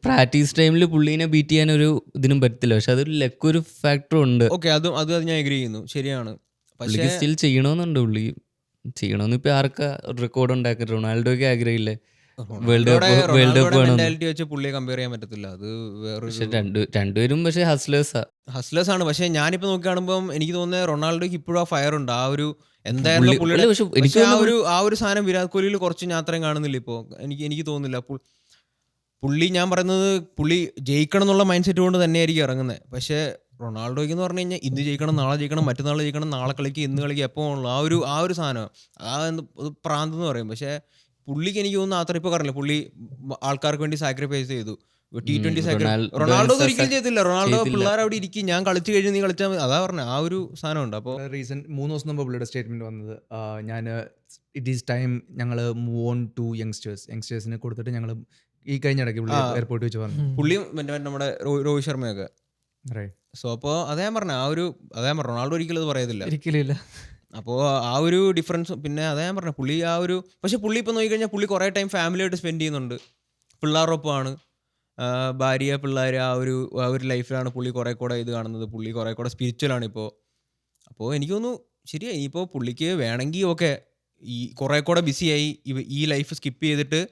Speaker 3: പ്രാക്ടീസ് ടൈമിൽ പുള്ളീനെ ബീറ്റ് ചെയ്യാൻ ഒരു ഇതിനും പറ്റത്തില്ല. പക്ഷെ അതൊരു ലക്കൊരു ഫാക്ടർ ഉണ്ട്.
Speaker 4: ഓക്കെ, അത് ഞാൻ എഗ്രി ചെയ്യുന്നു, ശരിയാണ്. പക്ഷേ
Speaker 3: പുള്ളിക്ക് സ്റ്റിൽ ചെയ്യണമെന്നുണ്ട്. പുള്ളി ചെയ്യണമെന്ന് ഇപ്പൊ ആർക്കാ റെക്കോർഡ് ഉണ്ടാക്കി? റൊണാൾഡോയ്ക്ക് ആഗ്രഹമില്ലേ വേൾഡ് കപ്പ് വേണം?
Speaker 4: മെന്റാലിറ്റി വെച്ച് പുള്ളിയെ കമ്പയർ ചെയ്യാൻ പറ്റത്തില്ല. അത്
Speaker 3: പക്ഷെ
Speaker 4: വേറൊരു
Speaker 3: രണ്ടുപേരും പക്ഷെ ഹസ്ലേഴ്സാ.
Speaker 4: ഹസ്ലേഴ്സ് ആണ്. പക്ഷെ ഞാനിപ്പോ നോക്കി കാണുമ്പോൾ എനിക്ക് തോന്നുന്നത് റൊണാൾഡോയ്ക്ക് ഇപ്പോഴും ആ ഫയർ ഉണ്ട്. ആ ഒരു എന്തായിരുന്നു പുള്ളിയുടെ,
Speaker 3: പക്ഷെ എനിക്ക്
Speaker 4: പക്ഷെ ആ ഒരു സാധനം വിരാട് കോഹ്ലിയിൽ കുറച്ച് ഞാൻ അത്രയും കാണുന്നില്ല ഇപ്പോൾ. എനിക്ക് തോന്നുന്നില്ല. പുള്ളി, ഞാൻ പറയുന്നത് പുള്ളി ജയിക്കണം എന്നുള്ള മൈൻഡ് സെറ്റ് കൊണ്ട് തന്നെയായിരിക്കും ഇറങ്ങുന്നത്. പക്ഷേ റൊണാൾഡോയ്ക്ക് എന്ന് പറഞ്ഞു കഴിഞ്ഞാൽ ഇന്ന് ജയിക്കണം, നാളെ ജയിക്കണം, മറ്റന്നാൾ ജയിക്കണം, നാളെ കളിക്കുക, ഇന്ന് കളിക്കുക, എപ്പോൾ ഉള്ളൂ ആ ഒരു സാധനം. പ്രാന്ത് എന്ന് പറയും. പക്ഷേ പുള്ളിക്ക് എനിക്ക് തോന്നുന്നു അത്ര ഇപ്പോൾ പറഞ്ഞില്ല, പുള്ളി ആൾക്കാർക്ക് വേണ്ടി സാക്രിഫൈസ് ചെയ്തു. T20 റൊണാൾഡോ ഒരിക്കലും ചെയ്തില്ല. റൊണാൾഡോ പിള്ളേർ അവിടെ ഇരിക്കും, ഞാൻ കളിച്ചു കഴിഞ്ഞ് നീ കളിച്ചാൽ മതി, അതാ പറഞ്ഞത്. ആ ഒരു സാധനമുണ്ട്. അപ്പോൾ
Speaker 2: റീസെന്റ് 3 ദിവസം മുമ്പ് പുള്ളിയുടെ സ്റ്റേറ്റ്മെന്റ് വന്നത്, ഞാൻ ഇറ്റ് ഈസ് ടൈം ഞങ്ങൾ മൂവ് ഓൺ ടു യങ്സ്റ്റേഴ്സിനെ കൊടുത്തിട്ട് ഞങ്ങൾ ഈ കഴിഞ്ഞ ഇടയ്ക്ക് പുള്ളി എയർപോർട്ടിൽ വെച്ച് പറഞ്ഞു.
Speaker 4: പുള്ളിയും നമ്മുടെ രോഹിത് ശർമ്മയൊക്കെ.
Speaker 2: റൈറ്റ്.
Speaker 4: സോ അപ്പോൾ അതേ ഞാൻ പറഞ്ഞ റൊണാൾഡോ ഒരിക്കലും അത് പറയത്തില്ല.
Speaker 6: ഒരിക്കലും.
Speaker 4: അപ്പോൾ ആ ഒരു ഡിഫറൻസ്. പിന്നെ അതേ ഞാൻ പറഞ്ഞ പുള്ളി പക്ഷെ പുള്ളി ഇപ്പോൾ നോക്കിക്കഴിഞ്ഞാൽ പുള്ളി കുറേ ടൈം ഫാമിലിയായിട്ട് സ്പെൻഡ് ചെയ്യുന്നുണ്ട്. പിള്ളേരൊപ്പമാണ്, ഭാര്യ, പിള്ളേർ, ആ ഒരു ലൈഫിലാണ് പുള്ളി കുറേ കൂടെ ഇത് കാണുന്നത്. പുള്ളി കുറേ കൂടെ സ്പിരിച്വലാണ് ഇപ്പോൾ. അപ്പോൾ എനിക്ക് തോന്നുന്നു ശരിയായി. ഇനിയിപ്പോൾ പുള്ളിക്ക് വേണമെങ്കിൽ ഓക്കെ ഈ കുറേ കൂടെ ബിസിയായി ഈ ലൈഫ് സ്കിപ്പ് ചെയ്തിട്ട്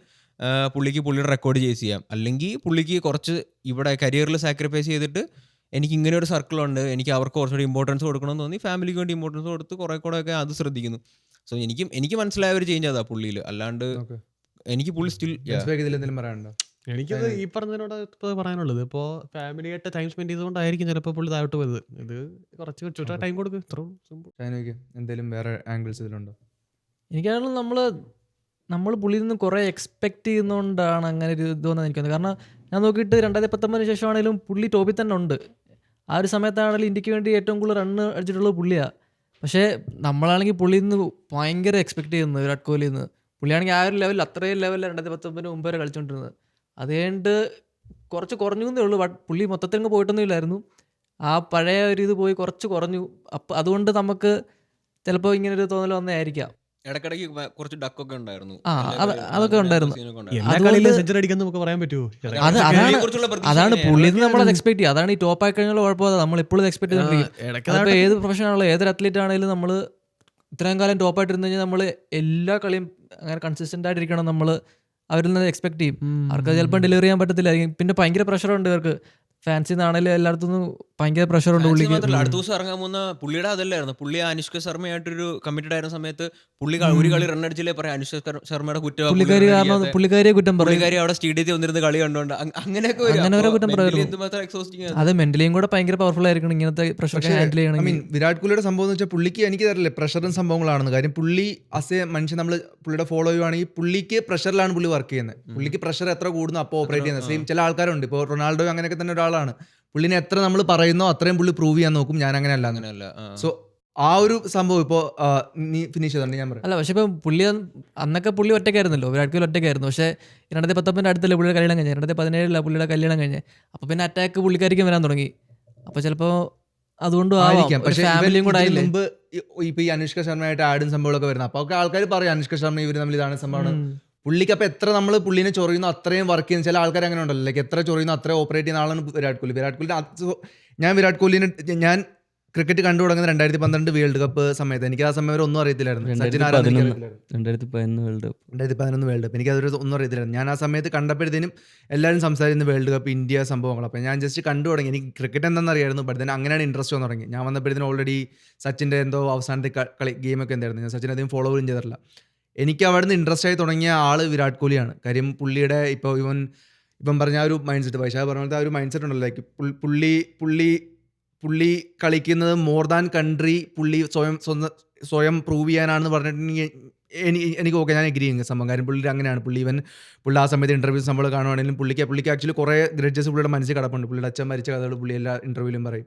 Speaker 4: പുള്ളിക്ക് പുള്ളിയുടെ റെക്കോർഡ് ചേസ് ചെയ്യാം. അല്ലെങ്കിൽ പുള്ളിക്ക് കുറച്ച് ഇവിടെ കരിയറിൽ സാക്രിഫൈസ് ചെയ്തിട്ട് എനിക്ക് ഇങ്ങനെ ഒരു സർക്കിളുണ്ട്, എനിക്ക് അവർക്ക് കുറച്ചുകൂടി ഇമ്പോർട്ടൻസ് കൊടുക്കണമെന്ന് തോന്നി ഫാമിലിക്ക് വേണ്ടി ഇമ്പോർട്ടൻസ് കൊടുത്ത് കുറേ കൂടെ ഒക്കെ അത് ശ്രദ്ധിക്കുന്നു. സോ എനിക്ക് മനസ്സിലായ ഒരു ചേഞ്ച് അതാ പുള്ളിയിൽ. അല്ലാണ്ട് എനിക്ക് പുള്ളി സ്റ്റിൽ
Speaker 2: എന്തെങ്കിലും പറയാനുണ്ടോ?
Speaker 5: എനിക്കത് ഈ പറഞ്ഞതിനോട് ഇപ്പോൾ പറയാനുള്ളത്, ഇപ്പോൾ ഫാമിലിയായിട്ട് ടൈം സ്പെൻഡ് ചെയ്തുകൊണ്ടായിരിക്കും ചിലപ്പോൾ പുള്ളി താഴോട്ട് പോയത്. ഇത് കുറച്ച് ടൈം കൊടുക്കും, ഇത്രയും സിമ്പിൾ.
Speaker 2: എന്തെങ്കിലും വേറെ ആംഗിൾസ് ഇതിലുണ്ടോ?
Speaker 6: എനിക്കാണെങ്കിൽ നമ്മൾ പുള്ളിയിൽ നിന്ന് കുറേ എക്സ്പെക്ട് ചെയ്യുന്നതുകൊണ്ടാണ് അങ്ങനെ ഒരു ഇത് വന്നത് എനിക്ക് തോന്നുന്നത്. കാരണം ഞാൻ നോക്കിയിട്ട് 2019 ശേഷമാണെങ്കിലും പുള്ളി ടോപ്പിൽ തന്നെ ഉണ്ട്. ആ ഒരു സമയത്താണെങ്കിലും ഇന്ത്യക്ക് വേണ്ടി ഏറ്റവും കൂടുതൽ റണ്ണ് അടിച്ചിട്ടുള്ളത് പുള്ളിയാണ്. പക്ഷേ നമ്മളാണെങ്കിൽ പുള്ളിയിൽ നിന്ന് ഭയങ്കര എക്സ്പെക്ട് ചെയ്യുന്നത് വിരാട് കോഹ്ലിയിൽ നിന്ന്. പുള്ളിയാണെങ്കിൽ ആ ഒരു ലെവലിൽ, അത്രയും ലെവലിൽ 2019 മുമ്പ് വരെ കളിച്ചുകൊണ്ടിരുന്നത്. അതുകൊണ്ട് കുറച്ച് കുറഞ്ഞു എന്നേ ഉള്ളൂ. ബട്ട് പുള്ളി മൊത്തത്തിൽ പോയിട്ടൊന്നും ഇല്ലായിരുന്നു. ആ പഴയ ഒരു ഇത് പോയി കുറച്ച് കുറഞ്ഞു. അപ്പം അതുകൊണ്ട് നമുക്ക് ചിലപ്പോൾ ഇങ്ങനൊരു തോന്നൽ വന്നതായിരിക്കാം.
Speaker 4: ഇടയ്ക്കിടയ്ക്ക് കുറച്ച് ഡക്കൊക്കെ ഉണ്ടായിരുന്നു.
Speaker 6: അതൊക്കെ ഉണ്ടായിരുന്നു.
Speaker 5: എല്ലാ കളിയിലും സെഞ്ചുറി അടിക്കാന്ന് നമുക്ക് പറയാൻ പറ്റുമോ?
Speaker 6: അതാണ് പുള്ളിയിൽ നിന്ന് നമ്മളത് എക്സ്പെക്ട് ചെയ്യുക. അതാണ് ഈ ടോപ്പ് ആയി കഴിഞ്ഞാൽ കുഴപ്പമില്ല, നമ്മൾ ഇപ്പോഴും എക്സ്പെക്ട് ചെയ്തിരിക്കും. അതിപ്പോൾ ഏത് പ്രൊഫഷൻ ആണല്ലോ, ഏതൊരു അത്ലറ്റ് ആണെങ്കിലും നമ്മൾ ഇത്രയും കാലം ടോപ്പായിട്ടിരുന്നു കഴിഞ്ഞാൽ നമ്മൾ എല്ലാ കളിയും അങ്ങനെ കൺസിസ്റ്റന്റ് ആയിട്ടിരിക്കണം. നമ്മൾ അവരിൽ നിന്ന് എക്സ്പെക്ട് ചെയ്യും. അവർക്ക് ചിലപ്പോൾ ഡെലിവറി ചെയ്യാൻ പറ്റത്തില്ല. പിന്നെ ഭയങ്കര പ്രഷറുണ്ട് ഇവർക്ക്. ഫാൻസിൽ നിന്നാണെങ്കിലും എല്ലായിടത്തും ഭയങ്കര പ്രഷറുണ്ട് പുള്ളിക്ക്.
Speaker 4: അടുത്ത ദിവസം ഇറങ്ങാൻ പോകുന്ന പുള്ളിയുടെ അതല്ലായിരുന്നു. പുള്ളി അനുഷ്ക ശർമ്മയായിട്ടൊരു കമ്മിറ്റഡ് ആയിരുന്ന സമയത്ത് പുള്ളി ഒരു കളി റൺ അടിച്ചില്ലേ പറയാം അനുഷ്ക ശർമ്മയുടെ കുറ്റം.
Speaker 6: പുള്ളിക്കാരിയെ കുറ്റം പറയും.
Speaker 4: പുള്ളിക്കാരി അവിടെ സ്റ്റേഡിയത്തിൽ വന്നിരുന്ന കളി കണ്ടോണ്ട് അങ്ങനെയൊക്കെ കുറ്റം
Speaker 6: പറയും. അത് മെന്റലിയും കൂടെ ഭയങ്കര പവർഫുൾ ആയിരിക്കണം ഇങ്ങനത്തെ പ്രഷർ ഹാൻഡിൽ ചെയ്യണം.
Speaker 2: വിരാട് കോഹ്ലിയുടെ സംഭവം എന്ന് വെച്ചാൽ പുള്ളിക്ക് എനിക്ക് തരില്ലേ പ്രഷറും സംഭവങ്ങളാണെന്ന്. കാര്യം പുള്ളി ആസ് എ മനുഷ്യൻ നമ്മൾ പുള്ളിയുടെ ഫോളോ ചെയ്യുവാണെങ്കിൽ പുള്ളിക്ക് പ്രഷറിലാണ് പുള്ളി വർക്ക് ചെയ്യുന്നത്. പുള്ളിക്ക് പ്രഷർ എത്ര കൂടുന്നു അപ്പോൾ ഓപ്പറേറ്റ് ചെയ്യുന്നത്. സെയിം ചില ആൾക്കാരുണ്ട്. ഇപ്പോൾ റൊണാൾഡോ അങ്ങനെയൊക്കെ തന്നെ ഒരാളാണ്. പുള്ളിനെ എത്ര നമ്മൾ പറയുന്നോ അത്രയും പുള്ളി പ്രൂവ് ചെയ്യാൻ നോക്കും. ഞാൻ അങ്ങനെയല്ല. സോ ആ ഒരു സംഭവം ഇപ്പോൾ നീ ഫിനിഷ് ചെയ്തോണ്ട് ഞാൻ പറയാം.
Speaker 6: അല്ല, പക്ഷെ ഇപ്പം പുള്ളി അന്നൊക്കെ പുള്ളി ഒറ്റയ്ക്കായിരുന്നല്ലോ, വിരാട് കോഹ്ലി ഒറ്റയ്ക്കായിരുന്നു. പക്ഷേ 2019 അടുത്തല്ലേ പുള്ളിയുടെ കല്യാണം കഴിഞ്ഞത്, 2017 പുള്ളിയുടെ കല്യാണം കഴിഞ്ഞത്. അപ്പോൾ പിന്നെ അറ്റാക്ക് പുള്ളിക്കാരിക്കും വരാൻ തുടങ്ങി. അപ്പോൾ ചിലപ്പോൾ അതുകൊണ്ടും ആയിരിക്കാം. പക്ഷേ ഫാമിലിയും കൂടെ ആയില്ലേ.
Speaker 2: മുമ്പ് ഇപ്പൊ ഈ അനുഷ്ക ശർമ്മയായിട്ട് ആടും സംഭവങ്ങളൊക്കെ വരുന്നത്. അപ്പോൾ ഒക്കെ ആൾക്കാർ പറയും അനുഷ്ക ശർമ്മ ഇവർ തമ്മിൽ ഇതാണ് സംഭവമാണ്. പുള്ളിക്ക് അപ്പോൾ എത്ര നമ്മൾ പുള്ളിനെ ചൊറിയുന്നു അത്രയും വർക്ക് ചെയ്യുന്ന ചില ആൾക്കാർ അങ്ങനെ ഉണ്ടല്ലോ. ലൈക്ക് എത്ര ചൊറിയുന്നു അത്രയും ഓപ്പറേറ്റ് ചെയ്യുന്ന ആളാണ് വിരാട് കോഹ്ലി. ഞാൻ വിരാട് കോഹ്ലിനെ ക്രിക്കറ്റ് കണ്ടു തുടങ്ങുന്നത് 2012 വേൾഡ് കപ്പ് സമയത്ത്. എനിക്ക് ആ സമയം വരെ ഒന്നും അറിയത്തില്ലായിരുന്നു. സച്ചിൻ ആരാന്ന് എനിക്ക് അറിയത്തില്ലായിരുന്നു.
Speaker 3: 2011 വേൾഡ് കപ്പ്.
Speaker 2: 2011 വേൾഡ് കപ്പ് എനിക്ക് അതൊരു ഒന്നും അറിയത്തില്ലായിരുന്നു. ഞാൻ ആ സമയത്ത് കണ്ടപ്പോഴത്തേനും എല്ലാവരും സംസാരിക്കുന്ന വേൾഡ് കപ്പ്, ഇന്ത്യ സംഭവങ്ങൾ. അപ്പോൾ ഞാൻ ജസ്റ്റ് കണ്ടു തുടങ്ങി. എനിക്ക് ക്രിക്കറ്റ് എന്താണെന്ന് അറിയായിരുന്നു. ബട്ട് then അങ്ങനെയാണ് ഇൻട്രസ്റ്റ് വന്നു തുടങ്ങി. ഞാൻ വന്നപ്പോഴത്തേനും ഓൾറെഡി സച്ചിൻ്റെ എന്തോ അവസാനത്തെ കളി ഗെയിമൊക്കെ എന്തായിരുന്നു. ഞാൻ സച്ചിൻ അധികം ഫോളോ പോലും ചെയ്തിട്ടില്ല. എനിക്ക് അവിടെ നിന്ന് ഇൻട്രസ്റ്റ് ആയി തുടങ്ങിയ ആൾ വിരാട് കോഹ്ലിയാണ്. കാര്യം പുള്ളിയുടെ ഇപ്പോൾ ഇവൻ പറഞ്ഞ ആ ഒരു മൈൻഡ് സെറ്റ്, വൈശാഖ് പറഞ്ഞ പോലത്തെ ആ ഒരു മൈൻഡ് സെറ്റ് ഉണ്ടല്ലോ, ലൈക്ക് പുള്ളി കളിക്കുന്നത് മോർ ദാൻ കൺട്രി, പുള്ളി സ്വയം പ്രൂവ് ചെയ്യാനാണെന്ന് പറഞ്ഞിട്ടുണ്ടെങ്കിൽ എനിക്ക് ഓക്കെ, ഞാൻ എഗ്രി ചെയ്യുന്ന സംഭവം. കാര്യം പുള്ളി അങ്ങനെയാണ്. പുള്ളി ആ സമയത്ത് ഇൻ്റർവ്യൂസ് നമ്മൾ കാണുവാണെങ്കിലും പുള്ളിക്ക് ആക്ച്വലി കുറേ ഗ്രഡ്ജസ് പുള്ളിയുടെ മനസ്സിൽ കിടപ്പുണ്ട്. പുള്ളിയുടെ അച്ഛൻ മരിച്ച കഥകൾ പുള്ളി എല്ലാ ഇൻ്റർവ്യൂവിലും പറയും.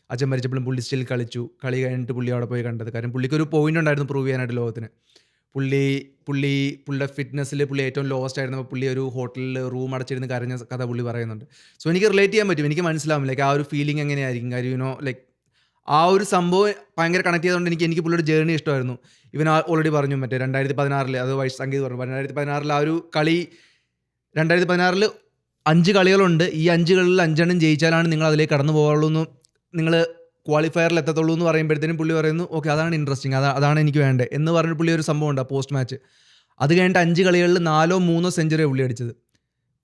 Speaker 2: അച്ഛൻ മരിച്ചപ്പോഴും പുള്ളി സ്റ്റിൽ കളിച്ചു. കളി കഴിഞ്ഞിട്ട് പുള്ളി അവിടെ പോയി കണ്ടത്. കാര്യം പുള്ളിക്കൊരു പോയിന്റ് ഉണ്ടായിരുന്നു പ്രൂവ് ചെയ്യാനായിട്ട് ലോകത്തിന്. പുള്ളിയുടെ ഫിറ്റ്നസ്സിൽ പുള്ളി ഏറ്റവും ലോസ്റ്റ് ആയിരുന്നപ്പോൾ പുള്ളി ഒരു ഹോട്ടലിൽ റൂം അടച്ചിരുന്ന് കരഞ്ഞ കഥ പുള്ളി പറയുന്നുണ്ട്. സോ എനിക്ക് റിലേറ്റ് ചെയ്യാൻ പറ്റും. എനിക്ക് മനസ്സിലാവും ലൈക്ക് ആ ഒരു ഫീലിംഗ് എങ്ങനെയായിരിക്കും. കാര്യം ലൈക്ക് ആ ഒരു സംഭവം ഭയങ്കര കണക്ട് ചെയ്തുകൊണ്ട് എനിക്ക് പുള്ളിയുടെ ജേർണി ഇഷ്ടമായിരുന്നു. ഇവൻ ഓൾറെഡി പറഞ്ഞു മറ്റേ 2016 അത് സംഗീത് പറഞ്ഞു 2016 ആ ഒരു കളി. 2016 5 കളികളുണ്ട്. ഈ 5 കളിൽ 5 എണ്ണം ജയിച്ചാലാണ് നിങ്ങൾ അതിലേക്ക് കടന്നു പോകാറുള്ളൂ എന്ന്, നിങ്ങൾ ക്വാളിഫയറിൽ എത്തത്തുള്ളൂ എന്ന് പറയുമ്പോഴത്തേനും പുള്ളി പറയുന്നു ഓക്കെ അതാണ് ഇൻട്രസ്റ്റിംഗ്, അതാണ് എനിക്ക് വേണ്ടത് എന്ന് പറഞ്ഞിട്ട് പുള്ളി ഒരു സംഭവം ഉണ്ട് പോസ്റ്റ് മാച്ച്. അത് കഴിഞ്ഞിട്ട് 5 കളികളിൽ 4 or 3 സെഞ്ചുറി പുള്ളി അടിച്ചത്.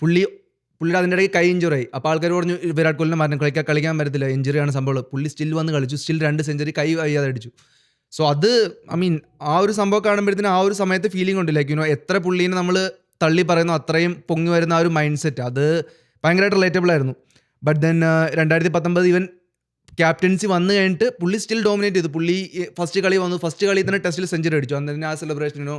Speaker 2: പുള്ളിയുടെ അതിൻ്റെ ഇടയ്ക്ക് കൈ ഇഞ്ചുറി ആയി. അപ്പോൾ ആൾക്കാർ പറഞ്ഞു വിരാട് കോഹ്ലിനെ മാറ്റം, കളിക്കാൻ പറ്റത്തില്ല, ഇഞ്ചുറിയാണ് സംഭവം. പുള്ളി സ്റ്റിൽ വന്ന് കളിച്ചു, സ്റ്റിൽ 2 സെഞ്ചുറി കൈ വയ്യാതെ അടിച്ചു. സോ അത് ആ ഒരു സംഭവം കാണുമ്പോഴത്തേനും ആ ഒരു സമയത്ത് ഫീലിംഗ് ഉണ്ട് ലൈക്ക് എത്ര പുള്ളീനെ നമ്മൾ തള്ളി പറയുന്നു അത്രയും പൊങ്ങി വരുന്ന ആ ഒരു മൈൻഡ് സെറ്റ്, അത് ഭയങ്കരമായിട്ട് റിലേറ്റബിൾ ആയിരുന്നു. ബട്ട് ദെൻ 2019 ഇവൻ ക്യാപ്റ്റൻസി വന്നു കഴിഞ്ഞിട്ട് പുള്ളി സ്റ്റിൽ ഡോമിനേറ്റ് ചെയ്തു. പുള്ളി ഫസ്റ്റ് കളി തന്നെ ടെസ്റ്റിൽ സെഞ്ചുറി അടിച്ചു. അന്നേരം ആ സെലിബ്രേഷനോ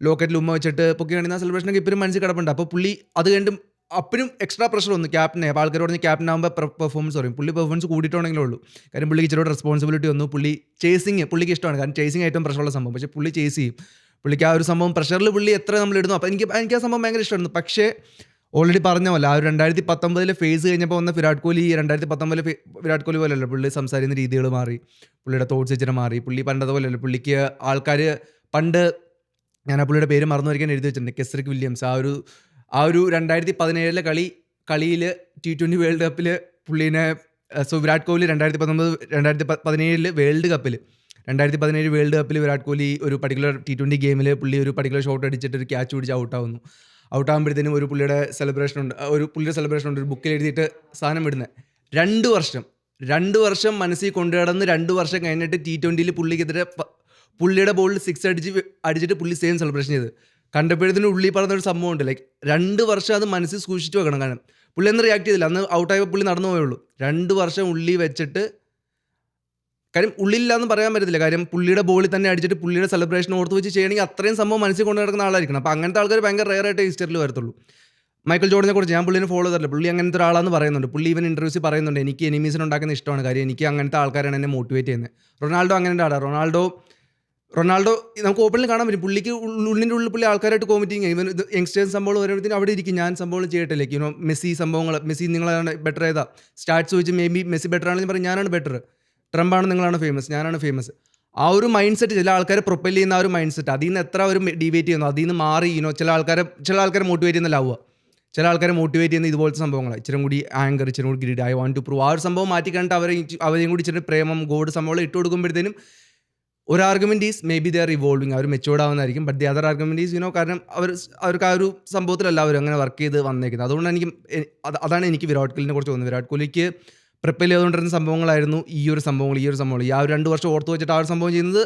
Speaker 2: ലോക്കറ്റിൽ ഉമ്മ വെച്ചിട്ട് പൊക്കിയാണെങ്കിൽ ആ സെലിബ്രേഷനൊക്കെ ഇപ്പോഴും മനസ്സിൽ കിടപ്പുണ്ട്. അപ്പോൾ പുള്ളി അത് കഴിഞ്ഞിട്ടും അപ്പനും എക്സ്ട്രാ പ്രഷർ വന്നു ക്യാപ്റ്റനെ. അപ്പോൾ ആൾക്കാർ പറഞ്ഞ് ക്യാപ്റ്റൻ ആകുമ്പോൾ പെർഫോമൻസ് പറയും. പുള്ളി പെർഫോമൻസ് കൂടിയിട്ടുണ്ടെങ്കിലേ ഉള്ളൂ. കാര്യം പുള്ളിക്ക് ഇച്ചിരി റെസ്പോൺസിബിലിറ്റി വന്നു. പുള്ളിക്ക് ഇഷ്ടമാണ്. കാരണം ചേസിങ് ഏറ്റവും പ്രഷറുള്ള സംഭവം. പക്ഷേ പുള്ളി ചേസ് ചെയ്യും. പുള്ളിക്ക് ആ ഒരു സംഭവം പ്രഷറിൽ പുള്ളി എത്ര നമ്മൾ ഇടുന്നു. അപ്പോൾ എനിക്ക് ആ സംഭവം ഭയങ്കര ഇഷ്ടമായിരുന്നു. പക്ഷേ ഓൾറെഡി പറഞ്ഞ പോലെ ആ ഒരു 2019 ഫേസ് കഴിഞ്ഞപ്പോൾ വന്ന വിരാട് കോഹ്ലി 2019 വിരാട് കോഹ്ലി പോലെയല്ല. പുള്ളി സംസാരിക്കുന്ന രീതികൾ മാറി, പുള്ളിയുടെ തോട്ട്സ് ഇച്ചിരി മാറി. പുള്ളി പണ്ടതുപോലെയല്ല. പുള്ളിക്ക് ആൾക്കാർ പണ്ട്, ഞാൻ ആ പുള്ളിയുടെ പേര് മറന്നു വരയ്ക്കാൻ എഴുതി വെച്ചിട്ടുണ്ട്, കെസ്രിക് വില്യംസ്. ആ ഒരു 2017 കളിയിൽ T20 വേൾഡ് കപ്പിൽ പുള്ളീനെ വിരാട് കോഹ്ലി 2017 വേൾഡ് കപ്പിൽ വിരാട് കോഹ്ലി ഒരു പർട്ടിക്കുലർ T20 ഗെയിമിൽ പുള്ളി ഒരു പർട്ടിക്കുലർ ഷോട്ട് അടിച്ചിട്ട് ഒരു ക്യാച്ച് പിടിച്ച് ഔട്ടാകുമ്പോഴത്തേനും ഒരു പുള്ളിയുടെ സെലിബ്രേഷൻ ഉണ്ട്. ഒരു ബുക്കിൽ എഴുതിയിട്ട് സാധനം വിടുന്നത്. 2 വർഷം മനസ്സിൽ കൊണ്ടുകിടന്ന് 2 വർഷം കഴിഞ്ഞിട്ട് T20 പുള്ളിക്കെതിരെ പുള്ളിയുടെ ബോളിൽ 6 അടിച്ചിട്ട് പുള്ളി സെയിം സെലിബ്രേഷൻ ചെയ്ത് കണ്ടപ്പോഴത്തേനും ഉള്ളി പറഞ്ഞൊരു സംഭവം ഉണ്ട്. ലൈക്ക് 2 വർഷം അത് മനസ്സിൽ സൂക്ഷിച്ച് വെക്കണം. കാരണം പുള്ളി ഒന്നും റിയാക്ട് ചെയ്തില്ല. അന്ന് ഔട്ടായപ്പോൾ പുള്ളി നടന്നു പോയുള്ളൂ. 2 വർഷം ഉള്ളി വെച്ചിട്ട്, കാര്യം ഉള്ളില്ലാന്ന് പറയാൻ പറ്റത്തില്ല. കാര്യം പുള്ളിയുടെ ബോളിൽ തന്നെ അടിച്ചിട്ട് പുള്ളിയുടെ സെലിബ്രേഷൻ ഓർത്ത് വെച്ച് ചെയ്യണമെങ്കിൽ അത്രയും സംഭവം മനസ്സിൽ കൊണ്ടു നടക്കുന്ന ആളായിരിക്കണം. അപ്പോൾ അങ്ങനത്തെ ആൾക്കാർ ഭയങ്കര റെയറായിട്ട് ഹിസ്റ്ററിൽ വരത്തുള്ളൂ. മൈക്കിൾ ജോർഡനെ കുറിച്ച് ഞാൻ പുള്ളിനെ ഫോളോ ചെയ്തിട്ടില്ല. പുള്ളി അങ്ങനത്തെ ഒരാളാണെന്ന് പറയുന്നുണ്ട്. പുള്ളി ഇവൻ ഇൻ്റർവ്യൂസിൽ പറയുന്നുണ്ട് എനിക്ക് എനിമീസിനെ ഉണ്ടാക്കുന്ന ഇഷ്ടമാണ്. കാര്യം എനിക്ക് അങ്ങനത്തെ ആൾക്കാരാണ് എന്നെ മോട്ടിവേറ്റ് ചെയ്യുന്നത്. റൊണാൾഡോ അങ്ങനത്തെ ആളാണ്. റൊണാൾഡോ നമുക്ക് ഓപ്പണിൽ കാണാൻ പറ്റും. പുള്ളിക്ക് ഉള്ളിൻ്റെ ഉള്ളിൽ പുള്ളി ആൾക്കാരായിട്ട് കോമിറ്റിങ് ഇവൻ യങ്സ്റ്റേഴ്സ് സംഭവം വരുമ്പോഴത്തേക്കും അവിടെ ഇരിക്കും. ഞാൻ സംഭവം ചെയ്യട്ടില്ലേ മെസ്സി സംഭവങ്ങൾ, മെസ്സി നിങ്ങളാണ് ബെറ്റർ ഏതാ സ്റ്റാറ്റ്സ് വെച്ച് മേ ബി മെസ്സി ബെറ്റർ ആണെന്ന് പറയും. ഞാനാണ് ബെറ്റർ, ട്രംപാണ് നിങ്ങളാണ് ഫേമസ്, ഞാനാണ് ഫേമസ്. ആ ഒരു മൈൻഡ് സെറ്റ് ചില ആൾക്കാരെ പ്രൊപ്പൽ ചെയ്യുന്ന ആ ഒരു മൈൻഡ് സെറ്റ്, അതിൽ നിന്ന് എത്ര അവർ ഡിബേറ്റ് ചെയ്യുന്നു, അതിൽ നിന്ന് മാറി ചില ആൾക്കാരെ മോട്ടിവേറ്റ് ചെയ്യുന്നില്ലാവുക. ചില ആൾക്കാരെ മോട്ടിവേറ്റ് ചെയ്യുന്ന ഇതുപോലത്തെ സംഭവങ്ങളാണ്. ഇച്ചിരി കൂടി ആങ്കർ, ഇച്ചിരി കൂടി greed, I want to prove. ആ ഒരു സംഭവം മാറ്റിക്കണ്ടിട്ട് അവരെയും കൂടി ഇച്ചിരി പ്രേമം, ഗോഡ് സംഭവങ്ങൾ ഇട്ട് കൊടുക്കുമ്പോഴത്തേനും ഒരു argument is may be they are evolving, അവർ മെച്ചുവേർഡ് ആവുന്നതായിരിക്കും. But the other argument is കാരണം അവർക്ക് ആ ഒരു സംഭവത്തിലല്ല അവർ അങ്ങനെ വർക്ക് ചെയ്ത് വന്നേക്കുന്നത്. അതുകൊണ്ട് അതാണ് എനിക്ക് വിരാട് കോഹ്ലിനെ കുറിച്ച് തോന്നുന്നത്. വിരാട് കോഹ്ലിക്ക് പ്രിപ്പയർ ചെയ്തുകൊണ്ടിരുന്ന സംഭവങ്ങളായിരുന്നു ഈ ഒരു സംഭവങ്ങൾ. ഈ ആ ഒരു 2 വർഷം ഓർത്ത് വെച്ചിട്ട് ആ ഒരു സംഭവം ചെയ്യുന്നത്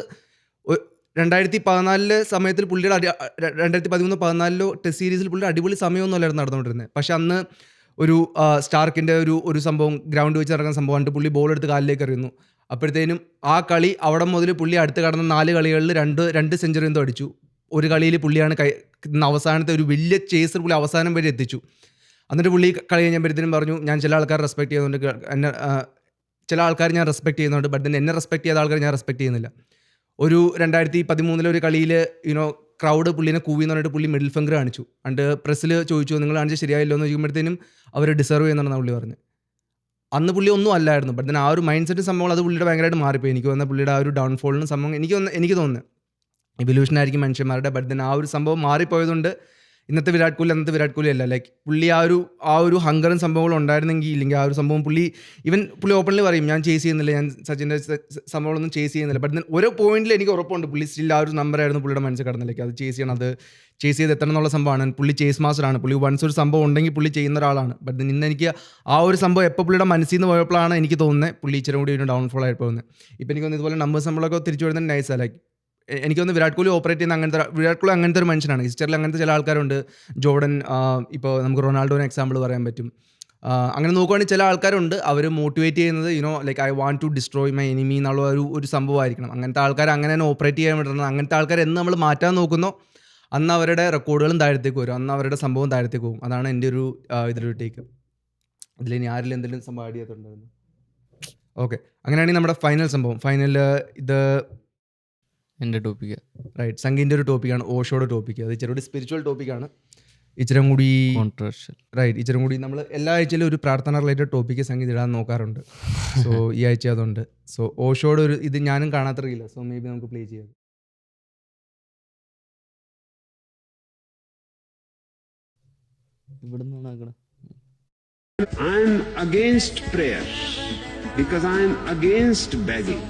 Speaker 2: 2014 സമയത്തിൽ പുള്ളിയുടെ 2013-14 ടെസ്റ്റ് സീരീസിൽ പുള്ളിയുടെ അടിപൊളി സമയമൊന്നുമല്ലായിരുന്നു നടന്നുകൊണ്ടിരുന്നത്. പക്ഷെ അന്ന് ഒരു സ്റ്റാർക്കിൻ്റെ ഒരു സംഭവം ഗ്രൗണ്ട് വെച്ച് നടക്കുന്ന സംഭവമായിട്ട് പുള്ളി ബോൾ എടുത്ത് കാലിലേക്ക് എറിയുന്നു. അപ്പോഴത്തേനും ആ കളി അവിടെ മുതൽ പുള്ളി അടുത്ത് കടന്ന 4 കളികളിൽ 2 സെഞ്ചുറി എന്തോ അടിച്ചു. ഒരു കളിയിൽ പുള്ളിയാണ് അവസാനത്തെ ഒരു വലിയ ചേസർ പുള്ളി അവസാനം വരെ എത്തിച്ചു. എന്നിട്ട് പുള്ളി കളി കഴിഞ്ഞപ്പോഴത്തേനും പറഞ്ഞു ഞാൻ ചില ആൾക്കാർ റെസ്പെക്ട് ചെയ്യുന്നുണ്ട്, ചില ആൾക്കാർ ഞാൻ റെസ്പെക്ട് ചെയ്യുന്നുണ്ട്, ബട്ട് എന്നെ റെസ്പെക്ട് ചെയ്ത ആൾക്കാർ ഞാൻ റെസ്പെക്ട് ചെയ്യുന്നില്ല. ഒരു 2013 ഒരു കളിയിൽ ക്രൗഡ് പുള്ളിനെ കൂവിന്ന് പറഞ്ഞിട്ട് പുള്ളി മിഡിൽ ഫിംഗർ കാണിച്ചു. അണ്ട് പ്രസ്സിൽ ചോദിച്ചു നിങ്ങൾ കാണിച്ച് ശരിയായില്ലോ എന്ന് ചോദിക്കുമ്പോഴത്തേനും അവർ ഡിസർവ് ചെയ്യുന്നതാണ് പുള്ളി പറഞ്ഞു. അന്ന് പുള്ളി ഒന്നും അല്ലായിരുന്നു. ബട്ട് ആ ഒരു മൈൻഡ് സെറ്റ് സംഭവങ്ങൾ അത് പുള്ളിയുടെ ഭയങ്കരമായിട്ട് മാറിപ്പോയി. എനിക്ക് വന്ന പുള്ളിയുടെ ആ ഒരു ഡൗൺഫോളിന് സംഭവം എനിക്ക് തോന്നുന്നത് ഇവല്യൂഷനായിരിക്കും മനുഷ്യന്മാരുടെ. ബട്ട് ആ ഒരു സംഭവം മാറിപ്പോയതുകൊണ്ട് ഇന്നത്തെ വിരാട് കോഹ്ലി അന്നത്തെ വിരാട് കോഹ്ലി അല്ല. ലൈക്ക് പുള്ളി ആ ഒരു ഹങ്കറും സംഭവങ്ങളും ഉണ്ടായിരുന്നെങ്കിൽ, ഇല്ലെങ്കിൽ ആ ഒരു സംഭവം പുള്ളി ഓപ്പൺലി പറയും, ഞാൻ ചേസ് ചെയ്യുന്നില്ല, ഞാൻ സച്ചിൻ്റെ സംഭവങ്ങളൊന്നും ചേസ് ചെയ്യുന്നില്ല. ബട്ട് ഓരോ പോയിന്റിൽ എനിക്ക് ഉറപ്പുണ്ട് പുള്ളി സ്റ്റിൽ ആ ഒരു നമ്പറായിരുന്നു പുള്ളിയുടെ മനസ്സിൽ കിടന്നിലേക്ക്. അത് ചേസ് ചെയ്യണം, അത് ചേസ് ചെയ്ത് എത്തണം എന്നുള്ള സംഭവമാണ്. പുള്ളി ചേസ് മാസ്റ്ററാണ്. പുള്ളി വൺസ് ഒരു സംഭവം ഉണ്ടെങ്കിൽ പുള്ളി ചെയ്യുന്ന ഒരാളാണ്. ബട്ട് ഇന്ന് എനിക്ക് ആ ഒരു സംഭവം എപ്പോൾ പുള്ളിയുടെ മനസ്സിൽ നിന്ന് പോയപ്പോഴാണ് എനിക്ക് തോന്നുന്നത് പുള്ളി ഇച്ചിരി കൂടി ഒരു ഡൗൺഫോൾ ആയിട്ട് പോകുന്നത്. ഇപ്പം എനിക്ക് തോന്നുന്നു ഇതുപോലെ നമ്പേഴ്സ് നമ്മളൊക്കെ തിരിച്ചു വരുന്നത് നൈസാണ്. ലൈക്ക് എനിക്ക് തോന്നുന്നു വിരാട് കോഹ്ലി ഓപ്പറേറ്റ് ചെയ്യുന്ന വിരാട് കോഹ്ലി അങ്ങനത്തെ ഒരു മനുഷ്യനാണ്. ഹിസ്റ്ററിൽ അങ്ങനത്തെ ചില ആൾക്കാരുണ്ട്. ജോർഡൻ, ഇപ്പോൾ നമുക്ക് റൊണാൾഡോനെ എക്സാമ്പിൾ പറയാൻ പറ്റും. അങ്ങനെ നോക്കുവാണെങ്കിൽ ചില ആൾക്കാരുണ്ട്, അവർ മോട്ടിവേറ്റ് ചെയ്യുന്നത് like I want to destroy my enemy എന്നുള്ള ഒരു സംഭവമായിരിക്കണം. അങ്ങനത്തെ ആൾക്കാർ അങ്ങനെ തന്നെ ഓപ്പറേറ്റ് ചെയ്യാൻ പറ്റുന്നത്. അങ്ങനത്തെ ആൾക്കാർ എന്ന് നമ്മൾ മാറ്റാൻ നോക്കുന്നോ അന്ന് അവരുടെ റെക്കോർഡുകളും താഴത്തേക്ക് വരും, അന്ന് അവരുടെ സംഭവം താഴത്തേക്ക് പോകും. അതാണ് എൻ്റെ ഒരു ഇതിലൊരു ടേക്ക്. ഇതിലിനി ആരിൽ എന്തെങ്കിലും സംഭവം ആഡ് ചെയ്തിട്ടുണ്ടായിരുന്നു? ഓക്കെ, അങ്ങനെയാണെങ്കിൽ നമ്മുടെ ഫൈനൽ സംഭവം, ഫൈനലിൽ ഇത്
Speaker 3: എൻ്റെ ടോപ്പിക്ക്
Speaker 2: റൈറ്റ് സംഗീൻ്റെ ഒരു ടോപ്പിക്കാണ്, ഓഷോയുടെ ടോപ്പിക്ക്. അത് ഇച്ചിരി കൂടി സ്പിരിച്വൽ ടോപ്പിക്കാണ്, ഇച്ചിരി കൂടി
Speaker 3: കോൺട്രവേഴ്ഷ്യൽ.
Speaker 2: റൈറ്റ്. ഇച്ചിരി കൂടി നമ്മൾ എല്ലാ ആഴ്ചയിലും ഒരു പ്രാർത്ഥന റിലേറ്റഡ് ടോപ്പിക്ക് സംഗീതം ഇടാൻ നോക്കാറുണ്ട്. സോ ഈ ആഴ്ച അതുണ്ട്. സോ ഓഷോയുടെ ഒരു ഇത് ഞാനും കാണാത്തറിയില്ല, സോ മേ ബി നമുക്ക് പ്ലേ ചെയ്യാം.
Speaker 3: ഇവിടെ നിന്നാണ് ആക്കണേ.
Speaker 7: I am against prayer because I am against begging.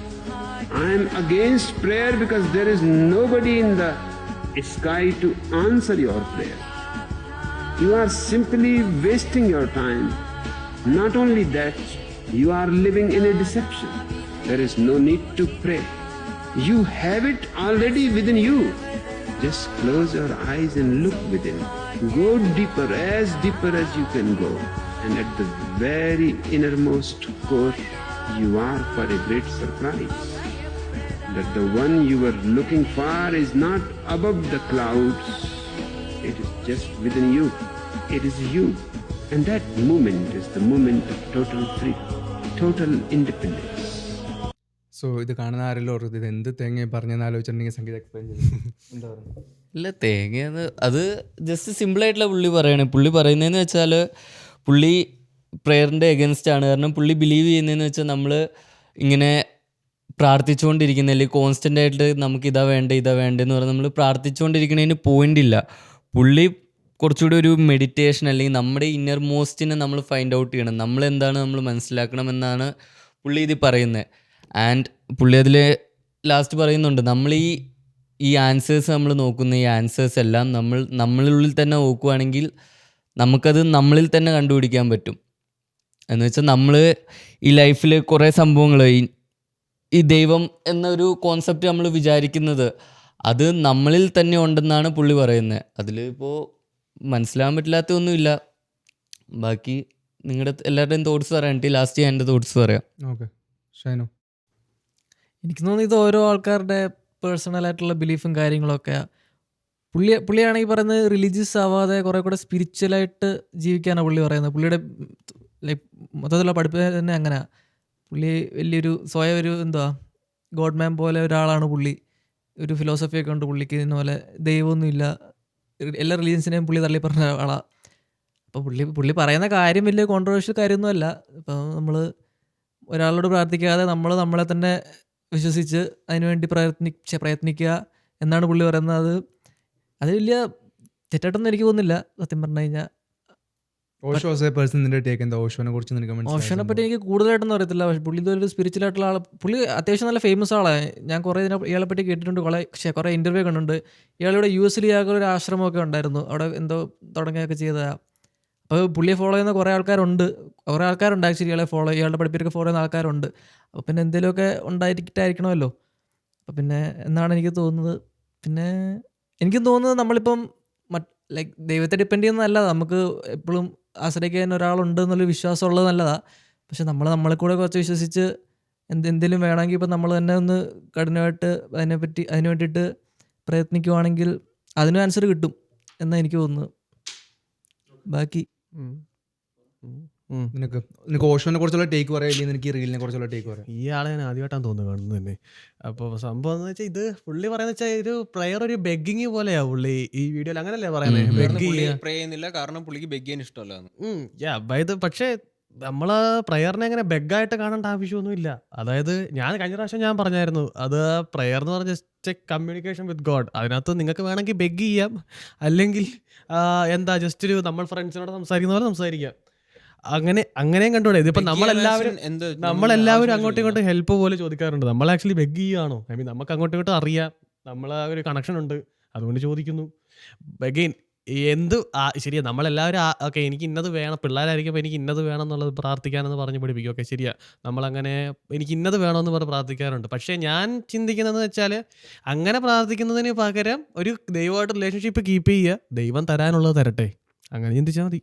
Speaker 7: I am against prayer because there is nobody in the sky to answer your prayer. You are simply wasting your time. Not only that, you are living in a deception. There is no need to pray. You have it already within you. Just close your eyes and look within. Go deeper as you can go. And at the very innermost core, you are for a great surprise. That the one you were looking for is not above the clouds. It is just within you. It is you. And that moment is the moment of total freedom, total independence.
Speaker 2: So ഇത് കാണുന്ന ആരെങ്കിലും ഓർക്കും ഇത് എന്ത് തേങ്ങ പറഞ്ഞെന്ന് ആലോചിച്ചിട്ടുണ്ടെങ്കിൽ സംഗീതം എക്സ്പ്ലെയിൻ ചെയ്യും. എന്താ പറയുക?
Speaker 3: ഇല്ല, തേങ്ങയെന്ന് അത് ജസ്റ്റ് സിമ്പിളായിട്ടുള്ള പുള്ളി പറയണേ. പുള്ളി പറയുന്നതെന്ന് വെച്ചാൽ പുള്ളി പ്രെയറിൻ്റെ എഗൻസ്റ്റ് ആണ്. കാരണം പുള്ളി ബിലീവ് ചെയ്യുന്നതെന്ന് വെച്ചാൽ നമ്മൾ ഇങ്ങനെ പ്രാർത്ഥിച്ചുകൊണ്ടിരിക്കുന്ന, അല്ലെങ്കിൽ കോൺസ്റ്റൻ്റ് ആയിട്ട് നമുക്ക് ഇതാ വേണ്ടെന്ന് പറഞ്ഞാൽ നമ്മൾ പ്രാർത്ഥിച്ചുകൊണ്ടിരിക്കുന്നതിന് പോയിൻ്റ് ഇല്ല. പുള്ളി കുറച്ചുകൂടി ഒരു മെഡിറ്റേഷൻ, അല്ലെങ്കിൽ നമ്മുടെ ഇന്നർ മോസ്റ്റിനെ നമ്മൾ ഫൈൻഡ് ഔട്ട് ചെയ്യണം, നമ്മളെന്താണ് നമ്മൾ മനസ്സിലാക്കണം എന്നാണ് പുള്ളി ഇത് പറയുന്നത്. ആൻഡ് പുള്ളി അതിൽ ലാസ്റ്റ് പറയുന്നുണ്ട്, നമ്മൾ ഈ ആൻസേഴ്സ് നമ്മൾ നോക്കുന്ന ഈ ആൻസേഴ്സ് എല്ലാം നമ്മളുള്ളിൽ തന്നെ നോക്കുകയാണെങ്കിൽ നമുക്കത് നമ്മളിൽ തന്നെ കണ്ടുപിടിക്കാൻ പറ്റും. എന്ന് വെച്ചാൽ നമ്മൾ ഈ ലൈഫിൽ കുറേ സംഭവങ്ങൾ, ഈ ദൈവം എന്നൊരു കോൺസെപ്റ്റ് നമ്മൾ വിചാരിക്കുന്നത് അത് നമ്മളിൽ തന്നെ ഉണ്ടെന്നാണ് പുള്ളി പറയുന്നത്. അതിൽ ഇപ്പോൾ മനസ്സിലാകാൻ പറ്റില്ലാത്തൊന്നുമില്ല. ബാക്കി നിങ്ങളുടെ എല്ലാവരുടെയും തോട്ട്സ് പറയാനിട്ട് ലാസ്റ്റ് ഞാൻ എൻ്റെ തോട്ട്സ് പറയാം.
Speaker 2: ഓക്കെ, ഷൈനോ?
Speaker 6: എനിക്ക് തോന്നുന്നു ഇത് ഓരോ ആൾക്കാരുടെ പേഴ്സണലായിട്ടുള്ള ബിലീഫും കാര്യങ്ങളൊക്കെ. പുള്ളിയാണെങ്കിൽ പറയുന്നത് റിലീജിയസ് ആവാതെ കുറേ കൂടെ സ്പിരിച്വലായിട്ട് ജീവിക്കാനാണ് പുള്ളി പറയുന്നത്. പുള്ളിയുടെ ലൈക്ക് മൊത്തത്തിലുള്ള പഠിപ്പ് തന്നെ അങ്ങനെ. പുള്ളി വലിയൊരു സ്വയം ഒരു ഗോഡ് മാൻ പോലെ ഒരാളാണ് പുള്ളി. ഒരു ഫിലോസഫിയൊക്കെ ഉണ്ട് പുള്ളിക്ക്. ഇതുപോലെ ദൈവമൊന്നുമില്ല, എല്ലാ റിലീജിയൻസിനെയും പുള്ളി തള്ളി പറഞ്ഞ ആളാണ്. അപ്പോൾ പുള്ളി പറയുന്ന കാര്യം വലിയ കോൺട്രവേഴ്ഷ്യൽ കാര്യമൊന്നുമല്ല. ഇപ്പോൾ നമ്മൾ ഒരാളോട് പ്രാർത്ഥിക്കാതെ നമ്മളെ തന്നെ വിശ്വസിച്ച് അതിനുവേണ്ടി പ്രയത്നിക്കുക എന്നാണ് പുള്ളി പറയുന്നത്. അത് വലിയ തെറ്റായിട്ടൊന്നും എനിക്ക് തോന്നുന്നില്ല സത്യം പറഞ്ഞു കഴിഞ്ഞാൽ. ഓഷോനെ പറ്റി എനിക്ക് കൂടുതലായിട്ടൊന്നും അറിയത്തില്ല. പക്ഷേ പുള്ളി ഇതൊരു സ്പിരിച്വൽ ആയിട്ടുള്ള ആൾ. പുള്ളി അത്യാവശ്യം നല്ല ഫേമസ് ആളാണ്. ഞാൻ കുറേ ഇയാളെ പറ്റി കേട്ടിട്ടുണ്ട്, കുറേ ഇൻ്റർവ്യൂ കണ്ടിട്ടുണ്ട്. ഇയാളിവിടെ US ഒരു ആശ്രമമൊക്കെ ഉണ്ടായിരുന്നു, അവിടെ എന്തോ തുടങ്ങിയൊക്കെ ചെയ്തതാണ്. അപ്പോൾ പുള്ളിയെ ഫോളോ ചെയ്യുന്ന കുറേ ആൾക്കാരുണ്ട് ആക്ച്വലി. ഇയാളുടെ പഠിപ്പിലൊക്കെ ഫോളോ ചെയ്യുന്ന ആൾക്കാരുണ്ട്. അപ്പോൾ പിന്നെ എന്തെങ്കിലുമൊക്കെ ഉണ്ടായിരിക്കണമല്ലോ. അപ്പോൾ പിന്നെ എന്നാണ് എനിക്ക് തോന്നുന്നത്. പിന്നെ എനിക്കും തോന്നുന്നത് നമ്മളിപ്പം ലൈക്ക് ദൈവത്തെ ഡിപ്പെൻഡ് ചെയ്യുന്നതല്ല, നമുക്ക് എപ്പോഴും ആശ്രയിക്കാൻ ഒരാളുണ്ട് എന്നുള്ളൊരു വിശ്വാസം ഉള്ളത് നല്ലതാണ്. പക്ഷെ നമ്മളെ കൂടെ കുറച്ച് വിശ്വസിച്ച് എന്തെങ്കിലും വേണമെങ്കിൽ ഇപ്പം നമ്മൾ തന്നെ ഒന്ന് കഠിനമായിട്ട് അതിന് വേണ്ടിയിട്ട് പ്രയത്നിക്കുവാണെങ്കിൽ അതിനും ആൻസർ കിട്ടും എന്നാണ് എനിക്ക് തോന്നുന്നത്. ബാക്കി
Speaker 2: നിനക്ക് ഓഷോനെ കുറിച്ചുള്ള ടേക്ക് പറയാം, എനിക്ക് റീലിനെ കുറിച്ചുള്ള ടേക്ക് പറയാം.
Speaker 5: ഈ ആളെ ഞാൻ ആദ്യമായിട്ടാണ് തോന്നുന്നത് കാണുന്നത് തന്നെ. അപ്പോൾ സംഭവം എന്ന് വെച്ചാൽ ഇത് പുള്ളി പറയുന്നത് വെച്ചാൽ ഒരു പ്ലെയർ ഒരു ബെഗിങ് പോലെയാ പുള്ളി ഈ വീഡിയോയിൽ, അങ്ങനല്ലേ പറയുന്നത്? ബെഗ്
Speaker 4: പ്രേ ചെയ്യുന്നില്ല കാരണം പുള്ളിക്ക് ബെഗ് ചെയ്യാൻ ഇഷ്ടമല്ല.
Speaker 5: പക്ഷേ നമ്മൾ പ്രയറിനെ അങ്ങനെ ബെഗായിട്ട് കാണേണ്ട ആവശ്യമൊന്നുമില്ല. അതായത് ഞാൻ കഴിഞ്ഞ പ്രാവശ്യം ഞാൻ പറഞ്ഞായിരുന്നു, അത് പ്രയർ എന്ന് പറഞ്ഞ ജസ്റ്റ് കമ്മ്യൂണിക്കേഷൻ വിത്ത് ഗോഡ്. അതിനകത്ത് നിങ്ങൾക്ക് വേണമെങ്കിൽ ബെഗ് ചെയ്യാം, അല്ലെങ്കിൽ എന്താ ജസ്റ്റ് ഒരു നമ്മൾ ഫ്രണ്ട്സിനോട് സംസാരിക്കുന്ന പോലെ സംസാരിക്കാം. അങ്ങനെയും കണ്ടുകൂടെ? ഇതിപ്പോൾ നമ്മളെല്ലാവരും അങ്ങോട്ടും ഇങ്ങോട്ടും ഹെൽപ്പ് പോലെ ചോദിക്കാറുണ്ട്. നമ്മൾ ആക്ച്വലി ബെഗ് ചെയ്യുകയാണോ? ഐ മീൻ നമുക്ക് അങ്ങോട്ടും ഇങ്ങോട്ടും അറിയാം, നമ്മൾ ആ ഒരു കണക്ഷൻ ഉണ്ട്, അതുകൊണ്ട് ചോദിക്കുന്നു. അഗെയിൻ ശരിയാ, നമ്മളെല്ലാവരും ഓക്കെ എനിക്ക് ഇന്നത് വേണം, പിള്ളേരായിരിക്കുമ്പോൾ എനിക്ക് ഇന്നത് വേണം എന്നുള്ളത് പ്രാർത്ഥിക്കാനെന്ന് പറഞ്ഞ് പഠിപ്പിക്കും. ഓക്കെ ശരിയാ, നമ്മളങ്ങനെ എനിക്ക് ഇന്നത് വേണമെന്ന് പറഞ്ഞ് പ്രാർത്ഥിക്കാറുണ്ട്. പക്ഷേ ഞാൻ ചിന്തിക്കുന്നതെന്ന് വെച്ചാൽ, അങ്ങനെ പ്രാർത്ഥിക്കുന്നതിന് പകരം ഒരു ദൈവമായിട്ട് റിലേഷൻഷിപ്പ് കീപ്പ് ചെയ്യുക, ദൈവം തരാനുള്ളത് തരട്ടെ, അങ്ങനെ ചിന്തിച്ചാൽ മതി.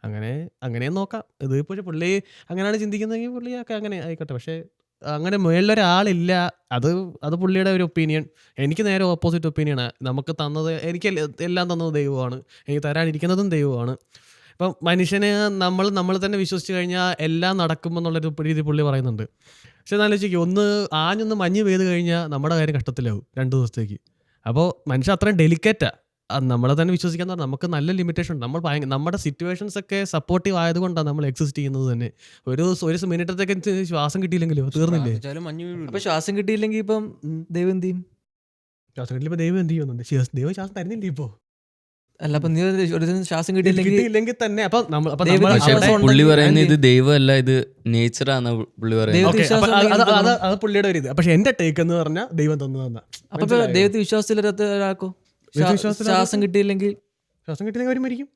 Speaker 5: അങ്ങനെയും നോക്കാം. ഇത് ഇപ്പോൾ പുള്ളി അങ്ങനെയാണ് ചിന്തിക്കുന്നതെങ്കിൽ പുള്ളിയൊക്കെ അങ്ങനെ ആയിക്കോട്ടെ. പക്ഷേ അങ്ങനെ മേളിലൊരാളില്ല, അത് പുള്ളിയുടെ ഒരു ഒപ്പീനിയൻ. എനിക്ക് നേരെ ഓപ്പോസിറ്റ് ഒപ്പീനിയനാണ്. നമുക്ക് തന്നത്, എനിക്ക് എല്ലാം തന്നത് ദൈവമാണ്, എനിക്ക് തരാനിരിക്കുന്നതും ദൈവമാണ്. ഇപ്പം മനുഷ്യന് നമ്മൾ തന്നെ വിശ്വസിച്ച് കഴിഞ്ഞാൽ എല്ലാം നടക്കുമെന്നുള്ളൊരു രീതി പുള്ളി പറയുന്നുണ്ട്. പക്ഷെ എന്നാലോചിക്കും, ആഞ്ഞൊന്ന് മഞ്ഞ് പെയ്ത് കഴിഞ്ഞാൽ നമ്മുടെ കാര്യം കഷ്ടത്തിലാവും 2 ദിവസത്തേക്ക്. അപ്പോൾ മനുഷ്യൻ അത്രയും ഡെലിക്കേറ്റാണ്. നമ്മളെ തന്നെ വിശ്വസിക്കാൻ പറഞ്ഞാൽ നമുക്ക് നല്ല ലിമിറ്റേഷൻ ഉണ്ട്. നമ്മുടെ സിറ്റുവേഷൻസ് ഒക്കെ സപ്പോർട്ടീവ് ആയതുകൊണ്ടാണ് നമ്മൾ എക്സിസ്റ്റ് ചെയ്യുന്നത് തന്നെ. ഒരു മിനിറ്റത്തേക്ക് ശ്വാസം കിട്ടിയില്ലെങ്കിലോ തീർന്നില്ലേ?
Speaker 6: അപ്പൊ ശ്വാസം കിട്ടിയില്ലെങ്കിൽ ഇപ്പം ദൈവം എന്ത് ചെയ്യും?
Speaker 5: ശ്വാസം കിട്ടിയിപ്പോൾ ദൈവം എന്ത് ചെയ്യുന്നുണ്ട്? ദൈവം ശ്വാസം തരുന്നില്ല ഇപ്പോൾ.
Speaker 6: അല്ല, അപ്പൊ നീ ഒരു ദിവസം ശ്വാസം കിട്ടിയില്ലെങ്കിൽ
Speaker 5: തന്നെ അപ്പൊ
Speaker 3: പുള്ളി പറയുന്നത് ഇത് ദൈവമല്ല, ഇത് നേച്ചറാണ് പുള്ളി പറയുന്നത്.
Speaker 5: അത് പുള്ളിയുടെ ഒരു ഇത്. പക്ഷെ എന്റെ ടേക്ക് എന്ന് പറഞ്ഞാൽ ദൈവം തന്നതാണ്.
Speaker 6: അപ്പൊ ദൈവത്തെ വിശ്വാസത്തിലൊരാൾക്ക് ശ്വാസം കിട്ടിയില്ലെങ്കിൽ
Speaker 5: അവർ മരിക്കും.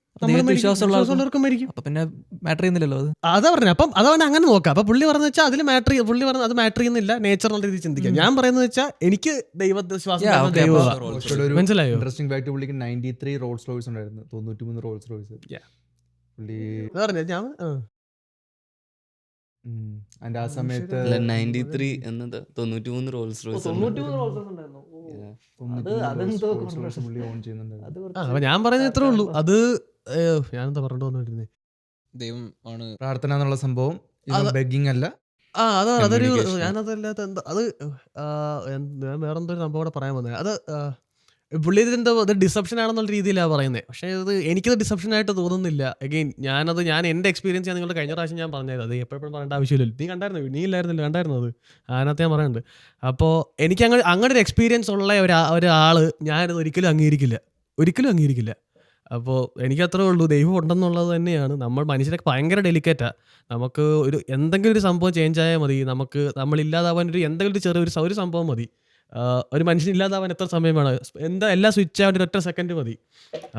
Speaker 6: വിശ്വാസമുള്ളവർക്കും മരിക്കും. അപ്പൊ പിന്നെ മാറ്റർ ചെയ്യുന്നില്ലല്ലോ അത്.
Speaker 5: അതാ പറഞ്ഞു. അപ്പം അതാണ് അങ്ങനെ നോക്കാം. അപ്പൊ പുള്ളി പറഞ്ഞ വെച്ചാൽ അതിൽ പുള്ളി പറഞ്ഞ അത് മാറ്റർ ചെയ്യുന്നില്ല, നേച്ചർ നല്ല രീതിയിൽ ചിന്തിക്കാം. ഞാൻ പറയുന്നത് വെച്ചാൽ എനിക്ക് ദൈവവിശ്വാസം, മനസ്സിലായോ?
Speaker 2: ഇൻട്രസ്റ്റിംഗ് ഫാക്ട്, പുള്ളിക്ക് 93 റോൾസ് റോയ്സ് ഉണ്ടായിരുന്നു, 93 റോൾസ് റോയ്സ്. പുള്ളി
Speaker 5: പറഞ്ഞ ഞാൻ
Speaker 2: അതിന്റെ ആ സമയത്ത്
Speaker 3: 93 എന്നത് 93 റോൾസ് റോയ്സ്.
Speaker 5: അപ്പൊ ഞാൻ പറയുന്നത് ഇത്രേ ഉള്ളൂ. അത് ഞാനെന്താ പറഞ്ഞോണ്ടിരുന്നേ,
Speaker 4: ദൈവം ആണ്
Speaker 2: പ്രാർത്ഥന എന്നുള്ള സംഭവം, ബെഗിങ് അല്ല.
Speaker 5: അതൊരു ഞാനതല്ലാത്ത എന്താ അത് ഞാൻ വേറെന്തോ ഒരു സംഭവം കൂടെ പറയാൻ വന്നത്. അത് പുള്ളി ഇതെന്തോ അത് ഡിസപ്ഷൻ ആണെന്നുള്ള രീതിയിലാണ് പറയുന്നത്. പക്ഷേ അത് എനിക്കത് ഡിസപ്ഷൻ ആയിട്ട് തോന്നുന്നില്ല. അഗെയിൻ ഞാൻ എൻ്റെ എക്സ്പീരിയൻസ് ഞാൻ നിങ്ങളുടെ കഴിഞ്ഞ പ്രാവശ്യം ഞാൻ പറഞ്ഞത്, അത് എപ്പോഴും പറയേണ്ട ആവശ്യമില്ലല്ലോ. നീ കണ്ടായിരുന്നു, നീ ഇല്ലായിരുന്നില്ല, കണ്ടായിരുന്നു അത്, അതിനകത്ത് ഞാൻ പറയുന്നുണ്ട്. അപ്പോൾ എനിക്ക് അങ്ങനെ ഒരു എക്സ്പീരിയൻസ് ഉള്ള ഒരാൾ ഞാനത് ഒരിക്കലും അംഗീകരിക്കില്ല. അപ്പോൾ എനിക്കത്രേ ഉള്ളൂ, ദൈവം ഉണ്ടെന്നുള്ളത് തന്നെയാണ്. മനുഷ്യരൊക്കെ ഭയങ്കര ഡെലിക്കേറ്റാണ്. നമുക്ക് എന്തെങ്കിലും ഒരു സംഭവം ചേഞ്ച് ആയാൽ മതി, നമ്മളില്ലാതാവാൻ എന്തെങ്കിലും ഒരു സംഭവം മതി. ഒരു മനുഷ്യൻ ഇല്ലാതാവാൻ എത്ര സമയം വേണം? എല്ലാം സ്വിച്ച് ആവാൻ 1 സെക്കൻഡ് മതി.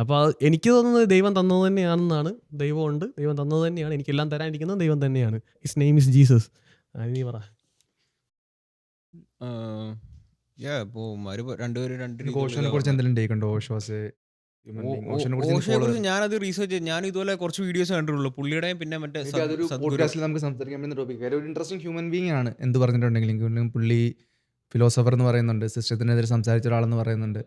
Speaker 5: അപ്പോൾ എനിക്ക് തോന്നുന്നത് ദൈവം തന്നത് തന്നെയാണെന്നാണ്. ദൈവമുണ്ട്, ദൈവം തന്നത് തന്നെയാണ്, എനിക്കെല്ലാം തരാനിരിക്കുന്നത് ദൈവം തന്നെയാണ്. His name is Jesus. നീ പറ.
Speaker 2: കുറിച്ച് എന്തെങ്കിലും ടേക്ക് ഉണ്ടോ?
Speaker 4: ഞാനത് റീസെർച്ച് ചെയ്ത് ഞാൻ ഇതുപോലെ കുറച്ച് വീഡിയോസ് കണ്ടിട്ടുള്ളൂ പുള്ളിയുടെയും. പിന്നെ മറ്റേ
Speaker 2: നമുക്ക് സംസാരിക്കാൻ ടോപ്പിക്, ഒരു ഇൻട്രസ്റ്റിംഗ് ഹ്യൂമൻ ബീങ് ആണ്. എന്ത് പറഞ്ഞിട്ടുണ്ടെങ്കിലും പുള്ളി ഫിലോസഫർ എന്ന് പറയുന്നുണ്ട്, സിസ്റ്റത്തിനെതിരെ സംസാരിച്ച ഒരാളെന്ന് പറയുന്നുണ്ട്.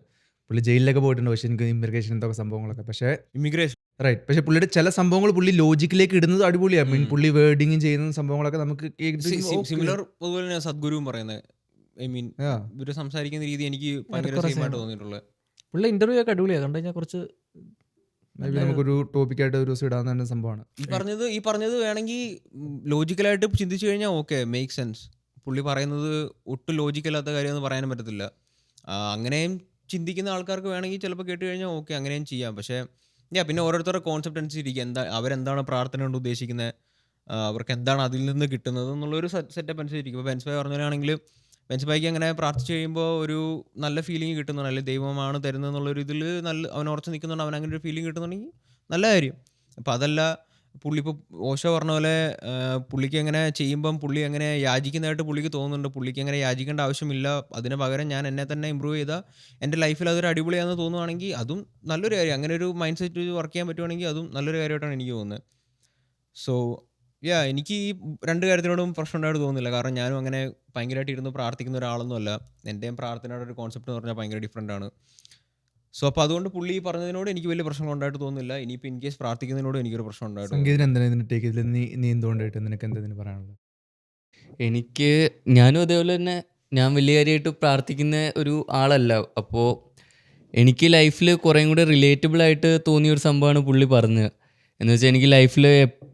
Speaker 2: പുള്ളി ജയിലിലൊക്കെ പോയിട്ടുണ്ട്, പക്ഷേ എനിക്ക് ഇമിഗ്രേഷൻ എന്തൊക്കെ സംഭവങ്ങളൊക്കെ. പക്ഷേ റൈറ്റ്, പക്ഷേ പുള്ളിയുടെ ചില സംഭവങ്ങൾ പുള്ളി ലോജിക്കിലേക്ക് ഇടുന്നത് അടിപൊളിയാണ്. മീൻ പുള്ളി വേർഡിങ് ചെയ്യുന്ന സംഭവങ്ങളൊക്കെ നമുക്ക്
Speaker 4: സിമിലർ. അതുപോലെ തന്നെ സദ്ഗുരുവും പറയുന്നത്, ഐ മീൻ ഇവര് സംസാരിക്കുന്ന രീതി എനിക്ക് ഭയങ്കര സെയിം ആയിട്ട് തോന്നിയിട്ടുള്ളത്.
Speaker 6: പുള്ളി ഇന്റർവ്യൂ ഒക്കെ അടിപൊളിയാണ്. കണ്ടു കഴിഞ്ഞാൽ കുറച്ച്
Speaker 2: നമുക്കൊരു ടോപ്പിക്കായിട്ട് ഒരു ദിവസം ഇടാൻ തന്നെ സംഭവമാണ്.
Speaker 4: ഈ പറഞ്ഞത് വേണമെങ്കിൽ ലോജിക്കലായിട്ട് ചിന്തിച്ചു കഴിഞ്ഞാൽ ഓക്കെ, മേക്ക് സെൻസ്. പുള്ളി പറയുന്നത് ഒട്ടും ലോജിക്കല്ലാത്ത കാര്യമെന്ന് പറയാനും പറ്റത്തില്ല. അങ്ങനെയും ചിന്തിക്കുന്ന ആൾക്കാർക്ക് വേണമെങ്കിൽ ചിലപ്പോൾ കേട്ട് കഴിഞ്ഞാൽ ഓക്കെ, അങ്ങനെയും ചെയ്യാം. പക്ഷേ പിന്നെ ഓരോരുത്തരുടെ കോൺസെപ്റ്റ് അനുസരിച്ചിരിക്കും, അവരെന്താണ് പ്രാർത്ഥന കൊണ്ട് ഉദ്ദേശിക്കുന്നത്, അവർക്ക് എന്താണ് അതിൽ നിന്ന് കിട്ടുന്നത് എന്നുള്ളൊരു സെറ്റപ്പ് അനുസരിച്ചിരിക്കും. ഇപ്പോൾ ബെൻസ് ഭായ് പറഞ്ഞാണെങ്കിൽ ബെൻസ് ഭായിക്ക് അങ്ങനെ പ്രാർത്ഥിച്ച് കഴിയുമ്പോൾ ഒരു നല്ല ഫീലിംഗ് കിട്ടുന്നുണ്ട്, അല്ലെങ്കിൽ ദൈവമാണ് തരുന്നത് എന്നുള്ളൊരു ഇതിൽ അവൻ ഉറച്ച് നിൽക്കുന്നുണ്ട്, അവൻ അങ്ങനെ ഒരു ഫീലിംഗ് കിട്ടുന്നുണ്ടെങ്കിൽ നല്ല കാര്യം. അപ്പോൾ അതല്ല പുള്ളി ഇപ്പോൾ ഓഷോ പറഞ്ഞ പോലെ പുള്ളിക്ക് അങ്ങനെ ചെയ്യുമ്പം പുള്ളി അങ്ങനെ യാചിക്കുന്നതായിട്ട് പുള്ളിക്ക് തോന്നുന്നുണ്ട്. പുള്ളിക്ക് അങ്ങനെ യാചിക്കേണ്ട ആവശ്യമില്ല, അതിന് പകരം ഞാൻ എന്നെ തന്നെ ഇമ്പ്രൂവ് ചെയ്താൽ എൻ്റെ ലൈഫിൽ അതൊരു അടിപൊളിയാണെന്ന് തോന്നുവാണെങ്കിൽ അതും നല്ലൊരു കാര്യം. അങ്ങനെ ഒരു മൈൻഡ് സെറ്റ് വർക്ക് ചെയ്യാൻ പറ്റുവാണെങ്കിൽ അതും നല്ലൊരു കാര്യമായിട്ടാണ് എനിക്ക് തോന്നുന്നത്. സോ എനിക്ക് ഈ 2 കാര്യത്തിനോടും പ്രശ്നം ഉണ്ടായിട്ട് തോന്നുന്നില്ല. കാരണം ഞാനും അങ്ങനെ ഭയങ്കരമായിട്ട് ഇരുന്ന് പ്രാർത്ഥിക്കുന്ന ഒരാളൊന്നുമല്ല. എൻ്റെയും പ്രാർത്ഥനയുടെ ഒരു കോൺസെപ്റ്റ് എന്ന് പറഞ്ഞാൽ ഭയങ്കര ഡിഫറെൻ്റ് ആണ്. സോ അപ്പോൾ അതുകൊണ്ട് പുള്ളി പറഞ്ഞതിനോട് എനിക്ക് വലിയ പ്രശ്നം ഉണ്ടായിട്ട് തോന്നുന്നില്ല. ഇനിയിപ്പോൾ ഇൻ കേസ് പ്രാർത്ഥിക്കുന്നതിനോട് എനിക്കൊരു പ്രശ്നം ഉണ്ടായിട്ട്.
Speaker 3: ഞാനും അതേപോലെ തന്നെ ഞാൻ വലിയ കാര്യമായിട്ട് പ്രാർത്ഥിക്കുന്ന ഒരു ആളല്ല. അപ്പോൾ എനിക്ക് ലൈഫിൽ കുറേയും കൂടെ റിലേറ്റബിൾ ആയിട്ട് തോന്നിയൊരു സംഭവമാണ് പുള്ളി പറഞ്ഞത്. എന്ന് വെച്ചാൽ എനിക്ക് ലൈഫിൽ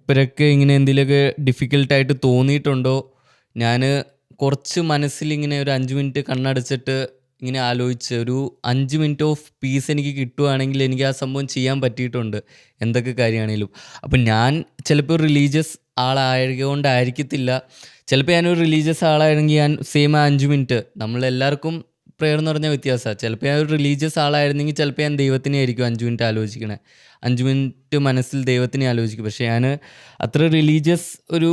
Speaker 3: മൂപ്പരൊക്കെ ഇങ്ങനെ എന്തെങ്കിലുമൊക്കെ ഡിഫിക്കൽട്ടായിട്ട് തോന്നിയിട്ടുണ്ടോ? ഞാൻ കുറച്ച് മനസ്സിലിങ്ങനെ ഒരു 5 മിനിറ്റ് കണ്ണടച്ചിട്ട് ഇങ്ങനെ ആലോചിച്ച് ഒരു 5 മിനിറ്റ് ഓഫ് പീസ് എനിക്ക് കിട്ടുവാണെങ്കിൽ എനിക്ക് ആ സംഭവം ചെയ്യാൻ പറ്റിയിട്ടുണ്ട്, എന്തൊക്കെ കാര്യമാണേലും. അപ്പം ഞാൻ ചിലപ്പോൾ റിലീജിയസ് ആളായതുകൊണ്ടായിരിക്കത്തില്ല, ചിലപ്പോൾ ഞാനൊരു റിലീജിയസ് ആളായിരുന്നെങ്കിൽ ഞാൻ സെയിം 5 മിനിറ്റ്, നമ്മളെല്ലാവർക്കും പ്രെയർ എന്ന് പറഞ്ഞാൽ വ്യത്യാസമാണ്. ചിലപ്പോൾ ഞാൻ ഒരു റിലീജിയസ് ആളായിരുന്നെങ്കിൽ ചിലപ്പോൾ ഞാൻ ദൈവത്തിനെ ആയിരിക്കും 5 മിനിറ്റ് ആലോചിക്കണേ, 5 മിനിറ്റ് മനസ്സിൽ ദൈവത്തിനെ ആലോചിക്കും. പക്ഷേ ഞാൻ അത്ര റിലീജിയസ് ഒരു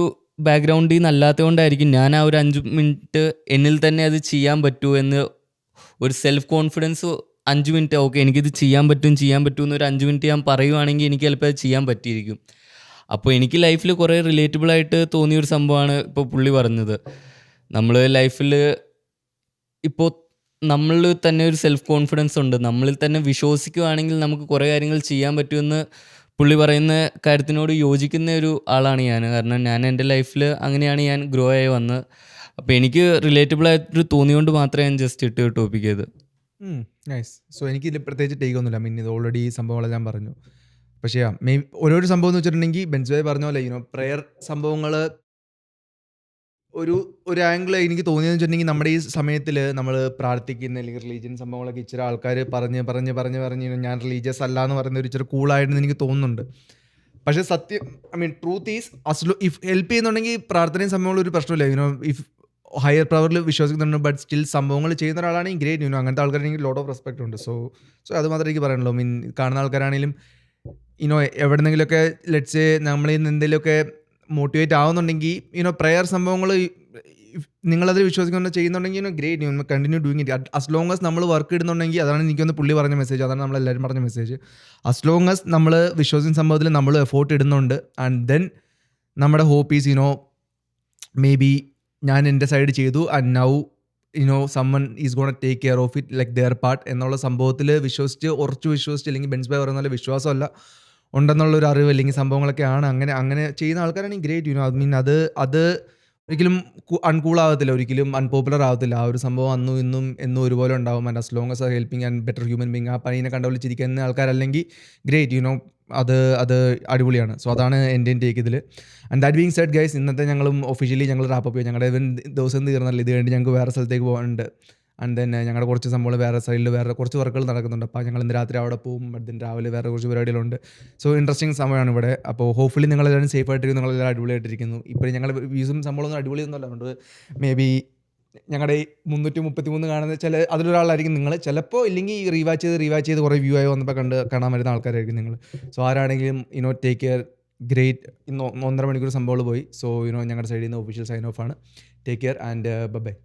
Speaker 3: ബാക്ക്ഗ്രൗണ്ടിൽ നിന്ന് അല്ലാത്തതുകൊണ്ടായിരിക്കും ഞാൻ ആ ഒരു 5 മിനിറ്റ് എന്നിൽ തന്നെ അത് ചെയ്യാൻ പറ്റുമോ എന്ന് ഒരു സെൽഫ് കോൺഫിഡൻസ് 5 മിനിറ്റ് ഓക്കെ എനിക്കിത് ചെയ്യാൻ പറ്റും എന്നൊരു 5 മിനിറ്റ് ഞാൻ പറയുവാണെങ്കിൽ എനിക്ക് ചിലപ്പോൾ അത് ചെയ്യാൻ പറ്റിയിരിക്കും. അപ്പോൾ എനിക്ക് ലൈഫിൽ കുറേ റിലേറ്റബിളായിട്ട് തോന്നിയൊരു സംഭവമാണ് ഇപ്പോൾ പുള്ളി പറഞ്ഞത്. നമ്മൾ ലൈഫിൽ ഇപ്പോൾ നമ്മളിൽ തന്നെ ഒരു സെൽഫ് കോൺഫിഡൻസ് ഉണ്ട്, നമ്മളിൽ തന്നെ വിശ്വസിക്കുകയാണെങ്കിൽ നമുക്ക് കുറേ കാര്യങ്ങൾ ചെയ്യാൻ പറ്റുമെന്ന് പുള്ളി പറയുന്ന കാര്യത്തിനോട് യോജിക്കുന്ന ഒരു ആളാണ് ഞാൻ. കാരണം ഞാൻ എൻ്റെ ലൈഫിൽ അങ്ങനെയാണ് ഞാൻ ഗ്രോ ആയി വന്നത്. അപ്പോൾ എനിക്ക് റിലേറ്റബിളായിട്ട് തോന്നിയോണ്ട് മാത്രമേ ഞാൻ ജസ്റ്റ് ഇട്ട് ടോപ്പിക് ചെയ്ത്.
Speaker 2: നൈസ്. സോ എനിക്കിതിൽ പ്രത്യേകിച്ച് ടേക്ക് ഒന്നുമില്ല, മീൻ ഇത് ഓൾറെഡി ഈ സംഭവങ്ങൾ ഞാൻ പറഞ്ഞു. പക്ഷേ ഓരോരോ സംഭവം എന്ന് വെച്ചിട്ടുണ്ടെങ്കിൽ ബെൻസ് പറഞ്ഞ പോലെ പ്രെയർ സംഭവങ്ങൾ ഒരു ആംഗിൾ എനിക്ക് തോന്നിയെന്ന് വെച്ചിട്ടുണ്ടെങ്കിൽ നമ്മുടെ ഈ സമയത്തിൽ നമ്മൾ പ്രാർത്ഥിക്കുന്ന അല്ലെങ്കിൽ റിലീജിയൻ സംഭവങ്ങളൊക്കെ ഇച്ചിരി ആൾക്കാർ പറഞ്ഞ് ഞാൻ റിലീജിയസ് അല്ല എന്ന് പറയുന്ന ഒരു ഇച്ചിരി കൂളായിട്ടെന്ന് എനിക്ക് തോന്നുന്നുണ്ട്. പക്ഷേ സത്യം ട്രൂത്ത് ഈസ് ഇഫ് ഹെൽപ്പ് ചെയ്യുന്നുണ്ടെങ്കിൽ പ്രാർത്ഥനയും സംഭവങ്ങളും ഒരു പ്രശ്നമില്ല. ഇഫ് ഹയർ പവറിൽ വിശ്വസിക്കുന്നുണ്ട്, ബട്ട് സ്റ്റിൽ സംഭവങ്ങൾ ചെയ്യുന്ന ഒരാളാണെങ്കിൽ ഗ്രേറ്റ്. അങ്ങനത്തെ ആൾക്കാരെനിക്ക് ലോട്ട് ഓഫ് റെസ്പെക്ട് ഉണ്ട്. സോ അത് മാത്രമേ എനിക്ക് പറയാനുള്ളൂ. കാണുന്ന ആൾക്കാരാണെങ്കിലും എവിടെന്നെങ്കിലുമൊക്കെ ലെറ്റ്സ് നമ്മളിൽ നിന്ന് എന്തെങ്കിലുമൊക്കെ മോട്ടിവേറ്റ് ആവുന്നുണ്ടെങ്കിൽ പ്രെയർ സംഭവങ്ങൾ നിങ്ങളതിൽ വിശ്വസിക്കുന്ന ചെയ്യുന്നുണ്ടെങ്കിൽ great, continue doing it. As long as നമ്മൾ വർക്ക് ഇടുന്നുണ്ടെങ്കിൽ, അതാണ് എനിക്കൊന്ന് പുള്ളി പറഞ്ഞ മെസ്സേജ്, അതാണ് നമ്മളെല്ലാവരും പറഞ്ഞ മെസ്സേജ്. അസ് ലോങ് ആസ് നമ്മൾ വിശ്വസിക്കുന്ന സംഭവത്തിൽ നമ്മൾ എഫോർട്ട് ഇടുന്നുണ്ട്, ആൻഡ് ദെൻ നമ്മുടെ ഹോപ്പ് ഈസ് മേ ബി ഞാൻ എൻ്റെ സൈഡ് ചെയ്തു and now someone is gonna take care of it like their part എന്നുള്ള സംഭവത്തിൽ ഉറച്ചു വിശ്വസിച്ച്, അല്ലെങ്കിൽ ബെൻസ് ബൈ പറയുന്ന പോലെ വിശ്വാസമല്ല ഉണ്ടെന്നുള്ളൊരു അറിവ് അല്ലെങ്കിൽ സംഭവങ്ങളൊക്കെ ആണ് അങ്ങനെ ചെയ്യുന്ന ആൾക്കാരാണെങ്കിൽ ഗ്രേറ്റ്. അത് ഒരിക്കലും അൺകൂളാകത്തില്ല, ഒരിക്കലും അൺപോപ്പുലർ ആകത്തില്ല. ആ ഒരു സംഭവം അന്നും ഇന്നും എന്നും ഒരുപോലെ ഉണ്ടാവും. And as long as helping and better human being, ആ പണീനെ കണ്ടുപിടിച്ചിരിക്കുന്ന ആൾക്കാരല്ലെങ്കിൽ ഗ്രേറ്റ്. അത് അടിപൊളിയാണ്. സോ അതാണ് എൻ്റെ ടേക്ക് ഇതിൽ. And that being said guys, ഇന്നത്തെ ഞങ്ങളും ഒഫീഷ്യലി ഞങ്ങൾ റാപ്പപ്പ് ചെയ്യും. ഞങ്ങളുടെ ദിവസം തീർന്നല്ല, ഇത് കഴിഞ്ഞ് ഞങ്ങൾക്ക് വേറെ സ്ഥലത്തേക്ക് പോകാനുണ്ട്. ആൻഡ് ദെൻ ഞങ്ങളുടെ കുറച്ച് സംഭവങ്ങൾ വേറെ സൈഡിൽ വേറെ കുറച്ച് വർക്കുകൾ നടക്കുന്നുണ്ട്. അപ്പോൾ ഞങ്ങൾ ഇന്ന് രാത്രി അവിടെ പോകും, ബട്ട് ദെൻ രാവിലെ വേറെ കുറച്ച് പരിപാടികളുണ്ട്. സോ ഇൻട്രസ്റ്റിംഗ് സമയമാണ് ഇവിടെ. അപ്പോൾ ഹോപ്പ്ഫുള്ളി നിങ്ങളെല്ലാവരും സേഫ് ആയിട്ടിരിക്കും, നിങ്ങളെല്ലാവരും അടിപൊളിയായിട്ടിരിക്കുന്നു. ഇപ്പോൾ ഞങ്ങളുടെ വ്യൂസും സംഭവമൊന്നും അടിപൊളിയൊന്നുമല്ല, അതുകൊണ്ട് മേ ബി ഞങ്ങളുടെ 333 കാണുന്ന അതിലൊരാളായിരിക്കും നിങ്ങൾ. ചിലപ്പോൾ ഇല്ലെങ്കിൽ റീവാച്ച് ചെയ്ത് കുറേ വ്യൂ ആയി വന്നപ്പോൾ കാണാൻ വരുന്ന ആൾക്കാരായിരിക്കും നിങ്ങൾ. സോ ആരാണെങ്കിലും ടേക്ക് കെയർ. ഗ്രേറ്റ്. ഇന്ന് 1.5 മണിക്കൂർ സംഭവങ്ങൾ പോയി. സോ ഞങ്ങളുടെ സൈഡിൽ നിന്ന് ഒഫീഷ്യൽ സൈൻ ഓഫ് ആണ്. Take care and by.